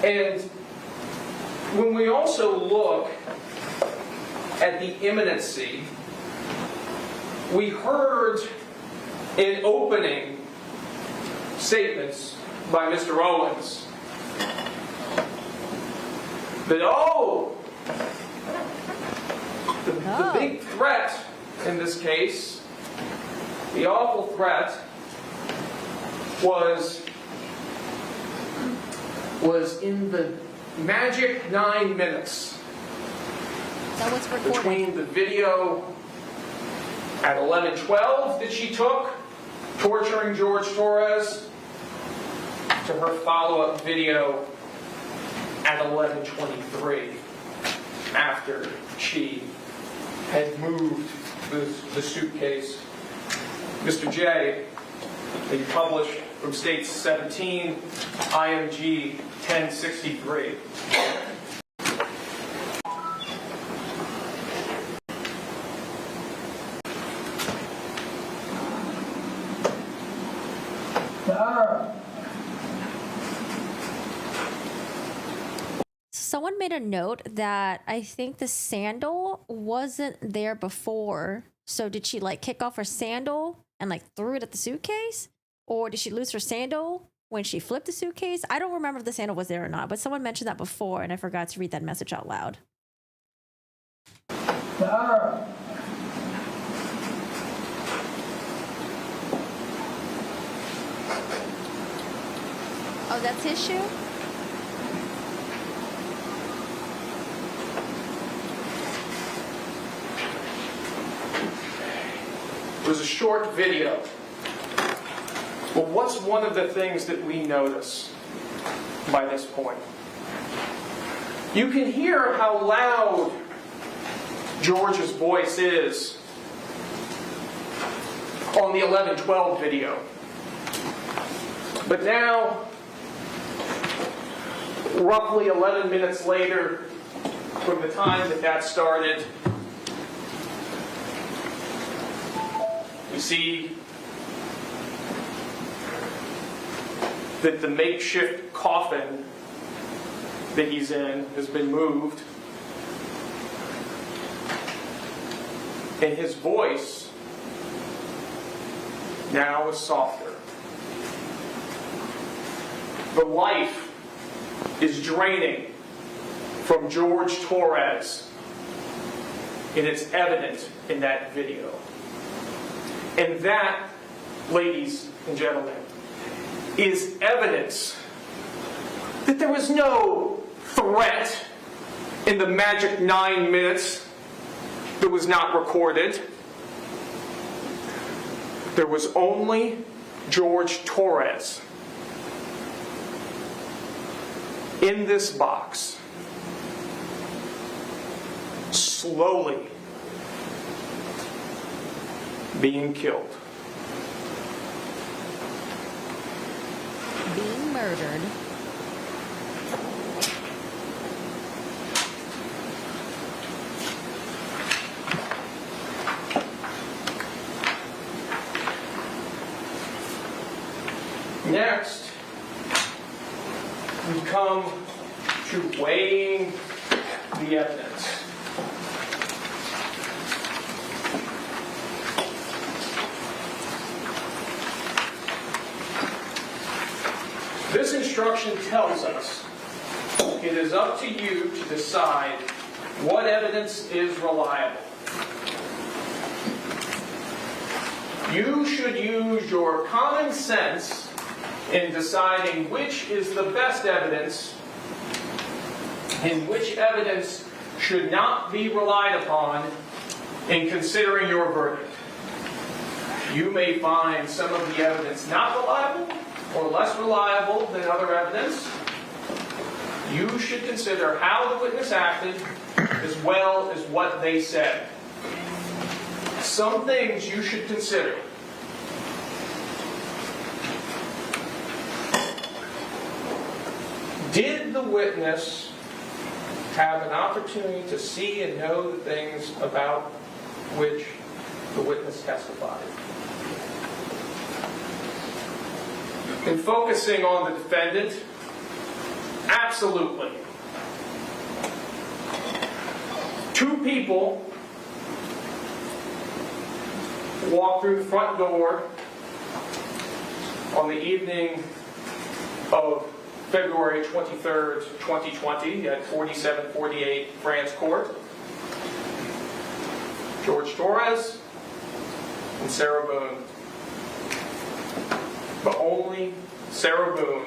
And when we also look at the imminency, we heard in opening statements by Mr. Owens that, the big threat in this case, the awful threat, was in the magic 9 minutes between the video at 11:12 that she took, torturing George Torres, to her follow-up video at 11:23, after she had moved the suitcase. Mr. J, they published from States 17, IMG 1063. Someone made a note that I think the sandal wasn't there before. So did she like kick off her sandal and like threw it at the suitcase? Or did she lose her sandal when she flipped the suitcase? I don't remember if the sandal was there or not, but someone mentioned that before and I forgot to read that message out loud. Oh, that's his shoe? It was a short video. But what's one of the things that we notice by this point? You can hear how loud George's voice is on the 11:12 video. But now, roughly 11 minutes later, from the time that started, we see that the makeshift coffin that he's in has been moved. And his voice now is softer. The life is draining from George Torres, and it's evident in that video. And that, ladies and gentlemen, is evidence that there was no threat in the magic 9 minutes that was not recorded. There was only George Torres in this box, slowly being killed. Being murdered. Next, we come to weighing the evidence. This instruction tells us it is up to you to decide what evidence is reliable. You should use your common sense in deciding which is the best evidence and which evidence should not be relied upon in considering your verdict. You may find some of the evidence not reliable or less reliable than other evidence. You should consider how the witness acted as well as what they said. Some things you should consider. Did the witness have an opportunity to see and know the things about which the witness testified? In focusing on the defendant, absolutely. 2 people walked through the front door on the evening of February 23rd, 2020 at 4748 France Court. George Torres and Sarah Boone. But only Sarah Boone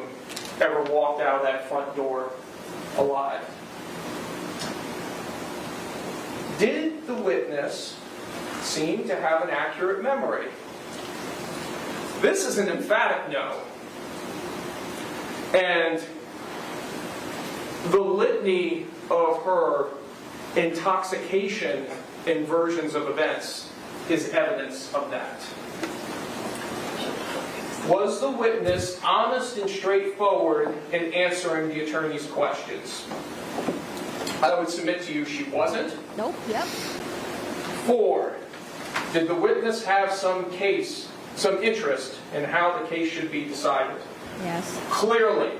ever walked out of that front door alive. Did the witness seem to have an accurate memory? This is an emphatic no. And the litany of her intoxication in versions of events is evidence of that. Was the witness honest and straightforward in answering the attorney's questions? I would submit to you she wasn't. Nope, yep. 4, did the witness have some interest in how the case should be decided? Yes. Clearly.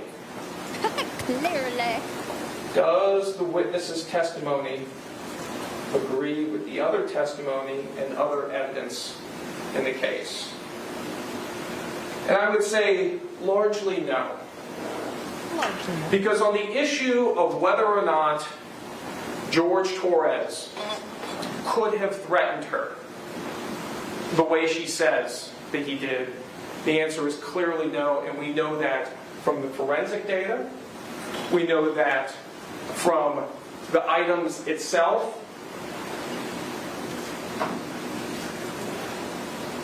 Clearly. Does the witness's testimony agree with the other testimony and other evidence in the case? And I would say largely no. Largely no. Because on the issue of whether or not George Torres could have threatened her the way she says that he did, the answer is clearly no, and we know that from the forensic data. We know that from the items itself.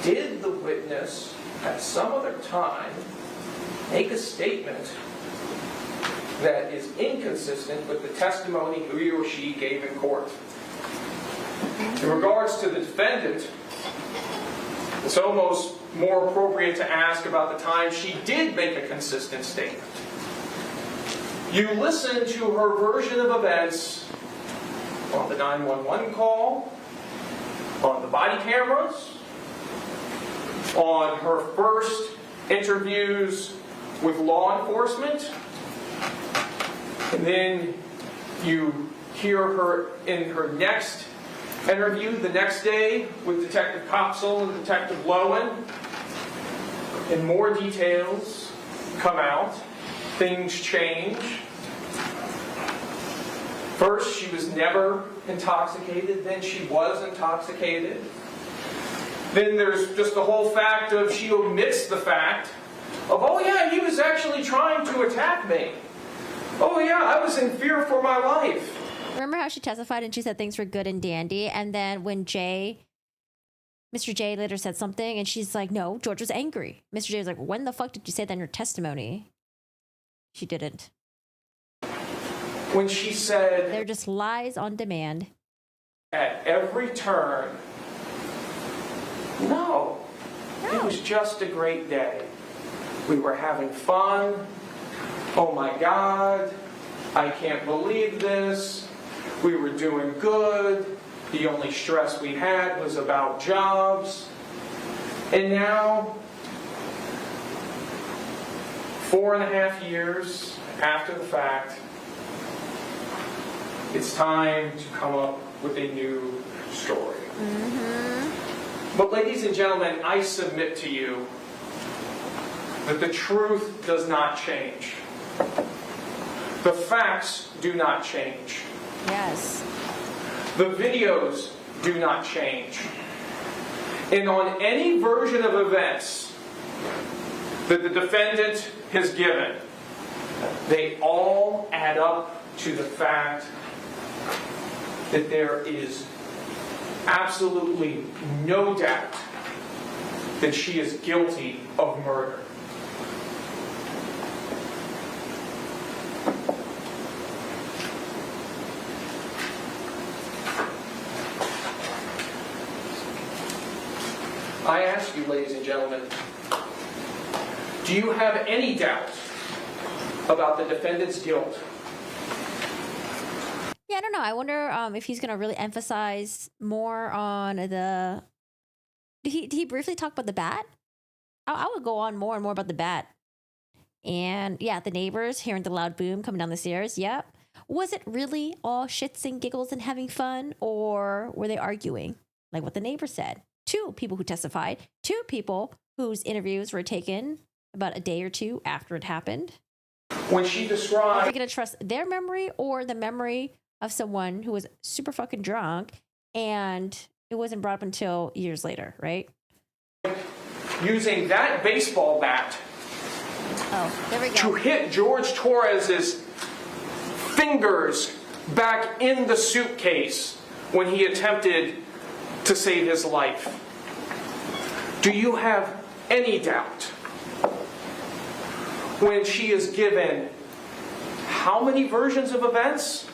Did the witness at some other time make a statement that is inconsistent with the testimony he or she gave in court? In regards to the defendant, It's almost more appropriate to ask about the time she did make a consistent statement. You listen to her version of events on the 911 call, on the body cameras, on her first interviews with law enforcement, and then you hear her in her next interview the next day with Detective Kopsel and Detective Lowen, and more details come out. Things change. First, she was never intoxicated, then she was intoxicated. Then there's just the whole fact of she omits the fact of, oh yeah, he was actually trying to attack me. Oh yeah, I was in fear for my life. Remember how she testified and she said things were good and dandy, and then when Mr. J later said something and she's like, no, George was angry. Mr. J was like, when the fuck did you say that in your testimony? She didn't. When she said, they're just lies on demand. At every turn, no, it was just a great day. We were having fun. Oh my God, I can't believe this. We were doing good. The only stress we had was about jobs. And now, 4.5 years after the fact, it's time to come up with a new story. Mm-hmm. But ladies and gentlemen, I submit to you that the truth does not change. The facts do not change. Yes. The videos do not change. And on any version of events that the defendant has given, they all add up to the fact that there is absolutely no doubt that she is guilty of murder. I ask you, ladies and gentlemen, do you have any doubt about the defendant's guilt? Yeah, I don't know. I wonder if he's going to really emphasize more on the... Did he briefly talk about the bat? I would go on more and more about the bat. And yeah, the neighbors hearing the loud boom coming down the stairs. Yep. Was it really all shits and giggles and having fun? Or were they arguing? Like what the neighbor said. 2 people who testified. 2 people whose interviews were taken about a day or 2 after it happened. When she described... Are we going to trust their memory or the memory of someone who was super fucking drunk and it wasn't brought up until years later, right? Using that baseball bat there we go. to hit George Torres's fingers back in the suitcase when he attempted to save his life. Do you have any doubt when she is given how many versions of events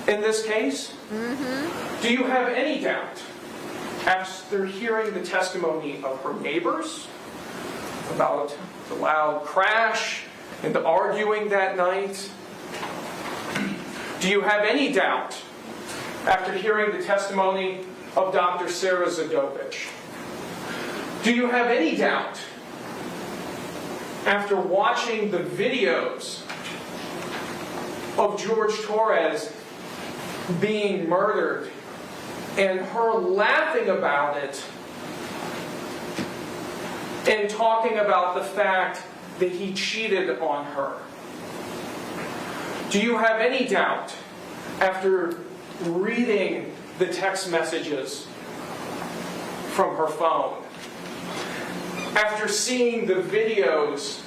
in this case? Mm-hmm. Do you have any doubt after hearing the testimony of her neighbors about the loud crash and the arguing that night? Do you have any doubt after hearing the testimony of Dr. Sarah Zadovich? Do you have any doubt after watching the videos of George Torres being murdered and her laughing about it and talking about the fact that he cheated on her? Do you have any doubt after reading the text messages from her phone, after seeing the videos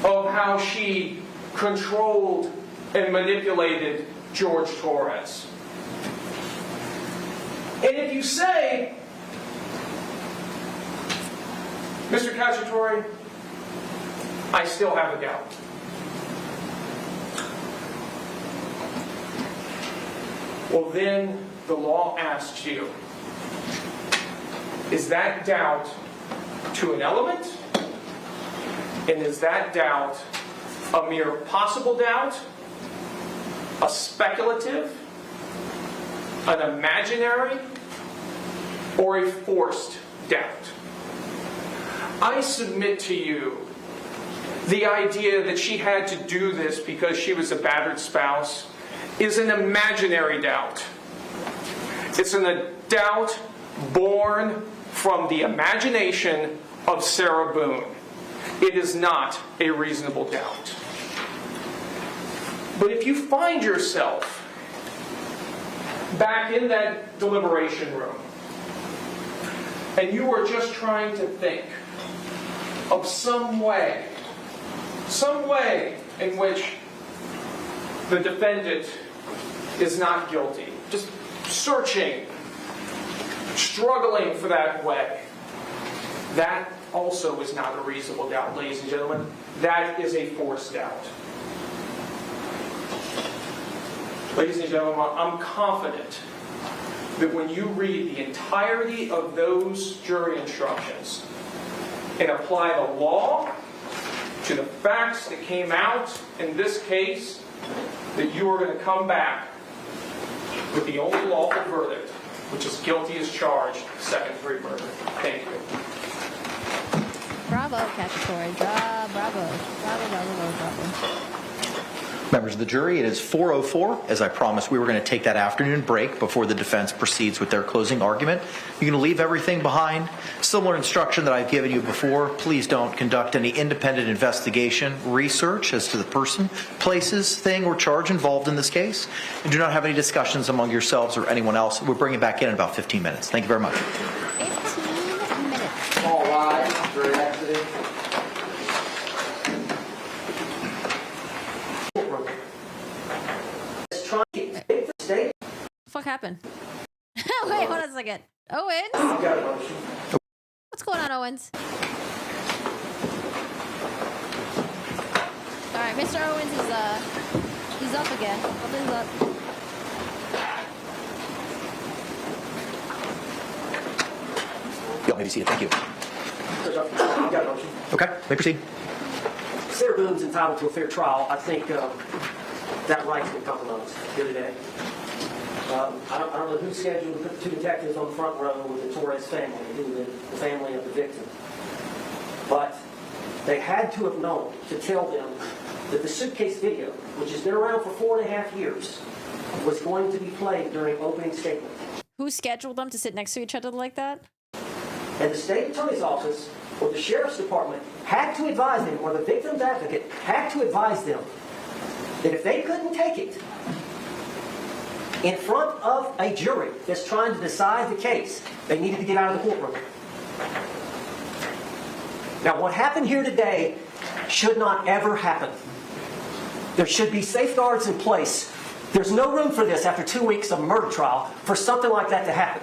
of how she controlled and manipulated George Torres? And if you say, Mr. Cacciatore, I still have a doubt, well then the law asks you, is that doubt to an element? And is that doubt a mere possible doubt, a speculative, an imaginary, or a forced doubt? I submit to you the idea that she had to do this because she was a battered spouse is an imaginary doubt. It's a doubt born from the imagination of Sarah Boone. It is not a reasonable doubt. But if you find yourself back in that deliberation room and you are just trying to think of some way in which the defendant is not guilty, just searching, struggling for that way, that also is not a reasonable doubt, ladies and gentlemen. That is a forced doubt. Ladies and gentlemen, I'm confident that when you read the entirety of those jury instructions and apply the law to the facts that came out in this case, that you are going to come back with the only lawful verdict, which is guilty as charged, second-degree murder. Thank you. Bravo, Cacciatore. Bravo. Members of the jury, it is 4:04. As I promised, we were going to take that afternoon break before the defense proceeds with their closing argument. You're going to leave everything behind. Similar instruction that I've given you before. Please don't conduct any independent investigation, research as to the person, places, thing, or charge involved in this case. And do not have any discussions among yourselves or anyone else. We'll bring it back in about 15 minutes. Thank you very much. 15 minutes. All rise. Jury exited. What the fuck happened? Wait, hold on a second. Owens? What's going on, Owens? Alright, Mr. Owens is he's up again. Something's up. Y'all may be seated. Thank you. Okay, may proceed. Sarah Boone's entitled to a fair trial. I think that right's been compromised here today. I don't know who scheduled to put the two detectives on the front row with the Torres family, the family of the victim. But they had to have known to tell them that the suitcase video, which has been around for 4.5 years, was going to be played during opening statement. Who scheduled them to sit next to each other like that? And the state attorney's office or the sheriff's department had to advise them, or the victim's advocate had to advise them, that if they couldn't take it in front of a jury that's trying to decide the case, they needed to get out of the courtroom. Now, what happened here today should not ever happen. There should be safeguards in place. There's no room for this after 2 weeks of murder trial for something like that to happen.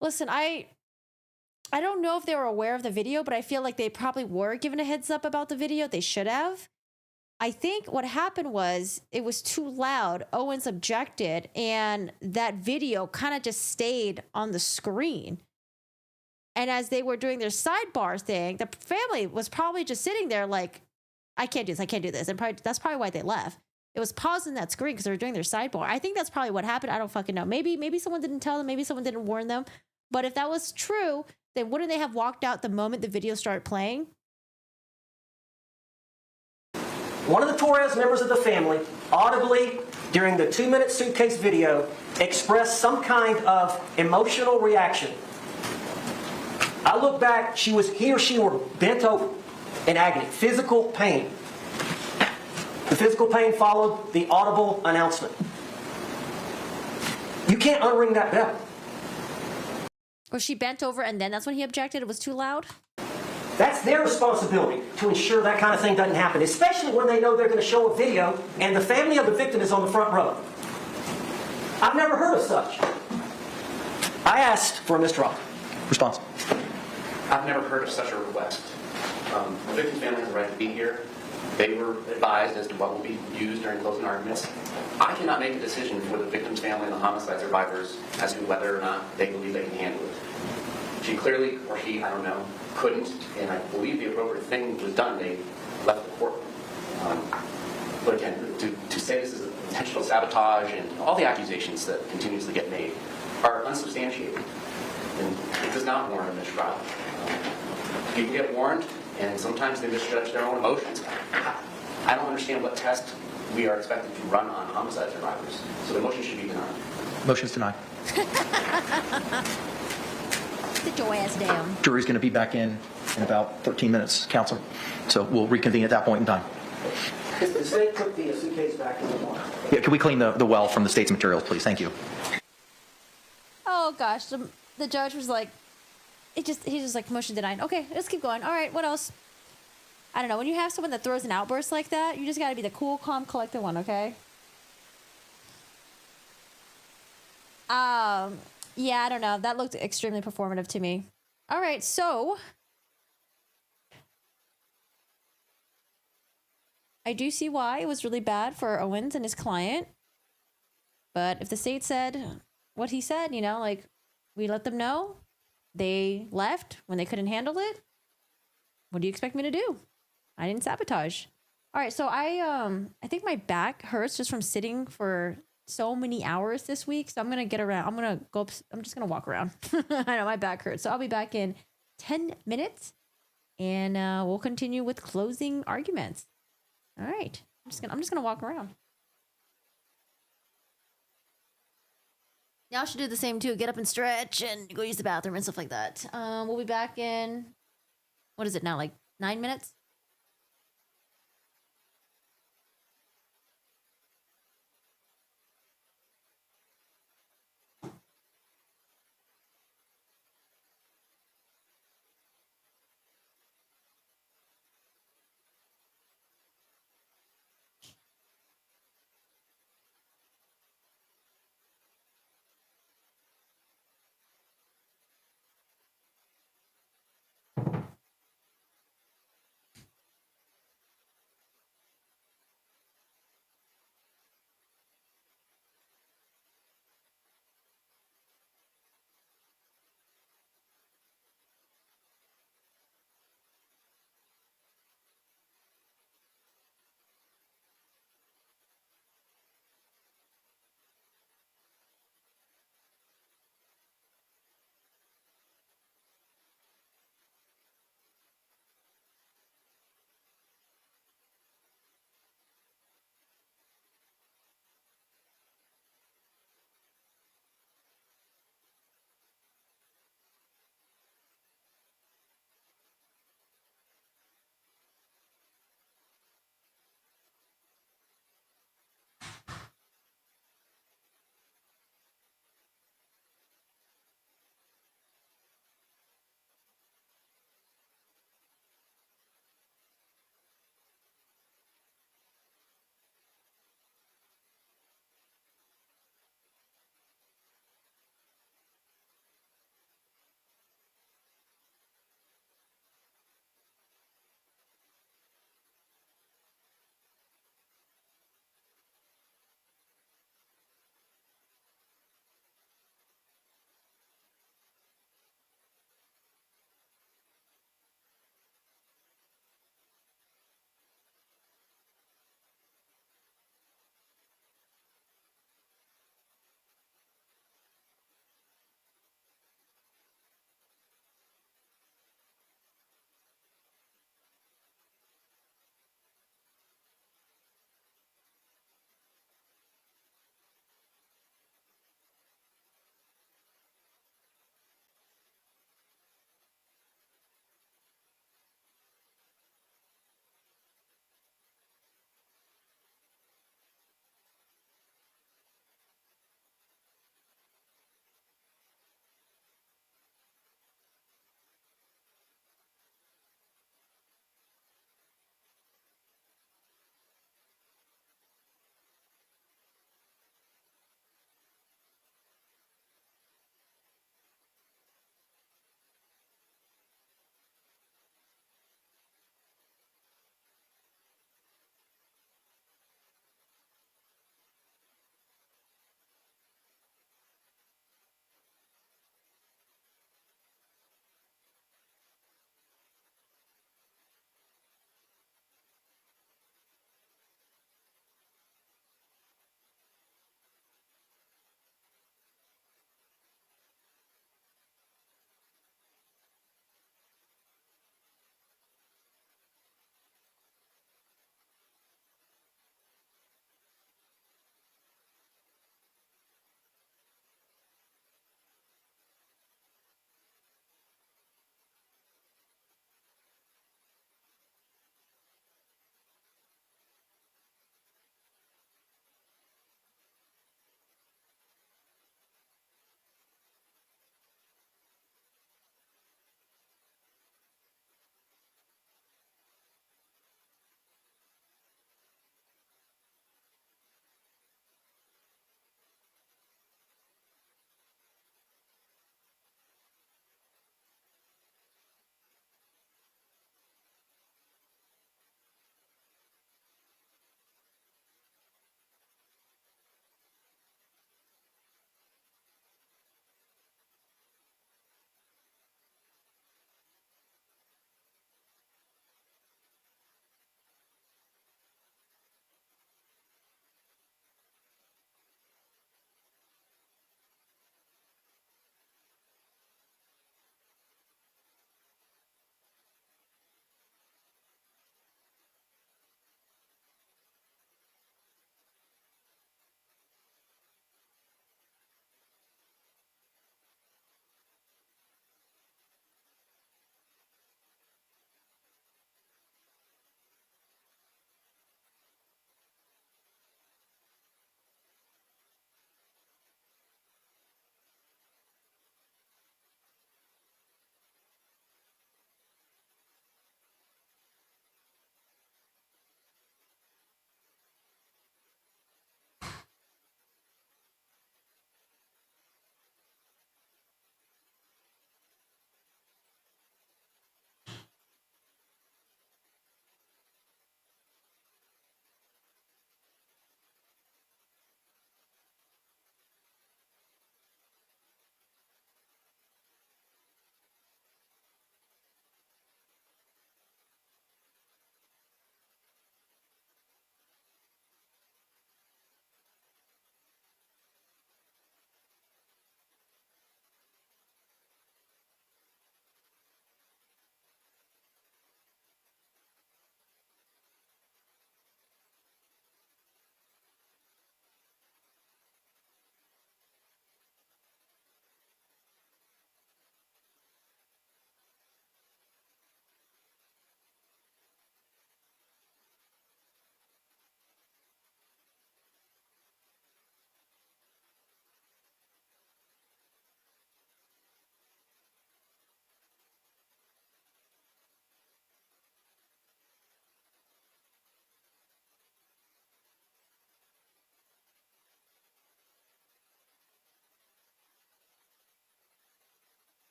Listen, I don't know if they were aware of the video, but I feel like they probably were given a heads up about the video. They should have. I think what happened was it was too loud. Owens objected, and that video kind of just stayed on the screen. And as they were doing their sidebar thing, the family was probably just sitting there like, I can't do this, I can't do this. And that's probably why they left. It was pausing that screen because they were doing their sidebar. I think that's probably what happened. I don't fucking know. Maybe someone didn't tell them. Maybe someone didn't warn them. But if that was true, then wouldn't they have walked out the moment the video started playing? One of the Torres members of the family audibly, during the 2-minute suitcase video, expressed some kind of emotional reaction. I look back, he or she were bent over in agony, physical pain. The physical pain followed the audible announcement. You can't unring that bell. Was she bent over and then that's when he objected? It was too loud? That's their responsibility to ensure that kind of thing doesn't happen, especially when they know they're going to show a video and the family of the victim is on the front row. I've never heard of such. I asked for a mistrial. Response. I've never heard of such a request. The victim's family has the right to be here. They were advised as to what will be used during closing arguments. I cannot make a decision for the victim's family and the homicide survivors as to whether or not they believe they can handle it. She clearly, or he, I don't know, couldn't, and I believe the appropriate thing was done. They left the court. But again, to say this is intentional sabotage and all the accusations that continuously get made are unsubstantiated. And it does not warrant a mistrial. People get warned, and sometimes they misjudge their own emotions. I don't understand what test we are expected to run on homicide survivors. So the motion should be denied. Motion's denied. Sit your ass down. Jury's going to be back in about 13 minutes, counsel. So we'll reconvene at that point in time. The state took the suitcase back in the morning. Yeah, can we clean the well from the state's materials, please? Thank you. Oh gosh, the judge was like, he's just like, motion denied. Okay, let's keep going. All right, what else? I don't know. When you have someone that throws an outburst like that, you just got to be the cool, calm, collected one, okay? Yeah, I don't know. That looked extremely performative to me. All right, so I do see why it was really bad for Owens and his client. But if the state said what he said, you know, like, we let them know, they left when they couldn't handle it, what do you expect me to do? I didn't sabotage. All right, so I think my back hurts just from sitting for so many hours this week. So I'm gonna get around. I'm just gonna walk around. I know my back hurts. So I'll be back in 10 minutes, and we'll continue with closing arguments. All right, I'm just gonna walk around. Y'all should do the same too. Get up and stretch and go use the bathroom and stuff like that. We'll be back in, what is it now, like 9 minutes?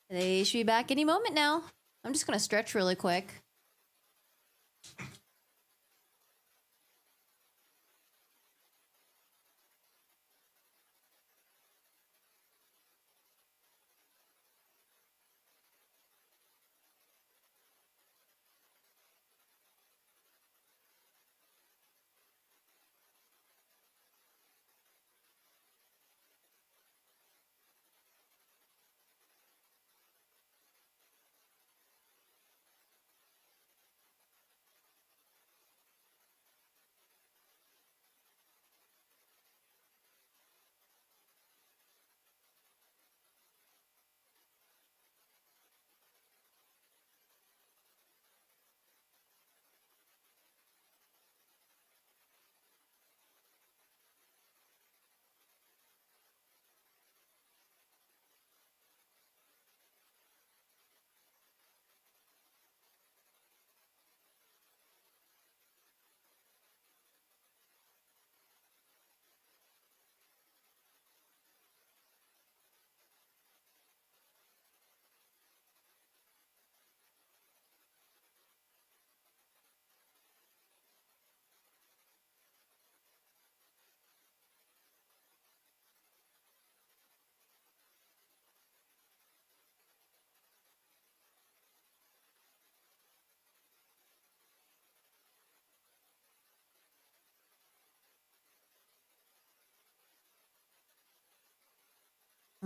They should be back any moment now. I'm just gonna stretch really quick.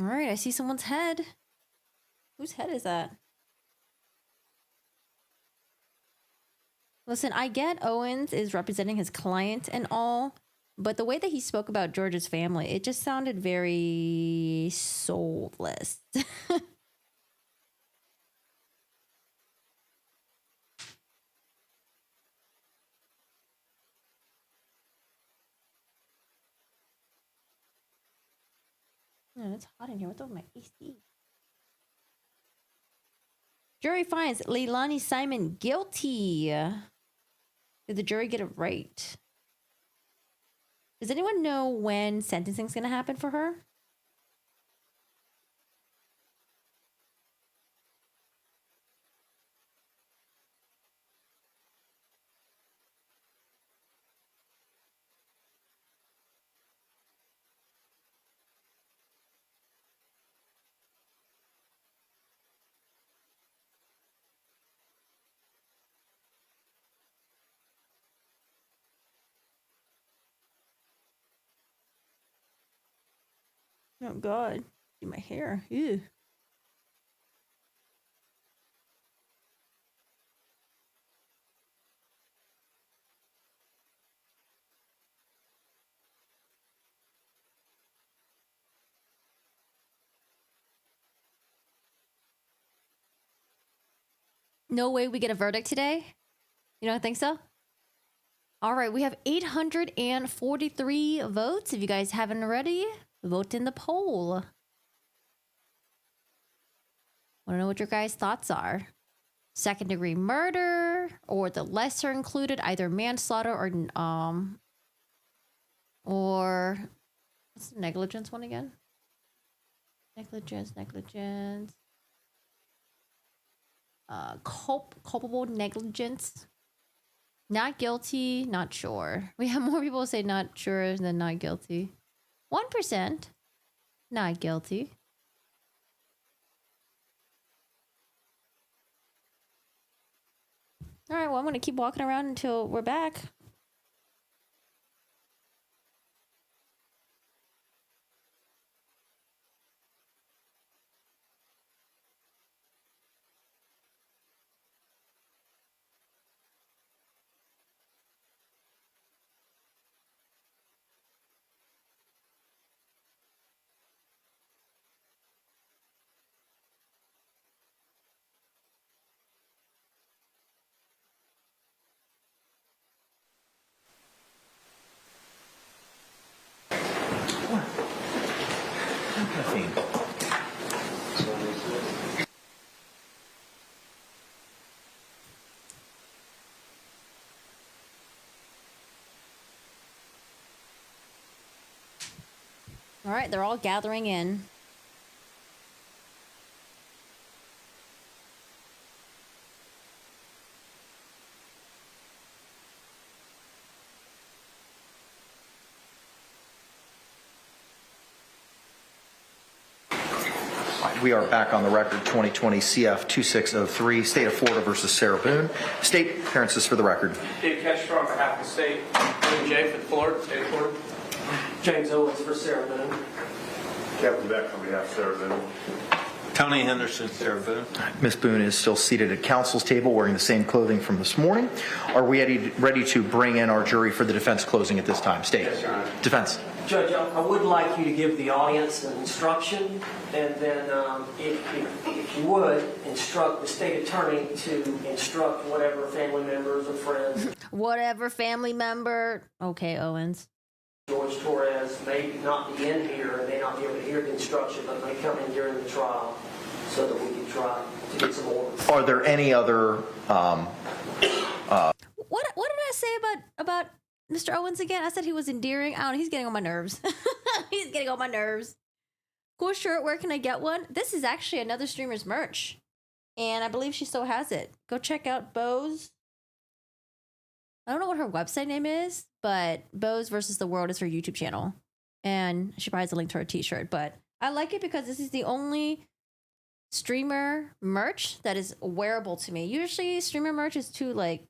All right, I see someone's head. Whose head is that? Listen, I get Owens is representing his client and all, but the way that he spoke about George's family, it just sounded very soulless. No, it's hot in here. What's up with my AC? Jury finds Leilani Simon guilty. Did the jury get it right? Does anyone know when sentencing's gonna happen for her? Oh God, see my hair. Ew. No way we get a verdict today? You don't think so? All right, we have 843 votes. If you guys haven't already, vote in the poll. Want to know what your guys' thoughts are? Second degree murder or the lesser included, either manslaughter or what's the negligence one again? Negligence. Culpable negligence. Not guilty, not sure. We have more people say not sure than not guilty. 1%, not guilty. All right, well, I'm going to keep walking around until we're back. All right, they're all gathering in. we are back on the record, 2020 CF 2603, State of Florida versus Sarah Boone. State appearances for the record. Dave Ketchner on behalf of the state. William J. for Florida, State of Florida. James Owens for Sarah Boone. Captain Beck on behalf of Sarah Boone. Tony Henderson, Sarah Boone. Ms. Boone is still seated at counsel's table wearing the same clothing from this morning. Are we ready to bring in our jury for the defense closing at this time? State. Yes, Your Honor. Defense. Judge, I would like you to give the audience an instruction, and then if you would, instruct the state attorney to instruct whatever family members or friends. Whatever family member. Okay, Owens. George Torres may not be in here and may not be able to hear the instruction, but may come in during the trial so that we can try to get some order. Are there any other... What did I say about Mr. Owens again? I said he was endearing. I don't know. He's getting on my nerves. He's getting on my nerves. Cool shirt. Where can I get one? This is actually another streamer's merch. And I believe she still has it. Go check out Bose. I don't know what her website name is, but Bose versus the World is her YouTube channel. And she probably has a link to her t-shirt. But I like it because this is the only streamer merch that is wearable to me. Usually streamer merch is too, like,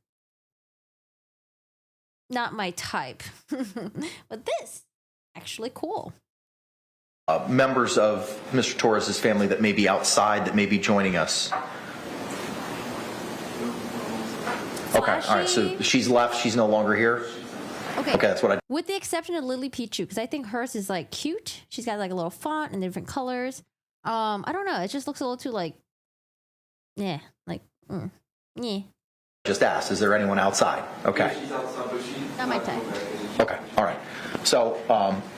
not my type. But this, actually cool. Members of Mr. Torres' family that may be outside, that may be joining us. Okay, all right, so she's left. She's no longer here. Okay, that's what I... With the exception of Lily Pichu, because I think hers is, like, cute. She's got, like, a little font and different colors. I don't know. It just looks a little too, like, yeah, like, yeah. Just asked, is there anyone outside? Okay. She's outside, but she's not my type. Okay, all right. So,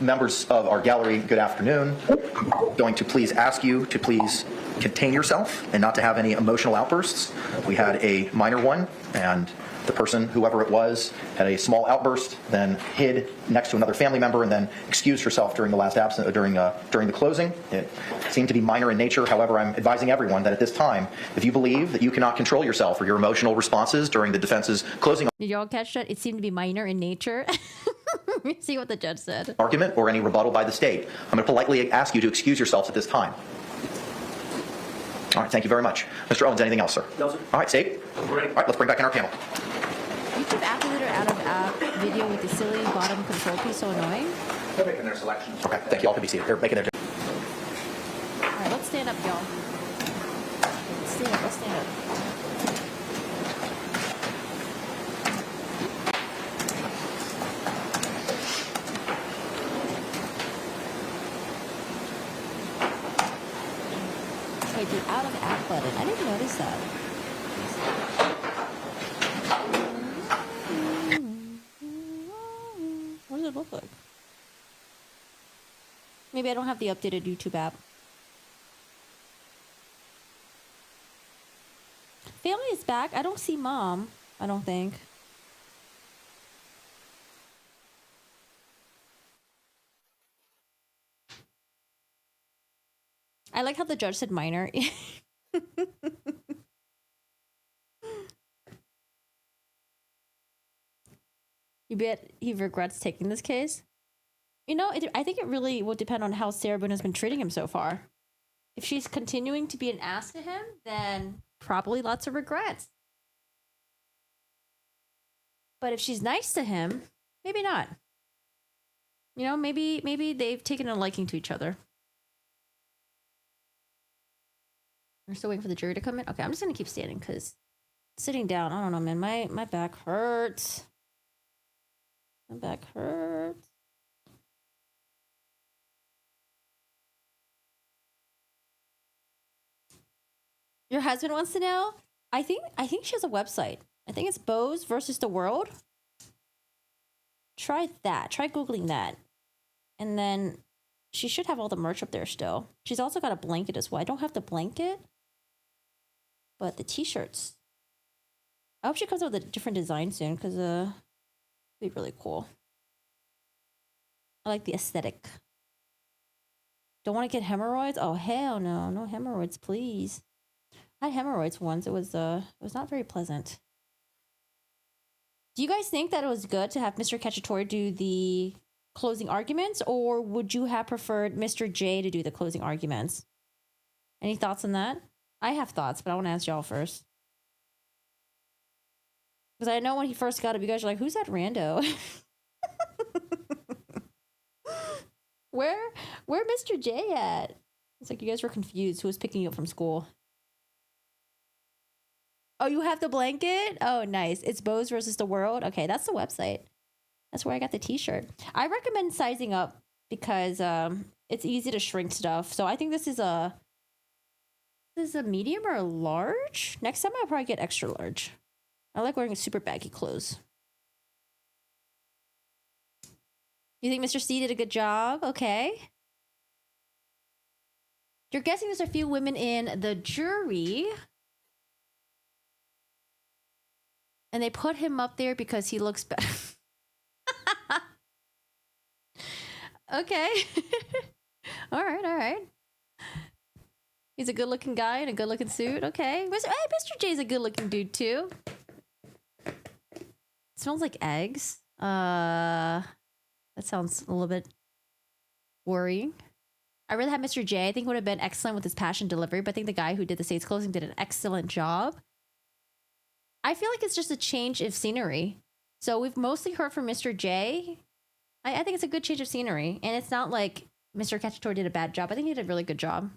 members of our gallery, good afternoon. I'm going to please ask you to please contain yourself and not to have any emotional outbursts. We had a minor one, and the person, whoever it was, had a small outburst, then hid next to another family member, and then excused herself during the last during the closing. It seemed to be minor in nature. However, I'm advising everyone that at this time, if you believe that you cannot control yourself or your emotional responses during the defense's closing Did y'all catch that? It seemed to be minor in nature. See what the judge said. argument or any rebuttal by the state, I'm going to politely ask you to excuse yourselves at this time. All right, thank you very much. Mr. Owens, anything else, sir? No, sir. All right, state. All right, let's bring back in our panel. YouTube apples that are out of app video with the silly bottom control piece so annoying. They're making their selections. Okay, thank you. All can be seated. They're making their... All right, let's stand up, y'all. Let's stand up. Let's stand up. Wait, the out of app button. I didn't notice that. What does it look like? Maybe I don't have the updated YouTube app. Family is back. I don't see mom. I don't think. I like how the judge said minor. You bet he regrets taking this case? You know, I think it really will depend on how Sarah Boone has been treating him so far. If she's continuing to be an ass to him, then probably lots of regrets. But if she's nice to him, maybe not. You know, maybe they've taken a liking to each other. We're still waiting for the jury to come in. Okay, I'm just gonna keep standing because sitting down, I don't know, man. My back hurts. My back hurts. Your husband wants to know? I think she has a website. I think it's Bose versus the World. Try that. Try Googling that. And then she should have all the merch up there still. She's also got a blanket as well. I don't have the blanket, but the t-shirts. I hope she comes up with a different design soon because it'd be really cool. I like the aesthetic. Don't want to get hemorrhoids? Oh, hell no. No hemorrhoids, please. I had hemorrhoids once. It was not very pleasant. Do you guys think that it was good to have Mr. Cacciatore do the closing arguments, or would you have preferred Mr. J to do the closing arguments? Any thoughts on that? I have thoughts, but I want to ask y'all first. Because I know when he first got it, you guys are like, who's that rando? Where Mr. J at? It's like you guys were confused. Who was picking you up from school? Oh, you have the blanket? Oh, nice. It's Bose versus the World. Okay, that's the website. That's where I got the t-shirt. I recommend sizing up because it's easy to shrink stuff. So I think this is a medium or a large. Next time I'll probably get extra large. I like wearing super baggy clothes. You think Mr. C did a good job? Okay. You're guessing there's a few women in the jury. And they put him up there because he looks better. Okay. All right. He's a good-looking guy in a good-looking suit. Okay. Mr. J's a good-looking dude, too. It smells like eggs. That sounds a little bit worrying. I really had Mr. J. I think would have been excellent with his passion delivery, but I think the guy who did the state's closing did an excellent job. I feel like it's just a change of scenery. So we've mostly heard from Mr. J. I think it's a good change of scenery. And it's not like Mr. Cacciatore did a bad job. I think he did a really good job.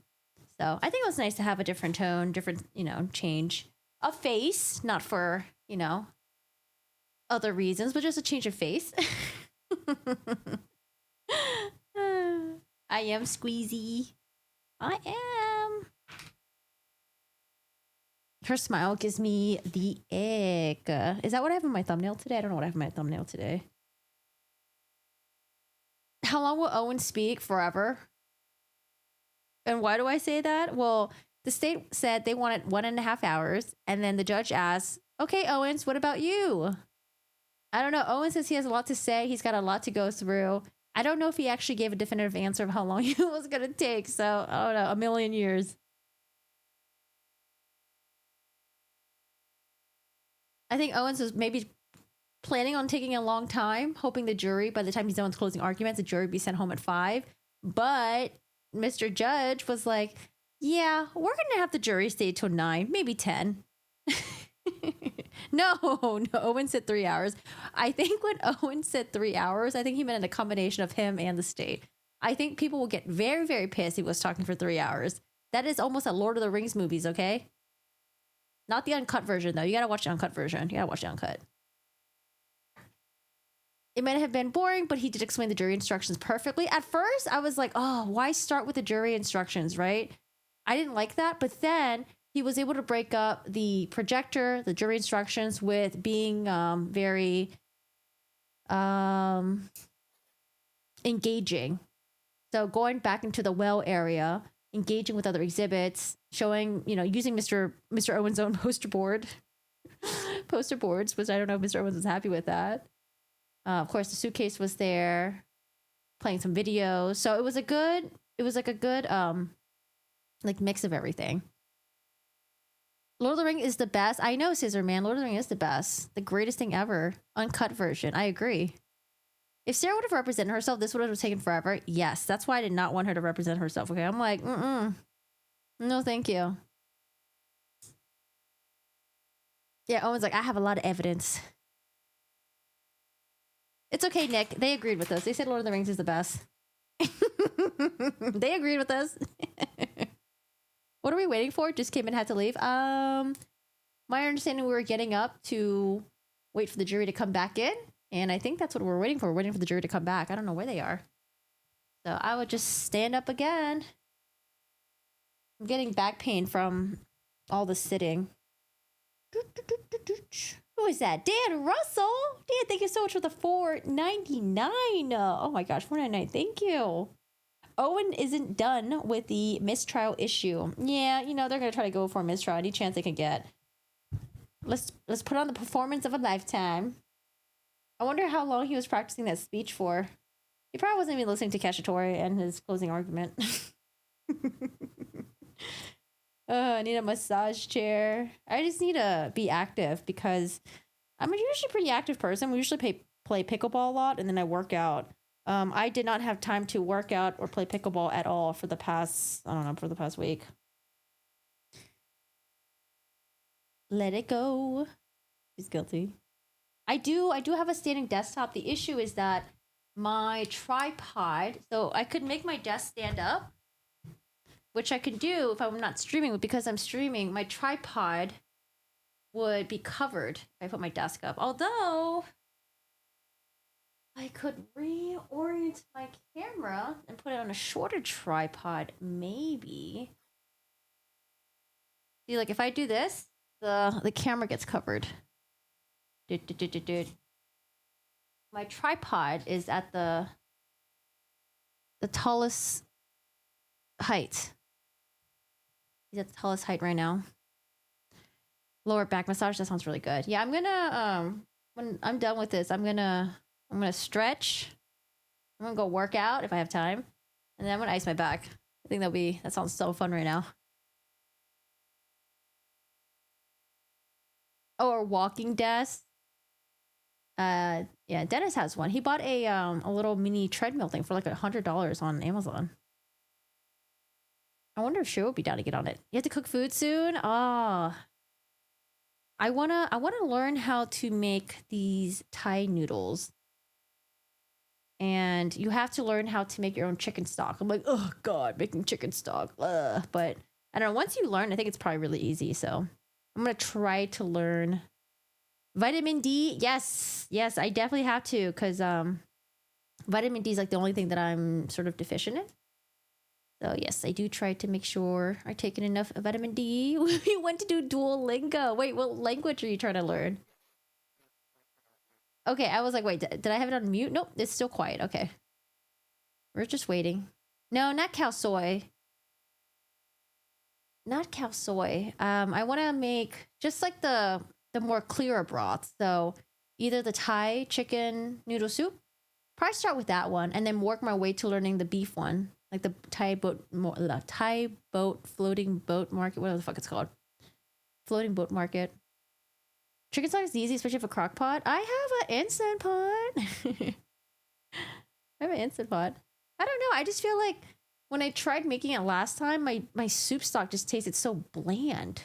So I think it was nice to have a different tone, different, change of face. Not for, other reasons, but just a change of face. I am squeezy. I am. Her smile gives me the ick. Is that what I have in my thumbnail today? I don't know what I have in my thumbnail today. How long will Owen speak? Forever. And why do I say that? Well, the state said they wanted 1.5 hours. And then the judge asked, okay, Owens, what about you? I don't know. Owen says he has a lot to say. He's got a lot to go through. I don't know if he actually gave a definitive answer of how long it was going to take. So, I don't know, 1,000,000 years. I think Owens was maybe planning on taking a long time, hoping the jury, by the time he's done with closing arguments, the jury would be sent home at 5. But Mr. Judge was like, yeah, we're going to have the jury stay till 9, maybe 10. No, Owen said 3 hours. I think when Owen said 3 hours, I think he meant a combination of him and the state. I think people will get very, very pissed he was talking for 3 hours. That is almost a Lord of the Rings movies, okay? Not the uncut version, though. You gotta watch the uncut version. You gotta watch the uncut. It might have been boring, but he did explain the jury instructions perfectly. At first, I was like, oh, why start with the jury instructions, right? I didn't like that, but then he was able to break up the projector, the jury instructions, with being very engaging. So going back into the well area, engaging with other exhibits, showing, using Mr. Owen's own poster boards, which I don't know if Mr. Owens was happy with that. Of course, the suitcase was there, playing some videos. So it was a good mix of everything. Lord of the Ring is the best. I know, Scissor Man. Lord of the Ring is the best. The greatest thing ever. Uncut version. I agree. If Sarah would have represented herself, this would have taken forever. Yes, that's why I did not want her to represent herself. Okay, I'm like, no, thank you. Yeah, Owen's like, I have a lot of evidence. It's okay, Nick. They agreed with us. They said Lord of the Rings is the best. They agreed with us. What are we waiting for? Just came and had to leave. My understanding, we were getting up to wait for the jury to come back in. And I think that's what we're waiting for. We're waiting for the jury to come back. I don't know where they are. So I would just stand up again. I'm getting back pain from all the sitting. Who is that? Dan Russell. Dan, thank you so much for the $4.99. Oh my gosh, $4.99. Thank you. Owen isn't done with the mistrial issue. Yeah, they're going to try to go for a mistrial any chance they can get. Let's put on the performance of a lifetime. I wonder how long he was practicing that speech for. He probably wasn't even listening to Cacciatore and his closing argument. I need a massage chair. I just need to be active because I'm usually a pretty active person. We usually play pickleball a lot, and then I work out. I did not have time to work out or play pickleball at all for the past week. Let it go. She's guilty. I do have a standing desktop. The issue is that my tripod, so I could make my desk stand up, which I could do if I'm not streaming, but because I'm streaming, my tripod would be covered if I put my desk up. Although I could reorient my camera and put it on a shorter tripod, maybe. See, like if I do this, the camera gets covered. My tripod is at the tallest height. He's at the tallest height right now. Lower back massage, that sounds really good. Yeah, I'm gonna when I'm done with this, I'm gonna stretch. I'm gonna go work out if I have time. And then I'm gonna ice my back. I think that sounds so fun right now. Oh, a walking desk. Yeah, Dennis has one. He bought a little mini treadmill thing for like $100 on Amazon. I wonder if she will be down to get on it. You have to cook food soon? Oh. I wanna learn how to make these Thai noodles. And you have to learn how to make your own chicken stock. I'm like, oh god, making chicken stock. Ugh. But I don't know, once you learn, I think it's probably really easy. So I'm gonna try to learn. Vitamin D, yes, I definitely have to, because vitamin D is like the only thing that I'm sort of deficient in. So yes, I do try to make sure I take in enough vitamin D. We went to do Duolingo. Wait, what language are you trying to learn? Okay, I was like, wait, did I have it on mute? Nope, it's still quiet. Okay, we're just waiting. No, not cow soy. Not cow soy. I want to make just like the more clearer broth. So either the Thai chicken noodle soup, probably start with that one, and then work my way to learning the beef one, like the Thai boat floating boat market, whatever the fuck it's called, floating boat market. Chicken stock is easy, especially for crock pot. I have an instant pot. I have an instant pot. I don't know. I just feel like when I tried making it last time, my soup stock just tasted so bland.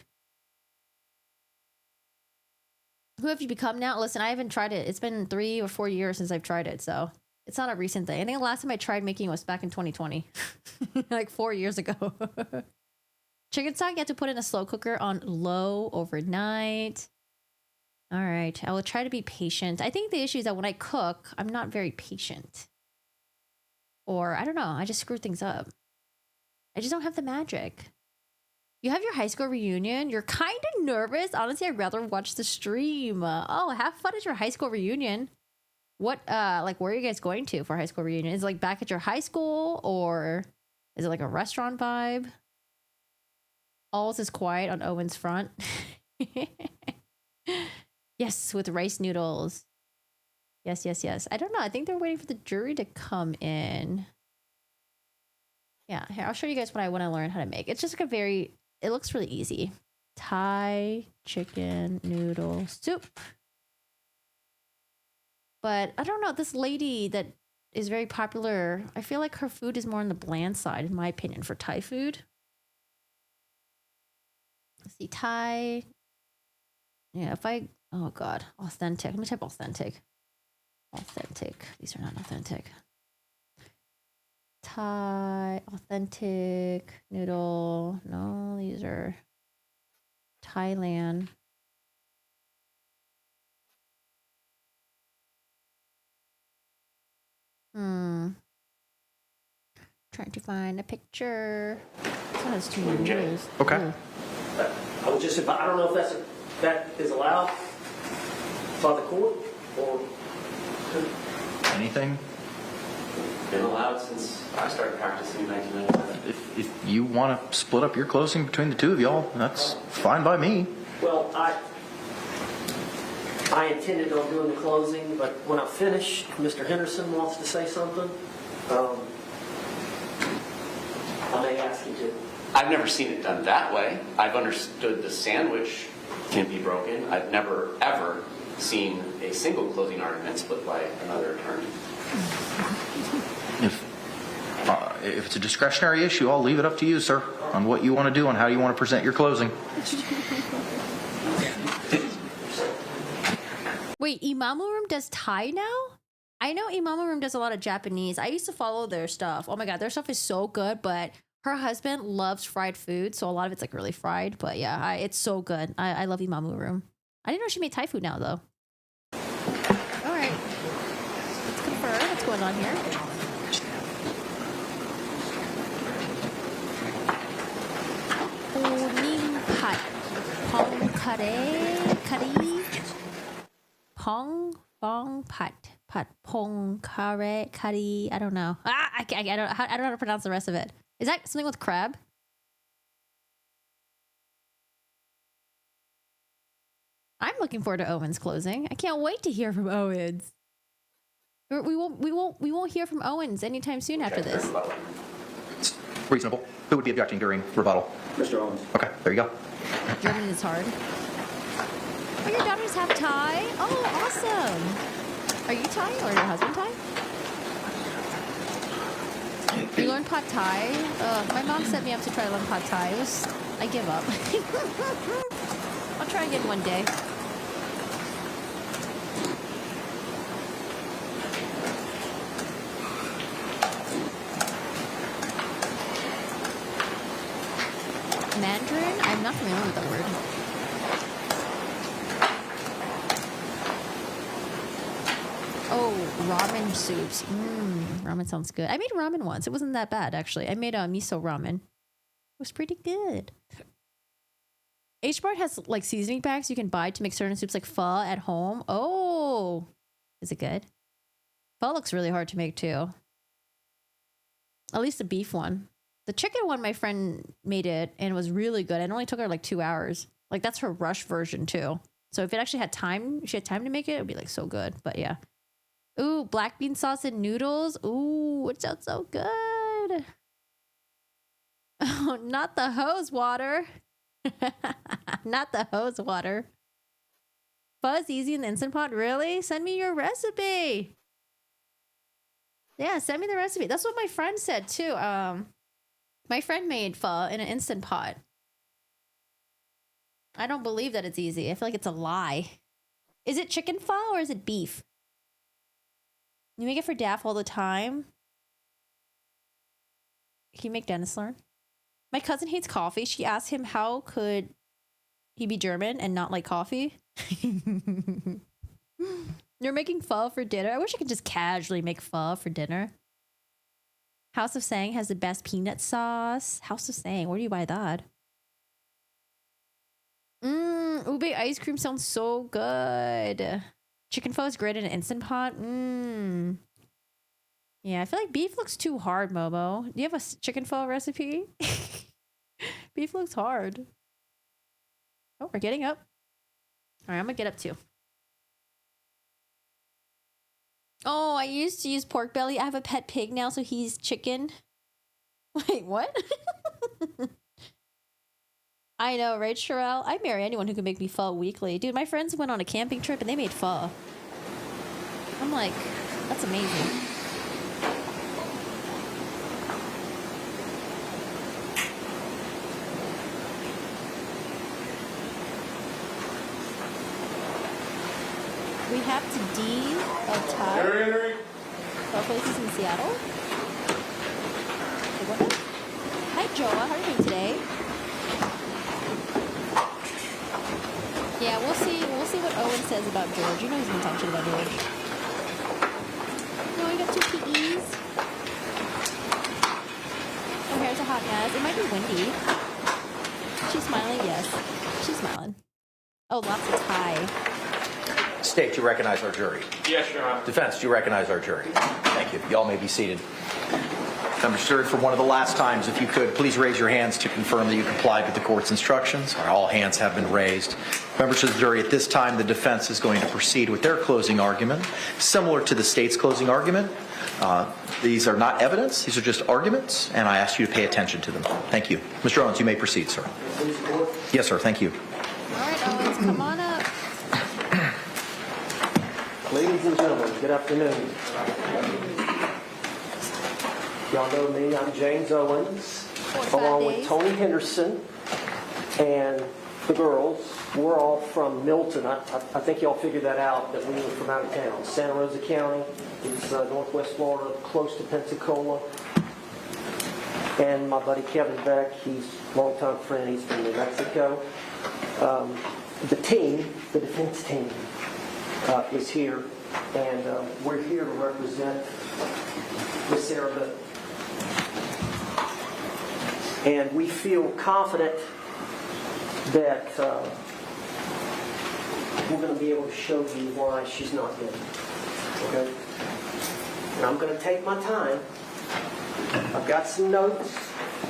Who have you become now? Listen, I haven't tried it. It's been 3 or 4 years since I've tried it, so it's not a recent thing. I think the last time I tried making it was back in 2020, like 4 years ago. Chicken stock, you have to put in a slow cooker on low overnight. All right, I will try to be patient. I think the issue is that when I cook, I'm not very patient. Or, I don't know, I just screw things up. I just don't have the magic. You have your high school reunion? You're kind of nervous? Honestly, I'd rather watch the stream. Oh, have fun at your high school reunion. What, like, where are you guys going to for high school reunion? Is it, like, back at your high school? Or is it, like, a restaurant vibe? All's is quiet on Owen's front. Yes, with rice noodles. Yes. I don't know. I think they're waiting for the jury to come in. Yeah, here, I'll show you guys what I want to learn how to make. It's just like it looks really easy. Thai chicken noodle soup. But I don't know, this lady that is very popular, I feel like her food is more on the bland side, in my opinion, for Thai food. Let's see, Thai. Yeah, oh god, authentic. Let me type authentic. Authentic. These are not authentic. Thai authentic noodle. No, these are Thailand. Trying to find a picture. This one has too many noodles. Okay. I was just about, I don't know if that is allowed by the court or Anything? Been allowed since I started practicing in 1997. If you want to split up your closing between the two of y'all, that's fine by me. Well, I intended on doing the closing, but when I finish, Mr. Henderson wants to say something. I may ask you to. I've never seen it done that way. I've understood the sandwich can be broken. I've never, ever seen a single closing argument split by another attorney. If it's a discretionary issue, I'll leave it up to you, sir, on what you want to do and how you want to present your closing. Wait, Imamu Room does Thai now? I know Imamu Room does a lot of Japanese. I used to follow their stuff. Oh my god, their stuff is so good, but her husband loves fried food, so a lot of it's like really fried. But yeah, it's so good. I love Imamu Room. I didn't know she made Thai food now, though. All right. Let's confirm what's going on here. Ning Pat. Pong Curry. Pong Bong Pat. Pat Pong Curry. I don't know. I don't know how to pronounce the rest of it. Is that something with crab? I'm looking forward to Owen's closing. I can't wait to hear from Owens. We won't hear from Owens anytime soon after this. Reasonable. Who would be objecting during rebuttal? Mr. Owens. Okay, there you go. German is hard. Oh, your daughters have Thai? Oh, awesome. Are you Thai or your husband Thai? You learned Pad Thai? My mom set me up to try to learn Pad Thai. I give up. I'll try again one day. Mandarin? I'm not familiar with the word. Oh, ramen soups. Ramen sounds good. I made ramen once. It wasn't that bad, actually. I made a miso ramen. It was pretty good. H-Mart has like seasoning packs you can buy to make certain soups like pho at home. Oh, is it good? Pho looks really hard to make too. At least the beef one. The chicken one, my friend made it and it was really good. It only took her like 2 hours. Like that's her rush version too. So if it actually had time, she had time to make it, it would be like so good. But yeah. Ooh, black bean sauce and noodles. Ooh, it sounds so good. Oh, not the hose water. Not the hose water. Pho's easy in the Instant Pot. Really? Send me your recipe. Yeah, send me the recipe. That's what my friend said too. My friend made pho in an Instant Pot. I don't believe that it's easy. I feel like it's a lie. Is it chicken pho or is it beef? You make it for Daff all the time. Can you make Dennis learn? My cousin hates coffee. She asked him how could he be German and not like coffee. You're making pho for dinner? I wish I could just casually make pho for dinner. House of Sang has the best peanut sauce. House of Sang, where do you buy that? Ube ice cream sounds so good. Chicken pho is great in an Instant Pot. Yeah, I feel like beef looks too hard, Momo. Do you have a chicken pho recipe? Beef looks hard. Oh, we're getting up. All right, I'm gonna get up too. Oh, I used to use pork belly. I have a pet pig now, so he's chicken. Wait, what? I know, right, Sherelle? I'd marry anyone who could make me pho weekly. Dude, my friends went on a camping trip and they made pho. I'm like, that's amazing. We have to D of Thai. Pho places in Seattle. Hi, Joa. How are you doing today? Yeah, we'll see. We'll see what Owen says about George. You know he's gonna talk shit about George. No, I got 2 PEs. Her hair's a hot mess. It might be windy. She's smiling. Yes, she's smiling. Oh, lots of Thai. State, do you recognize our jury? Yes, Your Honor. Defense, do you recognize our jury? Thank you. Y'all may be seated. Members, jury, for one of the last times, if you could, please raise your hands to confirm that you complied with the court's instructions. All hands have been raised. Members of the jury, at this time, the defense is going to proceed with their closing argument, similar to the state's closing argument. These are not evidence. These are just arguments, and I ask you to pay attention to them. Thank you. Mr. Owens, you may proceed, sir. Yes, sir. Thank you. All right, Owens, come on up. Ladies and gentlemen, good afternoon. Y'all know me, I'm James Owens, along with Tony Henderson and the girls, we're all from Milton. I think y'all figured that out, that we were from out of town. Santa Rosa County, it's northwest Florida, close to Pensacola. And my buddy Kevin Beck, he's a longtime friend, he's from New Mexico. The team, the defense team, is here, and we're here to represent Miss Sarah Boone. And we feel confident that we're going to be able to show you why she's not dead. Okay? And I'm going to take my time. I've got some notes.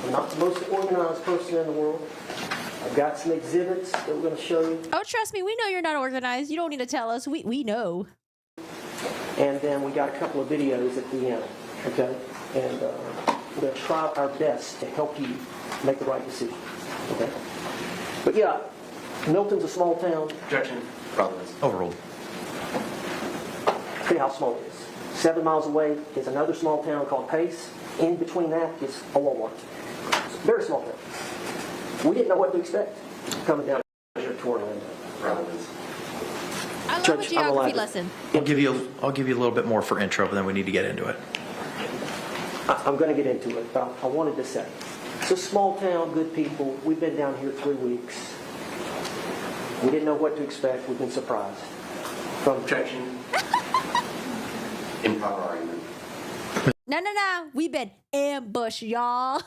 I'm not the most organized person in the world. I've got some exhibits that we're going to show you. Oh, trust me, we know you're not organized. You don't need to tell us. We know. And then we got a couple of videos at the end. Okay? And we're going to try our best to help you make the right decision. Okay? But yeah, Milton's a small town. Objection. Providence. Overruled. See how small it is. 7 miles away is another small town called Pace. In between that is a Walmart. It's a very small town. We didn't know what to expect coming down here to Orlando. Providence. I love Judge, a geography lesson. I'll give you a little bit more for intro, but then we need to get into it. I'm going to get into it, but I wanted to say, it's a small town, good people. We've been down here 3 weeks. We didn't know what to expect. We've been surprised. Objection. Improper argument. No. We've been ambushed, y'all.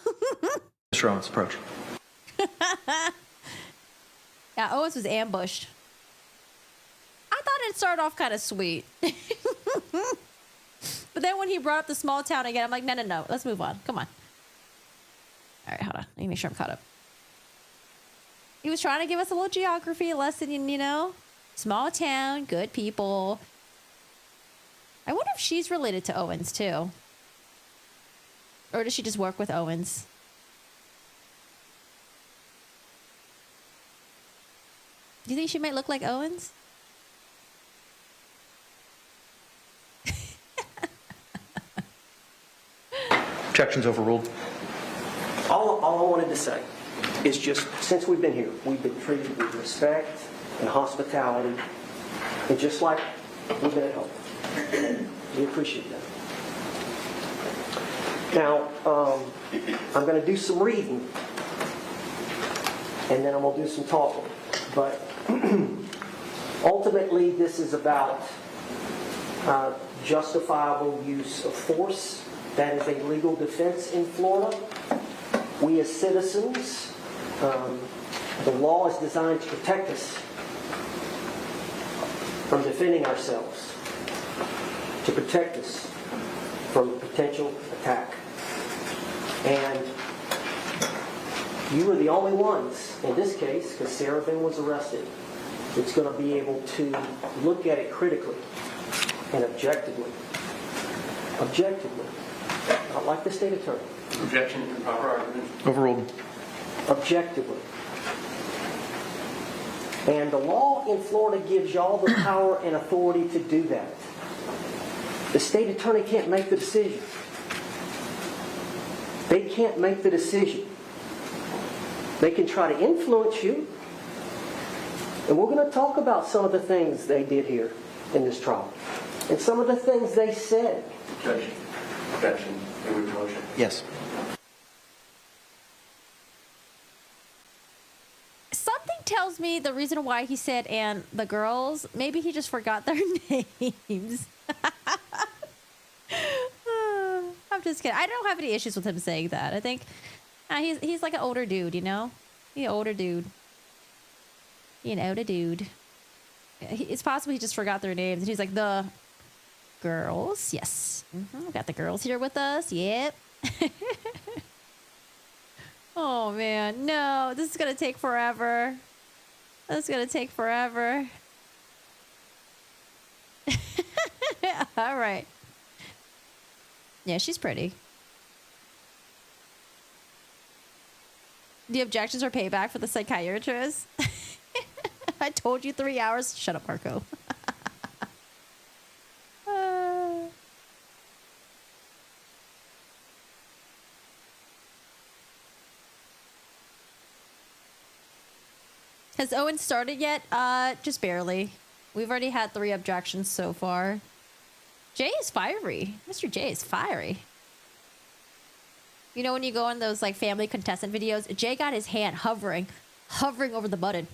Mr. Owens, approach. Yeah, Owens was ambushed. I thought it started off kind of sweet. But then when he brought up the small town again, I'm like, no. Let's move on. Come on. All right, hold on. Let me make sure I'm caught up. He was trying to give us a little geography lesson, you know? Small town, good people. I wonder if she's related to Owens, too. Or does she just work with Owens? Do you think she might look like Owens? Objection's overruled. All I wanted to say is just, since we've been here, we've been treated with respect and hospitality, and just like we've been at home. We appreciate that. Now, I'm going to do some reading, and then I'm going to do some talking. But ultimately, this is about justifiable use of force. That is a legal defense in Florida. We as citizens, the law is designed to protect us from defending ourselves, to protect us from potential attack. And you are the only ones, in this case, because Sarah Boone was arrested, that's going to be able to look at it critically and objectively. Objectively. Not like the state attorney. Objection. Improper argument. Overruled. Objectively. And the law in Florida gives y'all the power and authority to do that. The state attorney can't make the decision. They can't make the decision. They can try to influence you. And we're going to talk about some of the things they did here in this trial. And some of the things they said. Objection. Objection. Remove motion. Yes. Something tells me the reason why he said and the girls, maybe he just forgot their names. I'm just kidding. I don't have any issues with him saying that. I think he's like an older dude, you know? He's an older dude. It's possible he just forgot their names. And he's like, the girls. Yes. We got the girls here with us. Yep. Oh, man. No, this is going to take forever. This is going to take forever. All right. Yeah, she's pretty. The objections are payback for the psychiatrist. I told you 3 hours. Shut up, Marco. Has Owen started yet? Just barely. We've already had 3 objections so far. Jay is fiery. Mr. J is fiery. You know when you go on those like family contestant videos, Jay got his hand hovering over the button.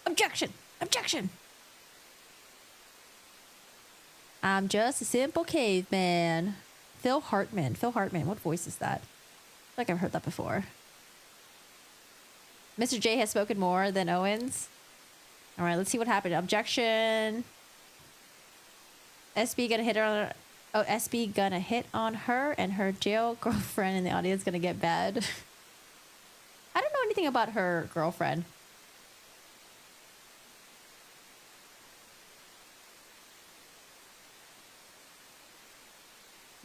Objection! Objection! I'm just a simple caveman. Phil Hartman. Phil Hartman. What voice is that? I feel like I've heard that before. Mr. J has spoken more than Owens. All right, let's see what happened. Objection. SB gonna hit her on. Oh, SB gonna hit on her and her jail girlfriend in the audience gonna get bad. I don't know anything about her girlfriend.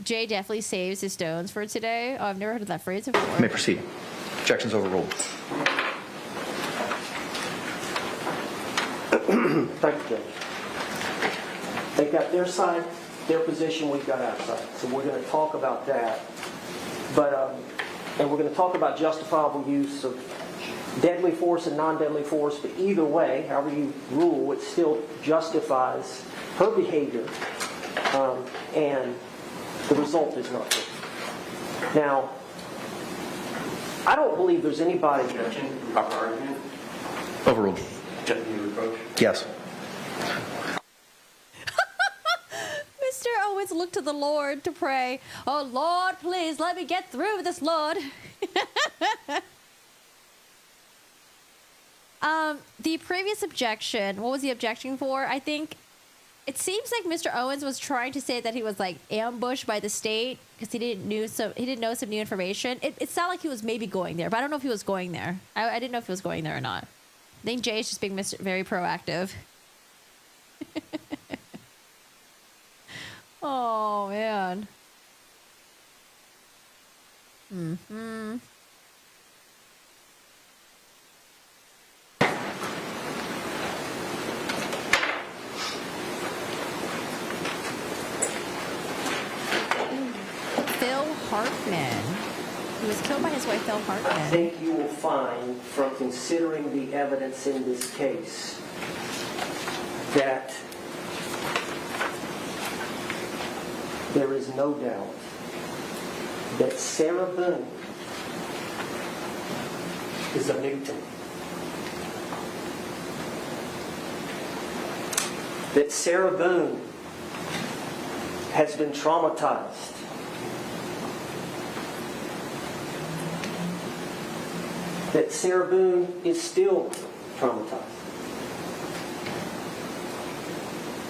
Jay definitely saves his stones for today. Oh, I've never heard of that phrase before. You may proceed. Objections overruled. Thank you, Judge. They've got their side, their position, we've got our side. So we're going to talk about that. But, and we're going to talk about justifiable use of deadly force and non-deadly force. But either way, however you rule, it still justifies her behavior. And the result is not good. Now, I don't believe there's anybody... Objection? Proper argument? Overruled. Reproach? Yes. Mr. Owens looked to the Lord to pray. Oh, Lord, please let me get through this, Lord. The previous objection, what was the objection for? I think it seems like Mr. Owens was trying to say that he was like ambushed by the state because he didn't know some new information. It sounded like he was maybe going there, but I don't know if he was going there. I didn't know if he was going there or not. I think Jay's just being very proactive. Oh, man. Mm-hmm. Phil Hartman. He was killed by his wife, Phil Hartman. I think you will find from considering the evidence in this case that there is no doubt that Sarah Boone is a victim. That Sarah Boone has been traumatized. That Sarah Boone is still traumatized.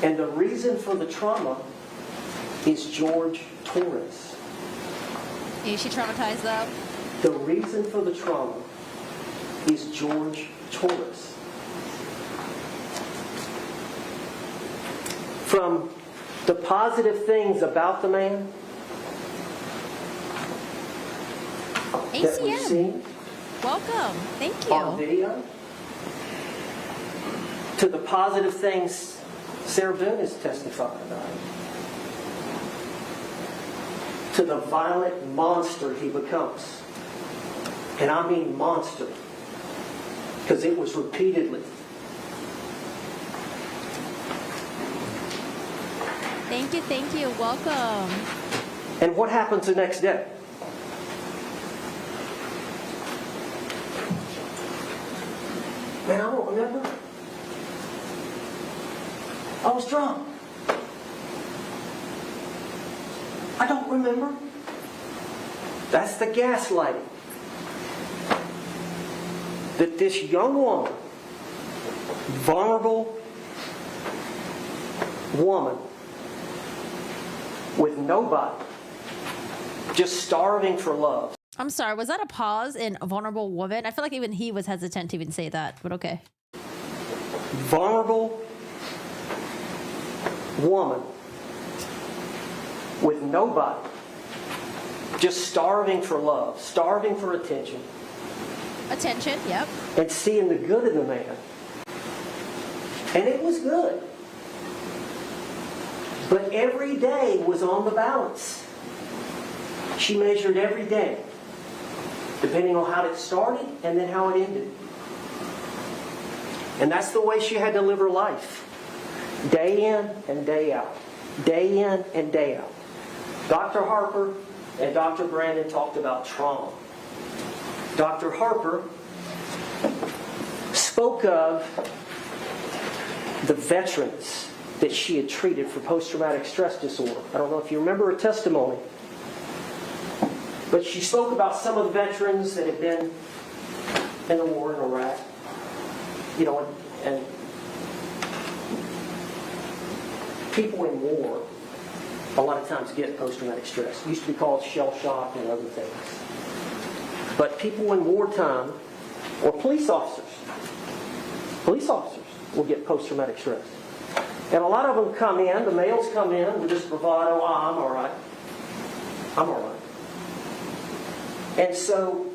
And the reason for the trauma is George Torres. Is she traumatized, though? The reason for the trauma is George Torres. From the positive things about the man that we've seen, welcome. Thank you. on video, to the positive things Sarah Boone is testifying about, to the violent monster he becomes. And I mean monster, because it was repeatedly. Thank you. Welcome. And what happens the next day? Man, I don't remember. I was drunk. I don't remember. That's the gaslighting. That this young woman, vulnerable woman, with nobody, just starving for love. I'm sorry, was that a pause in a vulnerable woman? I feel like even he was hesitant to even say that, but okay. Vulnerable woman with nobody, just starving for love, starving for attention. Attention, yep. And seeing the good in the man. And it was good. But every day was on the balance. She measured every day. depending on how it started and then how it ended. And that's the way she had to live her life, day in and day out, day in and day out. Dr. Harper and Dr. Brandon talked about trauma. Dr. Harper spoke of the veterans that she had treated for post-traumatic stress disorder. I don't know if you remember her testimony, but she spoke about some of the veterans that had been in the war in Iraq, you know, and people in war a lot of times get post-traumatic stress. It used to be called shell shock and other things. But people in wartime, or police officers will get post-traumatic stress. And a lot of them come in, the males come in with this bravado, I'm all right. I'm all right. And so,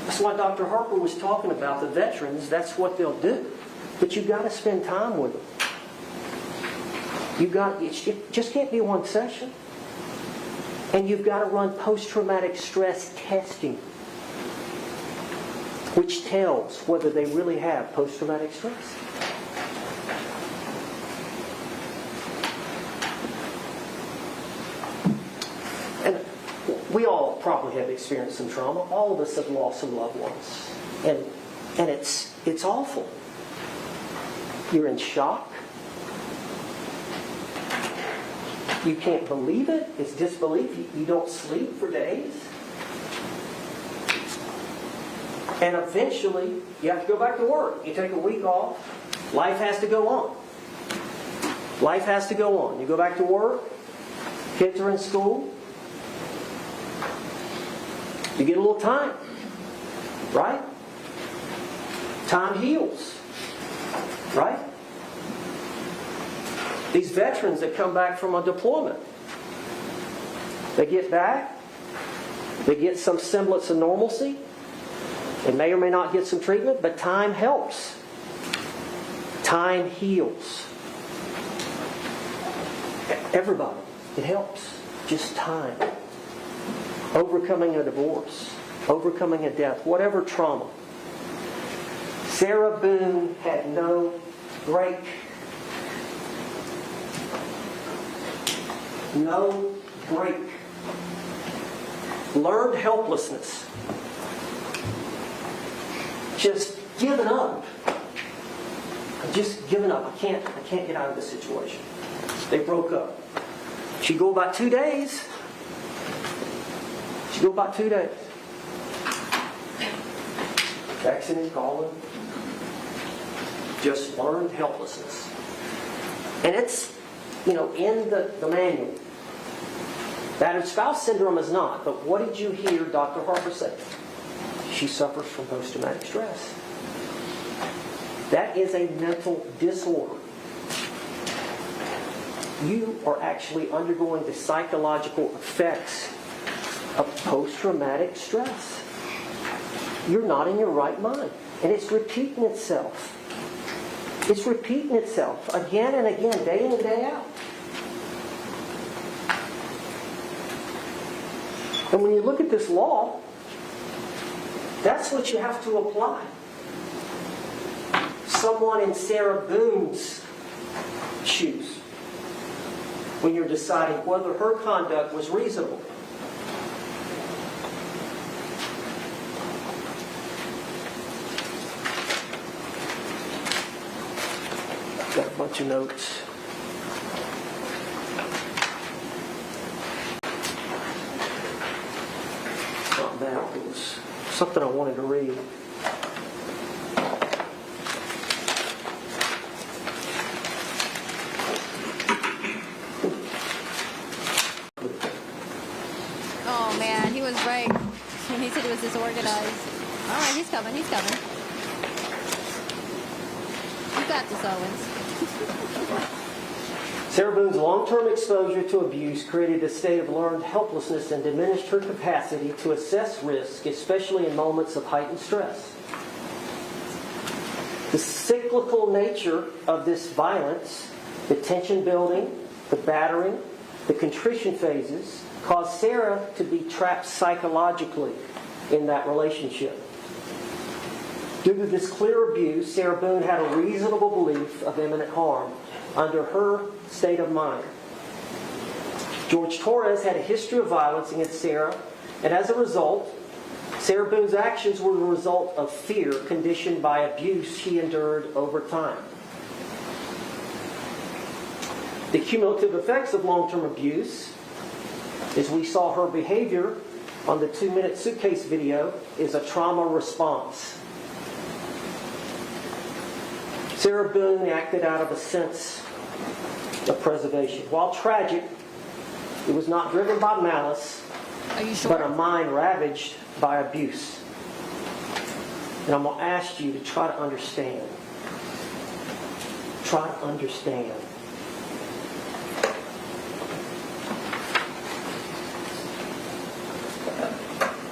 that's why Dr. Harper was talking about the veterans, that's what they'll do. But you've got to spend time with them. It just can't be one session. And you've got to run post-traumatic stress testing, which tells whether they really have post-traumatic stress. And we all probably have experienced some trauma. All of us have lost some loved ones. And it's awful. You're in shock. You can't believe it. It's disbelief. You don't sleep for days. And eventually, you have to go back to work. You take a week off. Life has to go on. Life has to go on. You go back to work. Kids are in school. You get a little time. Right? Time heals. Right? These veterans that come back from a deployment, they get back, they get some semblance of normalcy. They may or may not get some treatment, but time helps. Time heals. Everybody, it helps. Just time. Overcoming a divorce, overcoming a death, whatever trauma. Sarah Boone had no break. No break. Learned helplessness. Just giving up. I'm just giving up. I can't get out of this situation. They broke up. She'd go about 2 days. She'd go about 2 days. Texting and calling. Just learned helplessness. And it's, in the manual. Battered spouse syndrome is not, but what did you hear Dr. Harper say? She suffers from post-traumatic stress. That is a mental disorder. You are actually undergoing the psychological effects of post-traumatic stress. You're not in your right mind. And it's repeating itself. It's repeating itself again and again, day in and day out. And when you look at this law, that's what you have to apply. Someone in Sarah Boone's shoes, when you're deciding whether her conduct was reasonable. Got a bunch of notes. Not that. It was something I wanted to read. Oh man, he was right when he said it was disorganized. All right, he's coming. He's coming. You got this, Owens. Sarah Boone's long-term exposure to abuse created a state of learned helplessness and diminished her capacity to assess risk, especially in moments of heightened stress. The cyclical nature of this violence, the tension building, the battering, the contrition phases, caused Sarah to be trapped psychologically in that relationship. Due to this clear abuse, Sarah Boone had a reasonable belief of imminent harm under her state of mind. George Torres had a history of violence against Sarah, and as a result, Sarah Boone's actions were the result of fear conditioned by abuse she endured over time. The cumulative effects of long-term abuse, as we saw her behavior on the 2-minute suitcase video, is a trauma response. Sarah Boone acted out of a sense of preservation. While tragic, it was not driven by malice, but a mind ravaged by abuse. And I'm going to ask you to try to understand. Try to understand.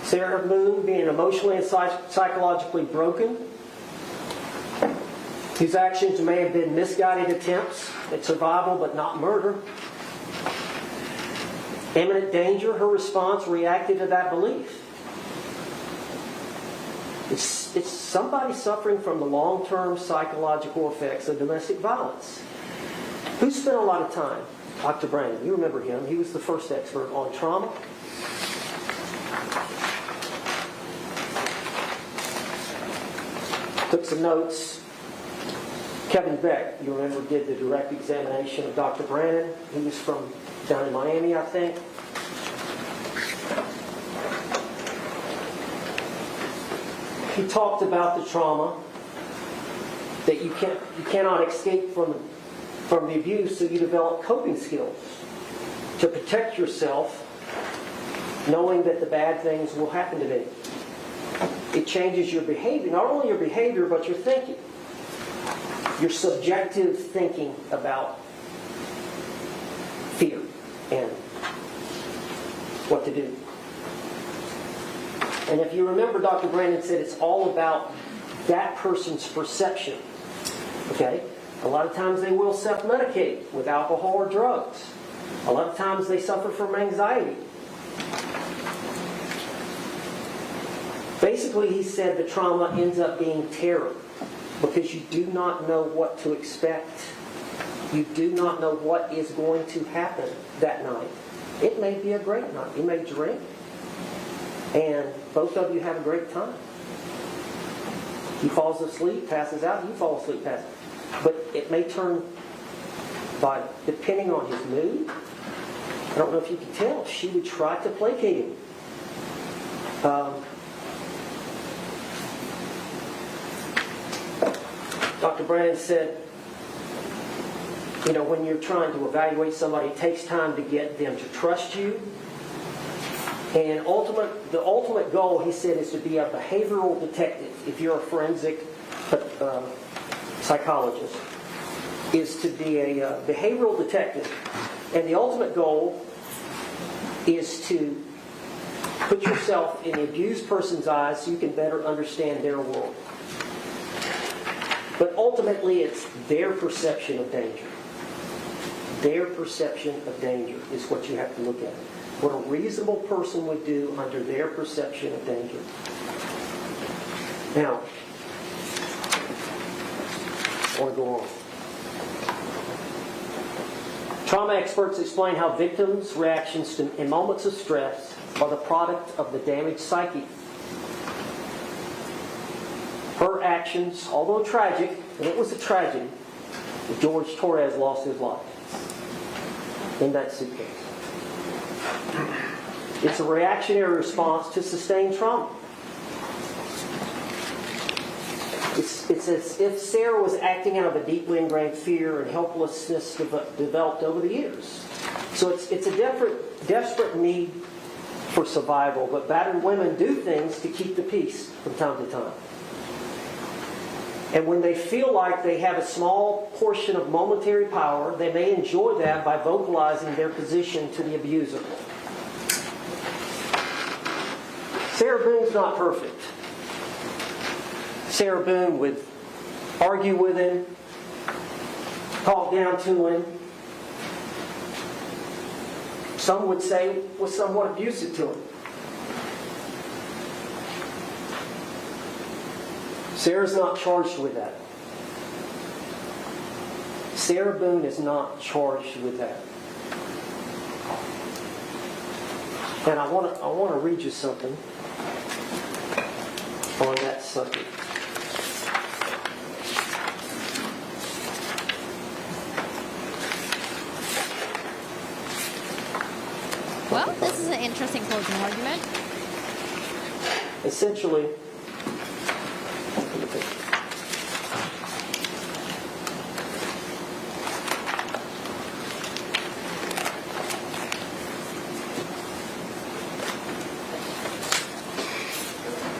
Sarah Boone being emotionally and psychologically broken. His actions may have been misguided attempts at survival but not murder. Imminent danger, her response reacted to that belief. It's somebody suffering from the long-term psychological effects of domestic violence. Who spent a lot of time? Dr. Brandon, you remember him. He was the first expert on trauma. Took some notes. Kevin Beck, you remember, did the direct examination of Dr. Brandon. He was from down in Miami, I think. He talked about the trauma, that you cannot escape from the abuse, so you develop coping skills to protect yourself, knowing that the bad things will happen to me. It changes your behavior, not only your behavior, but your thinking. Your subjective thinking about fear and what to do. And if you remember, Dr. Brandon said it's all about that person's perception. Okay? A lot of times they will self-medicate with alcohol or drugs. A lot of times they suffer from anxiety. Basically, he said the trauma ends up being terror because you do not know what to expect. You do not know what is going to happen that night. It may be a great night. You may drink, and both of you have a great time. He falls asleep, passes out, you fall asleep, passes out. But it may turn, by depending on his mood, I don't know if you can tell, she would try to placate him. Dr. Brandon said, when you're trying to evaluate somebody, it takes time to get them to trust you. And the ultimate goal, he said, is to be a behavioral detective. If you're a forensic psychologist, is to be a behavioral detective. And the ultimate goal is to put yourself in the abused person's eyes so you can better understand their world. But ultimately, it's their perception of danger. Their perception of danger is what you have to look at. What a reasonable person would do under their perception of danger. Now, I want to go on. Trauma experts explain how victims' reactions in moments of stress are the product of the damaged psyche. Her actions, although tragic, and it was a tragedy, George Torres lost his life in that suitcase. It's a reactionary response to sustained trauma. It's as if Sarah was acting out of a deeply ingrained fear and helplessness developed over the years. So it's a desperate need for survival, but battered women do things to keep the peace from time to time. And when they feel like they have a small portion of momentary power, they may enjoy that by vocalizing their position to the abuser. Sarah Boone's not perfect. Sarah Boone would argue with him, talk down to him. Some would say was somewhat abusive to him. Sarah's not charged with that. Sarah Boone is not charged with that. And I want to read you something on that subject. Well, this is an interesting closing argument. Essentially,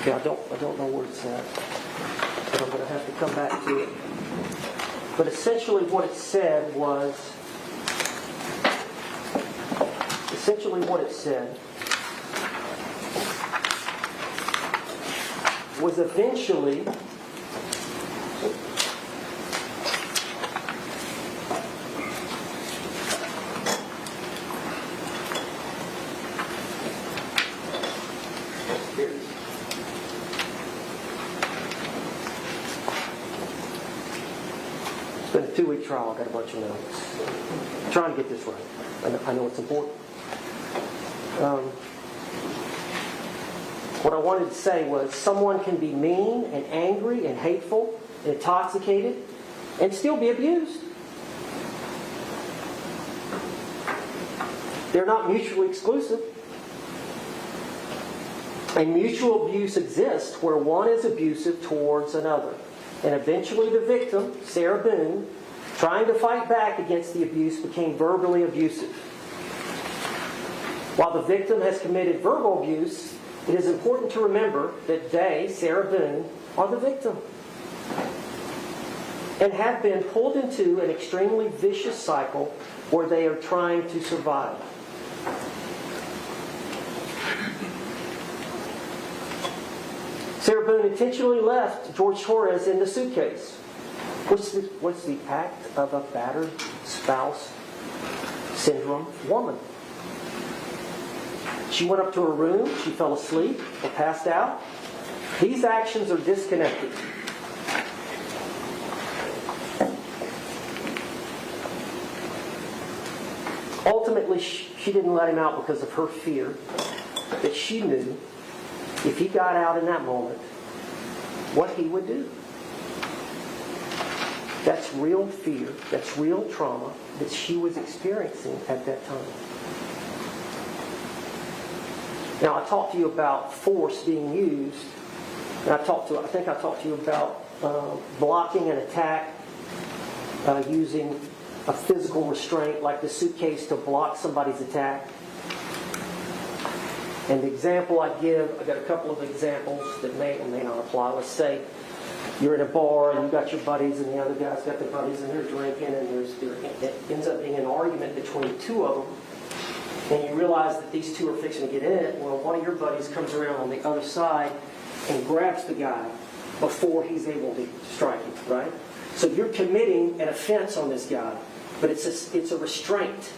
okay, I don't know where it's at, but I'm going to have to come back to it. But essentially what it said was, eventually it's been a 2-week trial. I got a bunch of notes. I'm trying to get this right. I know it's important. What I wanted to say was someone can be mean and angry and hateful and intoxicated and still be abused. They're not mutually exclusive. And mutual abuse exists where one is abusive towards another. And eventually the victim, Sarah Boone, trying to fight back against the abuse, became verbally abusive. While the victim has committed verbal abuse, it is important to remember that they, Sarah Boone, are the victim and have been pulled into an extremely vicious cycle where they are trying to survive. Sarah Boone intentionally left George Torres in the suitcase. What's the act of a battered spouse syndrome woman? She went up to her room, she fell asleep, or passed out. These actions are disconnected. Ultimately, she didn't let him out because of her fear that she knew if he got out in that moment, what he would do. That's real fear, that's real trauma that she was experiencing at that time. Now, I talked to you about force being used, and I think I talked to you about blocking an attack using a physical restraint like the suitcase to block somebody's attack. And the example I give, I got a couple of examples that may or may not apply. Let's say you're in a bar and you've got your buddies and the other guy's got their buddies and they're drinking and there ends up being an argument between two of them. And you realize that these two are fixing to get in it. Well, one of your buddies comes around on the other side and grabs the guy before he's able to strike him, right? So you're committing an offense on this guy, but it's a restraint.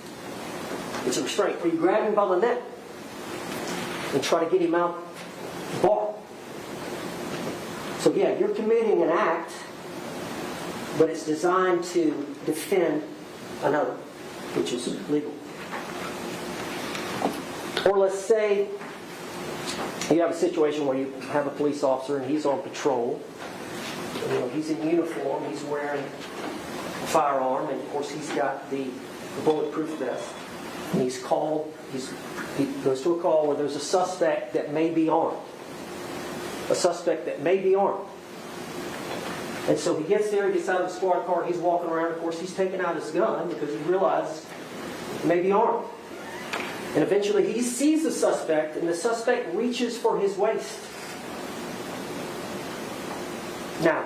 It's a restraint where you grab him by the neck and try to get him out the bar. So yeah, you're committing an act, but it's designed to defend another, which is legal. Or let's say you have a situation where you have a police officer and he's on patrol. You know, he's in uniform, he's wearing a firearm, and of course he's got the bulletproof vest. And he goes to a call where there's a suspect that may be armed. A suspect that may be armed. And so he gets there, he gets out of the squad car, he's walking around. Of course, he's taking out his gun because he realizes he may be armed. And eventually he sees the suspect, and the suspect reaches for his waist. Now,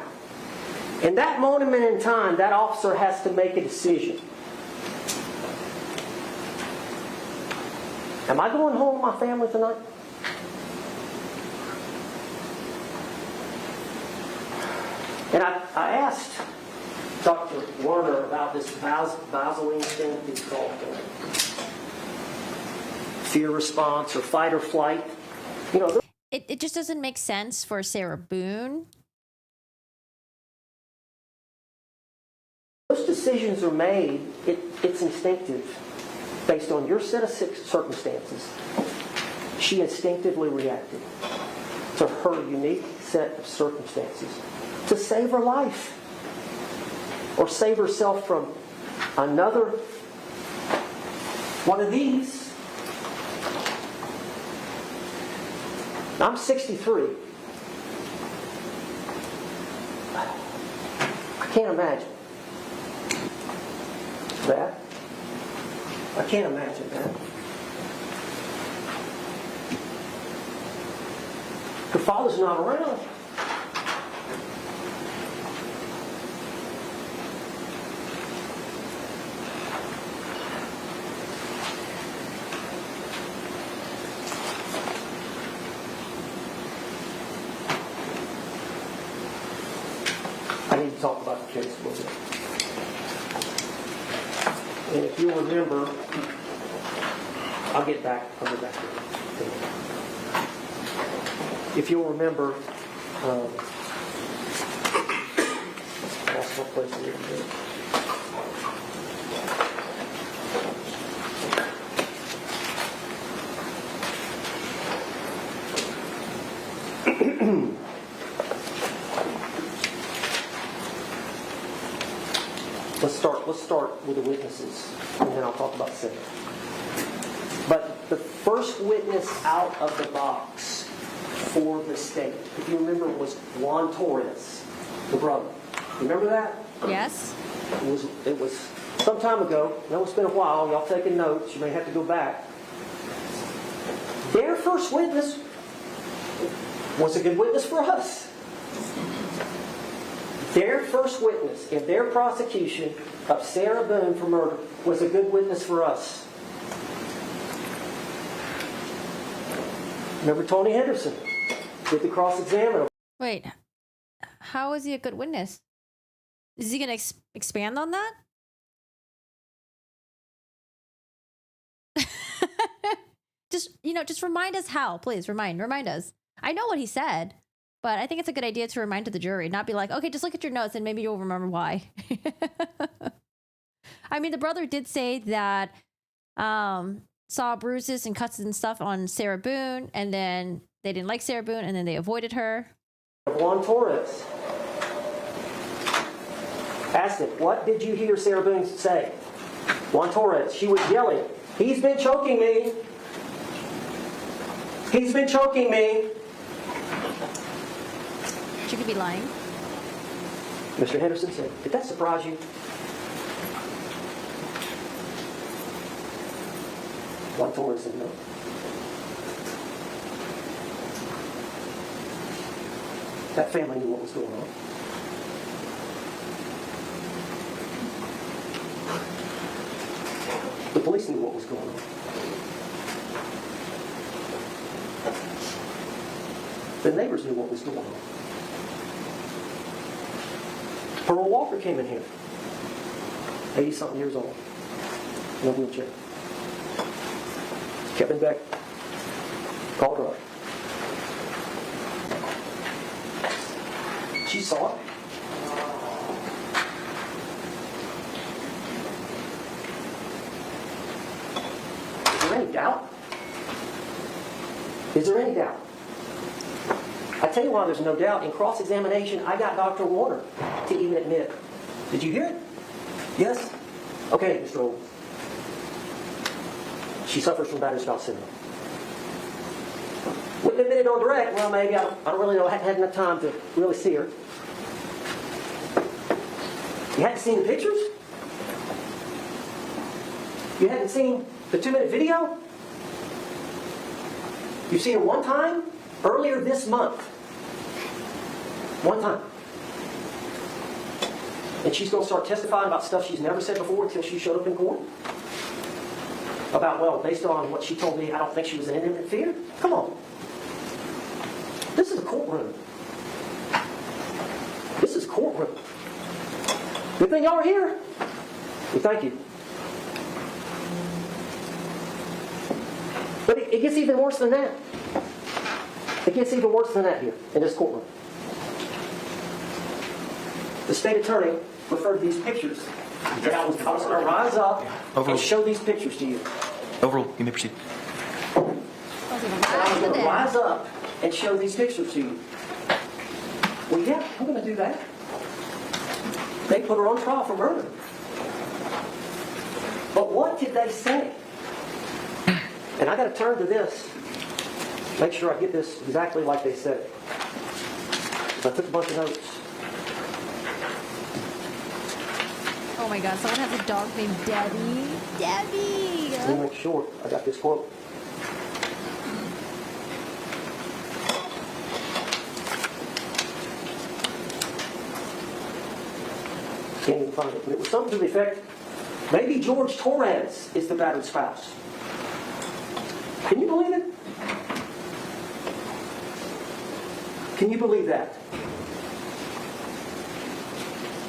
in that moment in time, that officer has to make a decision. Am I going home with my family tonight? And I asked Dr. Werner about this Vaseline thing he's called fear response or fight or flight. You know, it just doesn't make sense for Sarah Boone decisions are made, it's instinctive. Based on your set of circumstances, she instinctively reacted to her unique set of circumstances to save her life or save herself from another one of these. I'm 63. I can't imagine that. I can't imagine that. Her father's not around. I need to talk about the case a little bit. And if you remember, I'll get back to it. If you'll remember, lost my place a little bit. Let's start with the witnesses, and then I'll talk about sin. But the first witness out of the box for the state, if you remember, was Juan Torres, the brother. Remember that? Yes. It was some time ago. I know it's been a while. Y'all taking notes. You may have to go back. Their first witness was a good witness for us. Their first witness in their prosecution of Sarah Boone for murder was a good witness for us. Remember Tony Henderson did the cross-examiner. Wait, how is he a good witness? Is he going to expand on that? Just remind us how, please. Remind us. I know what he said, but I think it's a good idea to remind to the jury, not be like, okay, just look at your notes and maybe you'll remember why. I mean, the brother did say that saw bruises and cuts and stuff on Sarah Boone, and then they didn't like Sarah Boone, and then they avoided her. Juan Torres asked him, what did you hear Sarah Boone say? Juan Torres, she was yelling, he's been choking me. He's been choking me. She could be lying. Mr. Henderson said, did that surprise you? Juan Torres said no. That family knew what was going on. The police knew what was going on. The neighbors knew what was going on. Pearl Walker came in here, 80-something years old, no wheelchair. Kevin Beck called her up. She saw it. Is there any doubt? Is there any doubt? I tell you why there's no doubt. In cross-examination, I got Dr. Warner to even admit. Did you hear it? Yes? Okay, Mr. Owens. She suffers from battered spouse syndrome. Wouldn't admit it on direct. Well, maybe I don't really know. I hadn't had enough time to really see her. You hadn't seen the pictures? You hadn't seen the 2-minute video? You've seen her one time earlier this month. One time. And she's going to start testifying about stuff she's never said before until she showed up in court? About, well, based on what she told me, I don't think she was in imminent fear? Come on. This is a courtroom. This is a courtroom. Good thing y'all are here. We thank you. But it gets even worse than that. It gets even worse than that here in this courtroom. The state attorney referred to these pictures And I was going to rise up and show these pictures to you. Overruled. You may proceed. And I was going to rise up and show these pictures to you. Well, yeah, I'm going to do that. They put her on trial for murder. But what did they say? And I got to turn to this. Make sure I get this exactly like they said it. I took a bunch of notes. Oh my God, someone has a dog named Debbie. Debbie! Let me make sure I got this quote. Can't even find it. But it was something to the effect, maybe George Torres is the battered spouse. Can you believe it? Can you believe that?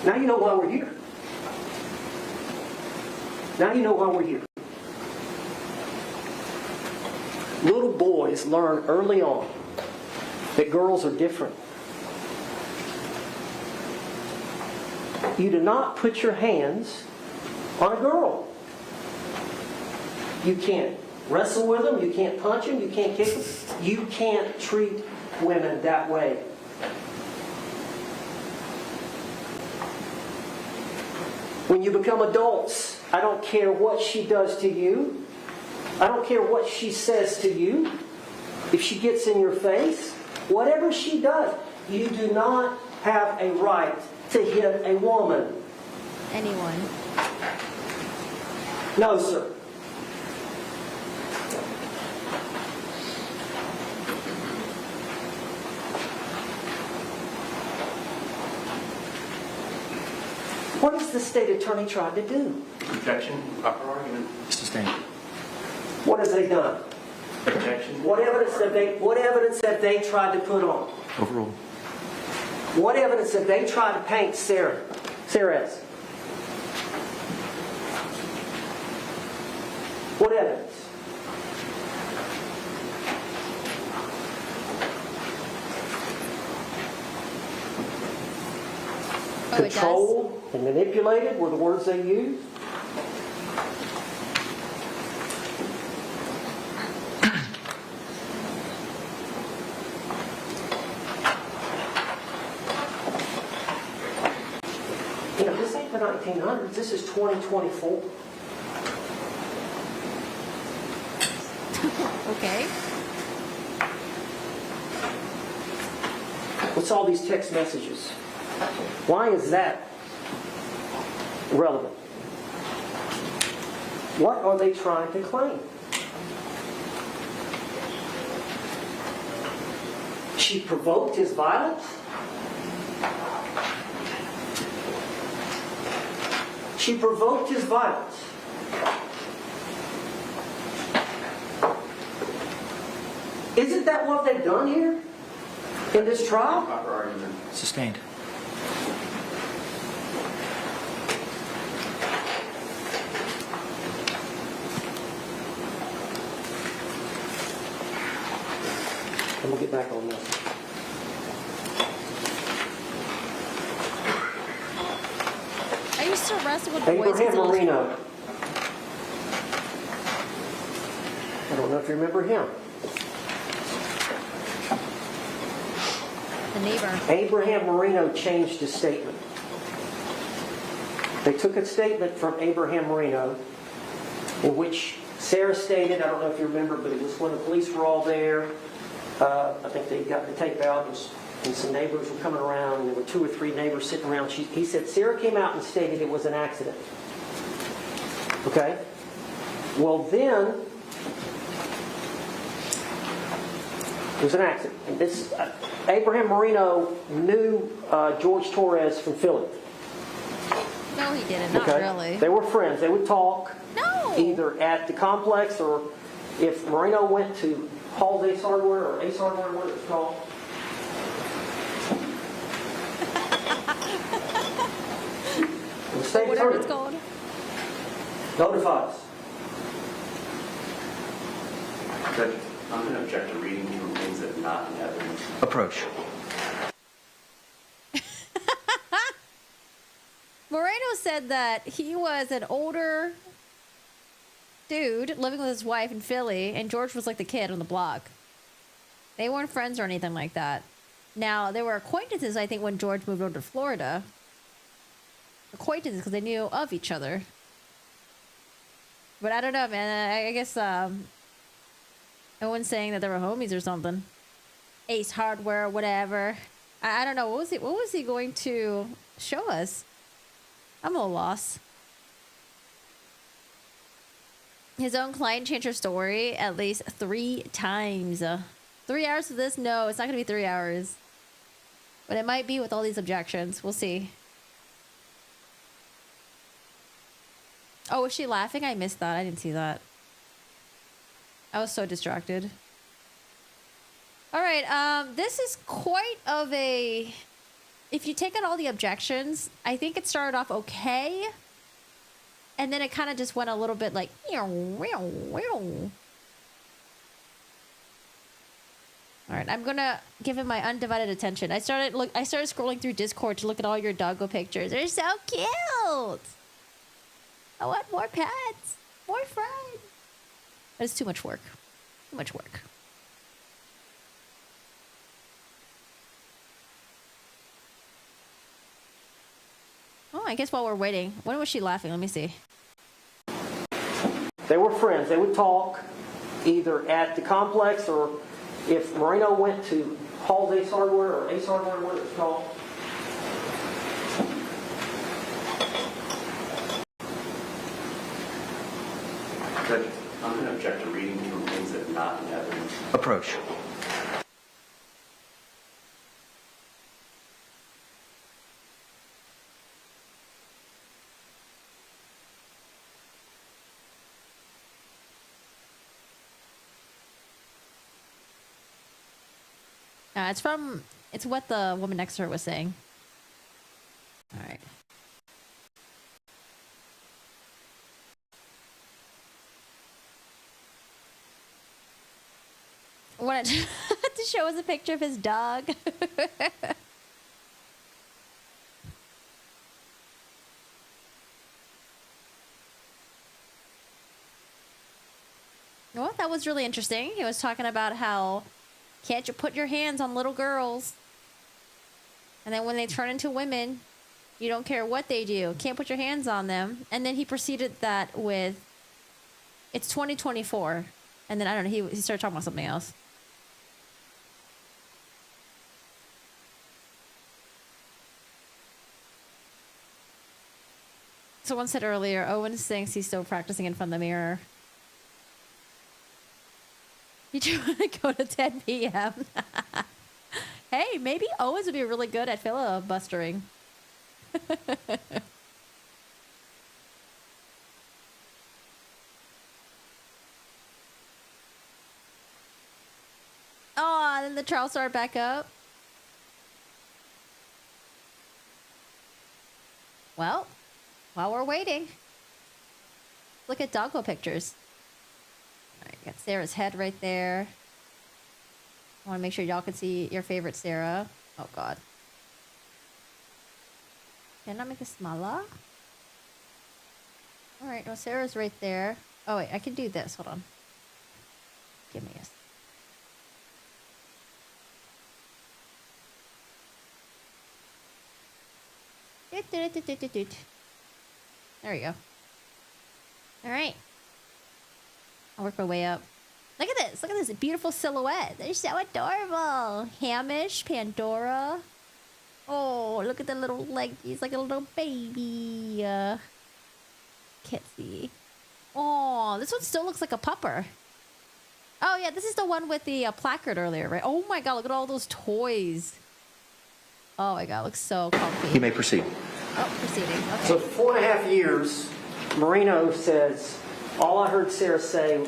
Now you know why we're here. Now you know why we're here. Little boys learn early on that girls are different. You do not put your hands on a girl. You can't wrestle with them. You can't punch them. You can't kick them. You can't treat women that way. When you become adults, I don't care what she does to you. I don't care what she says to you. If she gets in your face, whatever she does, you do not have a right to hit a woman. Anyone. No, sir. What has the state attorney tried to do? Objection, proper argument. Sustained. What has they done? Objection. What evidence have they tried to put on? Overruled. What evidence have they tried to paint Sarah as? What evidence? Oh, Controlled and manipulated were the words they used. You know, this ain't the 1900s. This is 2024. Okay. What's all these text messages? Why is that relevant? What are they trying to claim? She provoked his violence? She provoked his violence. Isn't that what they've done here in this trial? Proper argument. Sustained. And we'll get back on this. I used to wrestle with boys. Abraham Marino. I don't know if you remember him. The neighbor. Abraham Marino changed his statement. They took a statement from Abraham Marino in which Sarah stated, I don't know if you remember, but it was when the police were all there. I think they got the tape out and some neighbors were coming around and there were 2 or 3 neighbors sitting around. He said Sarah came out and stated it was an accident. Okay? Well then, it was an accident. And this Abraham Marino knew George Torres from Philly. No, he didn't. Not Okay? really. They were friends. They would talk No. either at the complex or if Marino went to Hall's Ace Hardware or Ace Hardware, what it's called. The state Whatever attorney it's called. notifies. Judge, I'm going to object to reading from things that are not in evidence. Approach. Moreno said said that he was an older dude living with his wife in Philly, and George was like the kid on the block. They weren't friends or anything like that. Now, they were acquaintances, I think, when George moved over to Florida. Acquaintances, because they knew of each other. But I don't know, man. I guess Owen's saying that they were homies or something. Ace Hardware, whatever. I don't know. What was he going to show us? I'm a little lost. His own client changed her story at least 3 times. 3 hours of this? No, it's not going to be 3 hours. But it might be with all these objections. We'll see. Oh, was she laughing? I missed that. I didn't see that. I was so distracted. All right, this is quite of a... If you take out all the objections, I think it started off okay. And then it kind of just went a little bit like... All right, I'm going to give him my undivided attention. I started scrolling through Discord to look at all your doggo pictures. They're so cute! I want more pets. More friends. But it's too much work. Too much work. Oh, I guess while we're waiting. When was she laughing? Let me see. They were friends. They would talk either at the complex or if Moreno went to Hall's Ace Hardware or Ace Hardware, what it's called. Judge, I'm going to object to reading from things that are not in evidence. Approach. It's what the woman next to her was saying. All right. Wanted to show us a picture of his dog. Well, that was really interesting. He was talking about how can't you put your hands on little girls? And then when they turn into women, you don't care what they do. Can't put your hands on them. And then he proceeded that with, it's 2024. And then, I don't know, he started talking about something else. Someone said earlier, Owen thinks he's still practicing in front of the mirror. You do want to go to 10 p.m. Hey, maybe Owens would be really good at filibustering. Oh, then the trial started back up. Well, while we're waiting, look at doggo pictures. All right, got Sarah's head right there. I want to make sure y'all can see your favorite Sarah. Oh, God. Can I make it smaller? All right, well, Sarah's right there. Oh, wait, I can do this. Hold on. Give me a... There we go. All right. I'll work my way up. Look at this. Look at this beautiful silhouette. They're so adorable. Hamish, Pandora. Oh, look at the little leggies, like a little baby. Kitsy. Oh, this one still looks like a pupper. Oh, yeah, this is the one with the placard earlier, right? Oh, my God, look at all those toys. Oh, my God, it looks so comfy. You may proceed. Oh, proceeding. Okay. So 4.5 years, Marino says, all I heard Sarah say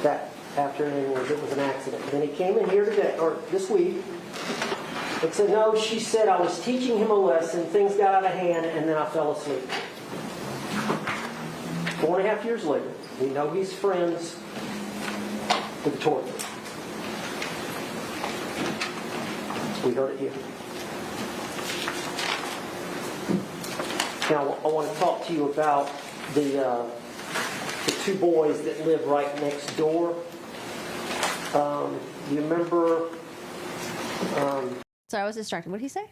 that afternoon was it was an accident. And then he came in here today, or this week, and said, no, she said I was teaching him a lesson, things got out of hand, and then I fell asleep. 4.5 years later, we know he's friends with Victoria. We heard it here. Now, I want to talk to you about the two boys that live right next door. You remember... Sorry, I was distracted. What did he say?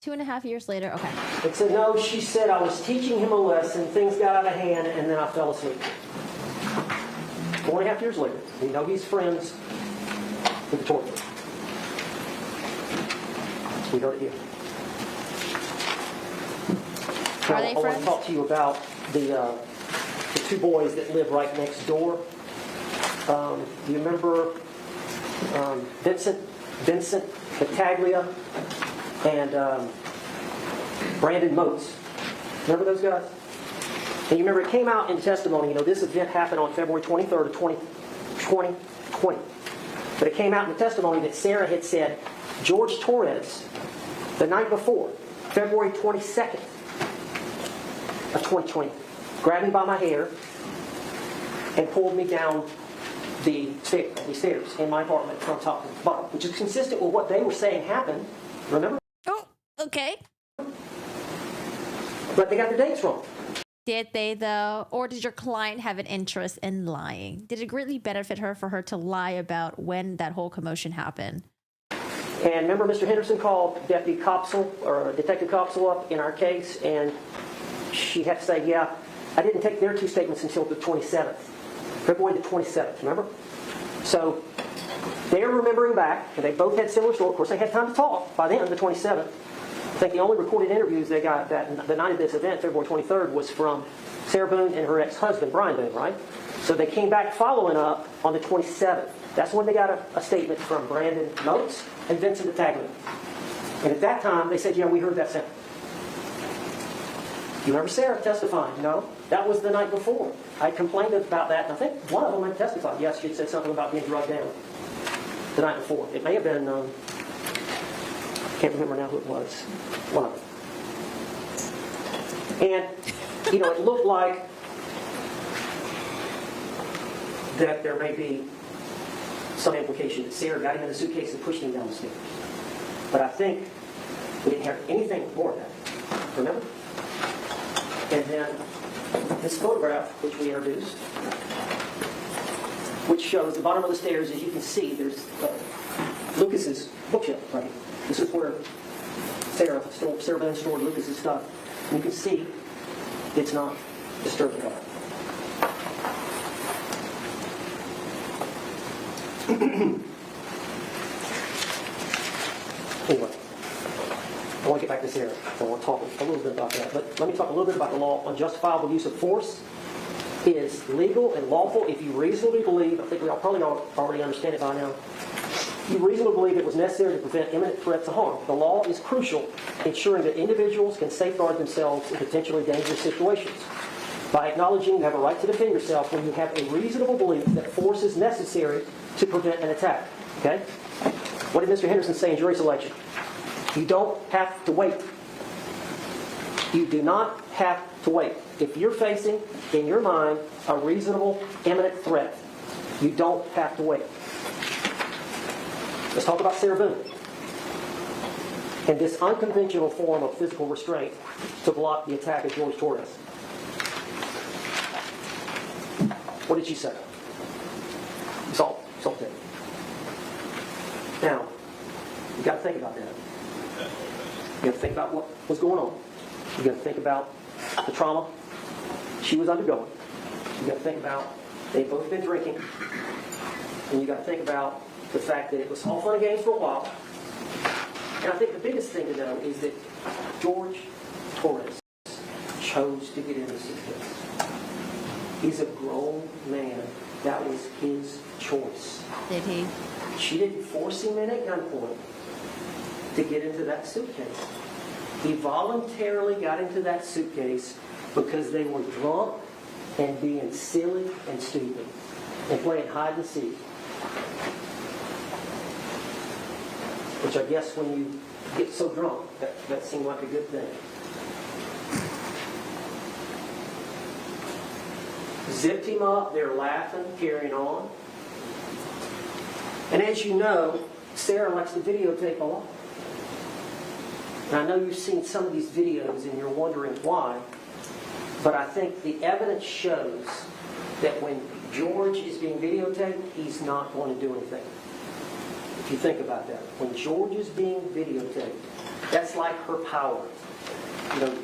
2.5 years later? Okay. It said, no, she said, I was teaching him a lesson, things got out of hand, and then I fell asleep. 4.5 years later, we know he's friends with the torture. We heard it here. Are they I want friends? to talk to you about the two boys that live right next door. Do you remember Vincent Battaglia and Brandon Motes? Remember those guys? And you remember it came out in testimony, this event happened on February 23rd of 2020. But it came out in the testimony that Sarah had said, George Torres, the night before, February 22nd of 2020, grabbed me by my hair and pulled me down the stairs in my apartment from top to bottom, which is consistent with what they were saying happened. Remember? Oh, okay. But they got the dates wrong. Did they, though? Or did your client have an interest in lying? Did it greatly benefit her for her to lie about when that whole commotion happened? And remember, Mr. Henderson called Deputy Copsel, or Detective Copsel up in our case, and she had to say, yeah, I didn't take their two statements until the 27th. February the 27th, remember? So they're remembering back, and they both had similar stories. Of course, they had time to talk by then, the 27th. I think the only recorded interviews they got the night of this event, February 23rd, was from Sarah Boone and her ex-husband, Brian Boone, right? So they came back following up on the 27th. That's when they got a statement from Brandon Motes and Vincent Battaglia. And at that time, they said, yeah, we heard that sound. You remember Sarah testifying? No, that was the night before. I complained about that, and I think one of them had testified. Yes, she had said something about being drugged down the night before. It may have been, I can't remember now who it was. One of them. And, it looked like that there may be some implication that Sarah got him in a suitcase and pushed him down the stairs. But I think we didn't hear anything more of that. Remember? And then this photograph, which we introduced, which shows the bottom of the stairs. As you can see, there's Lucas's bookshelf right here. This is where Sarah Boone stored Lucas's stuff. And you can see it's not disturbed at all. Anyway, I want to get back to Sarah. I want to talk a little bit about that. But let me talk a little bit about the law on justifiable use of force. It is legal and lawful if you reasonably believe, I think we all probably already understand it by now, you reasonably believe it was necessary to prevent imminent threats of harm. The law is crucial, ensuring that individuals can safeguard themselves in potentially dangerous situations. By acknowledging you have a right to defend yourself when you have a reasonable belief that force is necessary to prevent an attack. Okay? What did Mr. Henderson say in jury selection? You don't have to wait. You do not have to wait. If you're facing, in your mind, a reasonable, imminent threat, you don't have to wait. Let's talk about Sarah Boone and this unconventional form of physical restraint to block the attack of George Torres. What did she say? It's all there. Now, you got to think about that. You got to think about what was going on. You got to think about the trauma she was undergoing. You got to think about they've both been drinking, and you got to think about the fact that it was all fun and games for a while. And I think the biggest thing to know is that George Torres chose to get in the suitcase. He's a grown man. That was his choice. Did he? She didn't force him in at gunpoint to get into that suitcase. He voluntarily got into that suitcase because they were drunk and being silly and stupid and playing hide and seek. Which I guess when you get so drunk, that seemed like a good thing. Zipped him up, they're laughing, carrying on. And as you know, Sarah likes to videotape a lot. And I know you've seen some of these videos and you're wondering why. But I think the evidence shows that when George is being videotaped, he's not going to do anything. If you think about that. When George is being videotaped, that's like her power. You know,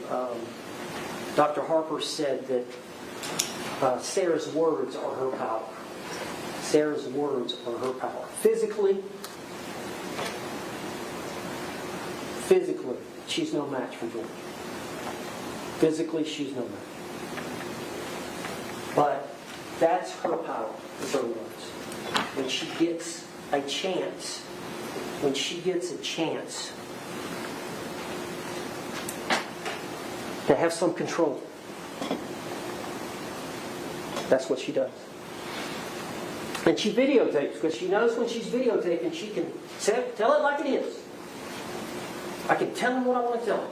Dr. Harper said that Sarah's words are her power. Sarah's words are her power. Physically, she's no match for George. Physically, she's no match. But that's her power, with her words. When she gets a chance, to have some control, that's what she does. And she videotapes, because she knows when she's videotaping, she can tell it like it is. I can tell him what I want to tell him.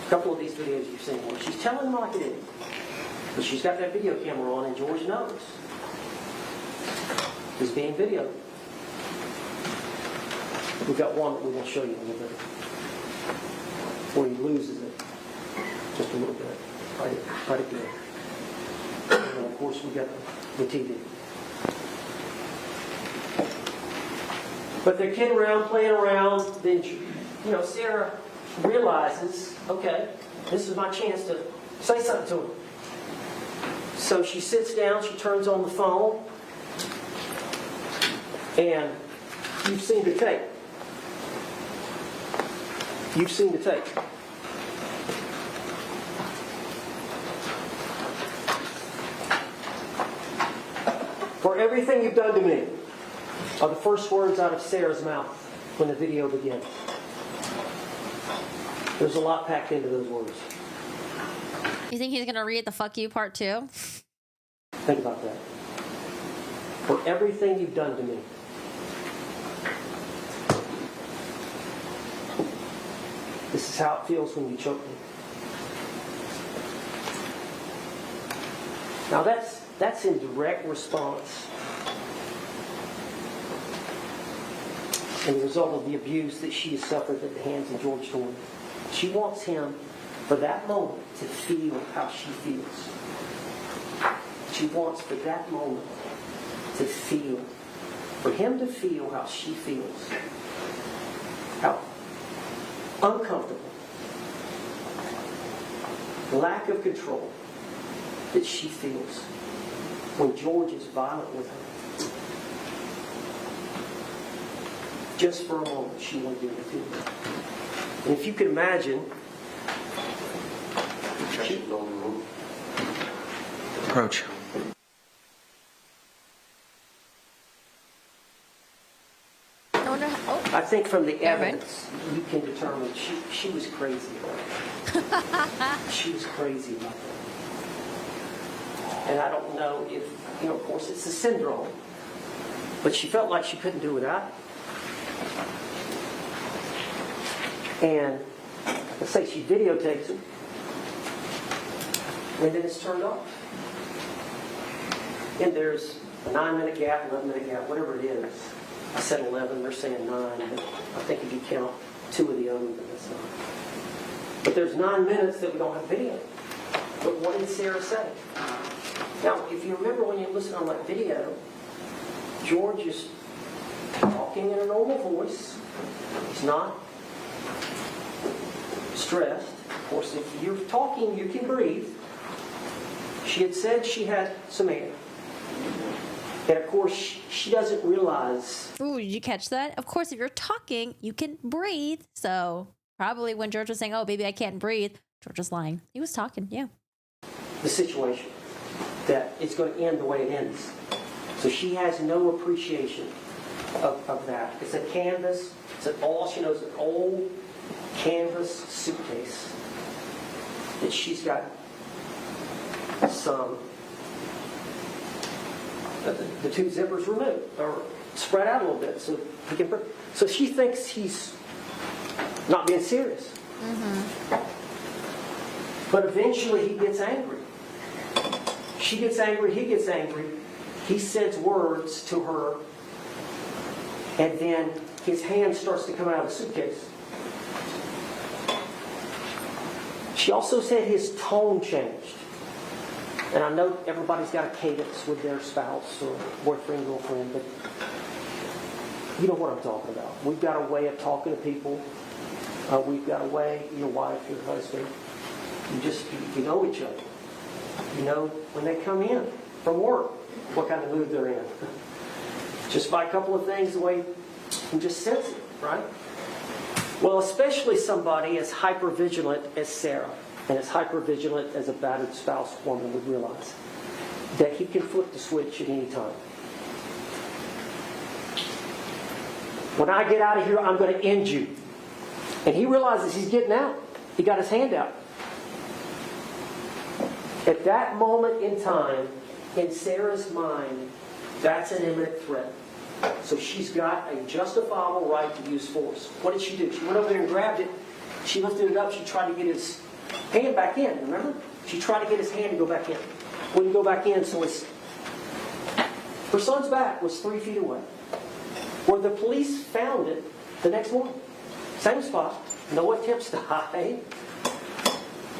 A couple of these videos you've seen where she's telling him like it is. But she's got that video camera on, and George knows. He's being videoed. We've got one that we're going to show you in a little bit. Where he loses it. Just a little bit. Right again. And then, of course, we got the TV. But they're kidding around, playing around. Then, Sarah realizes, okay, this is my chance to say something to him. So she sits down, she turns on the phone, and you've seen the tape. You've seen the tape. For everything you've done to me are the first words out of Sarah's mouth when the video begins. There's a lot packed into those words. You think he's going to read the fuck you part too? Think about that. For everything you've done to me. This is how it feels when you choke me. Now that's in direct response as a result of the abuse that she has suffered at the hands of George Thornton. She wants him, for that moment, to feel how she feels. She wants, for that moment, to feel. For him to feel how she feels. How uncomfortable, lack of control that she feels when George is violent with her. Just for a moment, she wanted to do it. And if you could imagine, Approach. I think from the evidence, you can determine she was crazy about it. She was crazy about it. And I don't know if, of course, it's a syndrome, but she felt like she couldn't do without it. And let's say she videotapes him, and then it's turned off. And there's a 9-minute gap, 11-minute gap, whatever it is. I said 11, they're saying 9, but I think if you count 2 of the other, then that's 9. But there's 9 minutes that we don't have video. But what did Sarah say? Now, if you remember when you listen on that video, George is talking in a normal voice. He's not stressed. Of course, if you're talking, you can breathe. She had said she had some air. And of course, she doesn't realize. Ooh, did you catch that? Of course, if you're talking, you can breathe. So probably when George was saying, "Oh, baby, I can't breathe," George was lying. He was talking, yeah. The situation, that it's going to end the way it ends. So she has no appreciation of that. It's a canvas. All she knows is an old canvas suitcase that she's got some. The 2 zippers removed or spread out a little bit so he can. So she thinks he's not being serious. Mm-hmm. But eventually he gets angry. She gets angry. He gets angry. He says words to her, and then his hand starts to come out of the suitcase. She also said his tone changed. And I know everybody's got a cadence with their spouse or boyfriend, girlfriend, but you know what I'm talking about. We've got a way of talking to people. We've got a way, your wife, your husband, you know each other. You know when they come in from work, what kind of mood they're in. Just by a couple of things, the way you can just sense it, right? Well, especially somebody as hypervigilant as Sarah and as hypervigilant as a battered spouse woman would realize that he can flip the switch at any time. When I get out of here, I'm going to end you. And he realizes he's getting out. He got his hand out. At that moment in time, in Sarah's mind, that's an imminent threat. So she's got a justifiable right to use force. What did she do? She went over there and grabbed it. She lifted it up. She tried to get his hand back in, remember? She tried to get his hand to go back in. Wouldn't go back in, so her son's back was 3 feet away. Where the police found it the next morning. Same spot. No attempts to hide.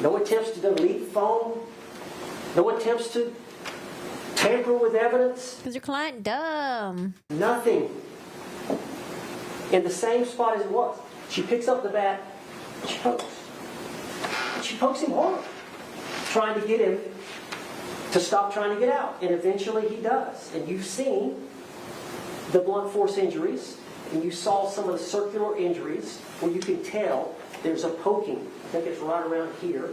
No attempts to delete the phone. No attempts to tamper with evidence. Because your client dumb. Nothing. In the same spot as it was. She picks up the bat. She pokes. She pokes him hard. Trying to get him to stop trying to get out. And eventually he does. And you've seen the blunt force injuries. And you saw some of the circular injuries where you can tell there's a poking. I think it's right around here.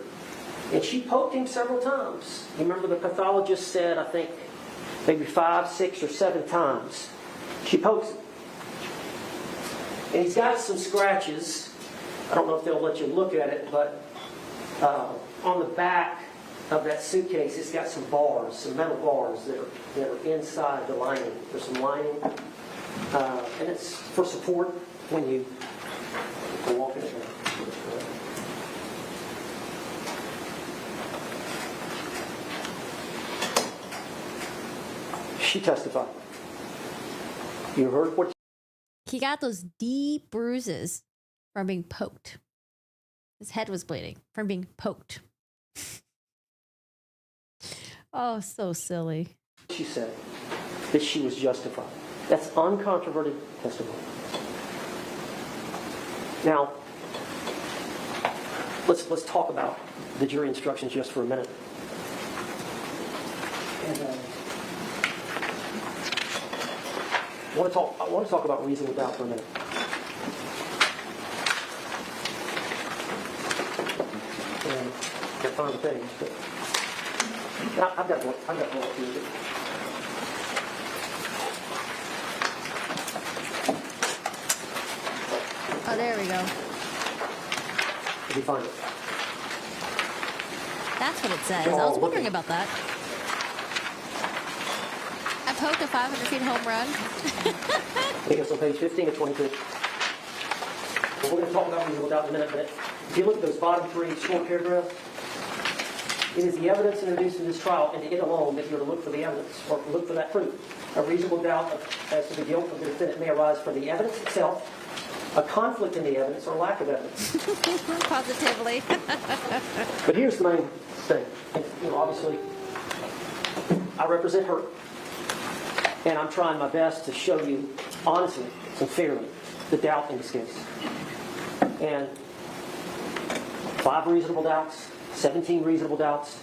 And she poked him several times. You remember the pathologist said, I think, maybe 5, 6, or 7 times. She pokes him. And he's got some scratches. I don't know if they'll let you look at it, but on the back of that suitcase, it's got some bars, some metal bars that are inside the lining. There's some lining. And it's for support when you go walking it down. She testified. You heard what? He got those deep bruises from being poked. His head was bleeding from being poked. Oh, so silly. She said that she was justified. That's uncontroverted testimony. Now, let's talk about the jury instructions just for a minute. And, I want to talk about reasonable doubt for a minute. And I can't find the page, but I've got one here. Oh, there we go. Did you find it? That's what it says. I was wondering about that. I poked a 500 feet home run. I think it's on page 15 of 22. Well, we're going to talk about reasonable doubt in a minute, but if you look at those bottom 3 short paragraphs, it is the evidence introduced in this trial and it alone that you're to look for the evidence or look for that proof. A reasonable doubt as to the guilt of the defendant may arise from the evidence itself, a conflict in the evidence, or lack of evidence. Positively. But here's the main thing. And, obviously, I represent her. And I'm trying my best to show you, honestly and fairly, the doubt in this case. And 5 reasonable doubts, 17 reasonable doubts,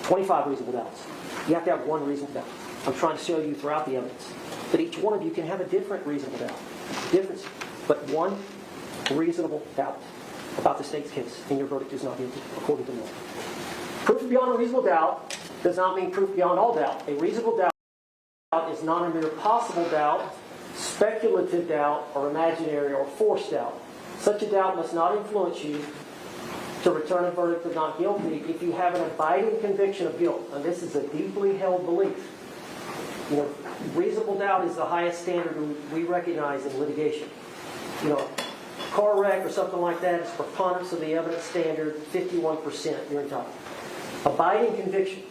25 reasonable doubts. You have to have 1 reasonable doubt. I'm trying to show you throughout the evidence that each one of you can have a different reasonable doubt. Difference. But 1 reasonable doubt about the state's case, and your verdict is not guilty, according to law. Proof beyond a reasonable doubt does not mean proof beyond all doubt. A reasonable doubt is not a mere possible doubt, speculative doubt, or imaginary or forced doubt. Such a doubt must not influence you to return a verdict of not guilty if you have an abiding conviction of guilt. And this is a deeply held belief. You know, reasonable doubt is the highest standard we recognize in litigation. You know, car wreck or something like that is preponderance of the evidence standard, 51%, you're entitled. Abiding conviction,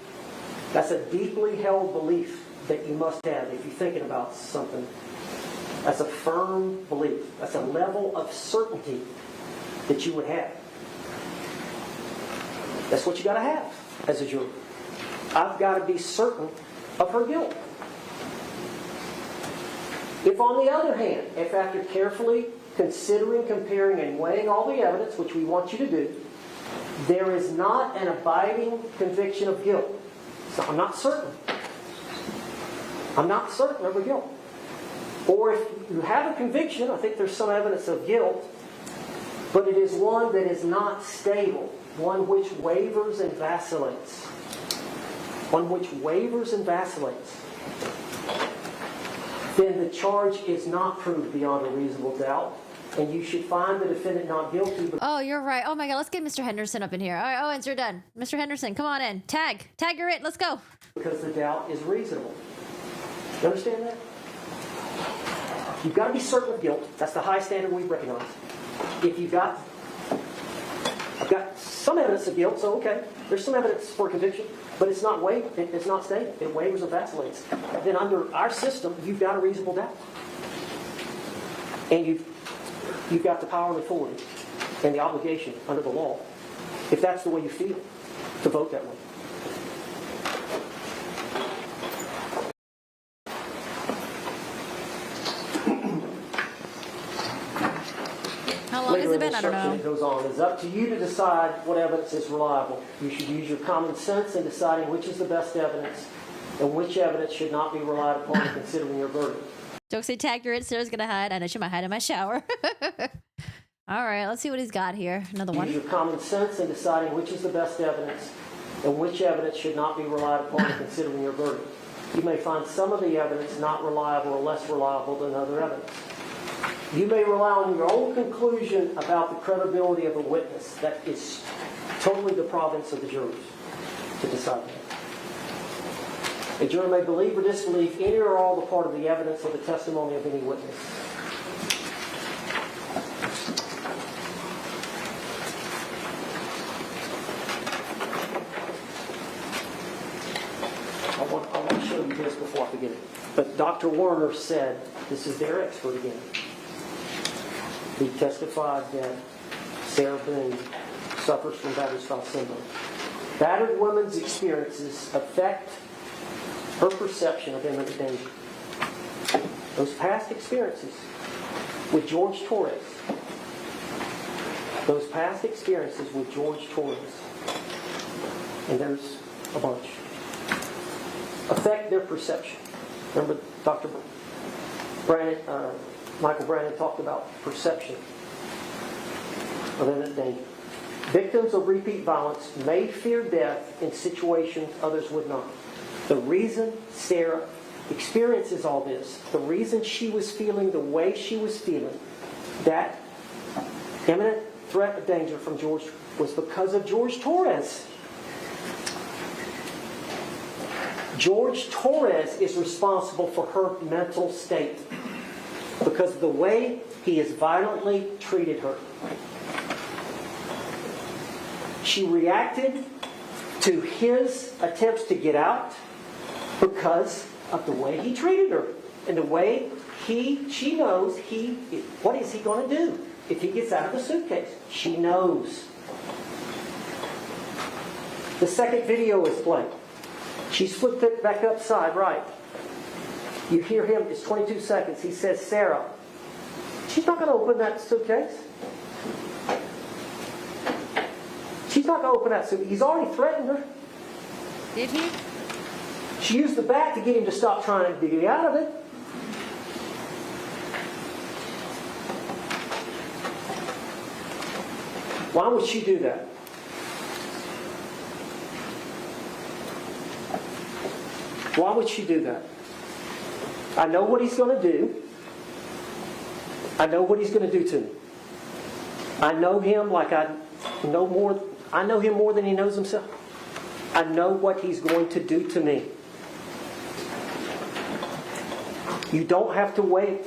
that's a deeply held belief that you must have if you're thinking about something. That's a firm belief. That's a level of certainty that you would have. That's what you got to have as a juror. I've got to be certain of her guilt. If, on the other hand, if after carefully considering, comparing, and weighing all the evidence, which we want you to do, there is not an abiding conviction of guilt, so I'm not certain. I'm not certain of her guilt. Or if you have a conviction, I think there's some evidence of guilt, but it is one that is not stable, one which wavers and vacillates. One which wavers and vacillates. Then the charge is not proved beyond a reasonable doubt, and you should find the defendant not guilty. Oh, you're right. Oh my God, let's get Mr. Henderson up in here. All right, Owens, you're done. Mr. Henderson, come on in. Tag, you're it. Let's go. Because the doubt is reasonable. You understand that? You've got to be certain of guilt. That's the high standard we recognize. If I've got some evidence of guilt, so okay, there's some evidence for conviction, but it's not it's not stable. It wavers and vacillates. Then under our system, you've got a reasonable doubt, and you've got the power and authority and the obligation under the law, if that's the way you feel, to vote that way. How long has it been? I don't know. It goes on. It's up to you to decide what evidence is reliable. You should use your common sense in deciding which is the best evidence and which evidence should not be relied upon in considering your verdict. Don't say tag your it. Sarah's going to hide. I know she might hide in my shower. All right, let's see what he's got here. Another one. Use your common sense in deciding which is the best evidence and which evidence should not be relied upon in considering your verdict. You may find some of the evidence not reliable or less reliable than other evidence. You may rely on your own conclusion about the credibility of a witness. That is totally the province of the jurors to decide that. A juror may believe or disbelieve any or all the part of the evidence or the testimony of any witness. I want to show you this before I forget it. But Dr. Werner said, this is their expert again. He testified that Sarah Boone suffers from battered spouse syndrome. Battered women's experiences affect her perception of imminent danger. Those past experiences with George Torres, and there's a bunch, affect their perception. Remember Dr. Michael Brandon talked about perception of imminent danger. Victims of repeat violence may fear death in situations others would not. The reason Sarah experiences all this, the reason she was feeling the way she was feeling, that imminent threat of danger from George, was because of George Torres. George Torres is responsible for her mental state because of the way he has violently treated her. She reacted to his attempts to get out because of the way he treated her and the way she knows what is he going to do if he gets out of the suitcase. She knows. The second video is played. She's flipped it back upside right. You hear him, it's 22 seconds. He says, Sarah, she's not going to open that suitcase. She's not going to open that suitcase. He's already threatened her. Did he? She used the bat to get him to stop trying to get out of it. Why would she do that? Why would she do that? I know what he's going to do. I know what he's going to do to me. I know him like I know more. I know him more than he knows himself. I know what he's going to do to me. You don't have to wait.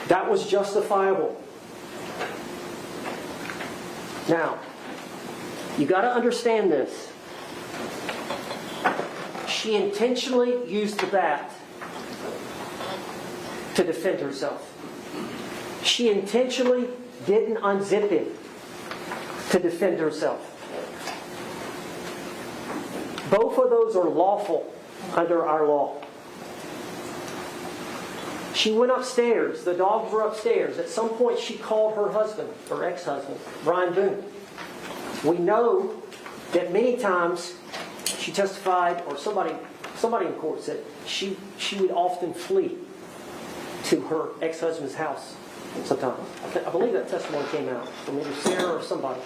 That was justifiable. Now, you got to understand this. She intentionally used the bat to defend herself. She intentionally didn't unzip it to defend herself. Both of those are lawful under our law. She went upstairs. The dogs were upstairs. At some point, she called her husband, her ex-husband, Brian Boone. We know that many times she testified, or somebody in court said, she would often flee to her ex-husband's house sometimes. I believe that testimony came out from either Sarah or somebody.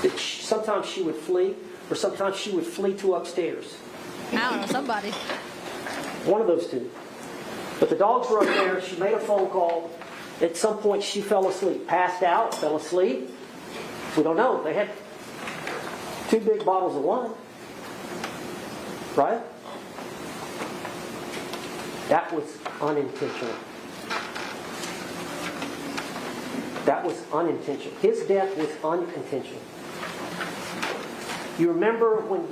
That sometimes she would flee, or sometimes she would flee to upstairs. I don't know, somebody. One of those two. But the dogs were up there. She made a phone call. At some point, she fell asleep. Passed out, fell asleep. We don't know. They had 2 big bottles of wine. Right? That was unintentional. That was unintentional. His death was unintentional. You remember when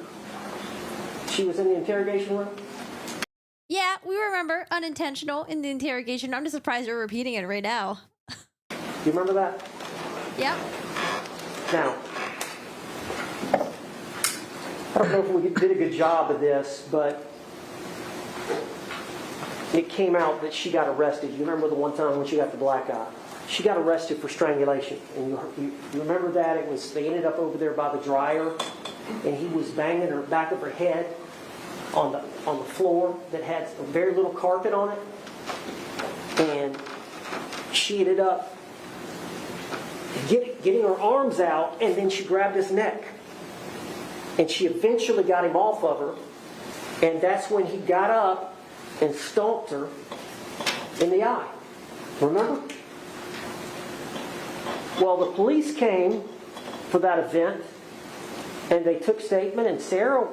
she was in the interrogation room? Yeah, we remember unintentional in the interrogation. I'm just surprised you're repeating it right now. You remember that? Yep. Now, I don't know if we did a good job of this, but it came out that she got arrested. You remember the one time when she got the black eye? She got arrested for strangulation. And you remember that? They ended up over there by the dryer, and he was banging her back of her head on the floor that had very little carpet on it. And she ended up getting her arms out, and then she grabbed his neck. And she eventually got him off of her, and that's when he got up and stomped her in the eye. Remember? Well, the police came for that event, and they took statement, and Sarah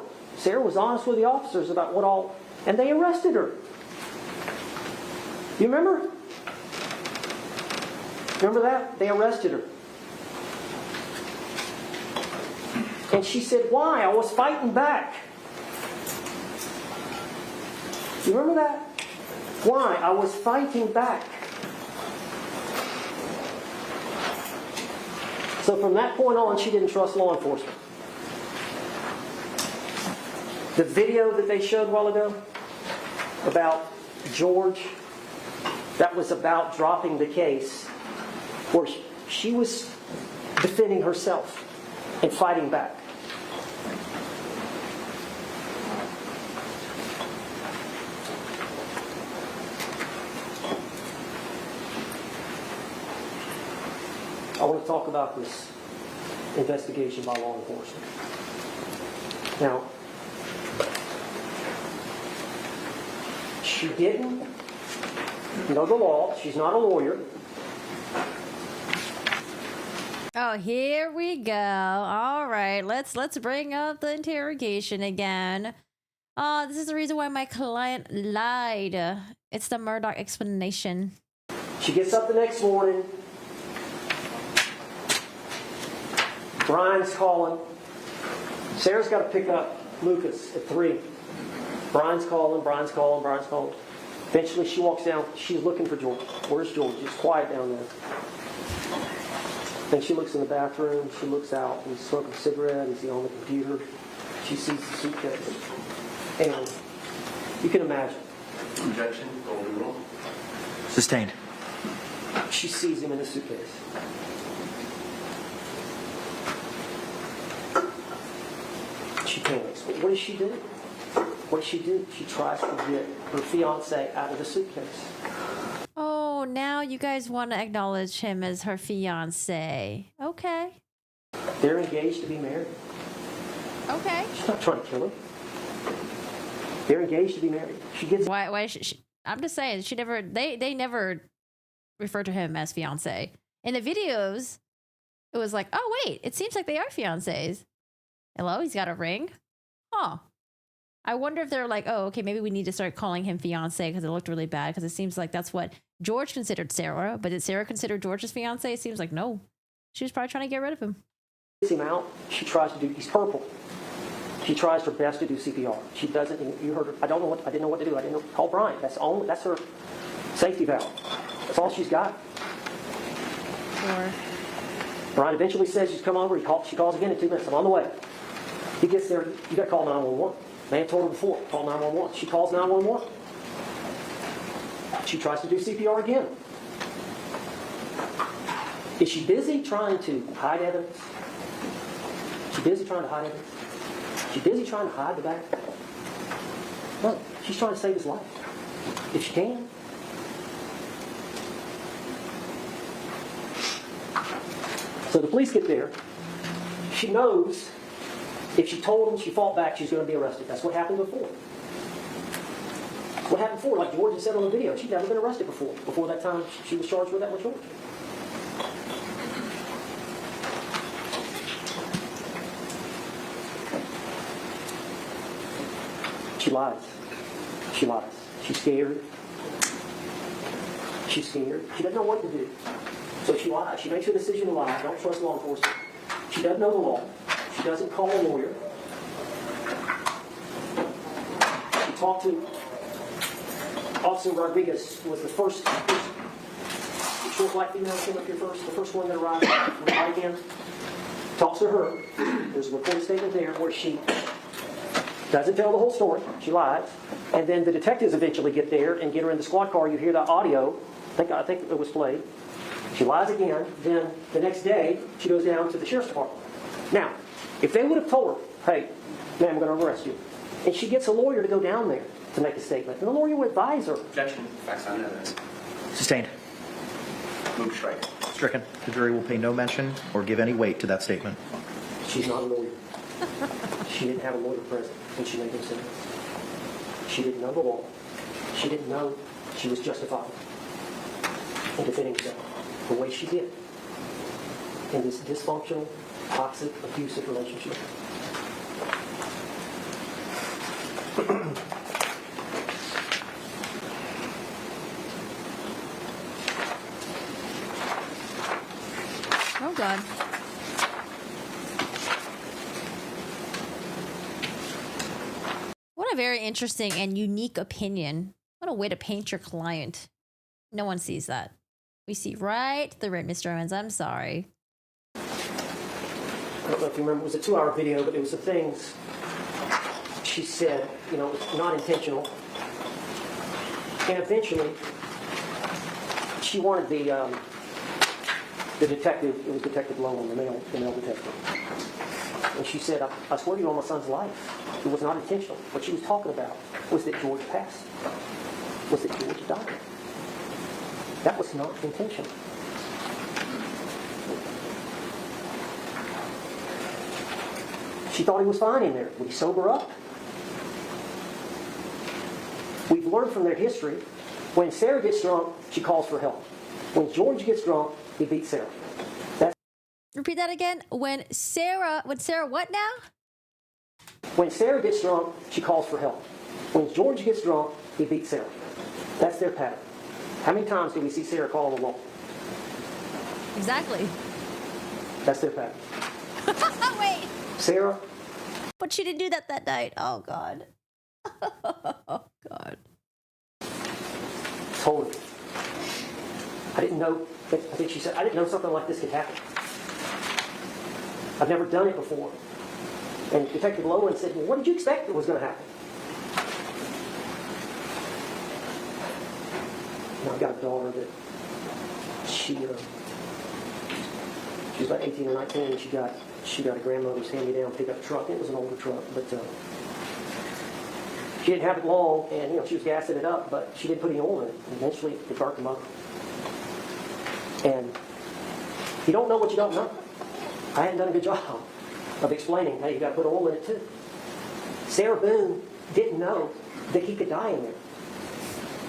was honest with the officers about what all, and they arrested her. You remember? Remember that? They arrested her. And she said, why? I was fighting back. You remember that? Why? I was fighting back. So from that point on, she didn't trust law enforcement. The video that they showed a while ago about George, that was about dropping the case, where she was defending herself and fighting back. I want to talk about this investigation by law enforcement. Now, she didn't know the law. She's not a lawyer. Oh, here we go. All right, let's bring up the interrogation again. This is the reason why my client lied. It's the Murdoch explanation. She gets up the next morning. Brian's calling. Sarah's got to pick up Lucas at 3. Brian's calling. Eventually she walks down. She's looking for George. Where's George? It's quiet down there. Then she looks in the bathroom. She looks out. He's smoking a cigarette. He's on the computer. She sees the suitcase. And you can imagine. Objection. Overruled. Sustained. She sees him in the suitcase. She panics. But what does she do? What does she do? She tries to get her fiance out of the suitcase. Oh, now you guys want to acknowledge him as her fiance. Okay. They're engaged to be married. Okay. She's not trying to kill him. They're engaged to be married. She gets. Why I'm just saying, they never refer to him as fiance. In the videos, it was like, oh wait, it seems like they are fiancés. Hello, he's got a ring. Huh. I wonder if they're like, oh, okay, maybe we need to start calling him fiance because it looked really bad, because it seems like that's what George considered Sarah. But did Sarah consider George's fiance? It seems like no. She was probably trying to get rid of him. Gets him out. She tries to do. He's purple. She tries her best to do CPR. She doesn't. You heard her. I didn't know what to do. I didn't know. Call Brian. That's her safety valve. That's all she's got. Sure. Brian eventually says she's come over. She calls again in 2 minutes. I'm on the way. He gets there, you got to call 911. Man told her before, call 911. She calls 911. She tries to do CPR again. Is she busy trying to hide evidence? Is she busy trying to hide evidence? Is she busy trying to hide the back? No, she's trying to save his life. If she can. So the police get there. She knows if she told them, she fought back, she's going to be arrested. That's what happened before. What happened before, like George said on the video, she'd never been arrested before. Before that time, she was charged with that with George. She lies. She lies. She's scared. She's scared. She doesn't know what to do. So she lies. She makes her decision to lie. Don't trust law enforcement. She doesn't know the law. She doesn't call a lawyer. She talked to Officer Rodriguez, was the first short black female came up here first, the first one that arrived from the right hand. Talks to her. There's a recorded statement there where she doesn't tell the whole story. She lies. And then the detectives eventually get there and get her in the squad car. You hear the audio. I think it was played. She lies again. Then the next day, she goes down to the sheriff's department. Now, if they would have told her, hey, ma'am, I'm going to arrest you. And she gets a lawyer to go down there to make a statement. And the lawyer would advise her. Objection. Facts on evidence. Sustained. Move to strike. Stricken. The jury will pay no mention or give any weight to that statement. She's not a lawyer. She didn't have a lawyer present when she made those statements. She didn't know the law. She didn't know she was justified in defending herself the way she did in this dysfunctional, toxic, abusive relationship. Oh, God. What a very interesting and unique opinion. What a way to paint your client. No one sees that. We see right through it, Mr. Owens. I'm sorry. I don't know if you remember, it was a 2-hour video, but it was the things she said, it was not intentional. And eventually, she wanted the detective, it was Detective Lowen, the male detective. And she said, I swear to you on my son's life, it was not intentional. What she was talking about was that George passed, was that George died. That was not intentional. She thought he was fine in there. Would he sober up? We've learned from their history, when Sarah gets drunk, she calls for help. When George gets drunk, he beats Sarah. Repeat that again. When Sarah what now? When Sarah gets drunk, she calls for help. When George gets drunk, he beats Sarah. That's their pattern. How many times do we see Sarah call the law? Exactly. That's their pattern. Wait. Sarah? But she didn't do that night. Oh, God. Oh, God. Told her. I didn't know, I think she said, I didn't know something like this could happen. I've never done it before. And Detective Lowen said, well, what did you expect was going to happen? I've got a daughter that she was about 18 or 19, and she got a grandmother's hand-me-down pickup truck. It was an older truck, but she didn't have it long, and she was gassing it up, but she didn't put any oil in it. And eventually, it burnt the motor. And you don't know what you don't know. I hadn't done a good job of explaining, hey, you got to put oil in it too. Sarah Boone didn't know that he could die in there.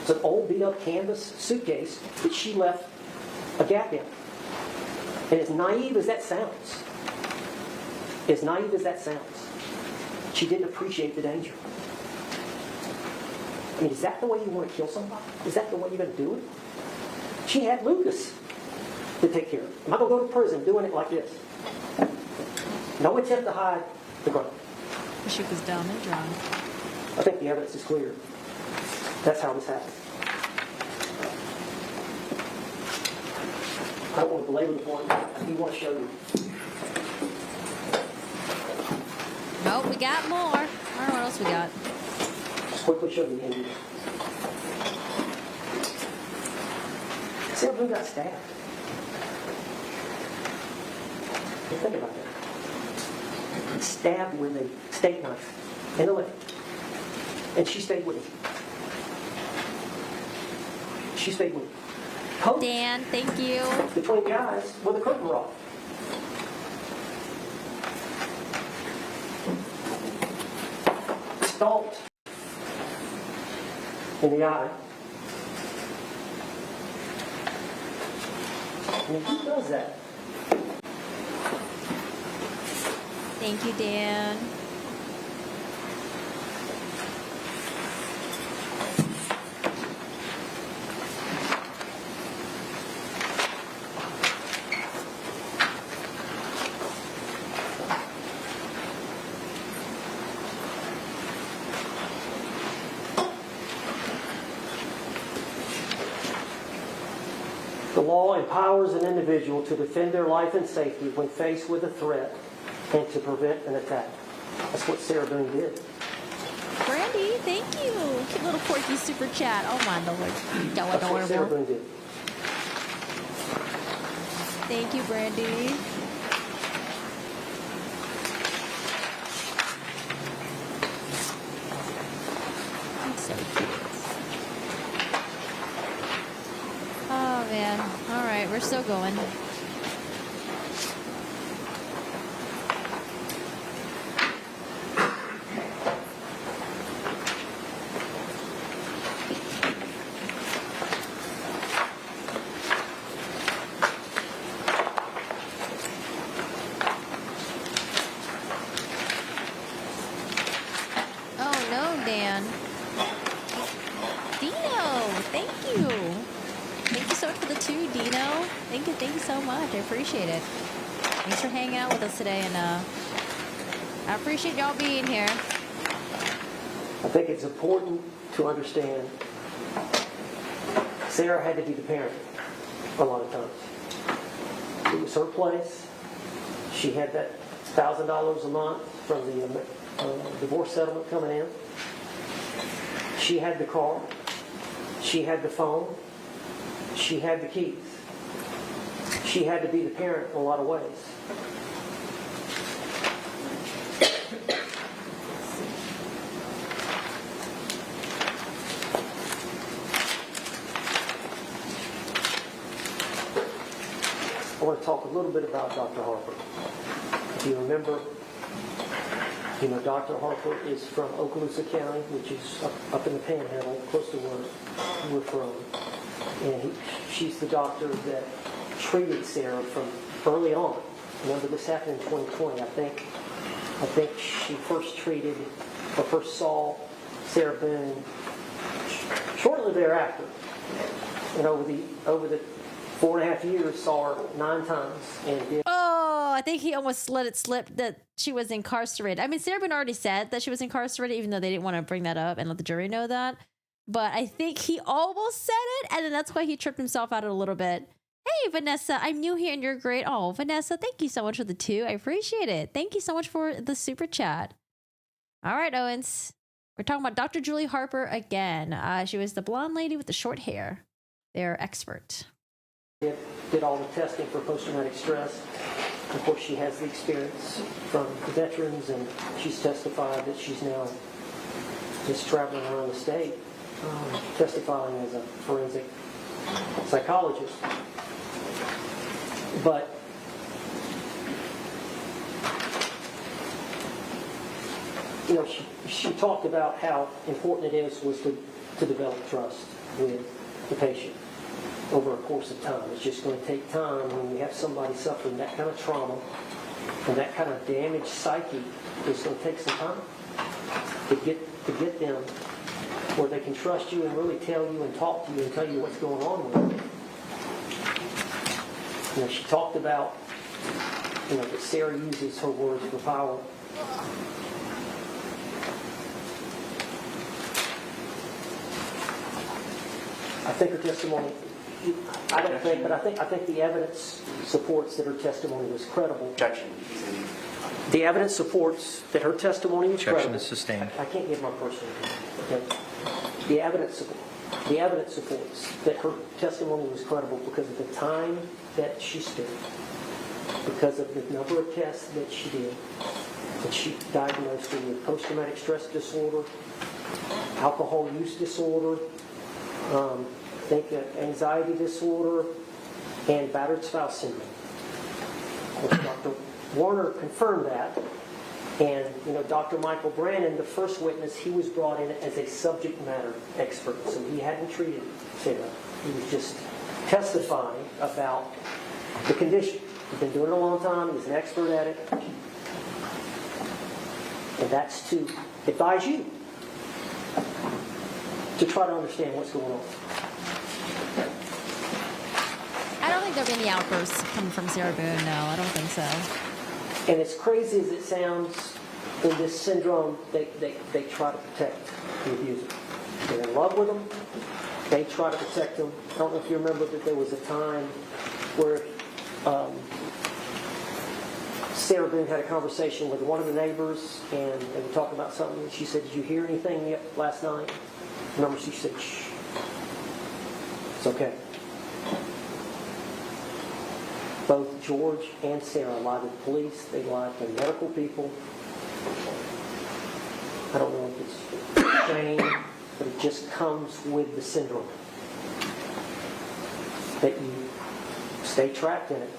It's an old beat-up canvas suitcase that she left a gap in. And as naive as that sounds, she didn't appreciate the danger. I mean, is that the way you want to kill somebody? Is that the way you're going to do it? She had Lucas to take care of it. Am I going to go to prison doing it like this? No attempt to hide the crime. She was dumb and drunk. I think the evidence is clear. That's how this happened. I don't want to belabor the point. I do want to show you. Oh, we got more. I don't know what else we got. Quickly show the Indians. See who got stabbed? Think about that. Stabbed with a steak knife in the leg. And she stayed with him. She stayed with him. Poked Dan, thank you. between guys with a curtain rod. Stalked in the eye. I mean, who does that? Thank you, Dan. The law empowers an individual to defend their life and safety when faced with a threat and to prevent an attack. That's what Sarah Boone did. Brandy, thank you. Cute little quirky super chat. Oh my lord. So That's what Sarah adorable. Boone did. Thank you, Brandy. That's so cute. Oh man. All right, we're still going. Oh no, Dan. Dino, thank you. Thank you so much for the 2, Dino. Thank you so much. I appreciate it. Thanks for hanging out with us today, and I appreciate y'all being here. I think it's important to understand Sarah had to be the parent a lot of times. It was her place. She had that $1,000 a month from the divorce settlement coming in. She had the car. She had the phone. She had the keys. She had to be the parent in a lot of ways. I want to talk a little bit about Dr. Harper. If you remember, Dr. Harper is from Okaloosa County, which is up in the Panhandle, close to where we're from. And she's the doctor that treated Sarah from early on. Remember, this happened in 2020. I think she first saw Sarah Boone shortly thereafter. And over the 4.5 years, saw her 9 times. And did. Oh, I think he almost let it slip that she was incarcerated. I mean, Sarah Boone already said that she was incarcerated, even though they didn't want to bring that up and let the jury know that. But I think he almost said it, and then that's why he tripped himself out a little bit. Hey, Vanessa, I'm new here and you're great. Oh, Vanessa, thank you so much for the 2. I appreciate it. Thank you so much for the super chat. All right, Owens. We're talking about Dr. Julie Harper again. She was the blonde lady with the short hair. They're expert. Did all the testing for post-traumatic stress. Of course, she has the experience from the veterans, and she's testified that she's now just traveling around the state, testifying as a forensic psychologist. But she talked about how important it was to develop trust with the patient over a course of time. It's just going to take time when you have somebody suffering that kind of trauma and that kind of damaged psyche. It's going to take some time to get them where they can trust you and really tell you and talk to you and tell you what's going on with them. She talked about that Sarah uses her words for power. I think her testimony, I think the evidence supports that her testimony was credible. Objection. The evidence supports that her testimony is credible. Objection is sustained. I can't give my personal opinion. Okay? The evidence supports that her testimony was credible because of the time that she spent, because of the number of tests that she did, that she diagnosed her with post-traumatic stress disorder, alcohol use disorder, I think anxiety disorder, and battered spouse syndrome. Dr. Warner confirmed that, and Dr. Michael Brannon, the first witness, he was brought in as a subject matter expert, so he hadn't treated Sarah. He was just testifying about the condition. He's been doing it a long time. He's an expert at it, and that's to advise you to try to understand what's going on. I don't think there'll be any outbursts coming from Sarah Boone. No, I don't think so. And as crazy as it sounds, in this syndrome, they try to protect the abuser. They're in love with them. They try to protect them. I don't know if you remember that there was a time where Sarah Boone had a conversation with one of the neighbors, and they were talking about something. And she said, "Did you hear anything yet last night?" Remember, she said, "Shh. It's okay." Both George and Sarah lied to the police. They lied to medical people. I don't know if it's shame, but it just comes with the syndrome. That you stay trapped in it.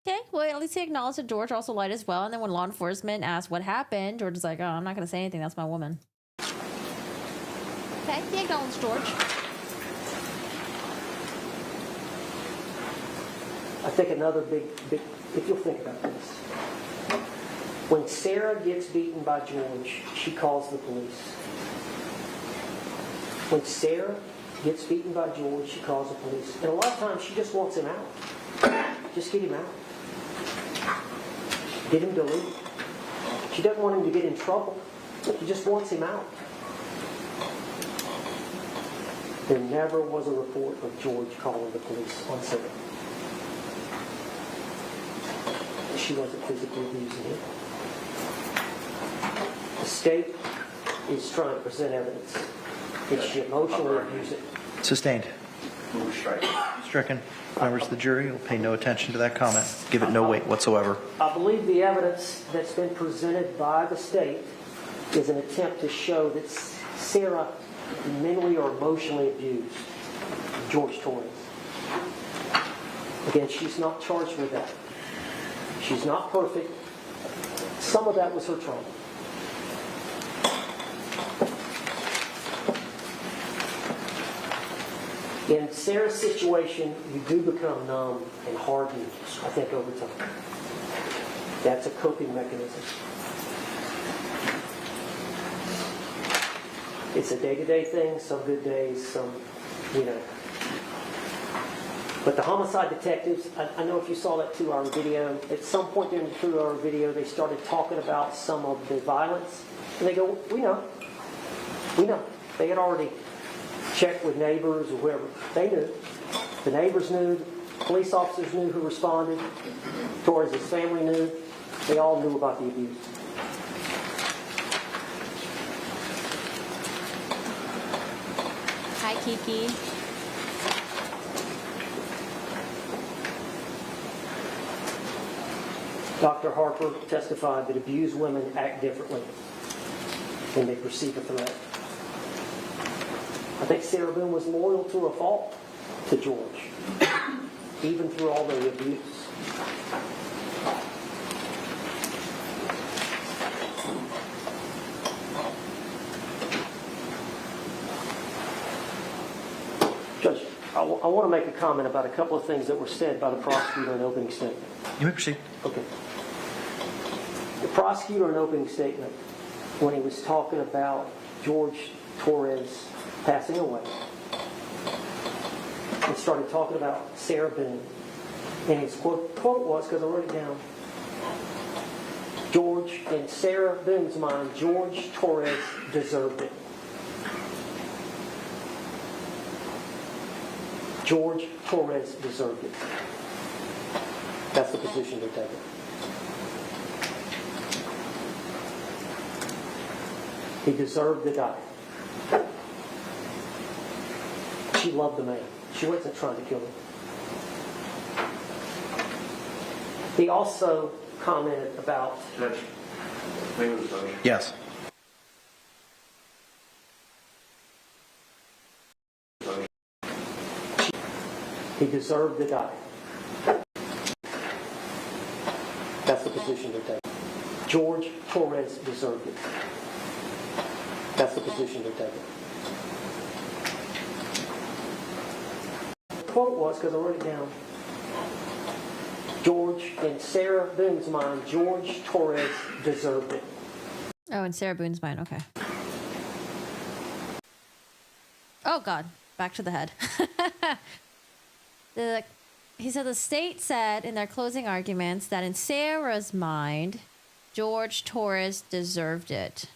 Okay, well, at least he acknowledged that George also lied as well. And then when law enforcement asked what happened, George is like, "Oh, I'm not going to say anything. That's my woman." Okay, he acknowledged George. I think another big, if you'll think about this. When Sarah gets beaten by George, she calls the police. When Sarah gets beaten by George, she calls the police. And a lot of times she just wants him out. Just get him out. Get him to leave. She doesn't want him to get in trouble. She just wants him out. There never was a report of George calling the police on Sarah. She wasn't physically abusing him. The state is trying to present evidence. Did she emotionally abuse it? Sustained. Stricken. Members of the jury will pay no attention to that comment. Give it no weight whatsoever. I believe the evidence that's been presented by the state is an attempt to show that Sarah mentally or emotionally abused George Torres. Again, she's not charged with that. She's not perfect. Some of that was her trauma. In Sarah's situation, you do become numb and hardened, I think, over time. That's a coping mechanism. It's a day-to-day thing, some good days, some, But the homicide detectives, I know if you saw that 2-hour video, at some point during the 2-hour video, they started talking about some of the violence. And they go, we know. They had already checked with neighbors or whoever. They knew. The neighbors knew. The police officers knew who responded. Torres' family knew. They all knew about the abuse. Hi, Kiki. Dr. Harper testified that abused women act differently when they perceive a threat. I think Sarah Boone was loyal to a fault to George, even through all the abuse. Judge, I want to make a comment about a couple of things that were said by the prosecutor in the opening statement. You may proceed. Okay. The prosecutor in opening statement, when he was talking about George Torres passing away, he started talking about Sarah Boone. And his quote was, because I wrote it down, George, in Sarah Boone's mind, George Torres deserved it. George Torres deserved it. That's the position they're taking. He deserved to die. She loved the man. She wasn't trying to kill him. He also commented about... Judge, name of the judge. Yes. He deserved to die. That's the position they're taking. George Torres deserved it. That's the position they're taking. The quote was, because I wrote it down, George, in Sarah Boone's mind, George Torres deserved it. Oh, in Sarah Boone's mind, okay. Oh, God. Back to the head. He said the state said in their closing arguments that in Sarah's mind, George Torres deserved it.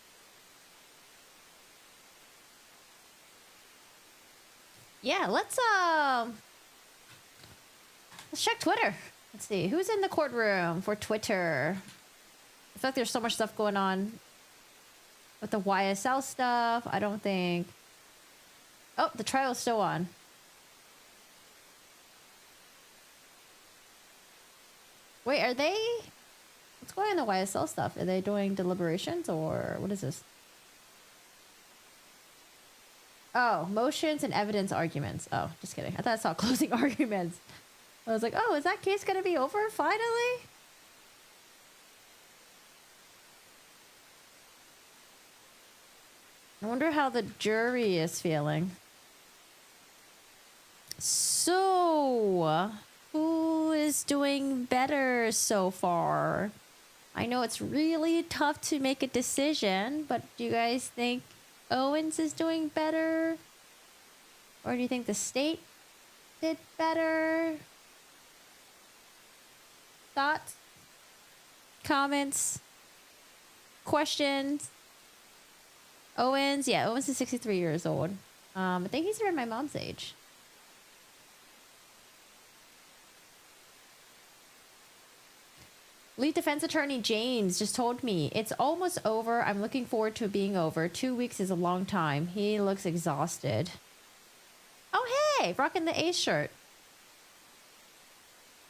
Yeah, let's check Twitter. Let's see who's in the courtroom for Twitter. I feel like there's so much stuff going on with the YSL stuff. I don't think. Oh, the trial is still on. Wait, are they? What's going on in the YSL stuff? Are they doing deliberations or what is this? Oh, motions and evidence arguments. Oh, just kidding. I thought I saw closing arguments. I was like, oh, is that case going to be over finally? I wonder how the jury is feeling. So, who is doing better so far? I know it's really tough to make a decision, but do you guys think Owens is doing better? Or do you think the state did better? Thoughts? Comments? Questions? Owens? Yeah, Owens is 63 years old. I think he's around my mom's age. Lead defense attorney James just told me it's almost over. I'm looking forward to it being over. 2 weeks is a long time. He looks exhausted. Oh, hey, rocking the Ace shirt.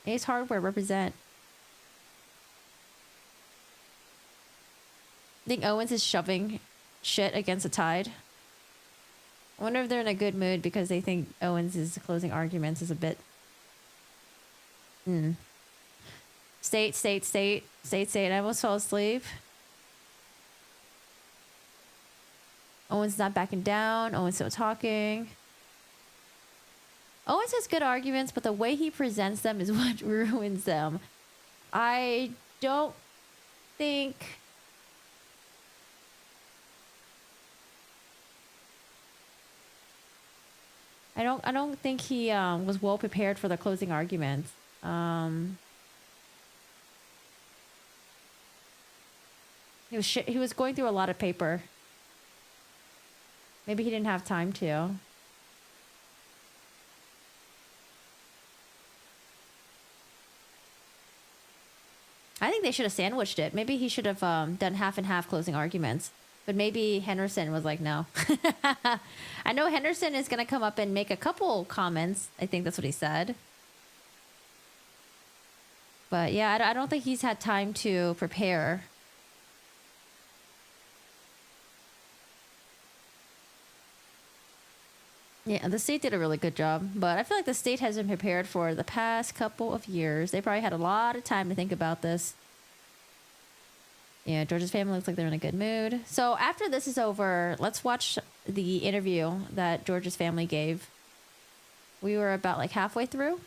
Ace Hardware represent. I think Owens is shoving shit against the tide. I wonder if they're in a good mood because they think Owens' closing arguments is a bit... State. I almost fell asleep. Owens not backing down. Owens still talking. Owens has good arguments, but the way he presents them is what ruins them. I don't think... I don't think he was well prepared for the closing arguments. He was going through a lot of paper. Maybe he didn't have time to. I think they should have sandwiched it. Maybe he should have done half and half closing arguments. But maybe Henderson was like, no. I know Henderson is going to come up and make a couple comments. I think that's what he said. But yeah, I don't think he's had time to prepare. Yeah, the state did a really good job. But I feel like the state has been prepared for the past couple of years. They probably had a lot of time to think about this. Yeah, George's family looks like they're in a good mood. So after this is over, let's watch the interview that George's family gave. We were about like halfway through.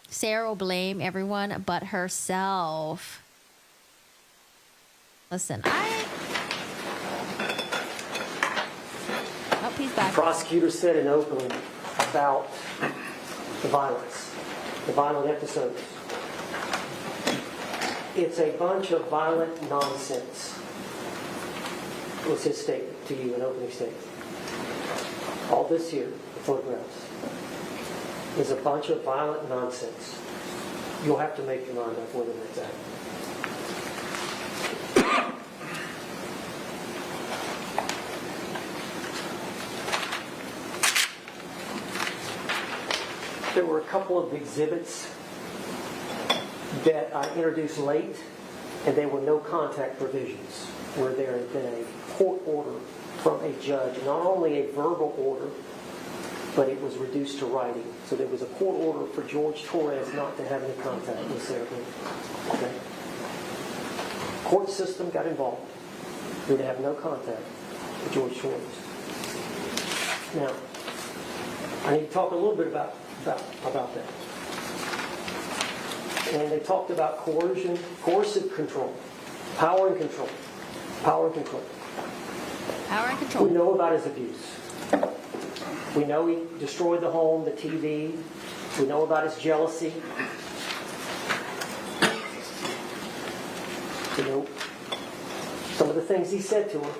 Sarah will blame everyone but herself. Listen, Oh, he's back. The prosecutor said in opening about the violence, the violent episodes. It's a bunch of violent nonsense. was his statement to you, an opening statement. All this here, the photographs, is a bunch of violent nonsense. You'll have to make your mind up whether that's accurate. There were a couple of exhibits that I introduced late, and they were no contact provisions, where there had been a court order from a judge, not only a verbal order, but it was reduced to writing. So there was a court order for George Torres not to have any contact with Sarah Boone. Okay? Court system got involved. We would have no contact with George Torres. Now, I need to talk a little bit about that. And they talked about coercion, coercive control, power and control. Power and control. Power and control. We know about his abuse. We know he destroyed the home, the TV. We know about his jealousy. We know some of the things he said to her.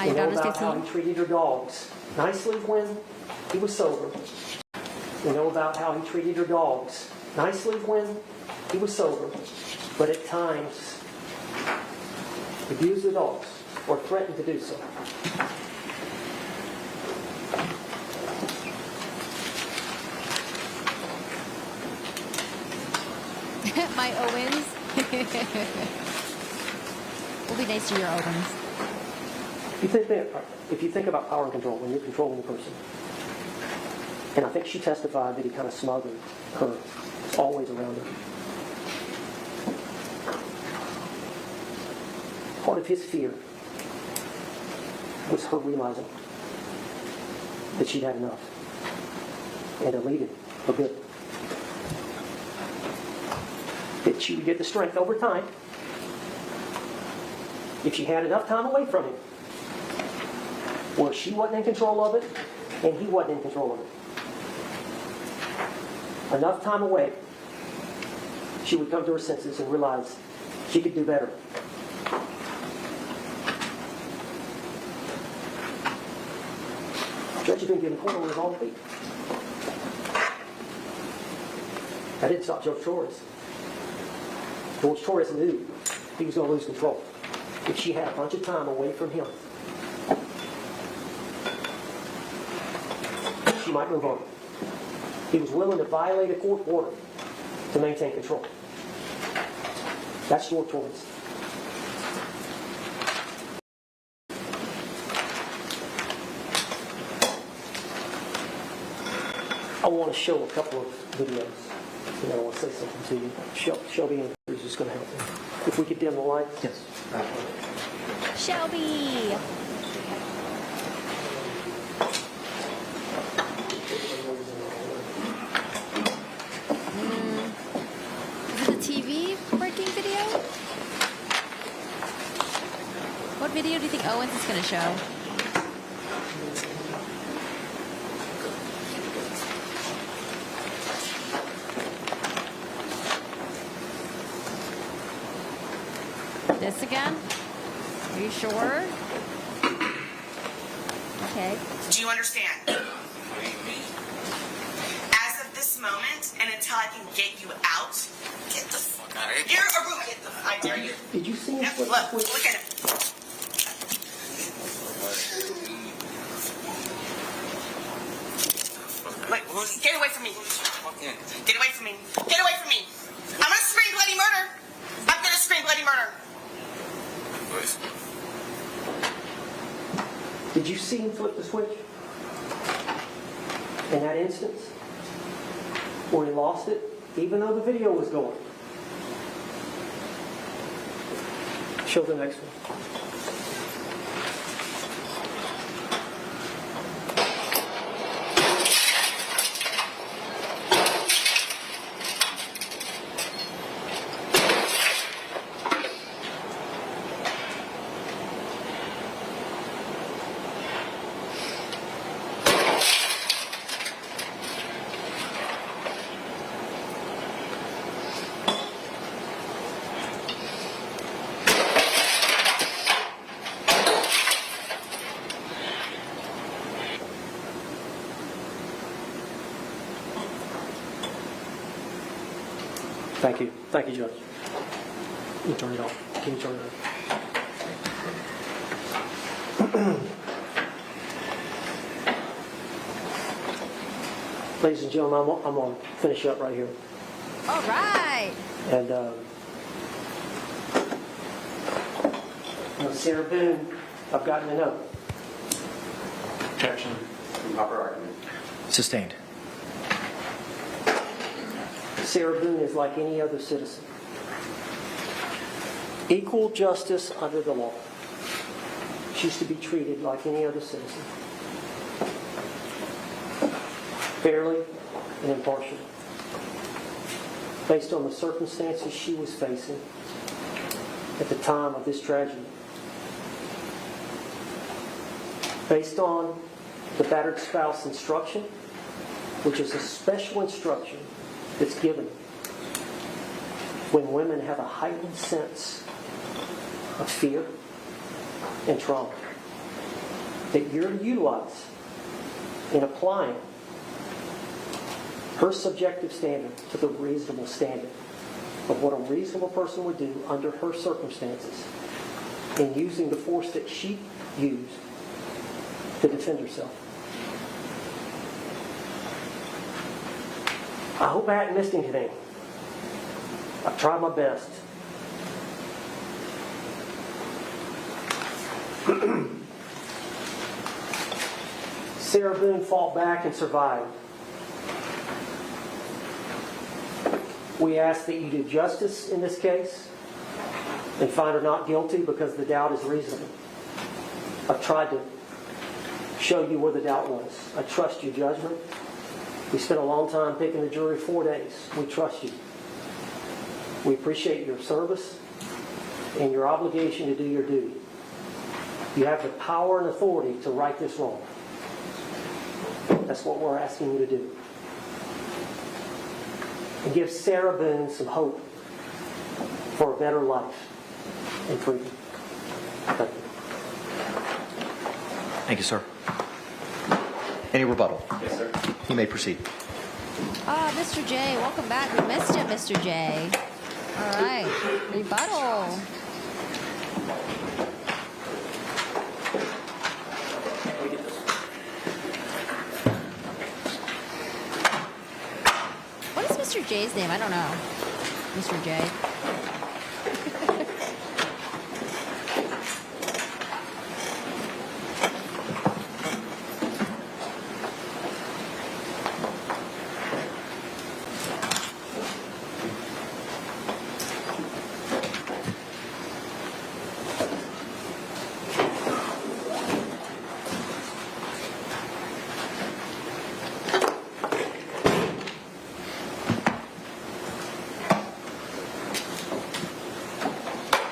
We know about how he treated her dogs. Nicely when he was sober. We know about how he treated her dogs. Nicely when he was sober. But at times, abused the dogs or threatened to do so. My Owens. We'll be nice to your Owens. If you think about power and control, when you're controlling a person, and I think she testified that he kind of smothered her, was always around her. Part of his fear was her realizing that she'd had enough and to leave it for good. That she would get the strength over time if she had enough time away from him where she wasn't in control of it and he wasn't in control of it. Enough time away, she would come to her senses and realize she could do better. The judge has been given court orders all week. That didn't stop George Torres. George Torres knew he was going to lose control if she had a bunch of time away from him. She might move on. He was willing to violate a court order to maintain control. That's George Torres. I want to show a couple of videos. And I want to say something to you. Shelby is just going to help me. If we could dim the lights. Yes. Shelby! Is it the TV breaking video? What video do you think Owens is going to show? This again? Are you sure? Okay. Do you understand? As of this moment, and until I can get you out, get the fuck out of here. You're a room. Get the I dare you. Did you see him? Yep, look at him. Look, get away from me. Get away from me. Get away from me. I'm gonna scream bloody murder. I'm gonna scream bloody murder. Did you see him flip the switch? In that instance? Where he lost it? Even though the video was going. Show the next one. Thank you. Thank you, Judge. You turn it off. Can you turn it off? Ladies and gentlemen, I'm going to finish up right here. All right. And Sarah Boone, I've gotten to know. Objection. Improper argument. Sustained. Sarah Boone is like any other citizen. Equal justice under the law. She's to be treated like any other citizen. Fairly and impartially. Based on the circumstances she was facing at the time of this tragedy. Based on the battered spouse instruction, which is a special instruction that's given when women have a heightened sense of fear and trauma, that you're to utilize in applying her subjective standard to the reasonable standard of what a reasonable person would do under her circumstances in using the force that she used to defend herself. I hope I hadn't missed anything. I've tried my best. Sarah Boone fought back and survived. We ask that you do justice in this case and find her not guilty because the doubt is reasonable. I've tried to show you where the doubt was. I trust your judgment. We spent a long time picking the jury, 4 days. We trust you. We appreciate your service and your obligation to do your duty. You have the power and authority to right this wrong. That's what we're asking you to do. And give Sarah Boone some hope for a better life and freedom. Thank you. Thank you, sir. Any rebuttal? Yes, sir. You may proceed. Ah, Mr. J, welcome back. We missed you, Mr. J. All right, rebuttal. What is Mr. J's name? I don't know. Mr. J.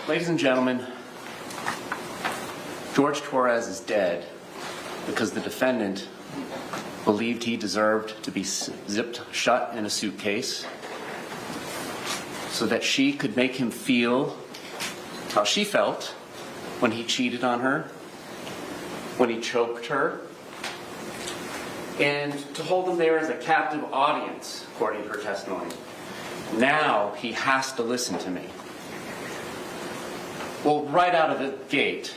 Ladies and gentlemen, George Torres is dead because the defendant believed he deserved to be zipped shut in a suitcase so that she could make him feel how she felt when he cheated on her, when he choked her, and to hold him there as a captive audience, according to her testimony. Now he has to listen to me. Well, right out of the gate.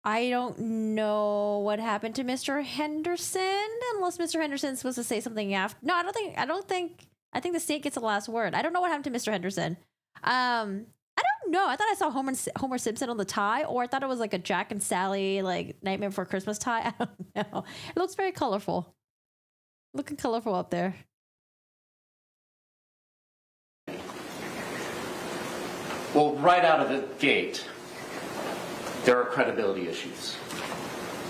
I don't know what happened to Mr. Henderson, unless Mr. Henderson's supposed to say something after. No, I think the state gets the last word. I don't know what happened to Mr. Henderson. I don't know. I thought I saw Homer Simpson on the tie, or I thought it was like a Jack and Sally, like Nightmare Before Christmas tie. I don't know. It looks very colorful. Looking colorful up there. Well, right out of the gate, there are credibility issues.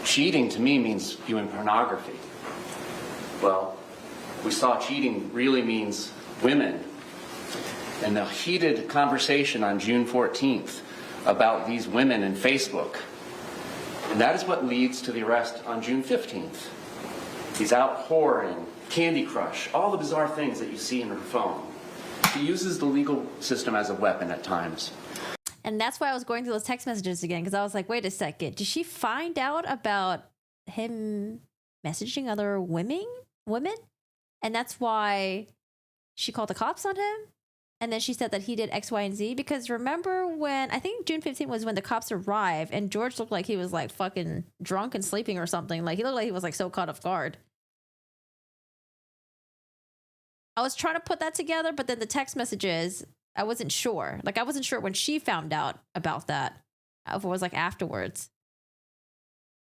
Cheating to me means viewing pornography. Well, we saw cheating really means women. And the heated conversation on June 14th about these women in Facebook. And that is what leads to the arrest on June 15th. He's out whoring, Candy Crush, all the bizarre things that you see in her phone. He uses the legal system as a weapon at times. And that's why I was going through those text messages again, because I was like, wait a second. Did she find out about him messaging other women? And that's why she called the cops on him. And then she said that he did X, Y, and Z. Because remember when, I think June 15th was when the cops arrived and George looked like he was like fucking drunk and sleeping or something. Like he looked like he was like so caught off guard. I was trying to put that together, but then the text messages, I wasn't sure. Like I wasn't sure when she found out about that. If it was like afterwards.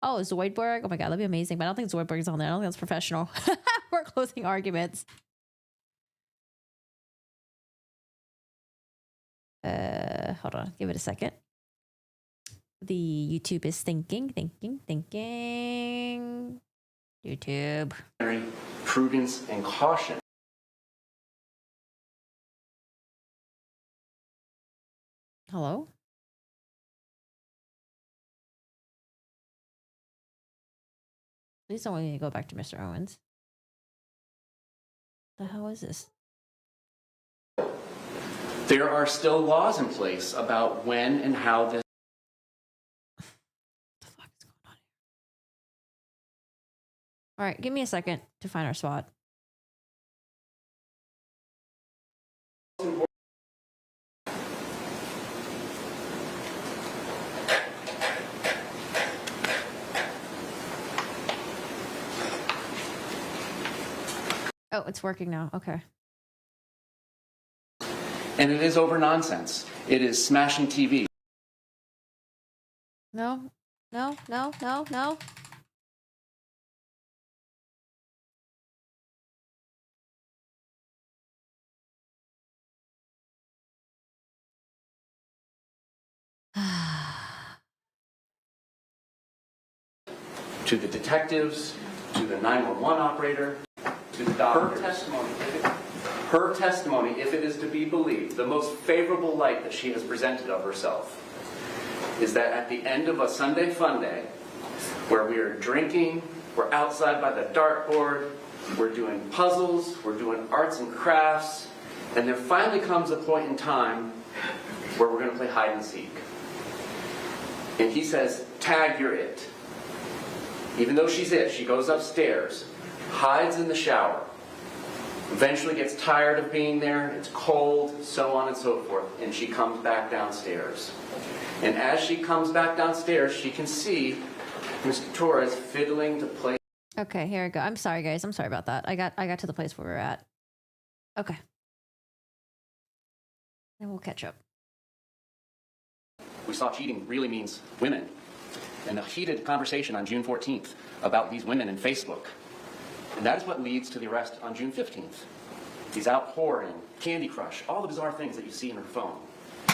Oh, Zoidberg. Oh my God, that'd be amazing. But I don't think Zoidberg's on there. I don't think that's professional. We're closing arguments. Hold on. Give it a second. The YouTube is thinking. YouTube. Prudence and caution. Hello? Please don't want me to go back to Mr. Owens. What the hell is this? There are still laws in place about when and how this. What the fuck is going on here? All right, give me a second to find our spot. Oh, it's working now. Okay. And it is over nonsense. It is smashing TV. No. To the detectives, to the 911 operator, to the doctor. Her testimony, if it is to be believed, the most favorable light that she has presented of herself, is that at the end of a Sunday fun day, where we are drinking, we're outside by the dartboard, we're doing puzzles, we're doing arts and crafts, and there finally comes a point in time where we're going to play hide and seek. And he says, "Tag, you're it." Even though she's it, she goes upstairs, hides in the shower, eventually gets tired of being there, it's cold, so on and so forth, and she comes back downstairs. And as she comes back downstairs, she can see Mr. Torres fiddling to play. Okay, here we go. I'm sorry, guys. I'm sorry about that. I got to the place where we're at. Okay. Then we'll catch up. We saw cheating really means women. And a heated conversation on June 14th about these women in Facebook. And that is what leads to the arrest on June 15th. He's out whoring, Candy Crush, all the bizarre things that you see in her phone.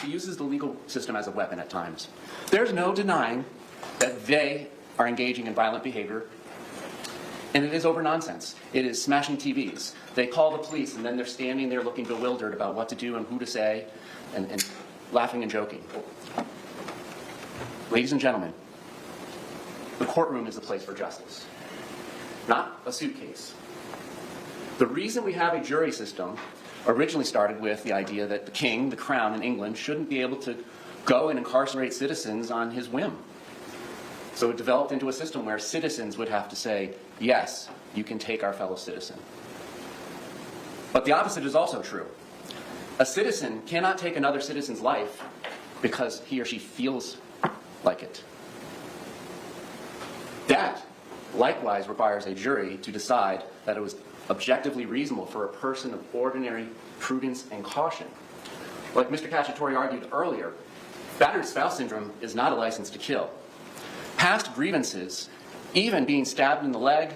She uses the legal system as a weapon at times. There's no denying that they are engaging in violent behavior. And it is over nonsense. It is smashing TVs. They call the police and then they're standing there looking bewildered about what to do and who to say and laughing and joking. Ladies and gentlemen, the courtroom is the place for justice, not a suitcase. The reason we have a jury system originally started with the idea that the king, the crown in England, shouldn't be able to go and incarcerate citizens on his whim. So it developed into a system where citizens would have to say, yes, you can take our fellow citizen. But the opposite is also true. A citizen cannot take another citizen's life because he or she feels like it. That likewise requires a jury to decide that it was objectively reasonable for a person of ordinary prudence and caution. Like Mr. Cacciatore argued earlier, battered spouse syndrome is not a license to kill. Past grievances, even being stabbed in the leg,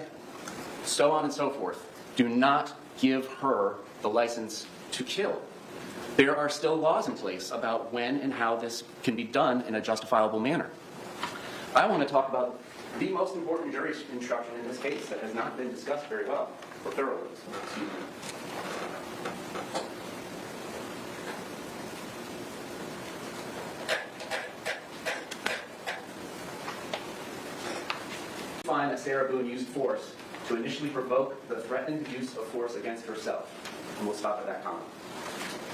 so on and so forth, do not give her the license to kill. There are still laws in place about when and how this can be done in a justifiable manner. I want to talk about the most important jury instruction in this case that has not been discussed very well or thoroughly. Excuse me. Find that Sarah Boone used force to initially provoke the threatened use of force against herself. And we'll stop at that comment.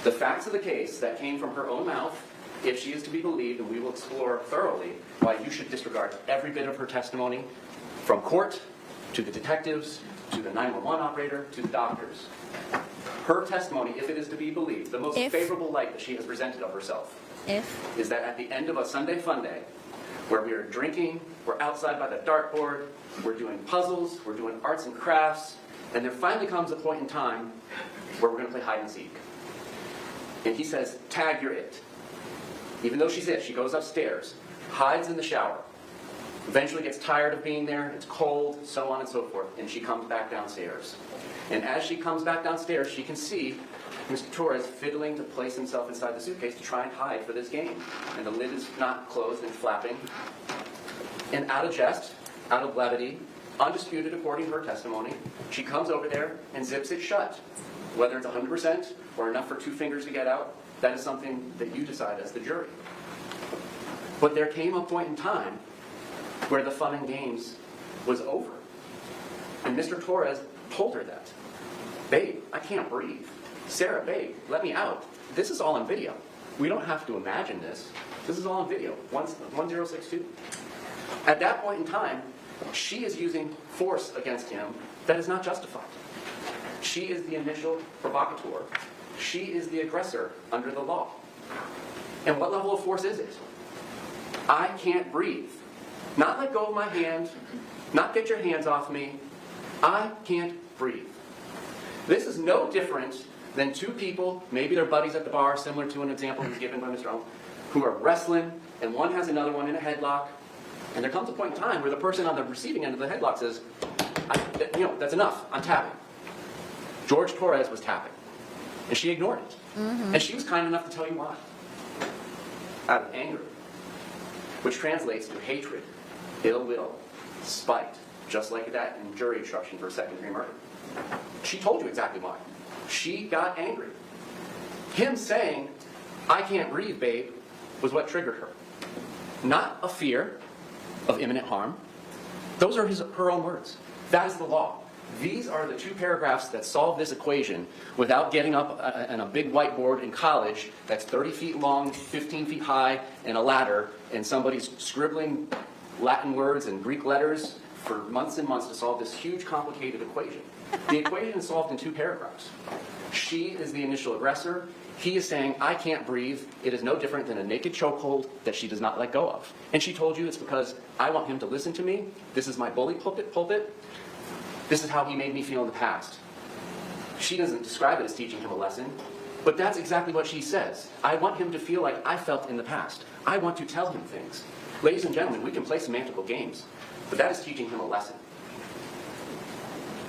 The facts of the case that came from her own mouth, if she is to be believed, and we will explore thoroughly why you should disregard every bit of her testimony, from court to the detectives to the 911 operator, to the doctors. Her testimony, if it is to be believed, the most favorable light that she has presented of herself, is that at the end of a Sunday fun day, where we are drinking, we're outside by the dartboard, we're doing puzzles, we're doing arts and crafts, and there finally comes a point in time where we're going to play hide and seek. And he says, "Tag, you're it." Even though she's it, she goes upstairs, hides in the shower, eventually gets tired of being there, it's cold, so on and so forth, and she comes back downstairs. And as she comes back downstairs, she can see Mr. Torres fiddling to place himself inside the suitcase to try and hide for this game. And the lid is not closed and flapping. And out of jest, out of levity, undisputed according to her testimony, she comes over there and zips it shut. Whether it's 100% or enough for 2 fingers to get out, that is something that you decide as the jury. But there came a point in time where the fun and games was over. And Mr. Torres told her that. "Babe, I can't breathe. Sarah, babe, let me out. This is all on video. We don't have to imagine this. This is all on video." 1062. At that point in time, she is using force against him that is not justified. She is the initial provocateur. She is the aggressor under the law. And what level of force is it? I can't breathe. Not let go of my hand, not get your hands off me. I can't breathe. This is no different than 2 people, maybe they're buddies at the bar, similar to an example was given by Mr. Owen, who are wrestling, and one has another one in a headlock, and there comes a point in time where the person on the receiving end of the headlock says, "That's enough, I'm tapping." George Torres was tapping, and she ignored it. And she was kind enough to tell you why. Out of anger, which translates to hatred, ill will, spite, just like that in jury instruction for second-degree murder. She told you exactly why. She got angry. Him saying, "I can't breathe, babe," was what triggered her. Not a fear of imminent harm. Those are her own words. That is the law. These are the 2 paragraphs that solve this equation without getting up on a big whiteboard in college that's 30 feet long, 15 feet high, and a ladder, and somebody's scribbling Latin words and Greek letters for months and months to solve this huge, complicated equation. The equation is solved in 2 paragraphs. She is the initial aggressor. He is saying, "I can't breathe." It is no different than a naked chokehold that she does not let go of. And she told you it's because I want him to listen to me. This is my bully pulpit. This is how he made me feel in the past. She doesn't describe it as teaching him a lesson, but that's exactly what she says. I want him to feel like I felt in the past. I want to tell him things. Ladies and gentlemen, we can play semantical games, but that is teaching him a lesson.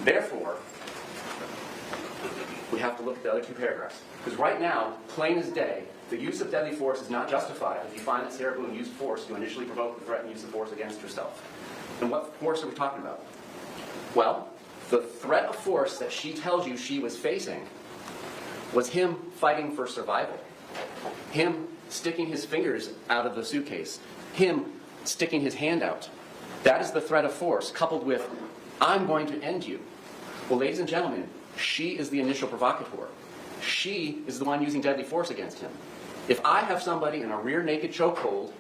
Therefore, we have to look at the other 2 paragraphs. Because right now, plain as day, the use of deadly force is not justified if you find that Sarah Boone used force to initially provoke the threat and use of force against herself. And what force are we talking about? Well, the threat of force that she tells you she was facing was him fighting for survival. Him sticking his fingers out of the suitcase. Him sticking his hand out. That is the threat of force, coupled with, "I'm going to end you." Well, ladies and gentlemen, she is the initial provocateur. She is the one using deadly force against him. If I have somebody in a rear naked chokehold,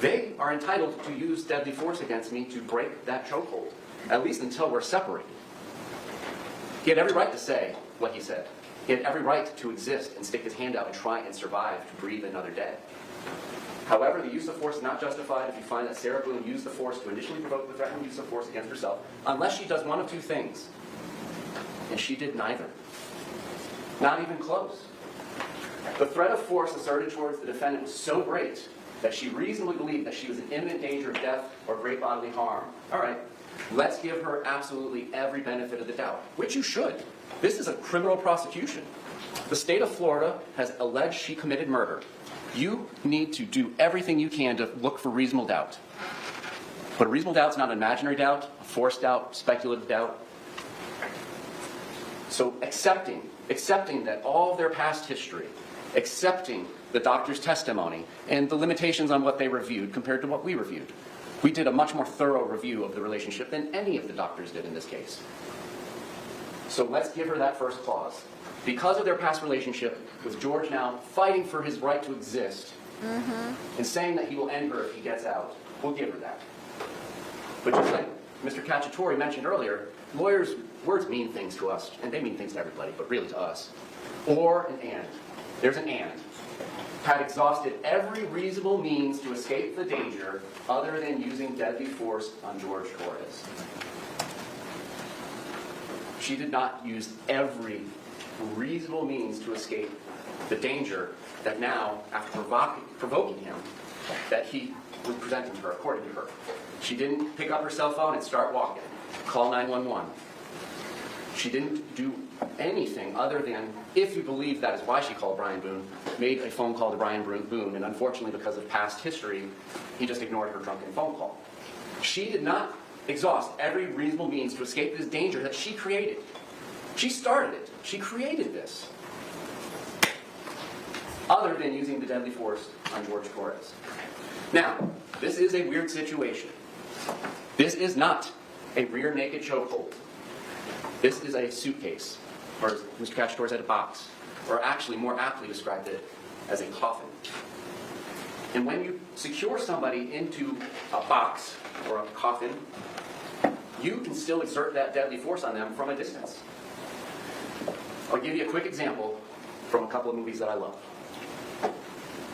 they are entitled to use deadly force against me to break that chokehold, at least until we're separated. He had every right to say what he said. He had every right to exist and stick his hand out and try and survive to breathe another day. However, the use of force is not justified if you find that Sarah Boone used the force to initially provoke the threatened use of force against herself, unless she does one of 2 things. And she did neither. Not even close. The threat of force asserted towards the defendant was so great that she reasonably believed that she was in imminent danger of death or great bodily harm. All right, let's give her absolutely every benefit of the doubt, which you should. This is a criminal prosecution. The state of Florida has alleged she committed murder. You need to do everything you can to look for reasonable doubt. But a reasonable doubt is not an imaginary doubt, a forced doubt, speculative doubt. So accepting that all of their past history, accepting the doctor's testimony, and the limitations on what they reviewed compared to what we reviewed. We did a much more thorough review of the relationship than any of the doctors did in this case. So let's give her that first clause. Because of their past relationship, with George now fighting for his right to exist, and saying that he will end her if he gets out, we'll give her that. But just like Mr. Cacciatore mentioned earlier, lawyers, words mean things to us, and they mean things to everybody, but really to us. Or an and. There's an and. Had exhausted every reasonable means to escape the danger other than using deadly force on George Torres. She did not use every reasonable means to escape the danger that now, after provoking him, that he was presenting to her, according to her. She didn't pick up her cell phone and start walking, call 911. She didn't do anything other than, if you believe that is why she called Brian Boone, made a phone call to Brian Boone, and unfortunately because of past history, he just ignored her drunken phone call. She did not exhaust every reasonable means to escape this danger that she created. She started it. She created this. Other than using the deadly force on George Torres. Now, this is a weird situation. This is not a rear naked chokehold. This is a suitcase, or as Mr. Cacciatore said, a box, or actually more aptly described it as a coffin. And when you secure somebody into a box or a coffin, you can still exert that deadly force on them from a distance. I'll give you a quick example from a couple of movies that I love.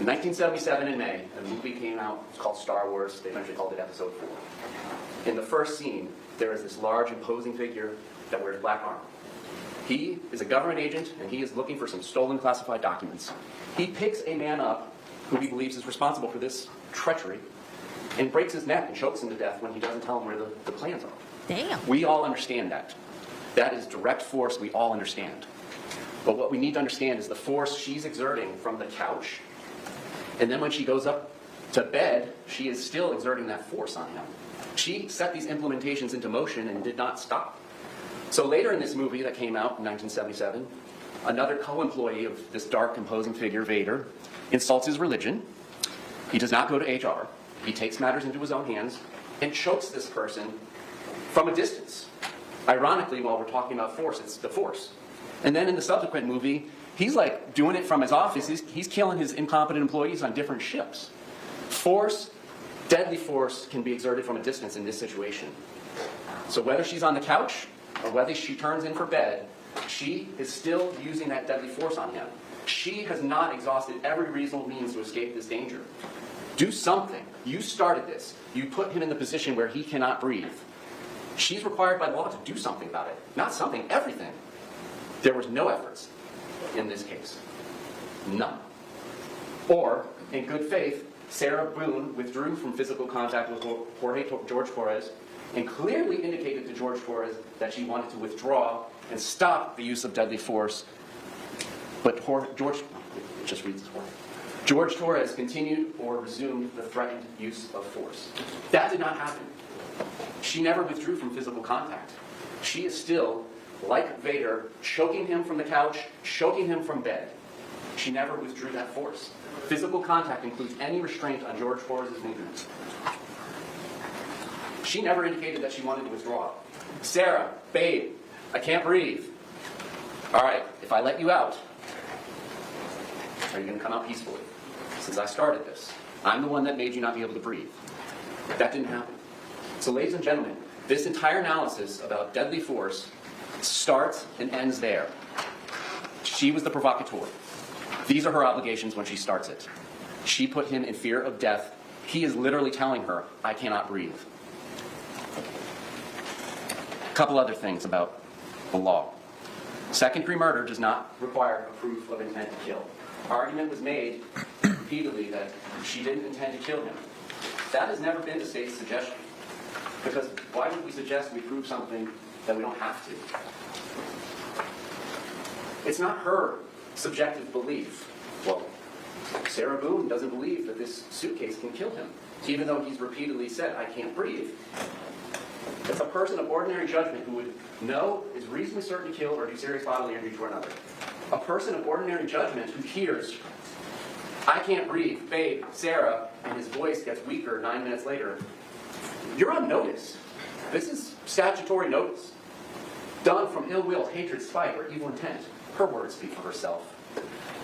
In 1977 in May, a movie came out, it's called Star Wars, they eventually called it Episode 4. In the first scene, there is this large, imposing figure that wears black armor. He is a government agent, and he is looking for some stolen classified documents. He picks a man up who he believes is responsible for this treachery, and breaks his neck and chokes him to death when he doesn't tell him where the plans are. Damn. We all understand that. That is direct force we all understand. But what we need to understand is the force she's exerting from the couch. And then when she goes up to bed, she is still exerting that force on him. She set these implementations into motion and did not stop. So later in this movie that came out in 1977, another co-employee of this dark, imposing figure, Vader, insults his religion. He does not go to HR. He takes matters into his own hands and chokes this person from a distance. Ironically, while we're talking about force, it's the force. And then in the subsequent movie, he's like doing it from his office. He's killing his incompetent employees on different ships. Force, deadly force, can be exerted from a distance in this situation. So whether she's on the couch or whether she turns in for bed, she is still using that deadly force on him. She has not exhausted every reasonable means to escape this danger. Do something. You started this. You put him in the position where he cannot breathe. She's required by law to do something about it. Not something, everything. There was no efforts in this case. None. Or, in good faith, Sarah Boone withdrew from physical contact with George Torres and clearly indicated to George Torres that she wanted to withdraw and stop the use of deadly force. But George Torres continued or resumed the threatened use of force. That did not happen. She never withdrew from physical contact. She is still, like Vader, choking him from the couch, choking him from bed. She never withdrew that force. Physical contact includes any restraint on George Torres' movements. She never indicated that she wanted to withdraw. Sarah, babe, I can't breathe. All right, if I let you out, are you going to come out peacefully? Since I started this, I'm the one that made you not be able to breathe. That didn't happen. So ladies and gentlemen, this entire analysis about deadly force starts and ends there. She was the provocateur. These are her obligations when she starts it. She put him in fear of death. He is literally telling her, I cannot breathe. A couple other things about the law. Second-degree murder does not require a proof of intent to kill. Argument was made repeatedly that she didn't intend to kill him. That has never been the state's suggestion. Because why would we suggest we prove something that we don't have to? It's not her subjective belief. Well, Sarah Boone doesn't believe that this suitcase can kill him, even though he's repeatedly said, I can't breathe. It's a person of ordinary judgment who would know, is reasonably certain to kill or do serious bodily injury to another. A person of ordinary judgment who hears, I can't breathe, babe, Sarah, and his voice gets weaker 9 minutes later, you're on notice. This is statutory notice. Done from ill will, hatred, spite, or evil intent. Her words speak for herself.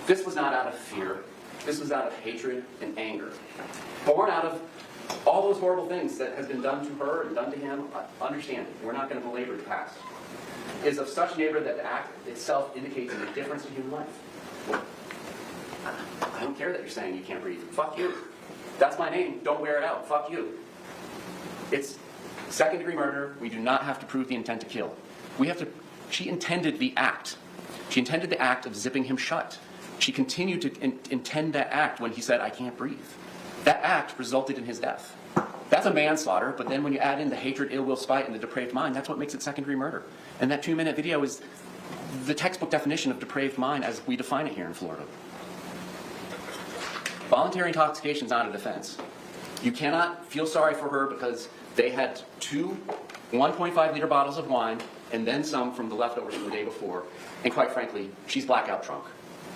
This was not out of fear. This was out of hatred and anger. Born out of all those horrible things that has been done to her and done to him, understand it. We're not going to belabor the past. Is of such nature that the act itself indicates a difference in human life. Well, I don't care that you're saying you can't breathe. Fuck you. That's my name. Don't wear it out. Fuck you. It's second-degree murder. We do not have to prove the intent to kill. We have to. She intended the act. She intended the act of zipping him shut. She continued to intend that act when he said, "I can't breathe." That act resulted in his death. That's a manslaughter, but then when you add in the hatred, ill will, spite, and the depraved mind, that's what makes it second-degree murder. And that 2-minute video is the textbook definition of depraved mind as we define it here in Florida. Voluntary intoxication is not a defense. You cannot feel sorry for her because they had 2 1.5-liter bottles of wine and then some from the leftovers from the day before. And quite frankly, she's blackout drunk.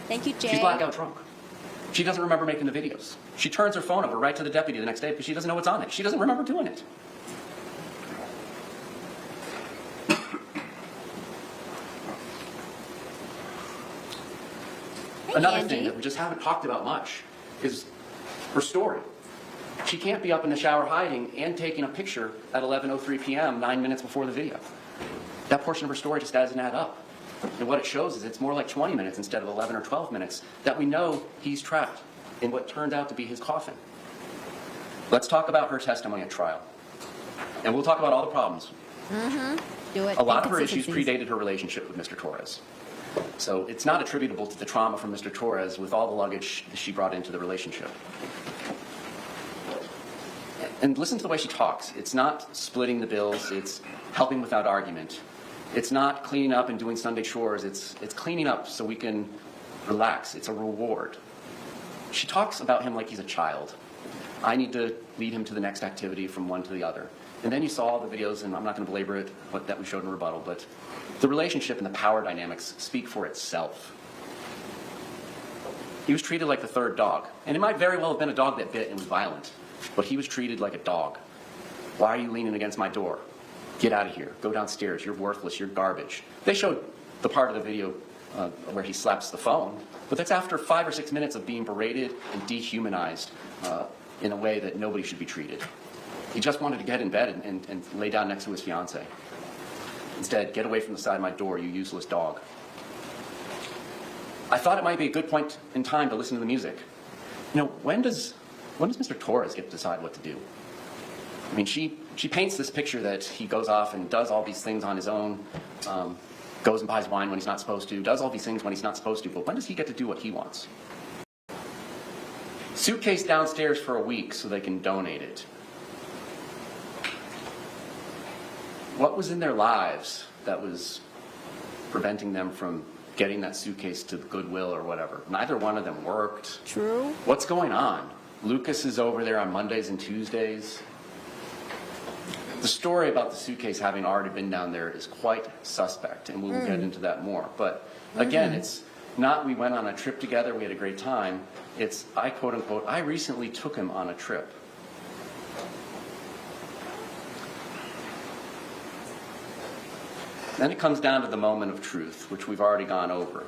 Thank you, Jay. She's blackout drunk. She doesn't remember making the videos. She turns her phone over right to the deputy the next day because she doesn't know what's on it. She doesn't remember doing it. Hey, Another Angie. thing that we just haven't talked about much is her story. She can't be up in the shower hiding and taking a picture at 11:03 p.m., 9 minutes before the video. That portion of her story just doesn't add up. And what it shows is it's more like 20 minutes instead of 11 or 12 minutes that we know he's trapped in what turned out to be his coffin. Let's talk about her testimony at trial. And we'll talk about all the problems. Do it. A lot of her issues Inconsistencies. predated her relationship with Mr. Torres. So it's not attributable to the trauma from Mr. Torres with all the luggage she brought into the relationship. And listen to the way she talks. It's not splitting the bills. It's helping without argument. It's not cleaning up and doing Sunday chores. It's cleaning up so we can relax. It's a reward. She talks about him like he's a child. I need to lead him to the next activity from one to the other. And then you saw all the videos, and I'm not going to belabor it, that we showed in Rebuttal, but the relationship and the power dynamics speak for itself. He was treated like the third dog. And it might very well have been a dog that bit and was violent, but he was treated like a dog. Why are you leaning against my door? Get out of here. Go downstairs. You're worthless. You're garbage. They showed the part of the video where he slaps the phone, but that's after 5 or 6 minutes of being berated and dehumanized in a way that nobody should be treated. He just wanted to get in bed and lay down next to his fiancée. Instead, get away from the side of my door, you useless dog. I thought it might be a good point in time to listen to the music. You know, when does Mr. Torres get to decide what to do? I mean, she paints this picture that he goes off and does all these things on his own, goes and buys wine when he's not supposed to, does all these things when he's not supposed to, but when does he get to do what he wants? Suitcase downstairs for a week so they can donate it. What was in their lives that was preventing them from getting that suitcase to the Goodwill or whatever? Neither one of them worked. True. What's going on? Lucas is over there on Mondays and Tuesdays. The story about the suitcase having already been down there is quite suspect, and we'll get into that more. But again, it's not we went on a trip together, we had a great time. It's, I quote unquote, I recently took him on a trip. Then it comes down to the moment of truth, which we've already gone over.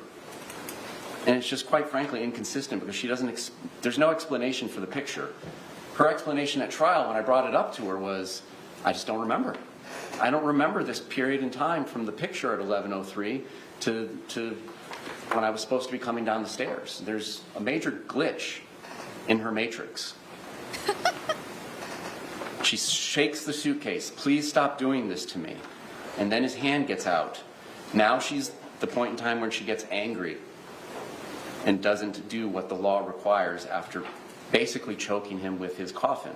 And it's just quite frankly inconsistent because she doesn't, there's no explanation for the picture. Her explanation at trial when I brought it up to her was, I just don't remember. I don't remember this period in time from the picture at 11:03 to when I was supposed to be coming down the stairs. There's a major glitch in her matrix. She shakes the suitcase. Please stop doing this to me. And then his hand gets out. Now she's the point in time when she gets angry and doesn't do what the law requires after basically choking him with his coffin.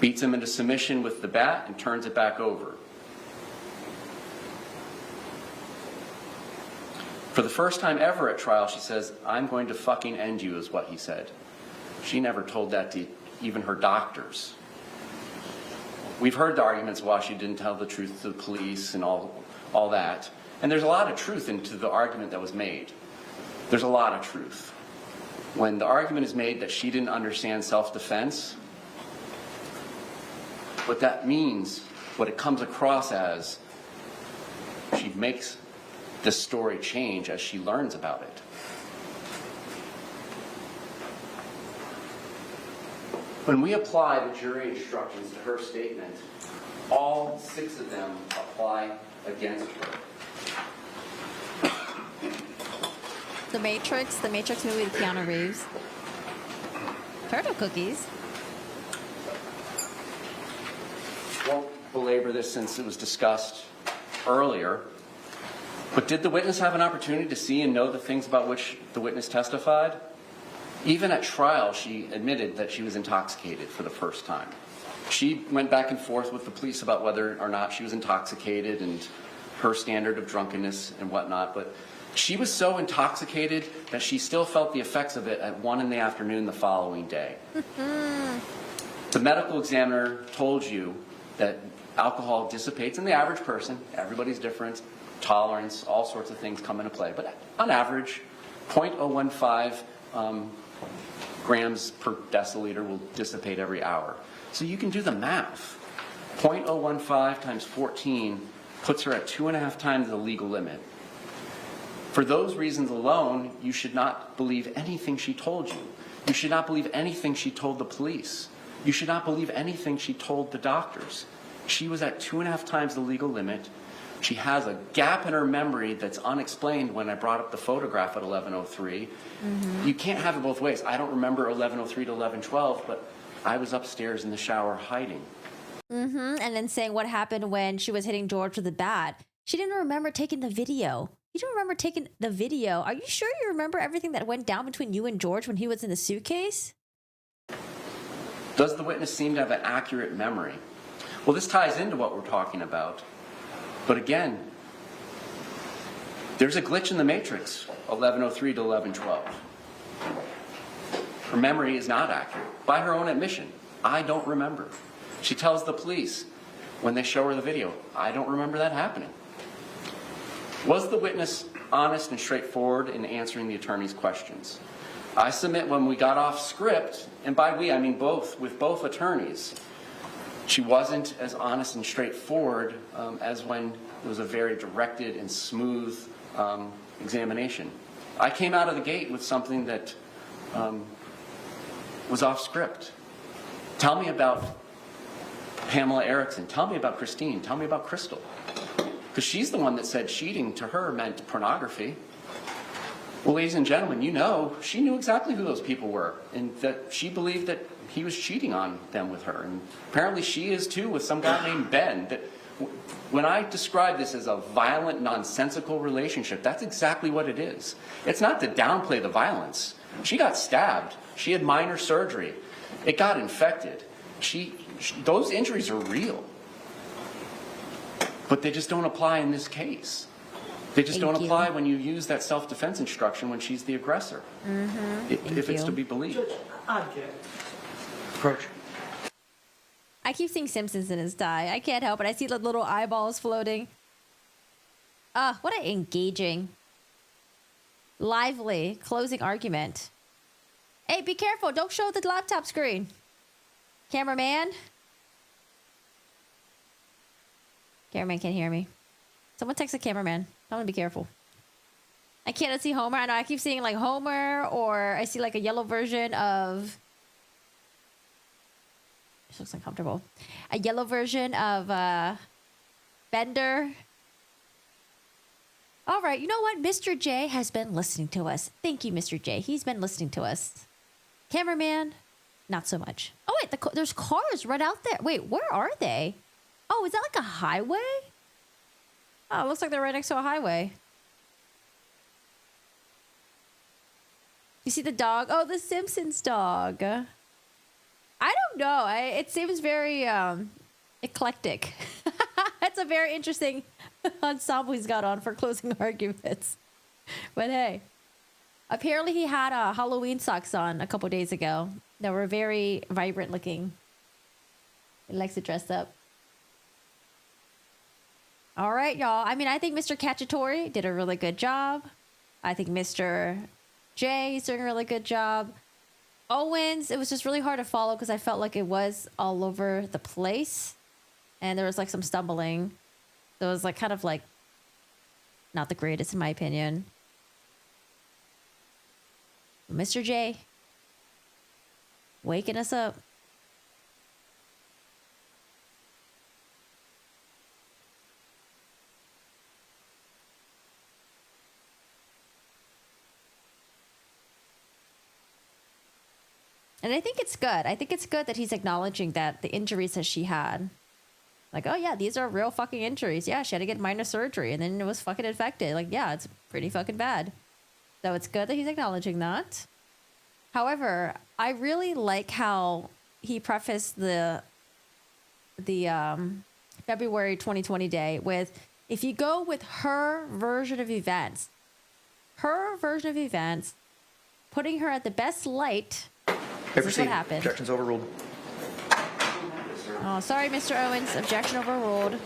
Beats him into submission with the bat and turns it back over. For the first time ever at trial, she says, I'm going to fucking end you, is what he said. She never told that to even her doctors. We've heard the arguments why she didn't tell the truth to the police and all that. And there's a lot of truth into the argument that was made. There's a lot of truth. When the argument is made that she didn't understand self-defense, what that means, what it comes across as, she makes this story change as she learns about it. When we apply the jury instructions to her statement, all 6 of them apply against her. The Matrix movie with Keanu Reeves. Turtle cookies. Won't belabor this since it was discussed earlier, but did the witness have an opportunity to see and know the things about which the witness testified? Even at trial, she admitted that she was intoxicated for the first time. She went back and forth with the police about whether or not she was intoxicated and her standard of drunkenness and whatnot, but she was so intoxicated that she still felt the effects of it at 1 p.m. the following day. The medical examiner told you that alcohol dissipates in the average person. Everybody's different. Tolerance, all sorts of things come into play. But on average, 0.015 grams per deciliter will dissipate every hour. So you can do the math. 0.015 times 14 puts her at 2.5 times the legal limit. For those reasons alone, you should not believe anything she told you. You should not believe anything she told the police. You should not believe anything she told the doctors. She was at 2.5 times the legal limit. She has a gap in her memory that's unexplained when I brought up the photograph at 11:03. You can't have it both ways. I don't remember 11:03 to 11:12, but I was upstairs in the shower hiding. And then saying what happened when she was hitting George with a bat. She didn't remember taking the video. You don't remember taking the video? Are you sure you remember everything that went down between you and George when he was in the suitcase? Does the witness seem to have an accurate memory? Well, this ties into what we're talking about. But again, there's a glitch in the matrix, 11:03 to 11:12. Her memory is not accurate. By her own admission, I don't remember. She tells the police when they show her the video, I don't remember that happening. Was the witness honest and straightforward in answering the attorney's questions? I submit when we got off script, and by we I mean both, with both attorneys, she wasn't as honest and straightforward as when it was a very directed and smooth examination. I came out of the gate with something that was off script. Tell me about Pamela Erickson. Tell me about Christine. Tell me about Crystal. Because she's the one that said cheating to her meant pornography. Well, ladies and gentlemen, you know, she knew exactly who those people were, and that she believed that he was cheating on them with her. And apparently she is too, with some guy named Ben. That when I describe this as a violent, nonsensical relationship, that's exactly what it is. It's not to downplay the violence. She got stabbed. She had minor surgery. It got infected. Those injuries are real. But they just don't apply in this case. They just don't apply when you use that self-defense instruction when she's the aggressor. If it's to be believed. Judge, I object. Approach. I keep seeing Simpsons in his tie. I can't help it. I see the little eyeballs floating. What an engaging, lively closing argument. Hey, be careful. Don't show the laptop screen. Cameraman. Cameraman can't hear me. Someone text the cameraman. I'm gonna be careful. I can't see Homer. I know I keep seeing like Homer, or I see like a yellow version of... This looks uncomfortable. A yellow version of Bender. All right, you know what? Mr. J has been listening to us. Thank you, Mr. J. He's been listening to us. Cameraman, not so much. Oh, wait, there's cars right out there. Wait, where are they? Oh, is that like a highway? Oh, it looks like they're right next to a highway. You see the dog? Oh, the Simpsons dog. I don't know. It seems very eclectic. That's a very interesting ensemble he's got on for closing arguments. But hey, apparently he had Halloween socks on a couple days ago that were very vibrant looking. He likes to dress up. All right, y'all. I mean, I think Mr. Cacciatore did a really good job. I think Mr. J is doing a really good job. Owens, it was just really hard to follow because I felt like it was all over the place. And there was like some stumbling. So it was like kind of like not the greatest in my opinion. Mr. J, waking us up. And I think it's good. I think it's good that he's acknowledging that the injuries that she had, like, oh yeah, these are real fucking injuries. Yeah, she had to get minor surgery and then it was fucking infected. Like, yeah, it's pretty fucking bad. So it's good that he's acknowledging that. However, I really like how he prefaced the February 2020 day with, if you go with her version of events, putting her at the best light, this is what happened. Objections overruled. Oh, sorry, Mr. Owens. Objection overruled.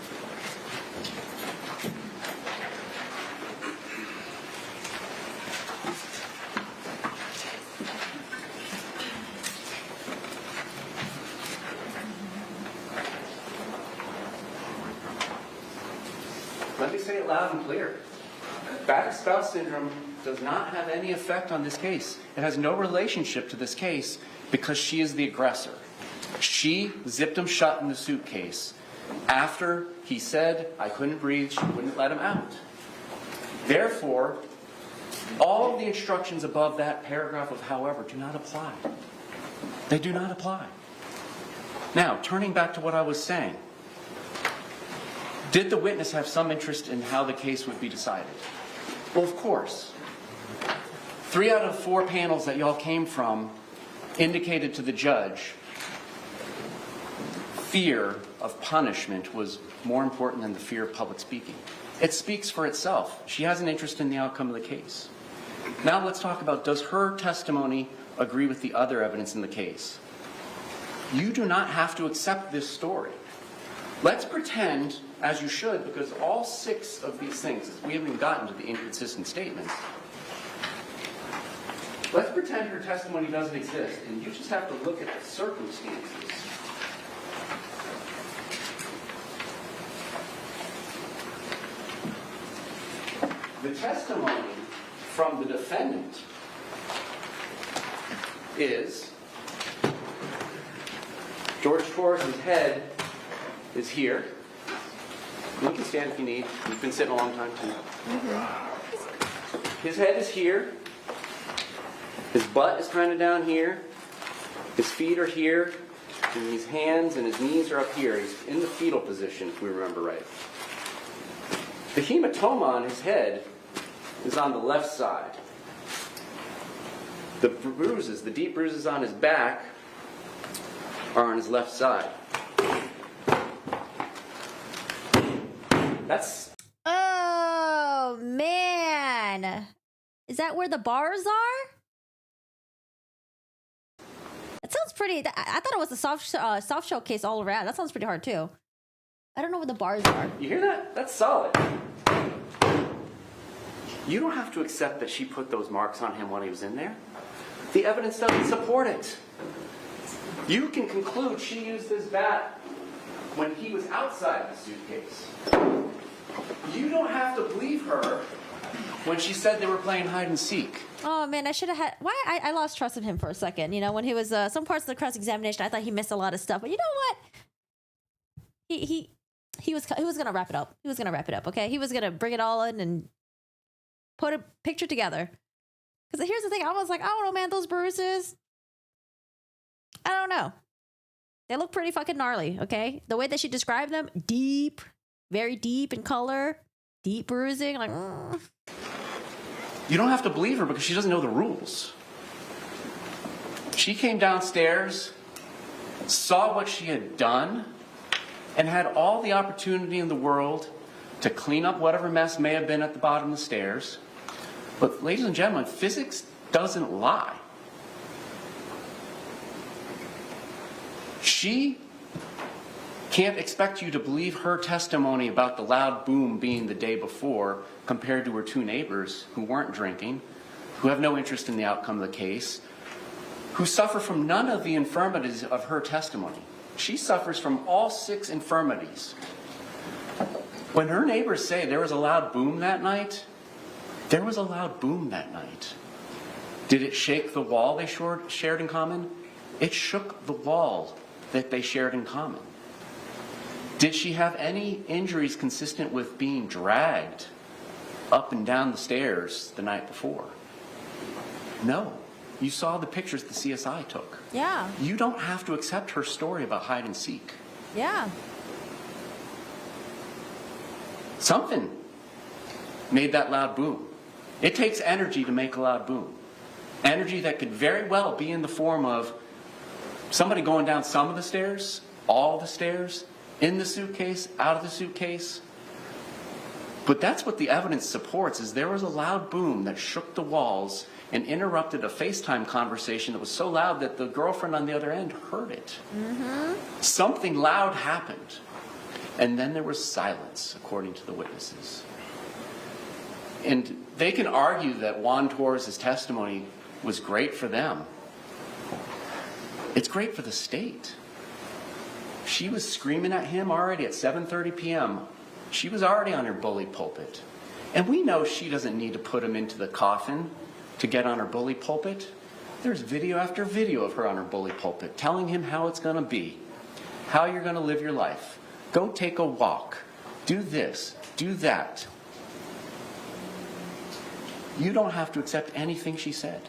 Let me say it loud and clear. Battered spouse syndrome does not have any effect on this case. It has no relationship to this case because she is the aggressor. She zipped him shut in the suitcase after he said, I couldn't breathe, she wouldn't let him out. Therefore, all of the instructions above that paragraph of however do not apply. They do not apply. Now, turning back to what I was saying, did the witness have some interest in how the case would be decided? Well, of course. 3 out of 4 panels that y'all came from indicated to the judge fear of punishment was more important than the fear of public speaking. It speaks for itself. She has an interest in the outcome of the case. Now let's talk about, does her testimony agree with the other evidence in the case? You do not have to accept this story. Let's pretend, as you should, because all 6 of these things, we haven't even gotten to the inconsistent statements. Let's pretend her testimony doesn't exist, and you just have to look at the circumstances. The testimony from the defendant is George Torres' head is here. You can stand if you need. You've been sitting a long time too. His head is here. His butt is kind of down here. His feet are here. And his hands and his knees are up here. He's in the fetal position, if we remember right. The hematoma on his head is on the left side. The bruises, the deep bruises on his back, are on his left side. That's... Oh, man. Is that where the bars are? That sounds pretty... I thought it was a soft shell case all around. That sounds pretty hard, too. I don't know where the bars are. You hear that? That's solid. You don't have to accept that she put those marks on him when he was in there. The evidence doesn't support it. You can conclude she used this bat when he was outside the suitcase. You don't have to believe her when she said they were playing hide and seek. Oh, man, I should have had... Why? I lost trust in him for a second. You know, when he was... some parts of the cross-examination, I thought he missed a lot of stuff. But you know what? He was going to wrap it up. He was going to wrap it up, okay? He was going to bring it all in and put a picture together. Because here's the thing. I was like, I don't know, man, those bruises... I don't know. They look pretty fucking gnarly, okay? The way that she described them, deep, very deep in color, deep bruising, like... You don't have to believe her because she doesn't know the rules. She came downstairs, saw what she had done, and had all the opportunity in the world to clean up whatever mess may have been at the bottom of the stairs. But ladies and gentlemen, physics doesn't lie. She can't expect you to believe her testimony about the loud boom being the day before compared to her 2 neighbors who weren't drinking, who have no interest in the outcome of the case, who suffer from none of the infirmities of her testimony. She suffers from all 6 infirmities. When her neighbors say there was a loud boom that night, there was a loud boom that night. Did it shake the wall they shared in common? It shook the wall that they shared in common. Did she have any injuries consistent with being dragged up and down the stairs the night before? No. You saw the pictures the CSI took. Yeah. You don't have to accept her story about hide and seek. Yeah. Something made that loud boom. It takes energy to make a loud boom. Energy that could very well be in the form of somebody going down some of the stairs, all the stairs, in the suitcase, out of the suitcase. But that's what the evidence supports, is there was a loud boom that shook the walls and interrupted a FaceTime conversation that was so loud that the girlfriend on the other end heard it. Something loud happened. And then there was silence, according to the witnesses. And they can argue that Juan Torres' testimony was great for them. It's great for the state. She was screaming at him already at 7:30 p.m. She was already on her bully pulpit. And we know she doesn't need to put him into the coffin to get on her bully pulpit. There's video after video of her on her bully pulpit telling him how it's going to be, how you're going to live your life. Go take a walk. Do this. Do that. You don't have to accept anything she said.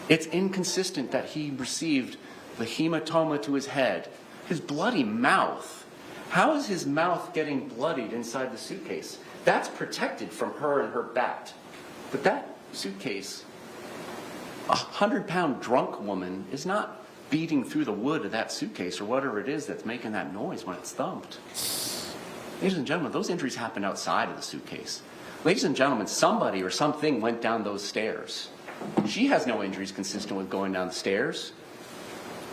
It's inconsistent that he received the hematoma to his head, his bloody mouth. How is his mouth getting bloodied inside the suitcase? That's protected from her and her bat. But that suitcase, a 100-pound drunk woman is not beating through the wood of that suitcase or whatever it is that's making that noise when it's thumped. Ladies and gentlemen, those injuries happened outside of the suitcase. Ladies and gentlemen, somebody or something went down those stairs. She has no injuries consistent with going down the stairs.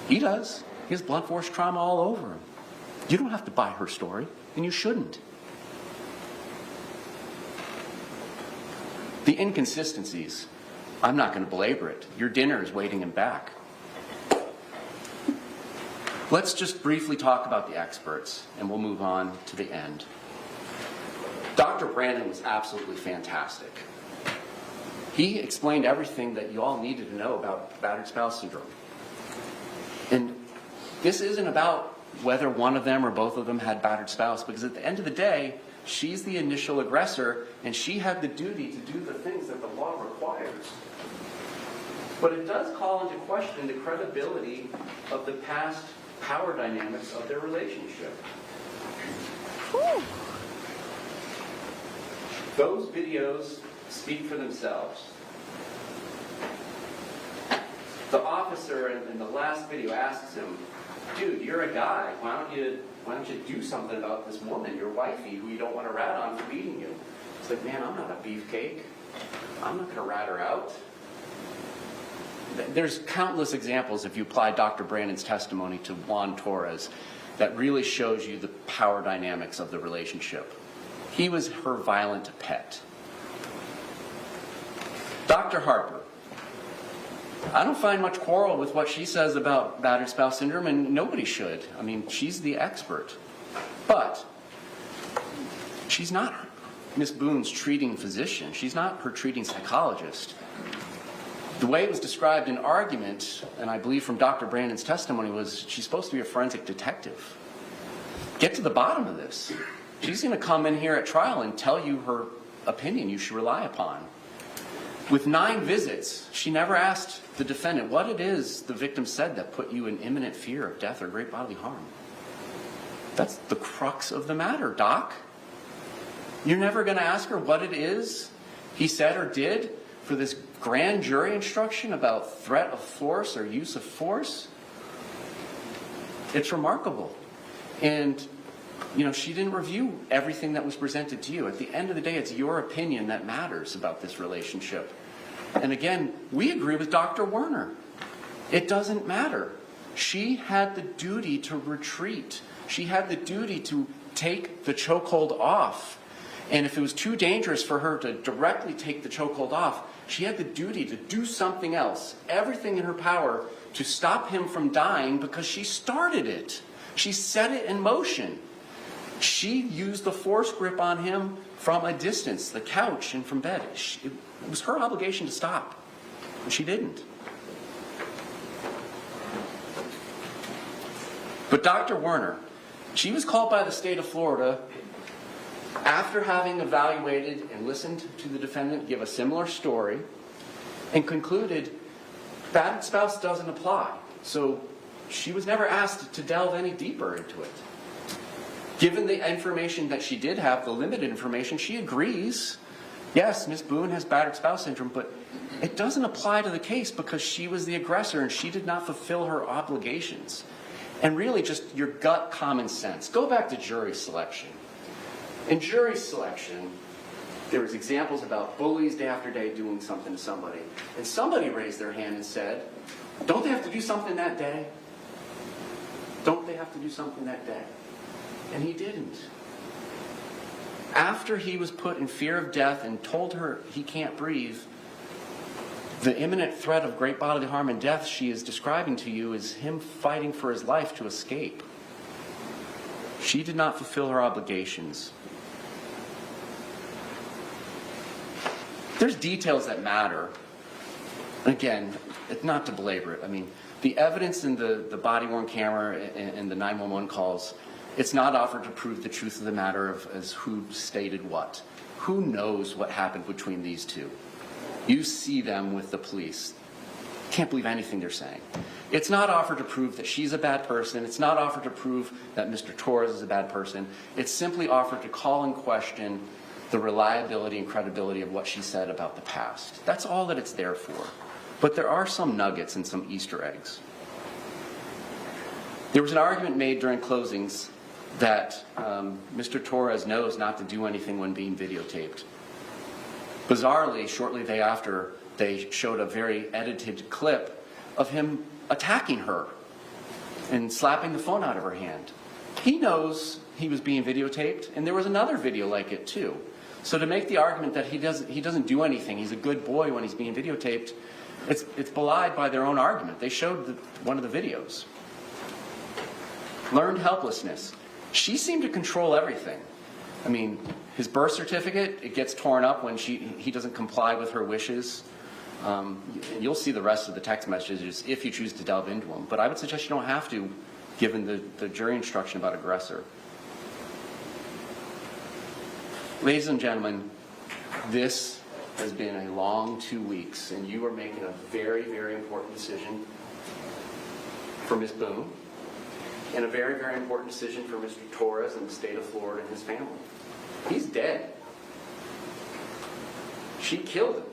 He does. He has blunt force trauma all over him. You don't have to buy her story, and you shouldn't. The inconsistencies, I'm not going to belabor it. Your dinner is waiting him back. Let's just briefly talk about the experts, and we'll move on to the end. Dr. Brandon was absolutely fantastic. He explained everything that you all needed to know about battered spouse syndrome. And this isn't about whether one of them or both of them had battered spouse, because at the end of the day, she's the initial aggressor, and she had the duty to do the things that the law requires. But it does call into question the credibility of the past power dynamics of their relationship. Whew. Those videos speak for themselves. The officer in the last video asks him, dude, you're a guy. Why don't you do something about this woman, your wifey, who you don't want to rat on for beating you? It's like, man, I'm not a beefcake. I'm not going to rat her out. There's countless examples, if you apply Dr. Brandon's testimony to Juan Torres, that really shows you the power dynamics of the relationship. He was her violent pet. Dr. Harper, I don't find much quarrel with what she says about battered spouse syndrome, and nobody should. I mean, she's the expert. But she's not Miss Boone's treating physician. She's not her treating psychologist. The way it was described in argument, and I believe from Dr. Brandon's testimony, was she's supposed to be a forensic detective. Get to the bottom of this. She's going to come in here at trial and tell you her opinion you should rely upon. With 9 visits, she never asked the defendant what it is the victim said that put you in imminent fear of death or great bodily harm. That's the crux of the matter, Doc. You're never going to ask her what it is he said or did for this grand jury instruction about threat of force or use of force? It's remarkable. And, you know, she didn't review everything that was presented to you. At the end of the day, it's your opinion that matters about this relationship. And again, we agree with Dr. Werner. It doesn't matter. She had the duty to retreat. She had the duty to take the chokehold off. And if it was too dangerous for her to directly take the chokehold off, she had the duty to do something else, everything in her power, to stop him from dying, because she started it. She set it in motion. She used the force grip on him from a distance, the couch and from bed. It was her obligation to stop, and she didn't. But Dr. Werner, she was called by the state of Florida after having evaluated and listened to the defendant give a similar story, and concluded battered spouse doesn't apply. So she was never asked to delve any deeper into it. Given the information that she did have, the limited information, she agrees. Yes, Ms. Boone has battered spouse syndrome, but it doesn't apply to the case because she was the aggressor and she did not fulfill her obligations. And really just your gut common sense. Go back to jury selection. In jury selection, there was examples about bullies day after day doing something to somebody. And somebody raised their hand and said, don't they have to do something that day? Don't they have to do something that day? And he didn't. After he was put in fear of death and told her he can't breathe, the imminent threat of great bodily harm and death she is describing to you is him fighting for his life to escape. She did not fulfill her obligations. There's details that matter. Again, not to belabor it. I mean, the evidence in the body-worn camera and the 911 calls, it's not offered to prove the truth of the matter as who stated what. Who knows what happened between these two? You see them with the police. Can't believe anything they're saying. It's not offered to prove that she's a bad person. It's not offered to prove that Mr. Torres is a bad person. It's simply offered to call in question the reliability and credibility of what she said about the past. That's all that it's there for. But there are some nuggets and some Easter eggs. There was an argument made during closings that Mr. Torres knows not to do anything when being videotaped. Bizarrely, shortly thereafter, they showed a very edited clip of him attacking her and slapping the phone out of her hand. He knows he was being videotaped, and there was another video like it too. So to make the argument that he doesn't do anything, he's a good boy when he's being videotaped, it's belied by their own argument. They showed one of the videos. Learned helplessness. She seemed to control everything. I mean, his birth certificate, it gets torn up when he doesn't comply with her wishes. And you'll see the rest of the text messages if you choose to delve into them. But I would suggest you don't have to, given the jury instruction about aggressor. Ladies and gentlemen, this has been a long 2 weeks, and you are making a very, very important decision for Ms. Boone, and a very, very important decision for Mr. Torres and the state of Florida and his family. He's dead. She killed him.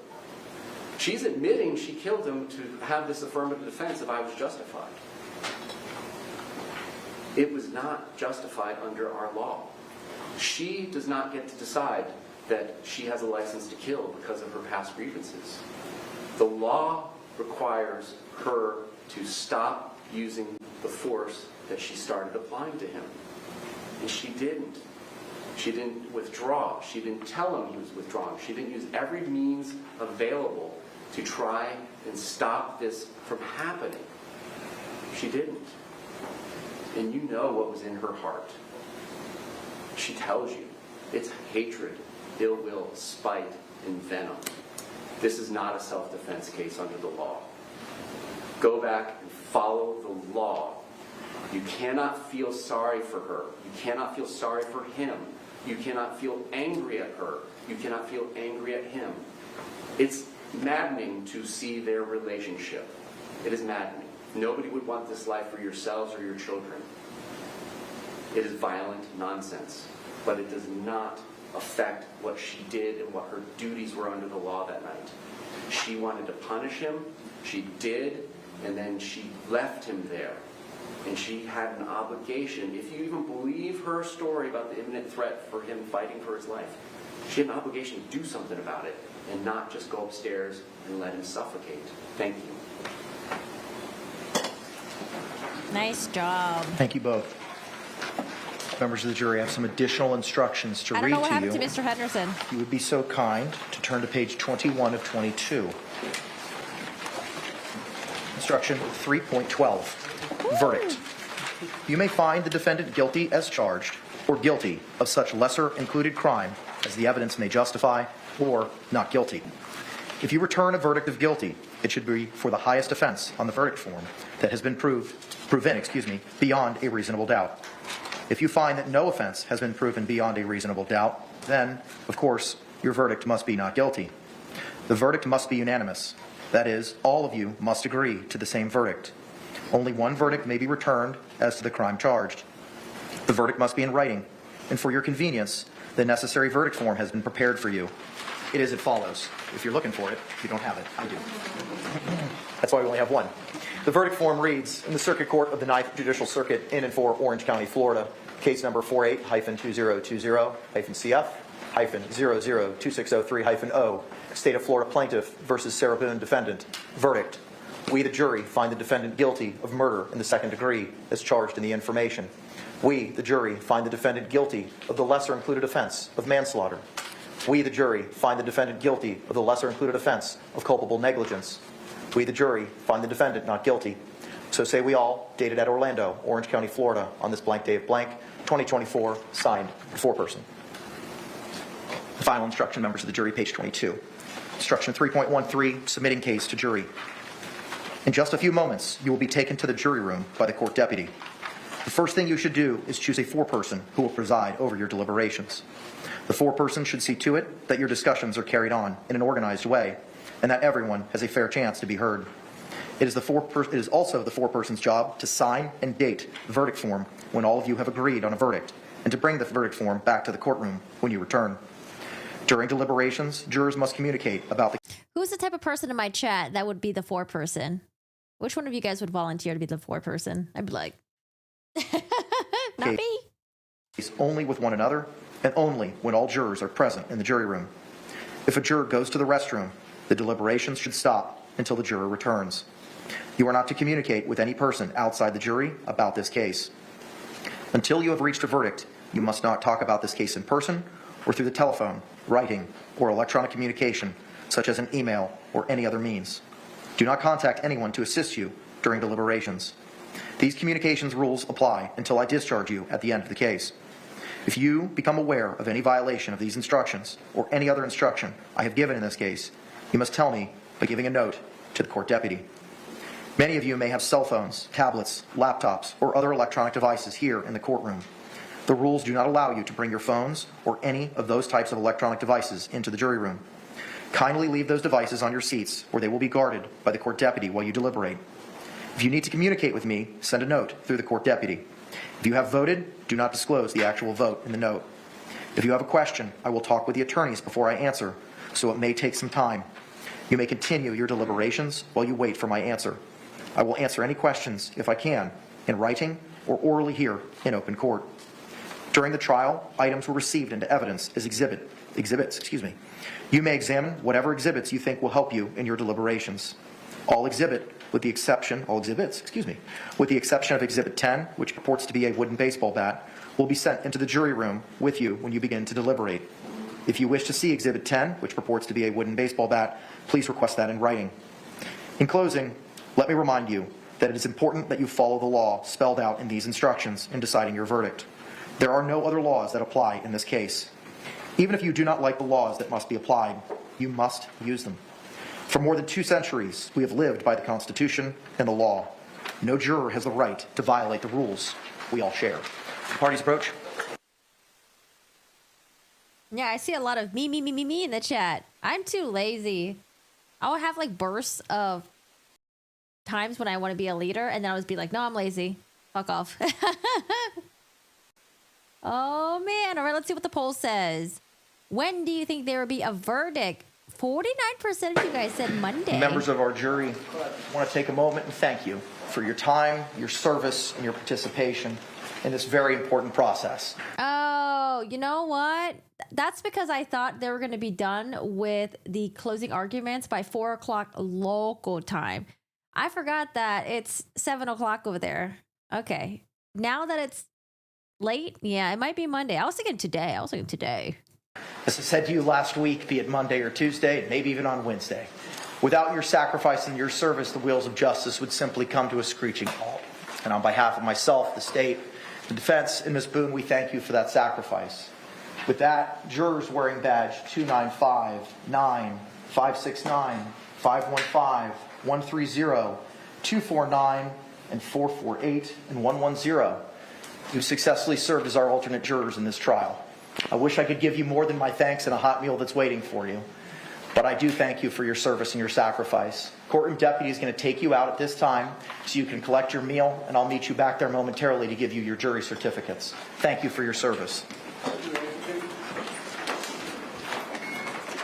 She's admitting she killed him to have this affirmative defense if I was justified. It was not justified under our law. She does not get to decide that she has a license to kill because of her past grievances. The law requires her to stop using the force that she started applying to him. And she didn't. She didn't withdraw. She didn't tell him he was withdrawing. She didn't use every means available to try and stop this from happening. She didn't. And you know what was in her heart. She tells you. It's hatred, ill will, spite, and venom. This is not a self-defense case under the law. Go back and follow the law. You cannot feel sorry for her. You cannot feel sorry for him. You cannot feel angry at her. You cannot feel angry at him. It's maddening to see their relationship. It is maddening. Nobody would want this life for yourselves or your children. It is violent nonsense, but it does not affect what she did and what her duties were under the law that night. She wanted to punish him. She did, and then she left him there. And she had an obligation, if you even believe her story about the imminent threat for him fighting for his life, she had an obligation to do something about it and not just go upstairs and let him suffocate. Thank you. Nice job. Thank you both. Members of the jury, I have some additional instructions to read to you. I don't know what happened to Mr. Henderson. You would be so kind to turn to page 21 of 22. Instruction 3.12. Verdict. You may find the defendant guilty as charged or guilty of such lesser included crime as the evidence may justify or not guilty. If you return a verdict of guilty, it should be for the highest offense on the verdict form that has been proven beyond a reasonable doubt. If you find that no offense has been proven beyond a reasonable doubt, then, of course, your verdict must be not guilty. The verdict must be unanimous. That is, all of you must agree to the same verdict. Only one verdict may be returned as to the crime charged. The verdict must be in writing, and for your convenience, the necessary verdict form has been prepared for you. It is as follows. If you're looking for it, if you don't have it, I do. That's why we only have one. The verdict form reads, in the Circuit Court of the 9th Judicial Circuit in and for Orange County, Florida, case number 48-2020-CF-002603-O, State of Florida Plaintiff versus Sarah Boone Defendant. Verdict. We, the jury, find the defendant guilty of murder in the second degree as charged in the information. We, the jury, find the defendant guilty of the lesser included offense of manslaughter. We, the jury, find the defendant guilty of the lesser included offense of culpable negligence. We, the jury, find the defendant not guilty. So say we all, dated at Orlando, Orange County, Florida, on this blank day of blank, 2024, signed, foreperson. The final instruction, members of the jury, page 22. Instruction 3.13, submitting case to jury. In just a few moments, you will be taken to the jury room by the court deputy. The first thing you should do is choose a foreperson who will preside over your deliberations. The foreperson should see to it that your discussions are carried on in an organized way and that everyone has a fair chance to be heard. It is also the foreperson's job to sign and date the verdict form when all of you have agreed on a verdict and to bring the verdict form back to the courtroom when you return. During deliberations, jurors must communicate about the... Who's the type of person in my chat that would be the foreperson? Which one of you guys would volunteer to be the foreperson? I'd be like, not me. Only with one another and only when all jurors are present in the jury room. If a juror goes to the restroom, the deliberations should stop until the juror returns. You are not to communicate with any person outside the jury about this case. Until you have reached a verdict, you must not talk about this case in person or through the telephone, writing, or electronic communication, such as an email or any other means. Do not contact anyone to assist you during deliberations. These communications rules apply until I discharge you at the end of the case. If you become aware of any violation of these instructions or any other instruction I have given in this case, you must tell me by giving a note to the court deputy. Many of you may have cell phones, tablets, laptops, or other electronic devices here in the courtroom. The rules do not allow you to bring your phones or any of those types of electronic devices into the jury room. Kindly leave those devices on your seats where they will be guarded by the court deputy while you deliberate. If you need to communicate with me, send a note through the court deputy. If you have voted, do not disclose the actual vote in the note. If you have a question, I will talk with the attorneys before I answer, so it may take some time. You may continue your deliberations while you wait for my answer. I will answer any questions, if I can, in writing or orally here in open court. During the trial, items were received into evidence as exhibits. You may examine whatever exhibits you think will help you in your deliberations. All exhibits, with the exception of Exhibit 10, which purports to be a wooden baseball bat, will be sent into the jury room with you when you begin to deliberate. If you wish to see Exhibit 10, which purports to be a wooden baseball bat, please request that in writing. In closing, let me remind you that it is important that you follow the law spelled out in these instructions in deciding your verdict. There are no other laws that apply in this case. Even if you do not like the laws that must be applied, you must use them. For more than 2 centuries, we have lived by the Constitution and the law. No juror has the right to violate the rules we all share. The parties approach. Yeah, I see a lot of me in the chat. I'm too lazy. I would have like bursts of times when I want to be a leader, and then I would be like, no, I'm lazy. Fuck off. Oh, man. All right, let's see what the poll says. When do you think there will be a verdict? 49% of you guys said Monday. Members of our jury, I want to take a moment and thank you for your time, your service, and your participation in this very important process. Oh, you know what? That's because I thought they were going to be done with the closing arguments by 4 o'clock local time. I forgot that it's 7 o'clock over there. Okay. Now that it's late, yeah, it might be Monday. I was thinking today. As I said to you last week, be it Monday or Tuesday, maybe even on Wednesday. Without your sacrifice and your service, the wheels of justice would simply come to a screeching halt. And on behalf of myself, the state, the defense, and Ms. Boone, we thank you for that sacrifice. With that, jurors wearing badge 295, 9, 569, 515, 130, 249, and 448, and 110, you successfully served as our alternate jurors in this trial. I wish I could give you more than my thanks and a hot meal that's waiting for you. But I do thank you for your service and your sacrifice. Courtroom deputy is going to take you out at this time so you can collect your meal, and I'll meet you back there momentarily to give you your jury certificates. Thank you for your service.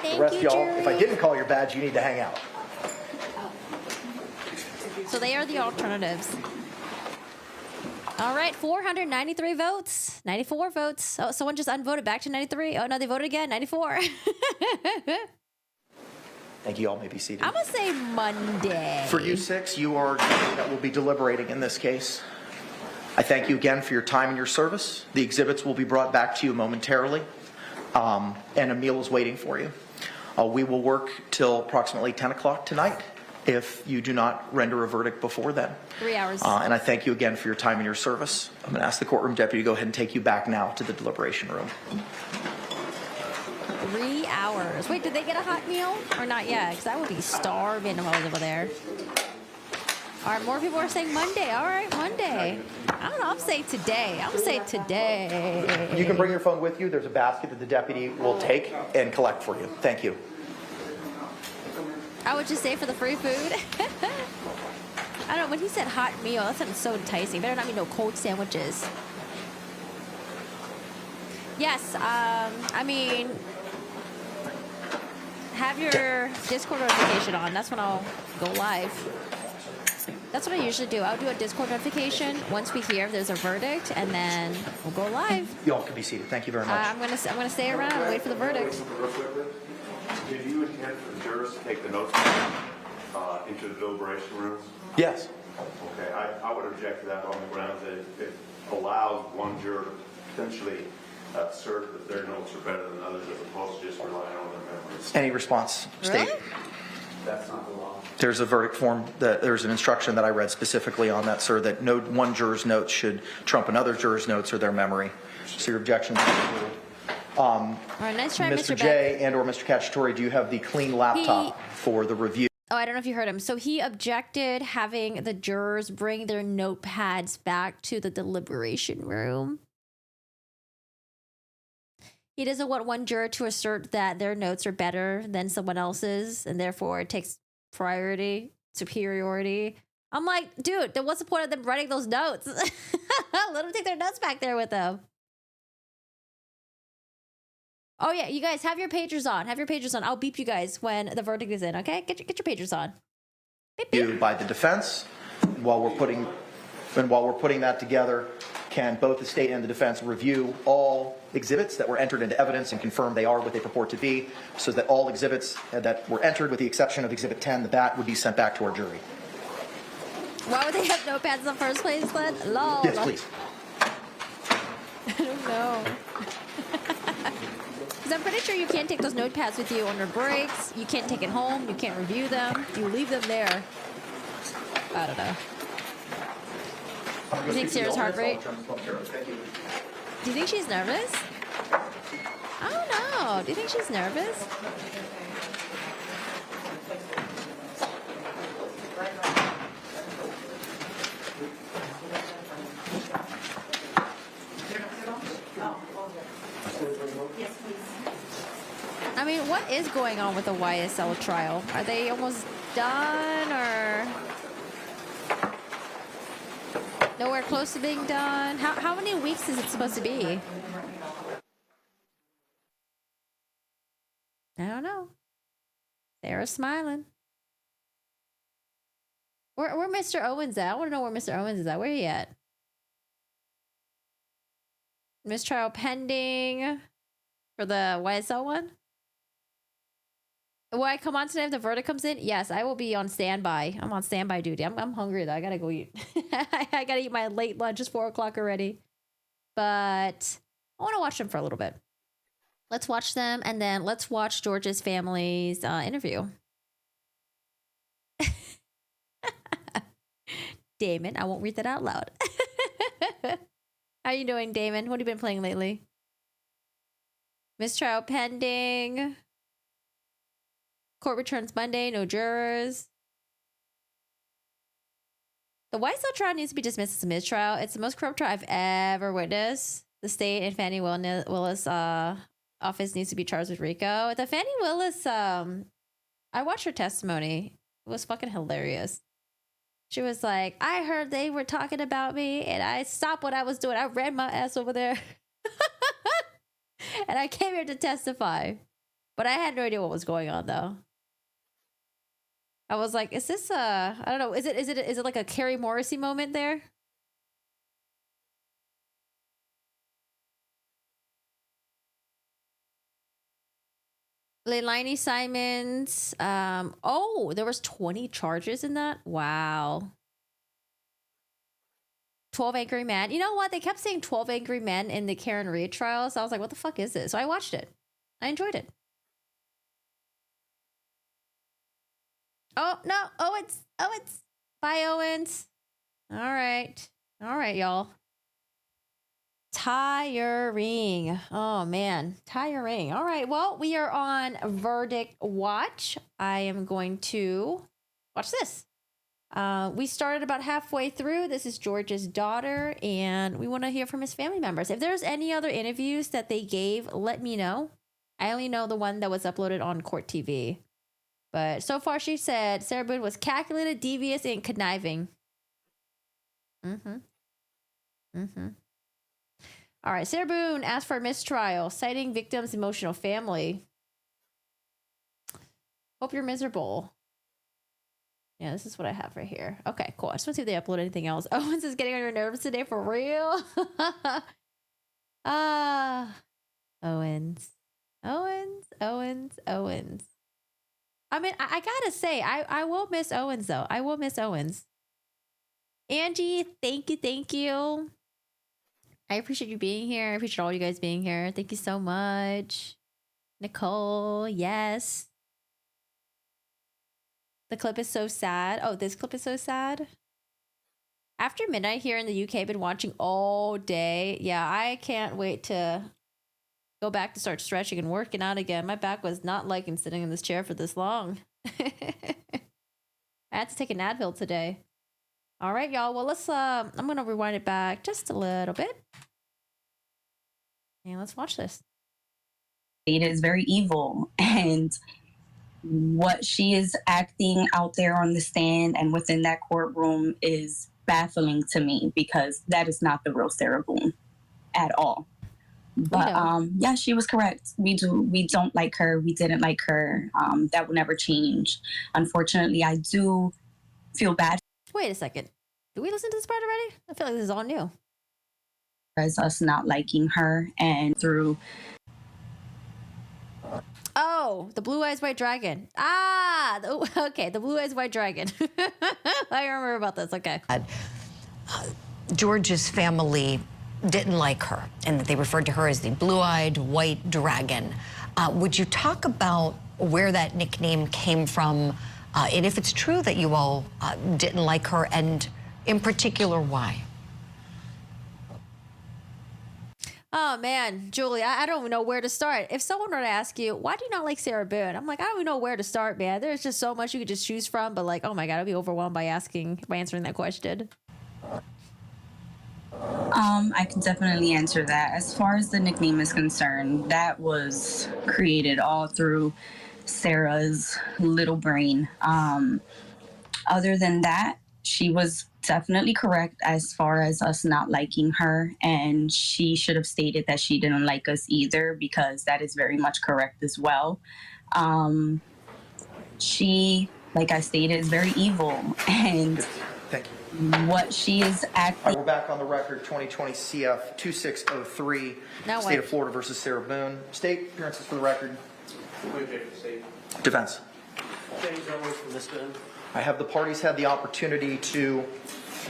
The rest of y'all, if I didn't call your badge, you need to hang out. So they are the alternatives. All right, 493 votes, 94 votes. Oh, someone just unvoted back to 93. Oh, no, they voted again, 94. Thank you. All may be seated. I'm going to say Monday. For you six, you are that will be deliberating in this case. I thank you again for your time and your service. The exhibits will be brought back to you momentarily, and a meal is waiting for you. We will work till approximately 10 o'clock tonight if you do not render a verdict before then. 3 hours. And I thank you again for your time and your service. I'm going to ask the courtroom deputy to go ahead and take you back now to the deliberation room. 3 hours. Wait, did they get a hot meal or not yet? Because I would be starving if I was over there. All right, more people are saying Monday. All right, Monday. I don't know. I'm saying today. I'm saying today. You can bring your phone with you. There's a basket that the deputy will take and collect for you. Thank you. I would just say for the free food. I don't know. When he said hot meal, that sounded so enticing. Better not be no cold sandwiches. Yes. I mean, have your Discord notification on. That's when I'll go live. That's what I usually do. I'll do a Discord notification once we hear if there's a verdict, and then we'll go live. You all can be seated. Thank you very much. I'm gonna stay around and wait for the verdict. Did you intend for the jurors to take the notes into the deliberation rooms? Yes. Okay, I would object to that on the grounds that it allows one juror to potentially assert that their notes are better than others as opposed to just relying on their memories. Any response? State. Really? That's not the law. There's a verdict form. There's an instruction that I read specifically on that, sir, that no one juror's notes should trump another juror's notes or their memory. So your objection is overruled. All right, nice try, Mr. Mr. J and or Mr. Cacciatore, do you have the clean laptop for the review? Oh, I don't know if you heard him. So he objected having the jurors bring their notepads back to the deliberation room. He doesn't want one juror to assert that their notes are better than someone else's, and therefore it takes priority, superiority. I'm like, dude, then what's the point of them writing those notes? Let them take their notes back there with them. Oh yeah, you guys have your pagers on. Have your pagers on. I'll beep you guys when the verdict is in. Okay, get your pagers on. Beep, beep. By the defense. While we're putting that together, can both the state and the defense review all exhibits that were entered into evidence and confirm they are what they purport to be, so that all exhibits that were entered, with the exception of Exhibit 10, the bat, would be sent back to our jury? Why would they have notepads in the first place then? Lol. Yes, please. I don't know. Because I'm pretty sure you can't take those notepads with you on your breaks. You can't take it home. You can't review them. You leave them there. I don't know. Do you think Sarah's heart rate? Do you think she's nervous? I don't know. Do you think she's nervous? I mean, what is going on with the YSL trial? Are they almost done or nowhere close to being done? How many weeks is it supposed to be? I don't know. Sarah's smiling. Where Mr. Owens at? I want to know where Mr. Owens is at. Where he at? Mistrial pending for the YSL one? Will I come on tonight if the verdict comes in? Yes, I will be on standby. I'm on standby duty. I'm hungry though. I gotta go eat. I gotta eat my late lunch. It's 4 o'clock already. But I want to watch them for a little bit. Let's watch them, and then let's watch George's family's interview. Damon, I won't read that out loud. How you doing, Damon? What have you been playing lately? Mistrial pending. Court returns Monday. No jurors. The YSL trial needs to be dismissed as a mistrial. It's the most corrupt trial I've ever witnessed. The state and Fannie Willis office needs to be charged with RICO. The Fannie Willis I watched her testimony. It was fucking hilarious. She was like, I heard they were talking about me and I stopped what I was doing. I ran my ass over there. And I came here to testify. But I had no idea what was going on though. I was like, is this I don't know, is it like a Carrie Morrissey moment there? Leilani Simons. Oh, there was 20 charges in that? Wow. 12 Angry Men. You know what? They kept saying 12 Angry Men in the Karen Reed trial. So I was like, what the fuck is this? So I watched it. I enjoyed it. Oh, no. Owens. Bye, Owens. All right, y'all. Tiring. Oh, man. Tiring. All right. Well, we are on verdict watch. I am going to watch this. We started about halfway through. This is George's daughter, and we want to hear from his family members. If there's any other interviews that they gave, let me know. I only know the one that was uploaded on Court TV. But so far, she said Sarah Boone was calculated, devious, and conniving. All right, Sarah Boone asked for a mistrial, citing victim's emotional family. Hope you're miserable. Yeah, this is what I have right here. Okay, cool. I just want to see if they upload anything else. Owens is getting on your nerves today for real. Owens. I mean, I gotta say, I will miss Owens though. I will miss Owens. Angie, thank you. I appreciate you being here. I appreciate all you guys being here. Thank you so much. Nicole, yes. The clip is so sad. Oh, this clip is so sad. After midnight here in the UK, I've been watching all day. Yeah, I can't wait to go back to start stretching and working out again. My back was not liking sitting in this chair for this long. I had to take an Advil today. All right, y'all. Well, let's, I'm going to rewind it back just a little bit. And let's watch this. It is very evil, and what she is acting out there on the stand and within that courtroom is baffling to me, because that is not the real Sarah Boone at all. But yeah, she was correct. We don't like her. We didn't like her. That will never change. Unfortunately, I do feel bad. Wait a second. Did we listen to this part already? I feel like this is all new. As us not liking her, and through. Oh, the Blue Eyes White Dragon. Okay, the Blue Eyes White Dragon. I remember about this. Okay. George's family didn't like her, and they referred to her as the blue-eyed white dragon. Would you talk about where that nickname came from, and if it's true that you all didn't like her, and in particular, why? Oh man, Julie, I don't even know where to start. If someone were to ask you, why do you not like Sarah Boone? I'm like, I don't even know where to start, man. There's just so much you could just choose from, but like, oh my God, I'd be overwhelmed by answering that question. I can definitely answer that. As far as the nickname is concerned, that was created all through Sarah's little brain. Other than that, she was definitely correct as far as us not liking her, and she should have stated that she didn't like us either, because that is very much correct as well. She, like I stated, is very evil, and thank you. What she is acting. We're back on the record, 2020 CF 2603, State of Florida versus Sarah Boone. State appearances for the record. Defense. James Elway from Miss Boone. I have the parties had the opportunity to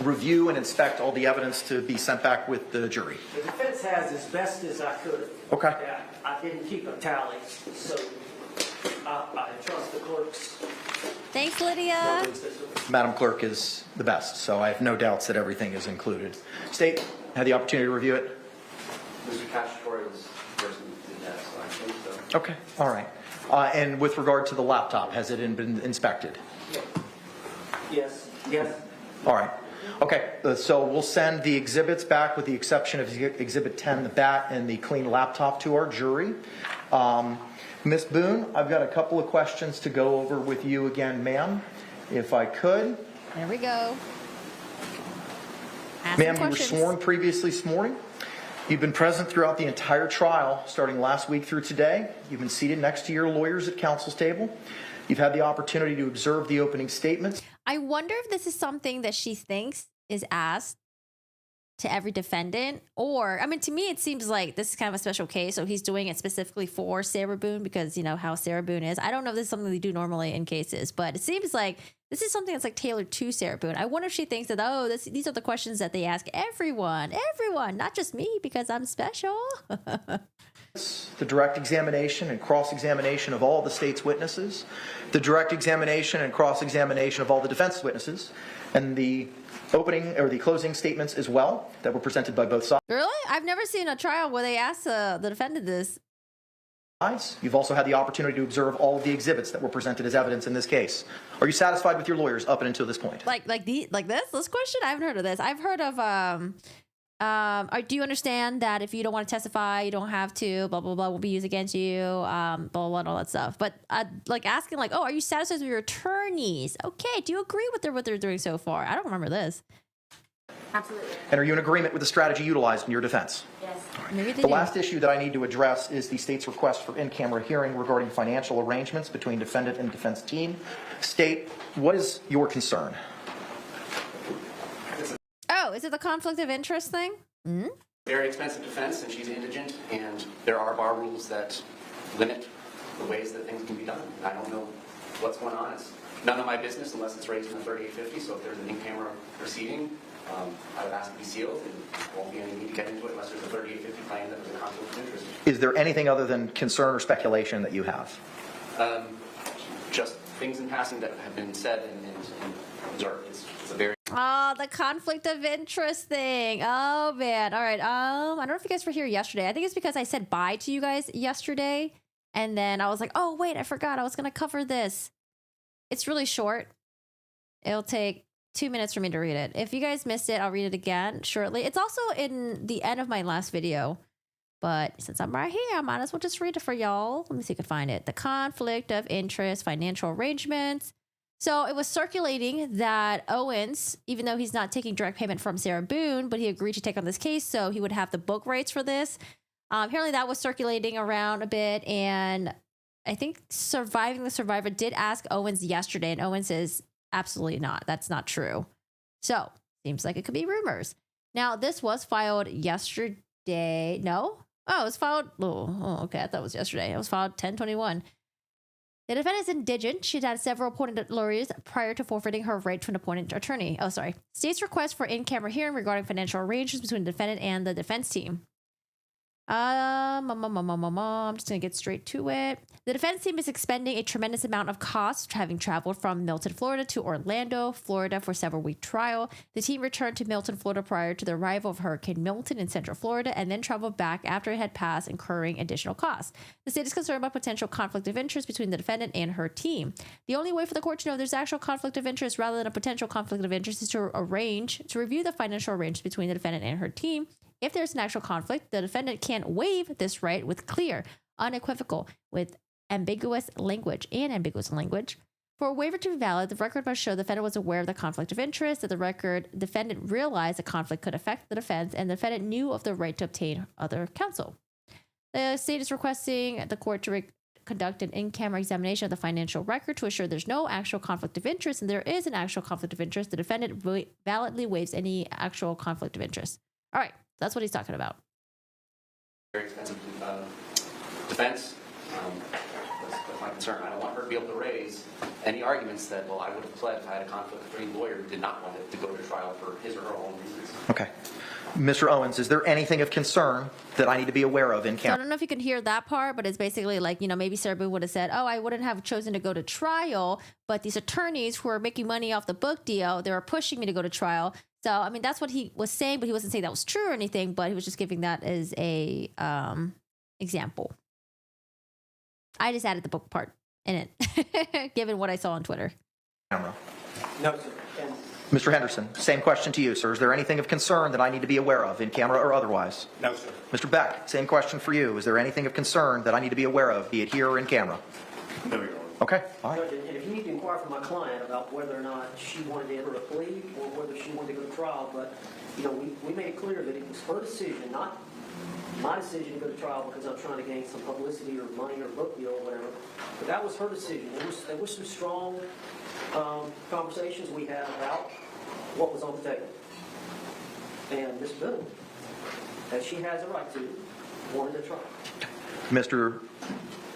review and inspect all the evidence to be sent back with the jury. The defense has as best as I could. Okay. Yeah, I didn't keep a tally, so I trust the clerks. Thanks, Lydia. Madam Clerk is the best, so I have no doubts that everything is included. State, had the opportunity to review it? Mr. Cacciatore was the person who did that, so I think so. Okay, all right. And with regard to the laptop, has it been inspected? Yes. All right. Okay, so we'll send the exhibits back with the exception of Exhibit 10, the bat, and the clean laptop to our jury. Ms. Boone, I've got a couple of questions to go over with you again, ma'am, if I could. There we go. Ma'am, you were sworn previously this morning. You've been present throughout the entire trial, starting last week through today. You've been seated next to your lawyers at counsel's table. You've had the opportunity to observe the opening statements. I wonder if this is something that she thinks is asked to every defendant, or, I mean, to me, it seems like this is kind of a special case. So he's doing it specifically for Sarah Boone because, you know, how Sarah Boone is. I don't know if this is something they do normally in cases, but it seems like this is something that's like tailored to Sarah Boone. I wonder if she thinks that, oh, these are the questions that they ask everyone, not just me because I'm special. The direct examination and cross-examination of all the state's witnesses, the direct examination and cross-examination of all the defense witnesses, and the opening or the closing statements as well that were presented by both sides. Really? I've never seen a trial where they asked the defendant this. You've also had the opportunity to observe all of the exhibits that were presented as evidence in this case. Are you satisfied with your lawyers up and until this point? Like this question? I haven't heard of this. I've heard of do you understand that if you don't want to testify, you don't have to, blah, blah, blah, will be used against you, blah, blah, blah, and all that stuff. But like asking like, oh, are you satisfied with your attorneys? Okay, do you agree with what they're doing so far? I don't remember this. Absolutely. And are you in agreement with the strategy utilized in your defense? Yes. Maybe they The do. last issue that I need to address is the state's request for in-camera hearing regarding financial arrangements between defendant and defense team. State, what is your concern? Oh, is it the conflict of interest thing? Mm-hmm. Very expensive defense, and she's indigent, and there are bar rules that limit the ways that things can be done. I don't know what's going on. It's none of my business unless it's raised in the 3850, so if there's an in-camera proceeding, I would ask to be sealed, and there won't be any need to get into it unless there's a 3850 claim that there's a conflict of interest. Is there anything other than concern or speculation that you have? Just things in passing that have been said and observed. It's a very... Oh, the conflict of interest thing. Oh, man. All right. I don't know if you guys were here yesterday. I think it's because I said bye to you guys yesterday. And then I was like, oh, wait, I forgot. I was going to cover this. It's really short. It'll take 2 minutes for me to read it. If you guys missed it, I'll read it again shortly. It's also in the end of my last video. But since I'm right here, I might as well just read it for y'all. Let me see if I can find it. The conflict of interest, financial arrangements. So it was circulating that Owens, even though he's not taking direct payment from Sarah Boone, but he agreed to take on this case, so he would have the book rights for this. Apparently that was circulating around a bit, and I think Surviving the Survivor did ask Owens yesterday, and Owens says, absolutely not. That's not true. So, seems like it could be rumors. Now, this was filed yesterday. No? Oh, it was filed. Oh, okay. I thought it was yesterday. It was filed 10/21. The defendant is indigent. She'd had several appointed lawyers prior to forfeiting her right to an appointed attorney. Oh, sorry. State's request for in-camera hearing regarding financial arrangements between the defendant and the defense team. I'm just going to get straight to it. The defense team is expending a tremendous amount of cost, having traveled from Milton, Florida to Orlando, Florida for a several-week trial. The team returned to Milton, Florida prior to the arrival of Hurricane Milton in central Florida and then traveled back after it had passed, incurring additional costs. The state is concerned about potential conflict of interest between the defendant and her team. The only way for the court to know if there's actual conflict of interest rather than a potential conflict of interest is to review the financial arrangements between the defendant and her team. If there's an actual conflict, the defendant can't waive this right with clear, unequivocal, with ambiguous language. For a waiver to be valid, the record must show the defendant was aware of the conflict of interest, that the defendant realized the conflict could affect the defense, and the defendant knew of the right to obtain other counsel. The state is requesting the court to conduct an in-camera examination of the financial record to assure there's no actual conflict of interest, and there is an actual conflict of interest. The defendant validly waives any actual conflict of interest. All right. That's what he's talking about. Very expensive defense. That's my concern. I don't want her to be able to raise any arguments that, well, I would have pled if I had a conflict-free lawyer who did not want it to go to trial for his or her own reasons. Okay. Mr. Owens, is there anything of concern that I need to be aware of in So I camera? don't know if you can hear that part, but it's basically like, maybe Sarah Boone would have said, oh, I wouldn't have chosen to go to trial, but these attorneys who are making money off the book deal, they were pushing me to go to trial. So, I mean, that's what he was saying, but he wasn't saying that was true or anything, but he was just giving that as a example. I just added the book part in it, given what I saw on Twitter. Camera. No, sir. And Mr. Henderson, same question to you, sir. Is there anything of concern that I need to be aware of, in camera or otherwise? No, sir. Mr. Beck, same question for you. Is there anything of concern that I need to be aware of, be it here or in camera? No, Your Honor. Okay, all right. Judge, and if you need to inquire from my client about whether or not she wanted to enter a plea or whether she wanted to go to trial, but, you know, we made it clear that it was her decision, not my decision to go to trial because I'm trying to gain some publicity or money or book deal or whatever. But that was her decision. There was some strong conversations we had about what was on the table. And Ms. Boone, as she has a right to, wanted to try. Mr.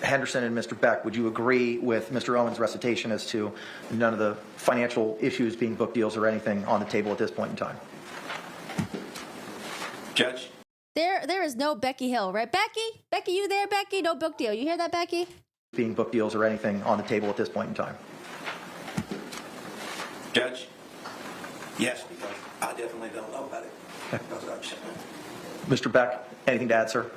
Henderson and Mr. Beck, would you agree with Mr. Owen's recitation as to none of the financial issues being book deals or anything on the table at this point in time? Judge? There is no Becky Hill, right? Becky? Becky, you there, Becky? No book deal. You hear that, Becky? Being book deals or anything on the table at this point in time? Judge? Yes, because I definitely don't know about it. Mr. Beck, anything to add, sir?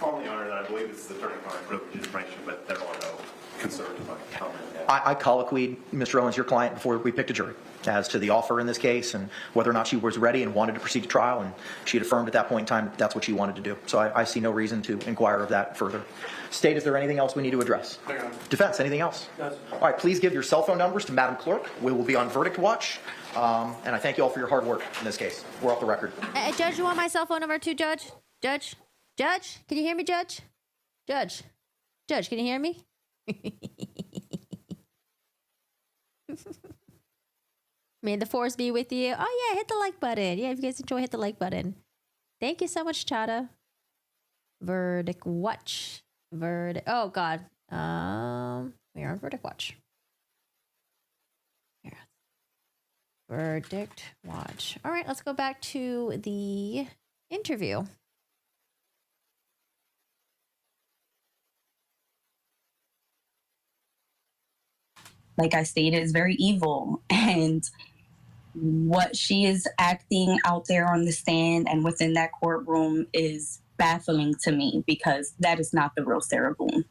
Only, Your Honor, that I believe it's the attorney-client privilege information, but there are no concerns about comment. I colloquied Mr. Owens, your client, before we picked a jury as to the offer in this case and whether or not she was ready and wanted to proceed to trial, and she had affirmed at that point in time that that's what she wanted to do. So I see no reason to inquire of that further. State, is there anything else we need to address? No. Defense, anything else? No. All right, please give your cell phone numbers to Madam Clerk. We will be on verdict watch. And I thank you all for your hard work in this case. We're off the record. Judge, you want my cell phone number too, Judge? Judge? Judge? Can you hear me, Judge? Judge? Judge, can you hear me? May the force be with you. Oh, yeah, hit the like button. Yeah, if you guys enjoy, hit the like button. Thank you so much, Chada. Verdict watch. Oh, God. We are on verdict watch. Here. Verdict watch. All right, let's go back to the interview. Like I stated, is very evil. And what she is acting out there on the stand and within that courtroom is baffling to me, because that is not the real Sarah Boone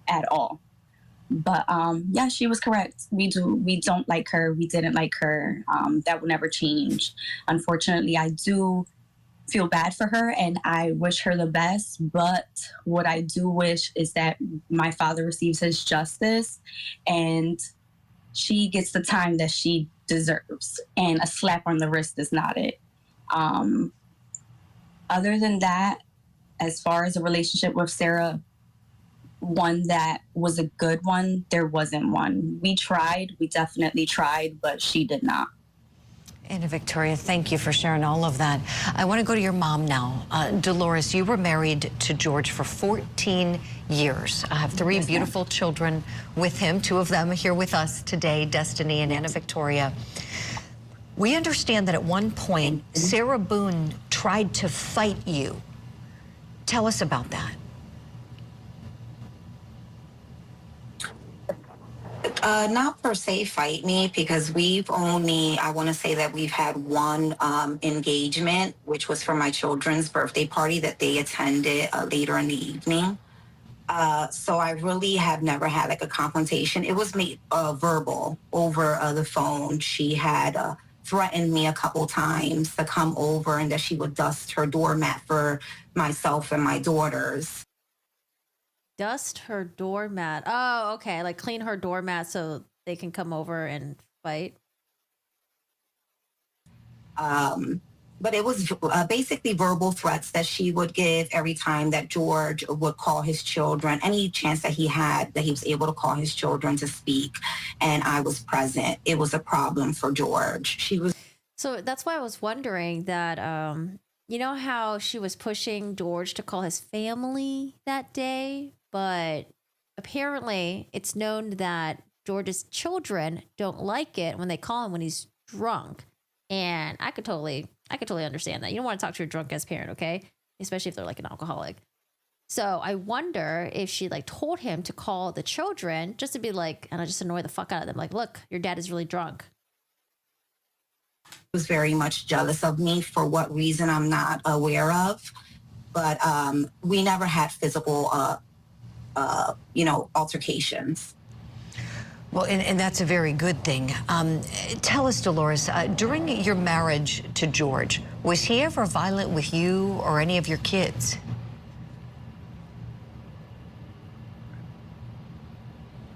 at all. But yeah, she was correct. We don't like her. We didn't like her. That will never change. Unfortunately, I do feel bad for her and I wish her the best. But what I do wish is that my father receives his justice and she gets the time that she deserves, and a slap on the wrist is not it. Other than that, as far as a relationship with Sarah, one that was a good one, there wasn't one. We tried, we definitely tried, but she did not. And Victoria, thank you for sharing all of that. I want to go to your mom now. Dolores, you were married to George for 14 years. I have three beautiful children with him. Two of them are here with us today, Destiny and Anna Victoria. We understand that at one point, Sarah Boone tried to fight you. Tell us about that. Not per se fight me, because we've only, I want to say that we've had one engagement, which was for my children's birthday party that they attended later in the evening. So I really have never had like a confrontation. It was made verbal over the phone. She had threatened me a couple times to come over and that she would dust her doormat for myself and my daughters. Dust her doormat. Oh, okay. Like clean her doormat so they can come over and fight. But it was basically verbal threats that she would give every time that George would call his children, any chance that he had, that he was able to call his children to speak, and I was present. It was a problem for George. She was. So that's why I was wondering that, you know how she was pushing George to call his family that day? But apparently it's known that George's children don't like it when they call him when he's drunk. And I could totally understand that. You don't want to talk to your drunk ass parent, okay? Especially if they're like an alcoholic. So I wonder if she like told him to call the children just to be like, and I just annoy the fuck out of them. Like, look, your dad is really drunk. Was very much jealous of me for what reason I'm not aware of. But we never had physical, altercations. Well, and that's a very good thing. Tell us, Dolores, during your marriage to George, was he ever violent with you or any of your kids?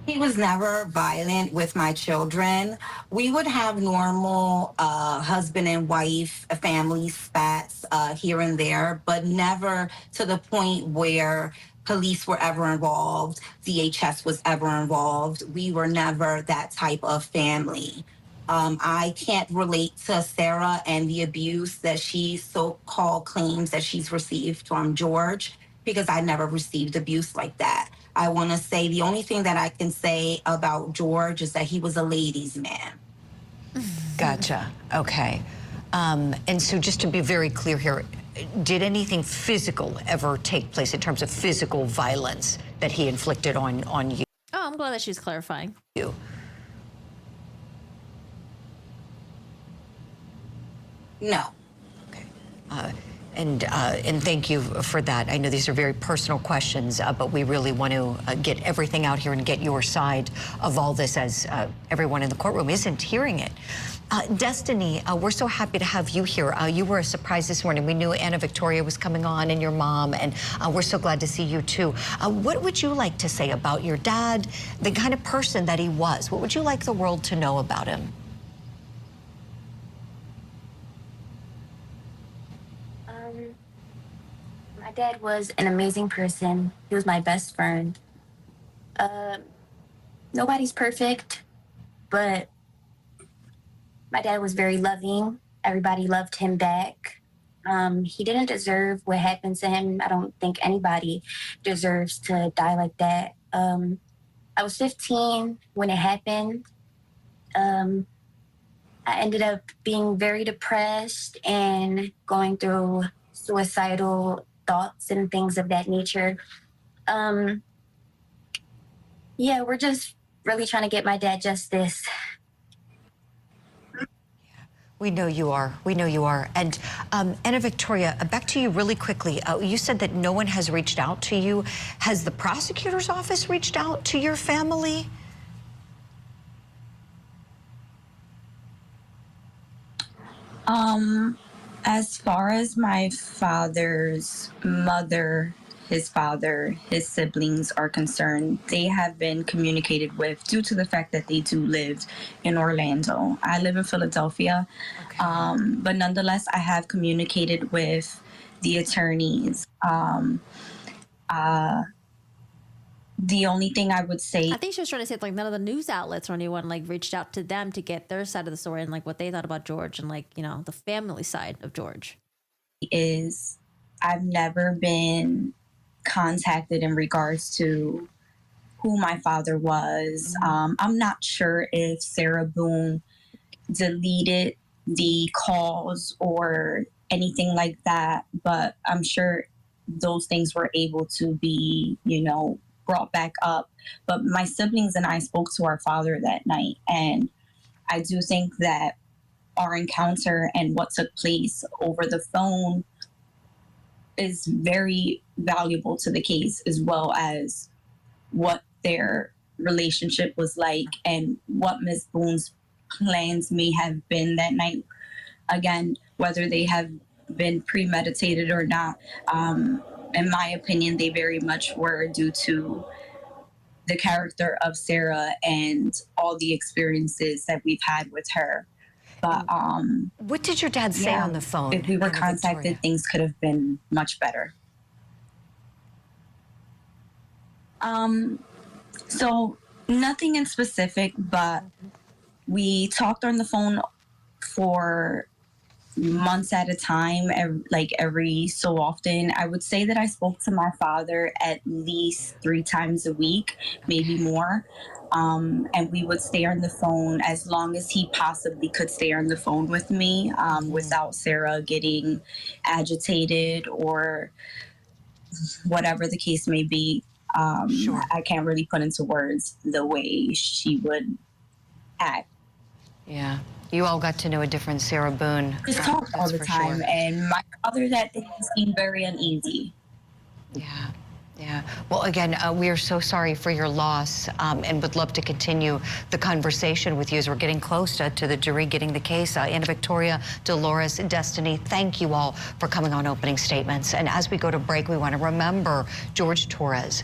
He was never violent with my children. We would have normal husband and wife family spats here and there, but never to the point where police were ever involved, DHS was ever involved. We were never that type of family. I can't relate to Sarah and the abuse that she so-called claims that she's received from George, because I never received abuse like that. I want to say the only thing that I can say about George is that he was a ladies' man. Gotcha. Okay. And so just to be very clear here, did anything physical ever take place in terms of physical violence that he inflicted on you? Oh, I'm glad that she's clarifying. No. Okay. And thank you for that. I know these are very personal questions, but we really want to get everything out here and get your side of all this, as everyone in the courtroom isn't hearing it. Destiny, we're so happy to have you here. You were a surprise this morning. We knew Anna Victoria was coming on and your mom, and we're so glad to see you too. What would you like to say about your dad, the kind of person that he was? What would you like the world to know about him? My dad was an amazing person. He was my best friend. Nobody's perfect, but my dad was very loving. Everybody loved him back. He didn't deserve what happened to him. I don't think anybody deserves to die like that. I was 15 when it happened. I ended up being very depressed and going through suicidal thoughts and things of that nature. Yeah, we're just really trying to get my dad justice. We know you are. We know you are. And Anna Victoria, back to you really quickly. You said that no one has reached out to you. Has the prosecutor's office reached out to your family? As far as my father's mother, his father, his siblings are concerned, they have been communicated with due to the fact that they do live in Orlando. I live in Philadelphia, but nonetheless, I have communicated with the attorneys. The only thing I would say, I think she was trying to say like none of the news outlets or anyone like reached out to them to get their side of the story and like what they thought about George and like, you know, the family side of George. is I've never been contacted in regards to who my father was. I'm not sure if Sarah Boone deleted the calls or anything like that, but I'm sure those things were able to be, you know, brought back up. But my siblings and I spoke to our father that night, and I do think that our encounter and what took place over the phone is very valuable to the case, as well as what their relationship was like and what Ms. Boone's plans may have been that night. Again, whether they have been premeditated or not, in my opinion, they very much were, due to the character of Sarah and all the experiences that we've had with her. But what did your dad say on the phone? If we were contacted, things could have been much better. So nothing in specific, but we talked on the phone for months at a time, every so often. I would say that I spoke to my father at least 3 times a week, maybe more. And we would stay on the phone as long as he possibly could stay on the phone with me, without Sarah getting agitated or whatever the case may be. I can't really put into words the way she would act. Yeah. You all got to know a different Sarah Boone. Just talked all the time, and my father that day seemed very uneasy. Yeah. Yeah. Well, again, we are so sorry for your loss and would love to continue the conversation with you as we're getting close to the jury getting the case. Anna Victoria, Dolores, Destiny, thank you all for coming on opening statements. And as we go to break, we want to remember George Torres.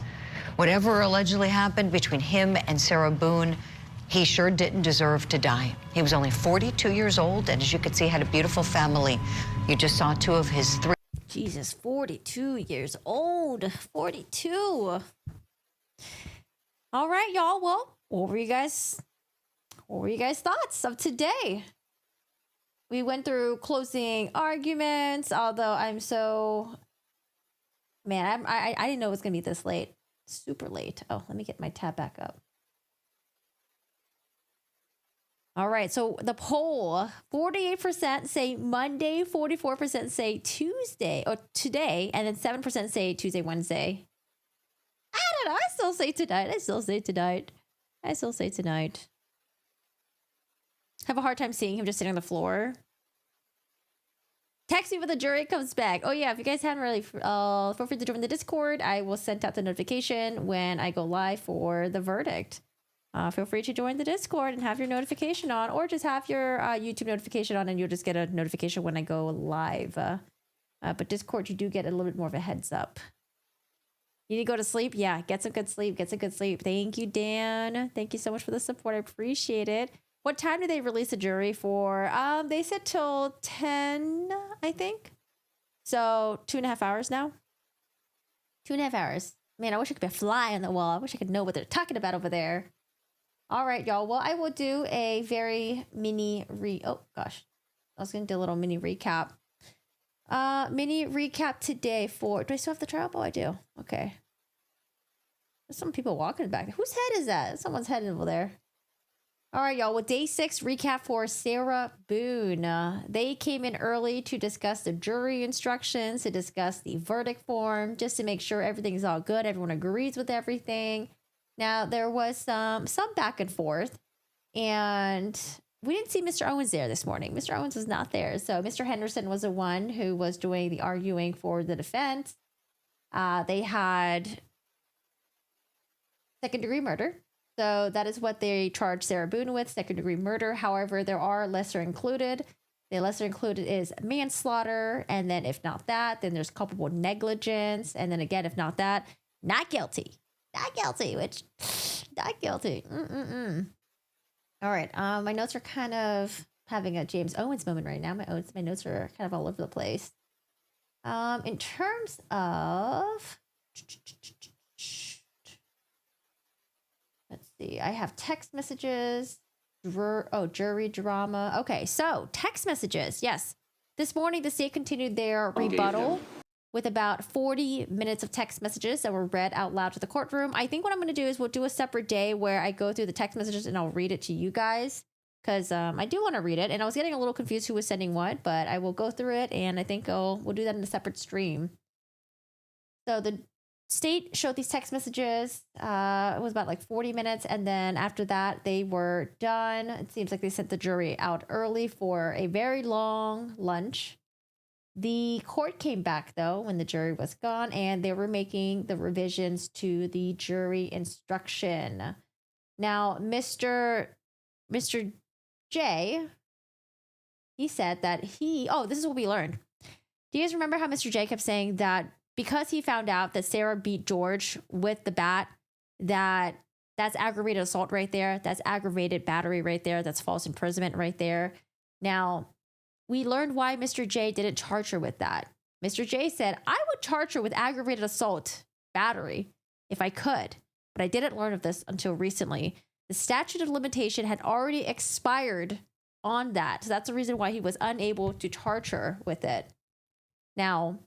Whatever allegedly happened between him and Sarah Boone, he sure didn't deserve to die. He was only 42 years old, and as you can see, had a beautiful family. You just saw two of his three. Jesus, 42 years old. 42. All right, y'all. Well, what were you guys' thoughts of today? We went through closing arguments, although I'm so... Man, I didn't know it was going to be this late. Super late. Oh, let me get my tab back up. All right, so the poll, 48% say Monday, 44% say Tuesday, or today, and then 7% say Tuesday, Wednesday. I don't know, I still say tonight. Have a hard time seeing him just sitting on the floor. Text me when the jury comes back. Oh yeah, if you guys haven't really, feel free to join the Discord. I will send out the notification when I go live for the verdict. Feel free to join the Discord and have your notification on, or just have your YouTube notification on and you'll just get a notification when I go live. But Discord, you do get a little bit more of a heads up. You need to go to sleep? Yeah, get some good sleep. Thank you, Dan. Thank you so much for the support. I appreciate it. What time do they release the jury for? They said till 10, I think. So 2.5 hours now. 2.5 hours. Man, I wish I could be a fly on the wall. I wish I could know what they're talking about over there. All right, y'all. Well, I will do a very mini oh gosh. I was gonna do a little mini recap. Mini recap today for, do I still have the trial? Oh, I do. Okay. There's some people walking back. Whose head is that? Someone's head over there. All right, y'all. Well, day 6 recap for Sarah Boone. They came in early to discuss the jury instructions, to discuss the verdict form, just to make sure everything's all good. Everyone agrees with everything. Now, there was some back and forth, and we didn't see Mr. Owens there this morning. Mr. Owens was not there. So Mr. Henderson was the one who was doing the arguing for the defense. They had second-degree murder. So that is what they charged Sarah Boone with, second-degree murder. However, there are lesser included. The lesser included is manslaughter, and then if not that, then there's culpable negligence, and then again, if not that, not guilty. Not guilty, not guilty. All right, my notes are kind of having a James Owens moment right now. My notes are kind of all over the place. In terms of... Let's see, I have text messages. Jury drama. Okay, so text messages. Yes. This morning, the state continued their rebuttal with about 40 minutes of text messages that were read out loud to the courtroom. I think what I'm going to do is we'll do a separate day where I go through the text messages and I'll read it to you guys, because I do want to read it. And I was getting a little confused who was sending what, but I will go through it, and I think we'll do that in a separate stream. So the state showed these text messages. It was about like 40 minutes. And then after that, they were done. It seems like they sent the jury out early for a very long lunch. The court came back, though, when the jury was gone, and they were making the revisions to the jury instruction. Now, Mr. J, he said that this is what we learned. Do you guys remember how Mr. J kept saying that because he found out that Sarah beat George with the bat, that's aggravated assault right there, that's aggravated battery right there, that's false imprisonment right there. Now, we learned why Mr. J didn't charge her with that. Mr. J said, I would charge her with aggravated assault battery if I could, but I didn't learn of this until recently. The statute of limitation had already expired on that. So that's the reason why he was unable to charge her with it. Now,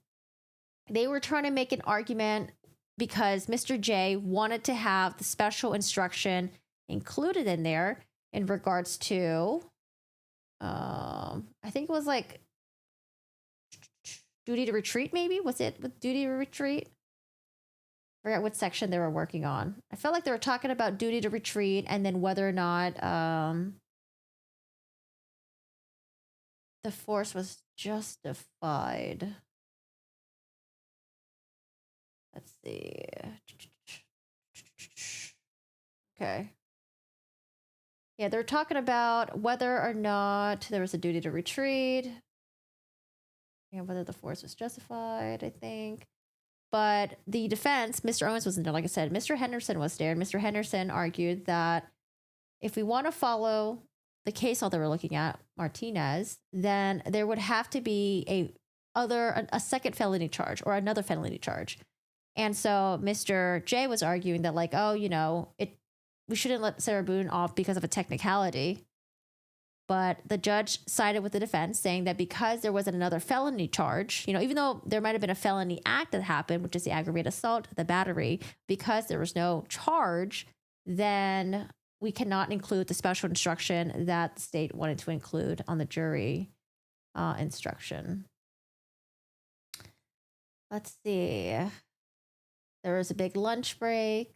they were trying to make an argument because Mr. J wanted to have the special instruction included in there in regards to, I think it was like duty to retreat, maybe? Was it with duty to retreat? I forgot what section they were working on. I felt like they were talking about duty to retreat and then whether or not the force was justified. Let's see. Okay. Yeah, they're talking about whether or not there was a duty to retreat and whether the force was justified, I think. But the defense, Mr. Owens wasn't there, like I said. Mr. Henderson was there, and Mr. Henderson argued that if we want to follow the case law that we're looking at, Martinez, then there would have to be a second felony charge or another felony charge. And so Mr. J was arguing that, like, oh, we shouldn't let Sarah Boone off because of a technicality. But the judge sided with the defense, saying that because there wasn't another felony charge, even though there might have been a felony act that happened, which is the aggravated assault, the battery, because there was no charge, then we cannot include the special instruction that the state wanted to include on the jury instruction. Let's see. There was a big lunch break.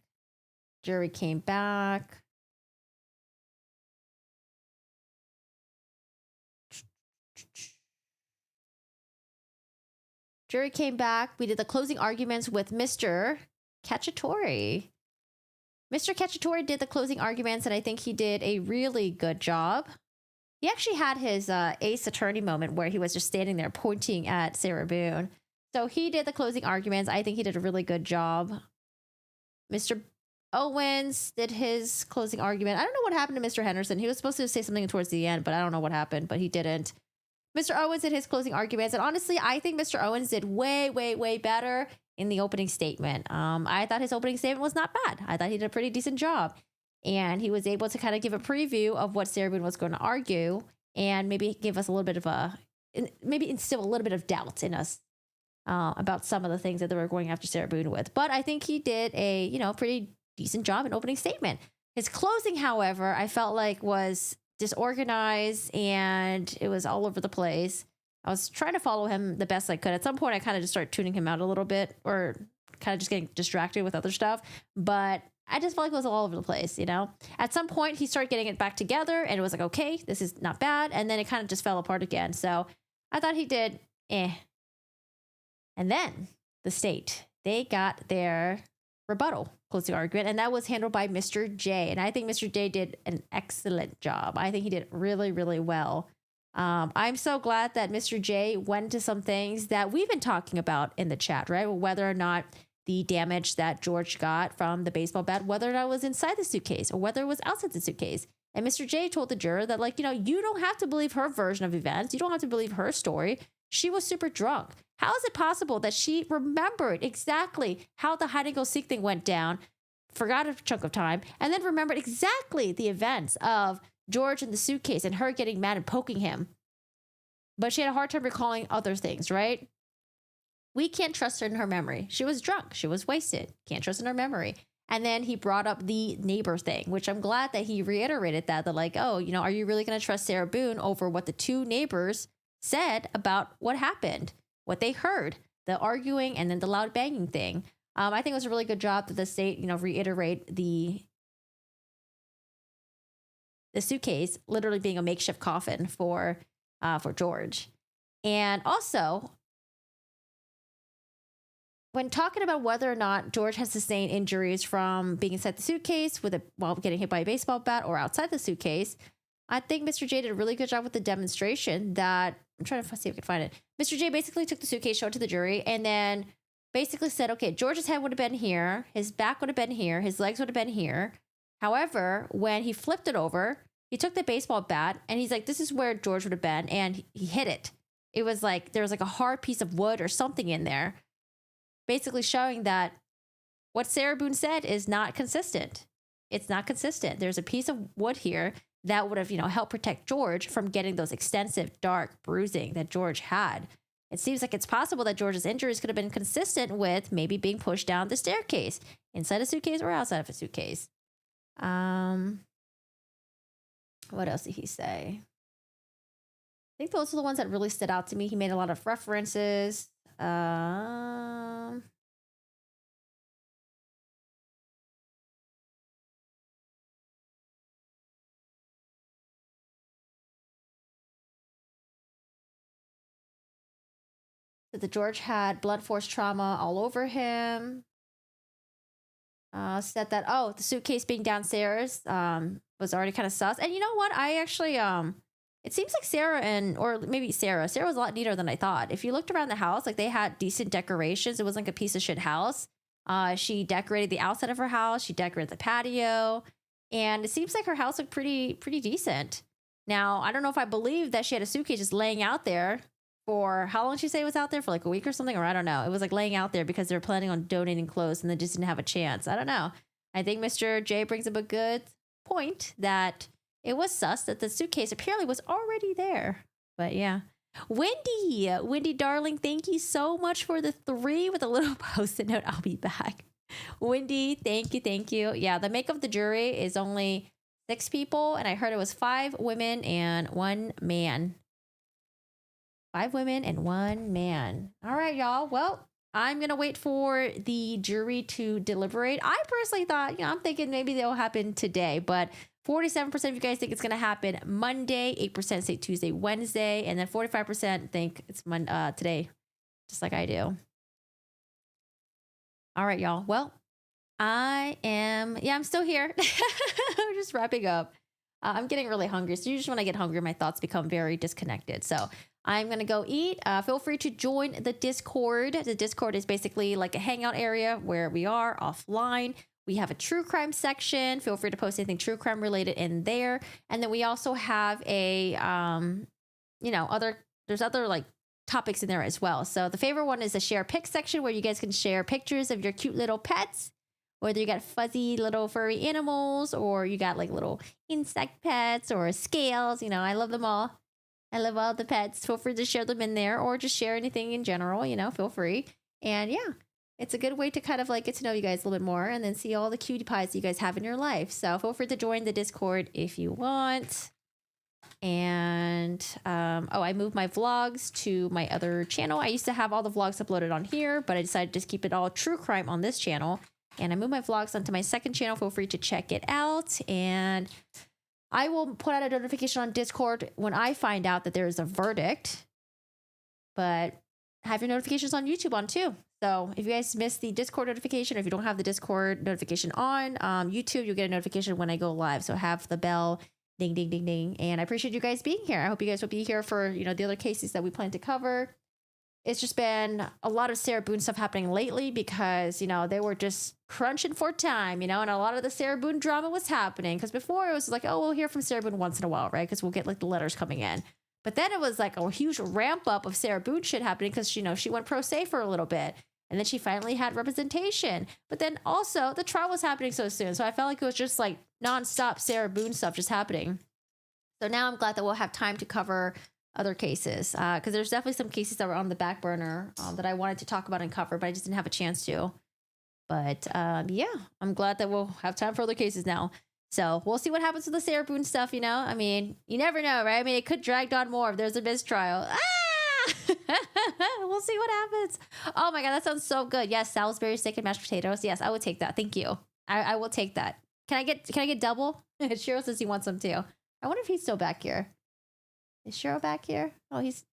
Jury came back. Jury came back. We did the closing arguments with Mr. Cacciatore. Mr. Cacciatore did the closing arguments, and I think he did a really good job. He actually had his ace attorney moment where he was just standing there pointing at Sarah Boone. So he did the closing arguments. I think he did a really good job. Mr. Owens did his closing argument. I don't know what happened to Mr. Henderson. He was supposed to say something towards the end, but I don't know what happened, but he didn't. Mr. Owens did his closing arguments, and honestly, I think Mr. Owens did way, way, way better in the opening statement. I thought his opening statement was not bad. I thought he did a pretty decent job, and he was able to kind of give a preview of what Sarah Boone was going to argue, and maybe give us a little bit of maybe instill a little bit of doubt in us about some of the things that they were going after Sarah Boone with. But I think he did a pretty decent job in opening statement. His closing, however, I felt like was disorganized and it was all over the place. I was trying to follow him the best I could. At some point, I kind of just started tuning him out a little bit, or kind of just getting distracted with other stuff. But I just felt like it was all over the place, At some point, he started getting it back together, and it was like, okay, this is not bad. And then it kind of just fell apart again. So I thought he did And then the state, they got their rebuttal closing argument, and that was handled by Mr. J. And I think Mr. J did an excellent job. I think he did really, really well. I'm so glad that Mr. J went into some things that we've been talking about in the chat, right? Whether or not the damage that George got from the baseball bat, whether or not it was inside the suitcase or whether it was outside the suitcase. And Mr. J told the juror that, you don't have to believe her version of events. You don't have to believe her story. She was super drunk. How is it possible that she remembered exactly how the hide and go seek thing went down, forgot a chunk of time, and then remembered exactly the events of George in the suitcase and her getting mad and poking him? But she had a hard time recalling other things, right? We can't trust her in her memory. She was drunk. She was wasted. Can't trust in her memory. And then he brought up the neighbor thing, which I'm glad that he reiterated that are you really going to trust Sarah Boone over what the two neighbors said about what happened, what they heard, the arguing, and then the loud banging thing? I think it was a really good job that the state, reiterate the suitcase literally being a makeshift coffin for George. And also, when talking about whether or not George has sustained injuries from being inside the suitcase while getting hit by a baseball bat or outside the suitcase, I think Mr. J did a really good job with the demonstration that, I'm trying to see if I can find it. Mr. J basically took the suitcase, showed it to the jury, and then basically said, okay, George's head would have been here, his back would have been here, his legs would have been here. However, when he flipped it over, he took the baseball bat, and he's like, this is where George would have been, and he hit it. It was like, there was like a hard piece of wood or something in there, basically showing that what Sarah Boone said is not consistent. It's not consistent. There's a piece of wood here that would have, helped protect George from getting those extensive dark bruising that George had. It seems like it's possible that George's injuries could have been consistent with maybe being pushed down the staircase, inside a suitcase or outside of a suitcase. What else did he say? I think those are the ones that really stood out to me. He made a lot of references. That the George had blunt force trauma all over him. Said that, oh, the suitcase being downstairs was already kind of sus. And you know what? I actually, it seems like Sarah was a lot neater than I thought. If you looked around the house, like they had decent decorations. It wasn't like a piece of shit house. She decorated the outside of her house. She decorated the patio. And it seems like her house looked pretty decent. Now, I don't know if I believe that she had a suitcase just laying out there for how long did she say it was out there for, like a week or something, or I don't know. It was like laying out there because they were planning on donating clothes and they just didn't have a chance. I don't know. I think Mr. J brings up a good point that it was sus that the suitcase apparently was already there. But yeah. Wendy, darling, thank you so much for the 3 with a little post-it note. I'll be back. Wendy, thank you. Yeah, the make of the jury is only 6 people, and I heard it was 5 women and 1 man. 5 women and 1 man. All right, y'all. Well, I'm going to wait for the jury to deliberate. I personally thought, I'm thinking maybe they'll happen today, but 47% of you guys think it's going to happen Monday, 8% say Tuesday, Wednesday, and then 45% think it's today, just like I do. All right, y'all. Well, I'm still here. I'm just wrapping up. I'm getting really hungry. So usually when I get hungry, my thoughts become very disconnected. So I'm going to go eat. Feel free to join the Discord. The Discord is basically like a hangout area where we are offline. We have a true crime section. Feel free to post anything true crime related in there. And then we also have a, there's other like topics in there as well. So the favorite one is the share pics section where you guys can share pictures of your cute little pets. Whether you got fuzzy little furry animals or you got like little insect pets or scales, I love them all. I love all the pets. Feel free to share them in there or just share anything in general, feel free. And yeah, it's a good way to kind of like get to know you guys a little bit more and then see all the cutie pies you guys have in your life. So feel free to join the Discord if you want. And I moved my vlogs to my other channel. I used to have all the vlogs uploaded on here, but I decided to just keep it all true crime on this channel. And I moved my vlogs onto my second channel. Feel free to check it out. And I will put out a notification on Discord when I find out that there is a verdict. But have your notifications on YouTube on too. So if you guys missed the Discord notification, or if you don't have the Discord notification on YouTube, you'll get a notification when I go live. So have the bell ding, ding, ding, ding. And I appreciate you guys being here. I hope you guys will be here for, the other cases that we plan to cover. It's just been a lot of Sarah Boone stuff happening lately because, they were just crunching for time, and a lot of the Sarah Boone drama was happening. Because before it was like, oh, we'll hear from Sarah Boone once in a while, right? Because we'll get like the letters coming in. But then it was like a huge ramp up of Sarah Boone shit happening because, she went pro se for a little bit. And then she finally had representation. But then also the trial was happening so soon. So I felt like it was just like nonstop Sarah Boone stuff just happening. So now I'm glad that we'll have time to cover other cases because there's definitely some cases that were on the back burner that I wanted to talk about and cover, but I just didn't have a chance to. But yeah, I'm glad that we'll have time for other cases now. So we'll see what happens with the Sarah Boone stuff, you never know, right? It could drag on more if there's a mistrial. We'll see what happens. Oh my God, that sounds so good. Yes, Salisbury steak and mashed potatoes. Yes, I would take that. Thank you. I will take that. Can I get double? Cheryl says he wants some too. I wonder if he's still back here. Is Cheryl back here? Oh, he's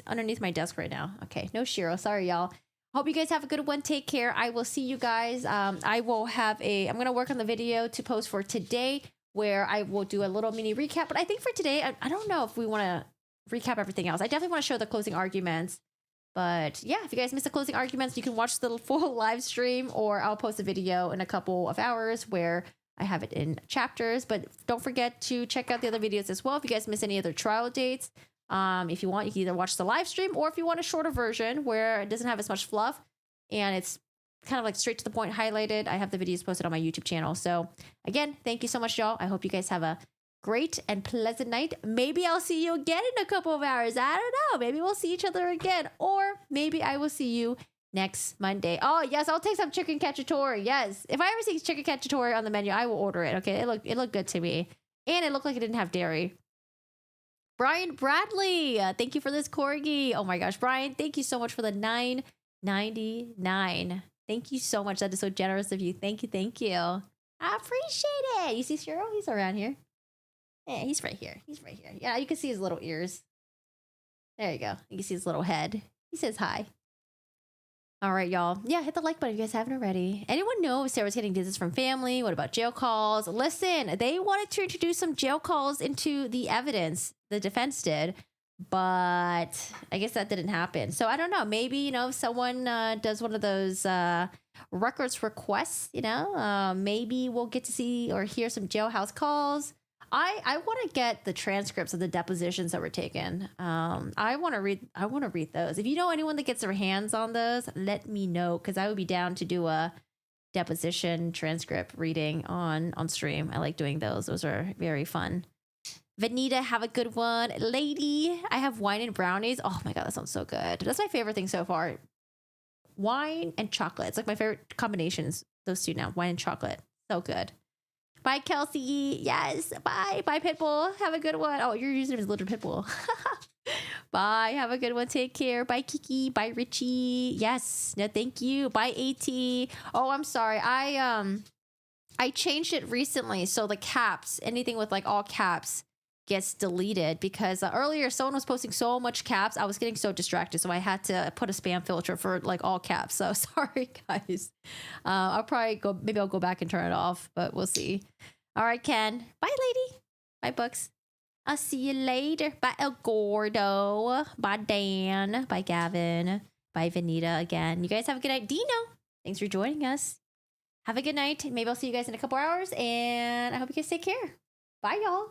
underneath my desk right now. Okay, no Cheryl. Sorry, y'all. Hope you guys have a good one. Take care. I will see you guys. I'm going to work on the video to post for today where I will do a little mini recap. But I think for today, I don't know if we want to recap everything else. I definitely want to show the closing arguments. But yeah, if you guys missed the closing arguments, you can watch the full live stream or I'll post a video in a couple of hours where I have it in chapters. But don't forget to check out the other videos as well. If you guys miss any other trial dates, if you want, you can either watch the live stream or if you want a shorter version where it doesn't have as much fluff and it's kind of like straight to the point highlighted, I have the videos posted on my YouTube channel. So again, thank you so much, y'all. I hope you guys have a great and pleasant night. Maybe I'll see you again in a couple of hours. I don't know. Maybe we'll see each other again, or maybe I will see you next Monday. Oh yes, I'll take some chicken cacciatore. Yes, if I ever see chicken cacciatore on the menu, I will order it. Okay, it looked good to me, and it looked like it didn't have dairy. Brian Bradley, thank you for this corgi. Oh my gosh, Brian, thank you so much for the $9.99. Thank you so much. That is so generous of you. Thank you, thank you. I appreciate it. You see Cheryl? He's around here. Yeah, he's right here. He's right here. Yeah, you can see his little ears. There you go. You can see his little head. He says hi. All right, y'all. Yeah, hit the like button if you guys haven't already. Anyone know if Sarah's getting visits from family? What about jail calls? Listen, they wanted to introduce some jail calls into the evidence. The defense did, but I guess that didn't happen. So I don't know. Maybe, you know, if someone does one of those records requests, you know, maybe we'll get to see or hear some jailhouse calls. I want to get the transcripts of the depositions that were taken. I want to read those. If you know anyone that gets their hands on those, let me know, because I would be down to do a deposition transcript reading on stream. I like doing those. Those are very fun. Vanita, have a good one. Lady, I have wine and brownies. Oh my God, that sounds so good. That's my favorite thing so far. Wine and chocolate. It's like my favorite combinations. Those two now, wine and chocolate. So good. Bye, Kelsey. Yes. Bye. Bye, Pitbull. Have a good one. Oh, you're using it as little Pitbull. Bye. Have a good one. Take care. Bye, Kiki. Bye, Richie. Yes. No, thank you. Bye, AT. Oh, I'm sorry. I changed it recently. So the caps, anything with like all caps gets deleted, because earlier someone was posting so much caps. I was getting so distracted. So I had to put a spam filter for like all caps. So sorry, guys. I'll go back and turn it off, but we'll see. All right, Ken. Bye, lady. Bye, Books. I'll see you later. Bye, El Gordo. Bye, Dan. Bye, Gavin. Bye, Vanita again. You guys have a good night. Dino, thanks for joining us. Have a good night. Maybe I'll see you guys in a couple hours, and I hope you guys take care. Bye, y'all.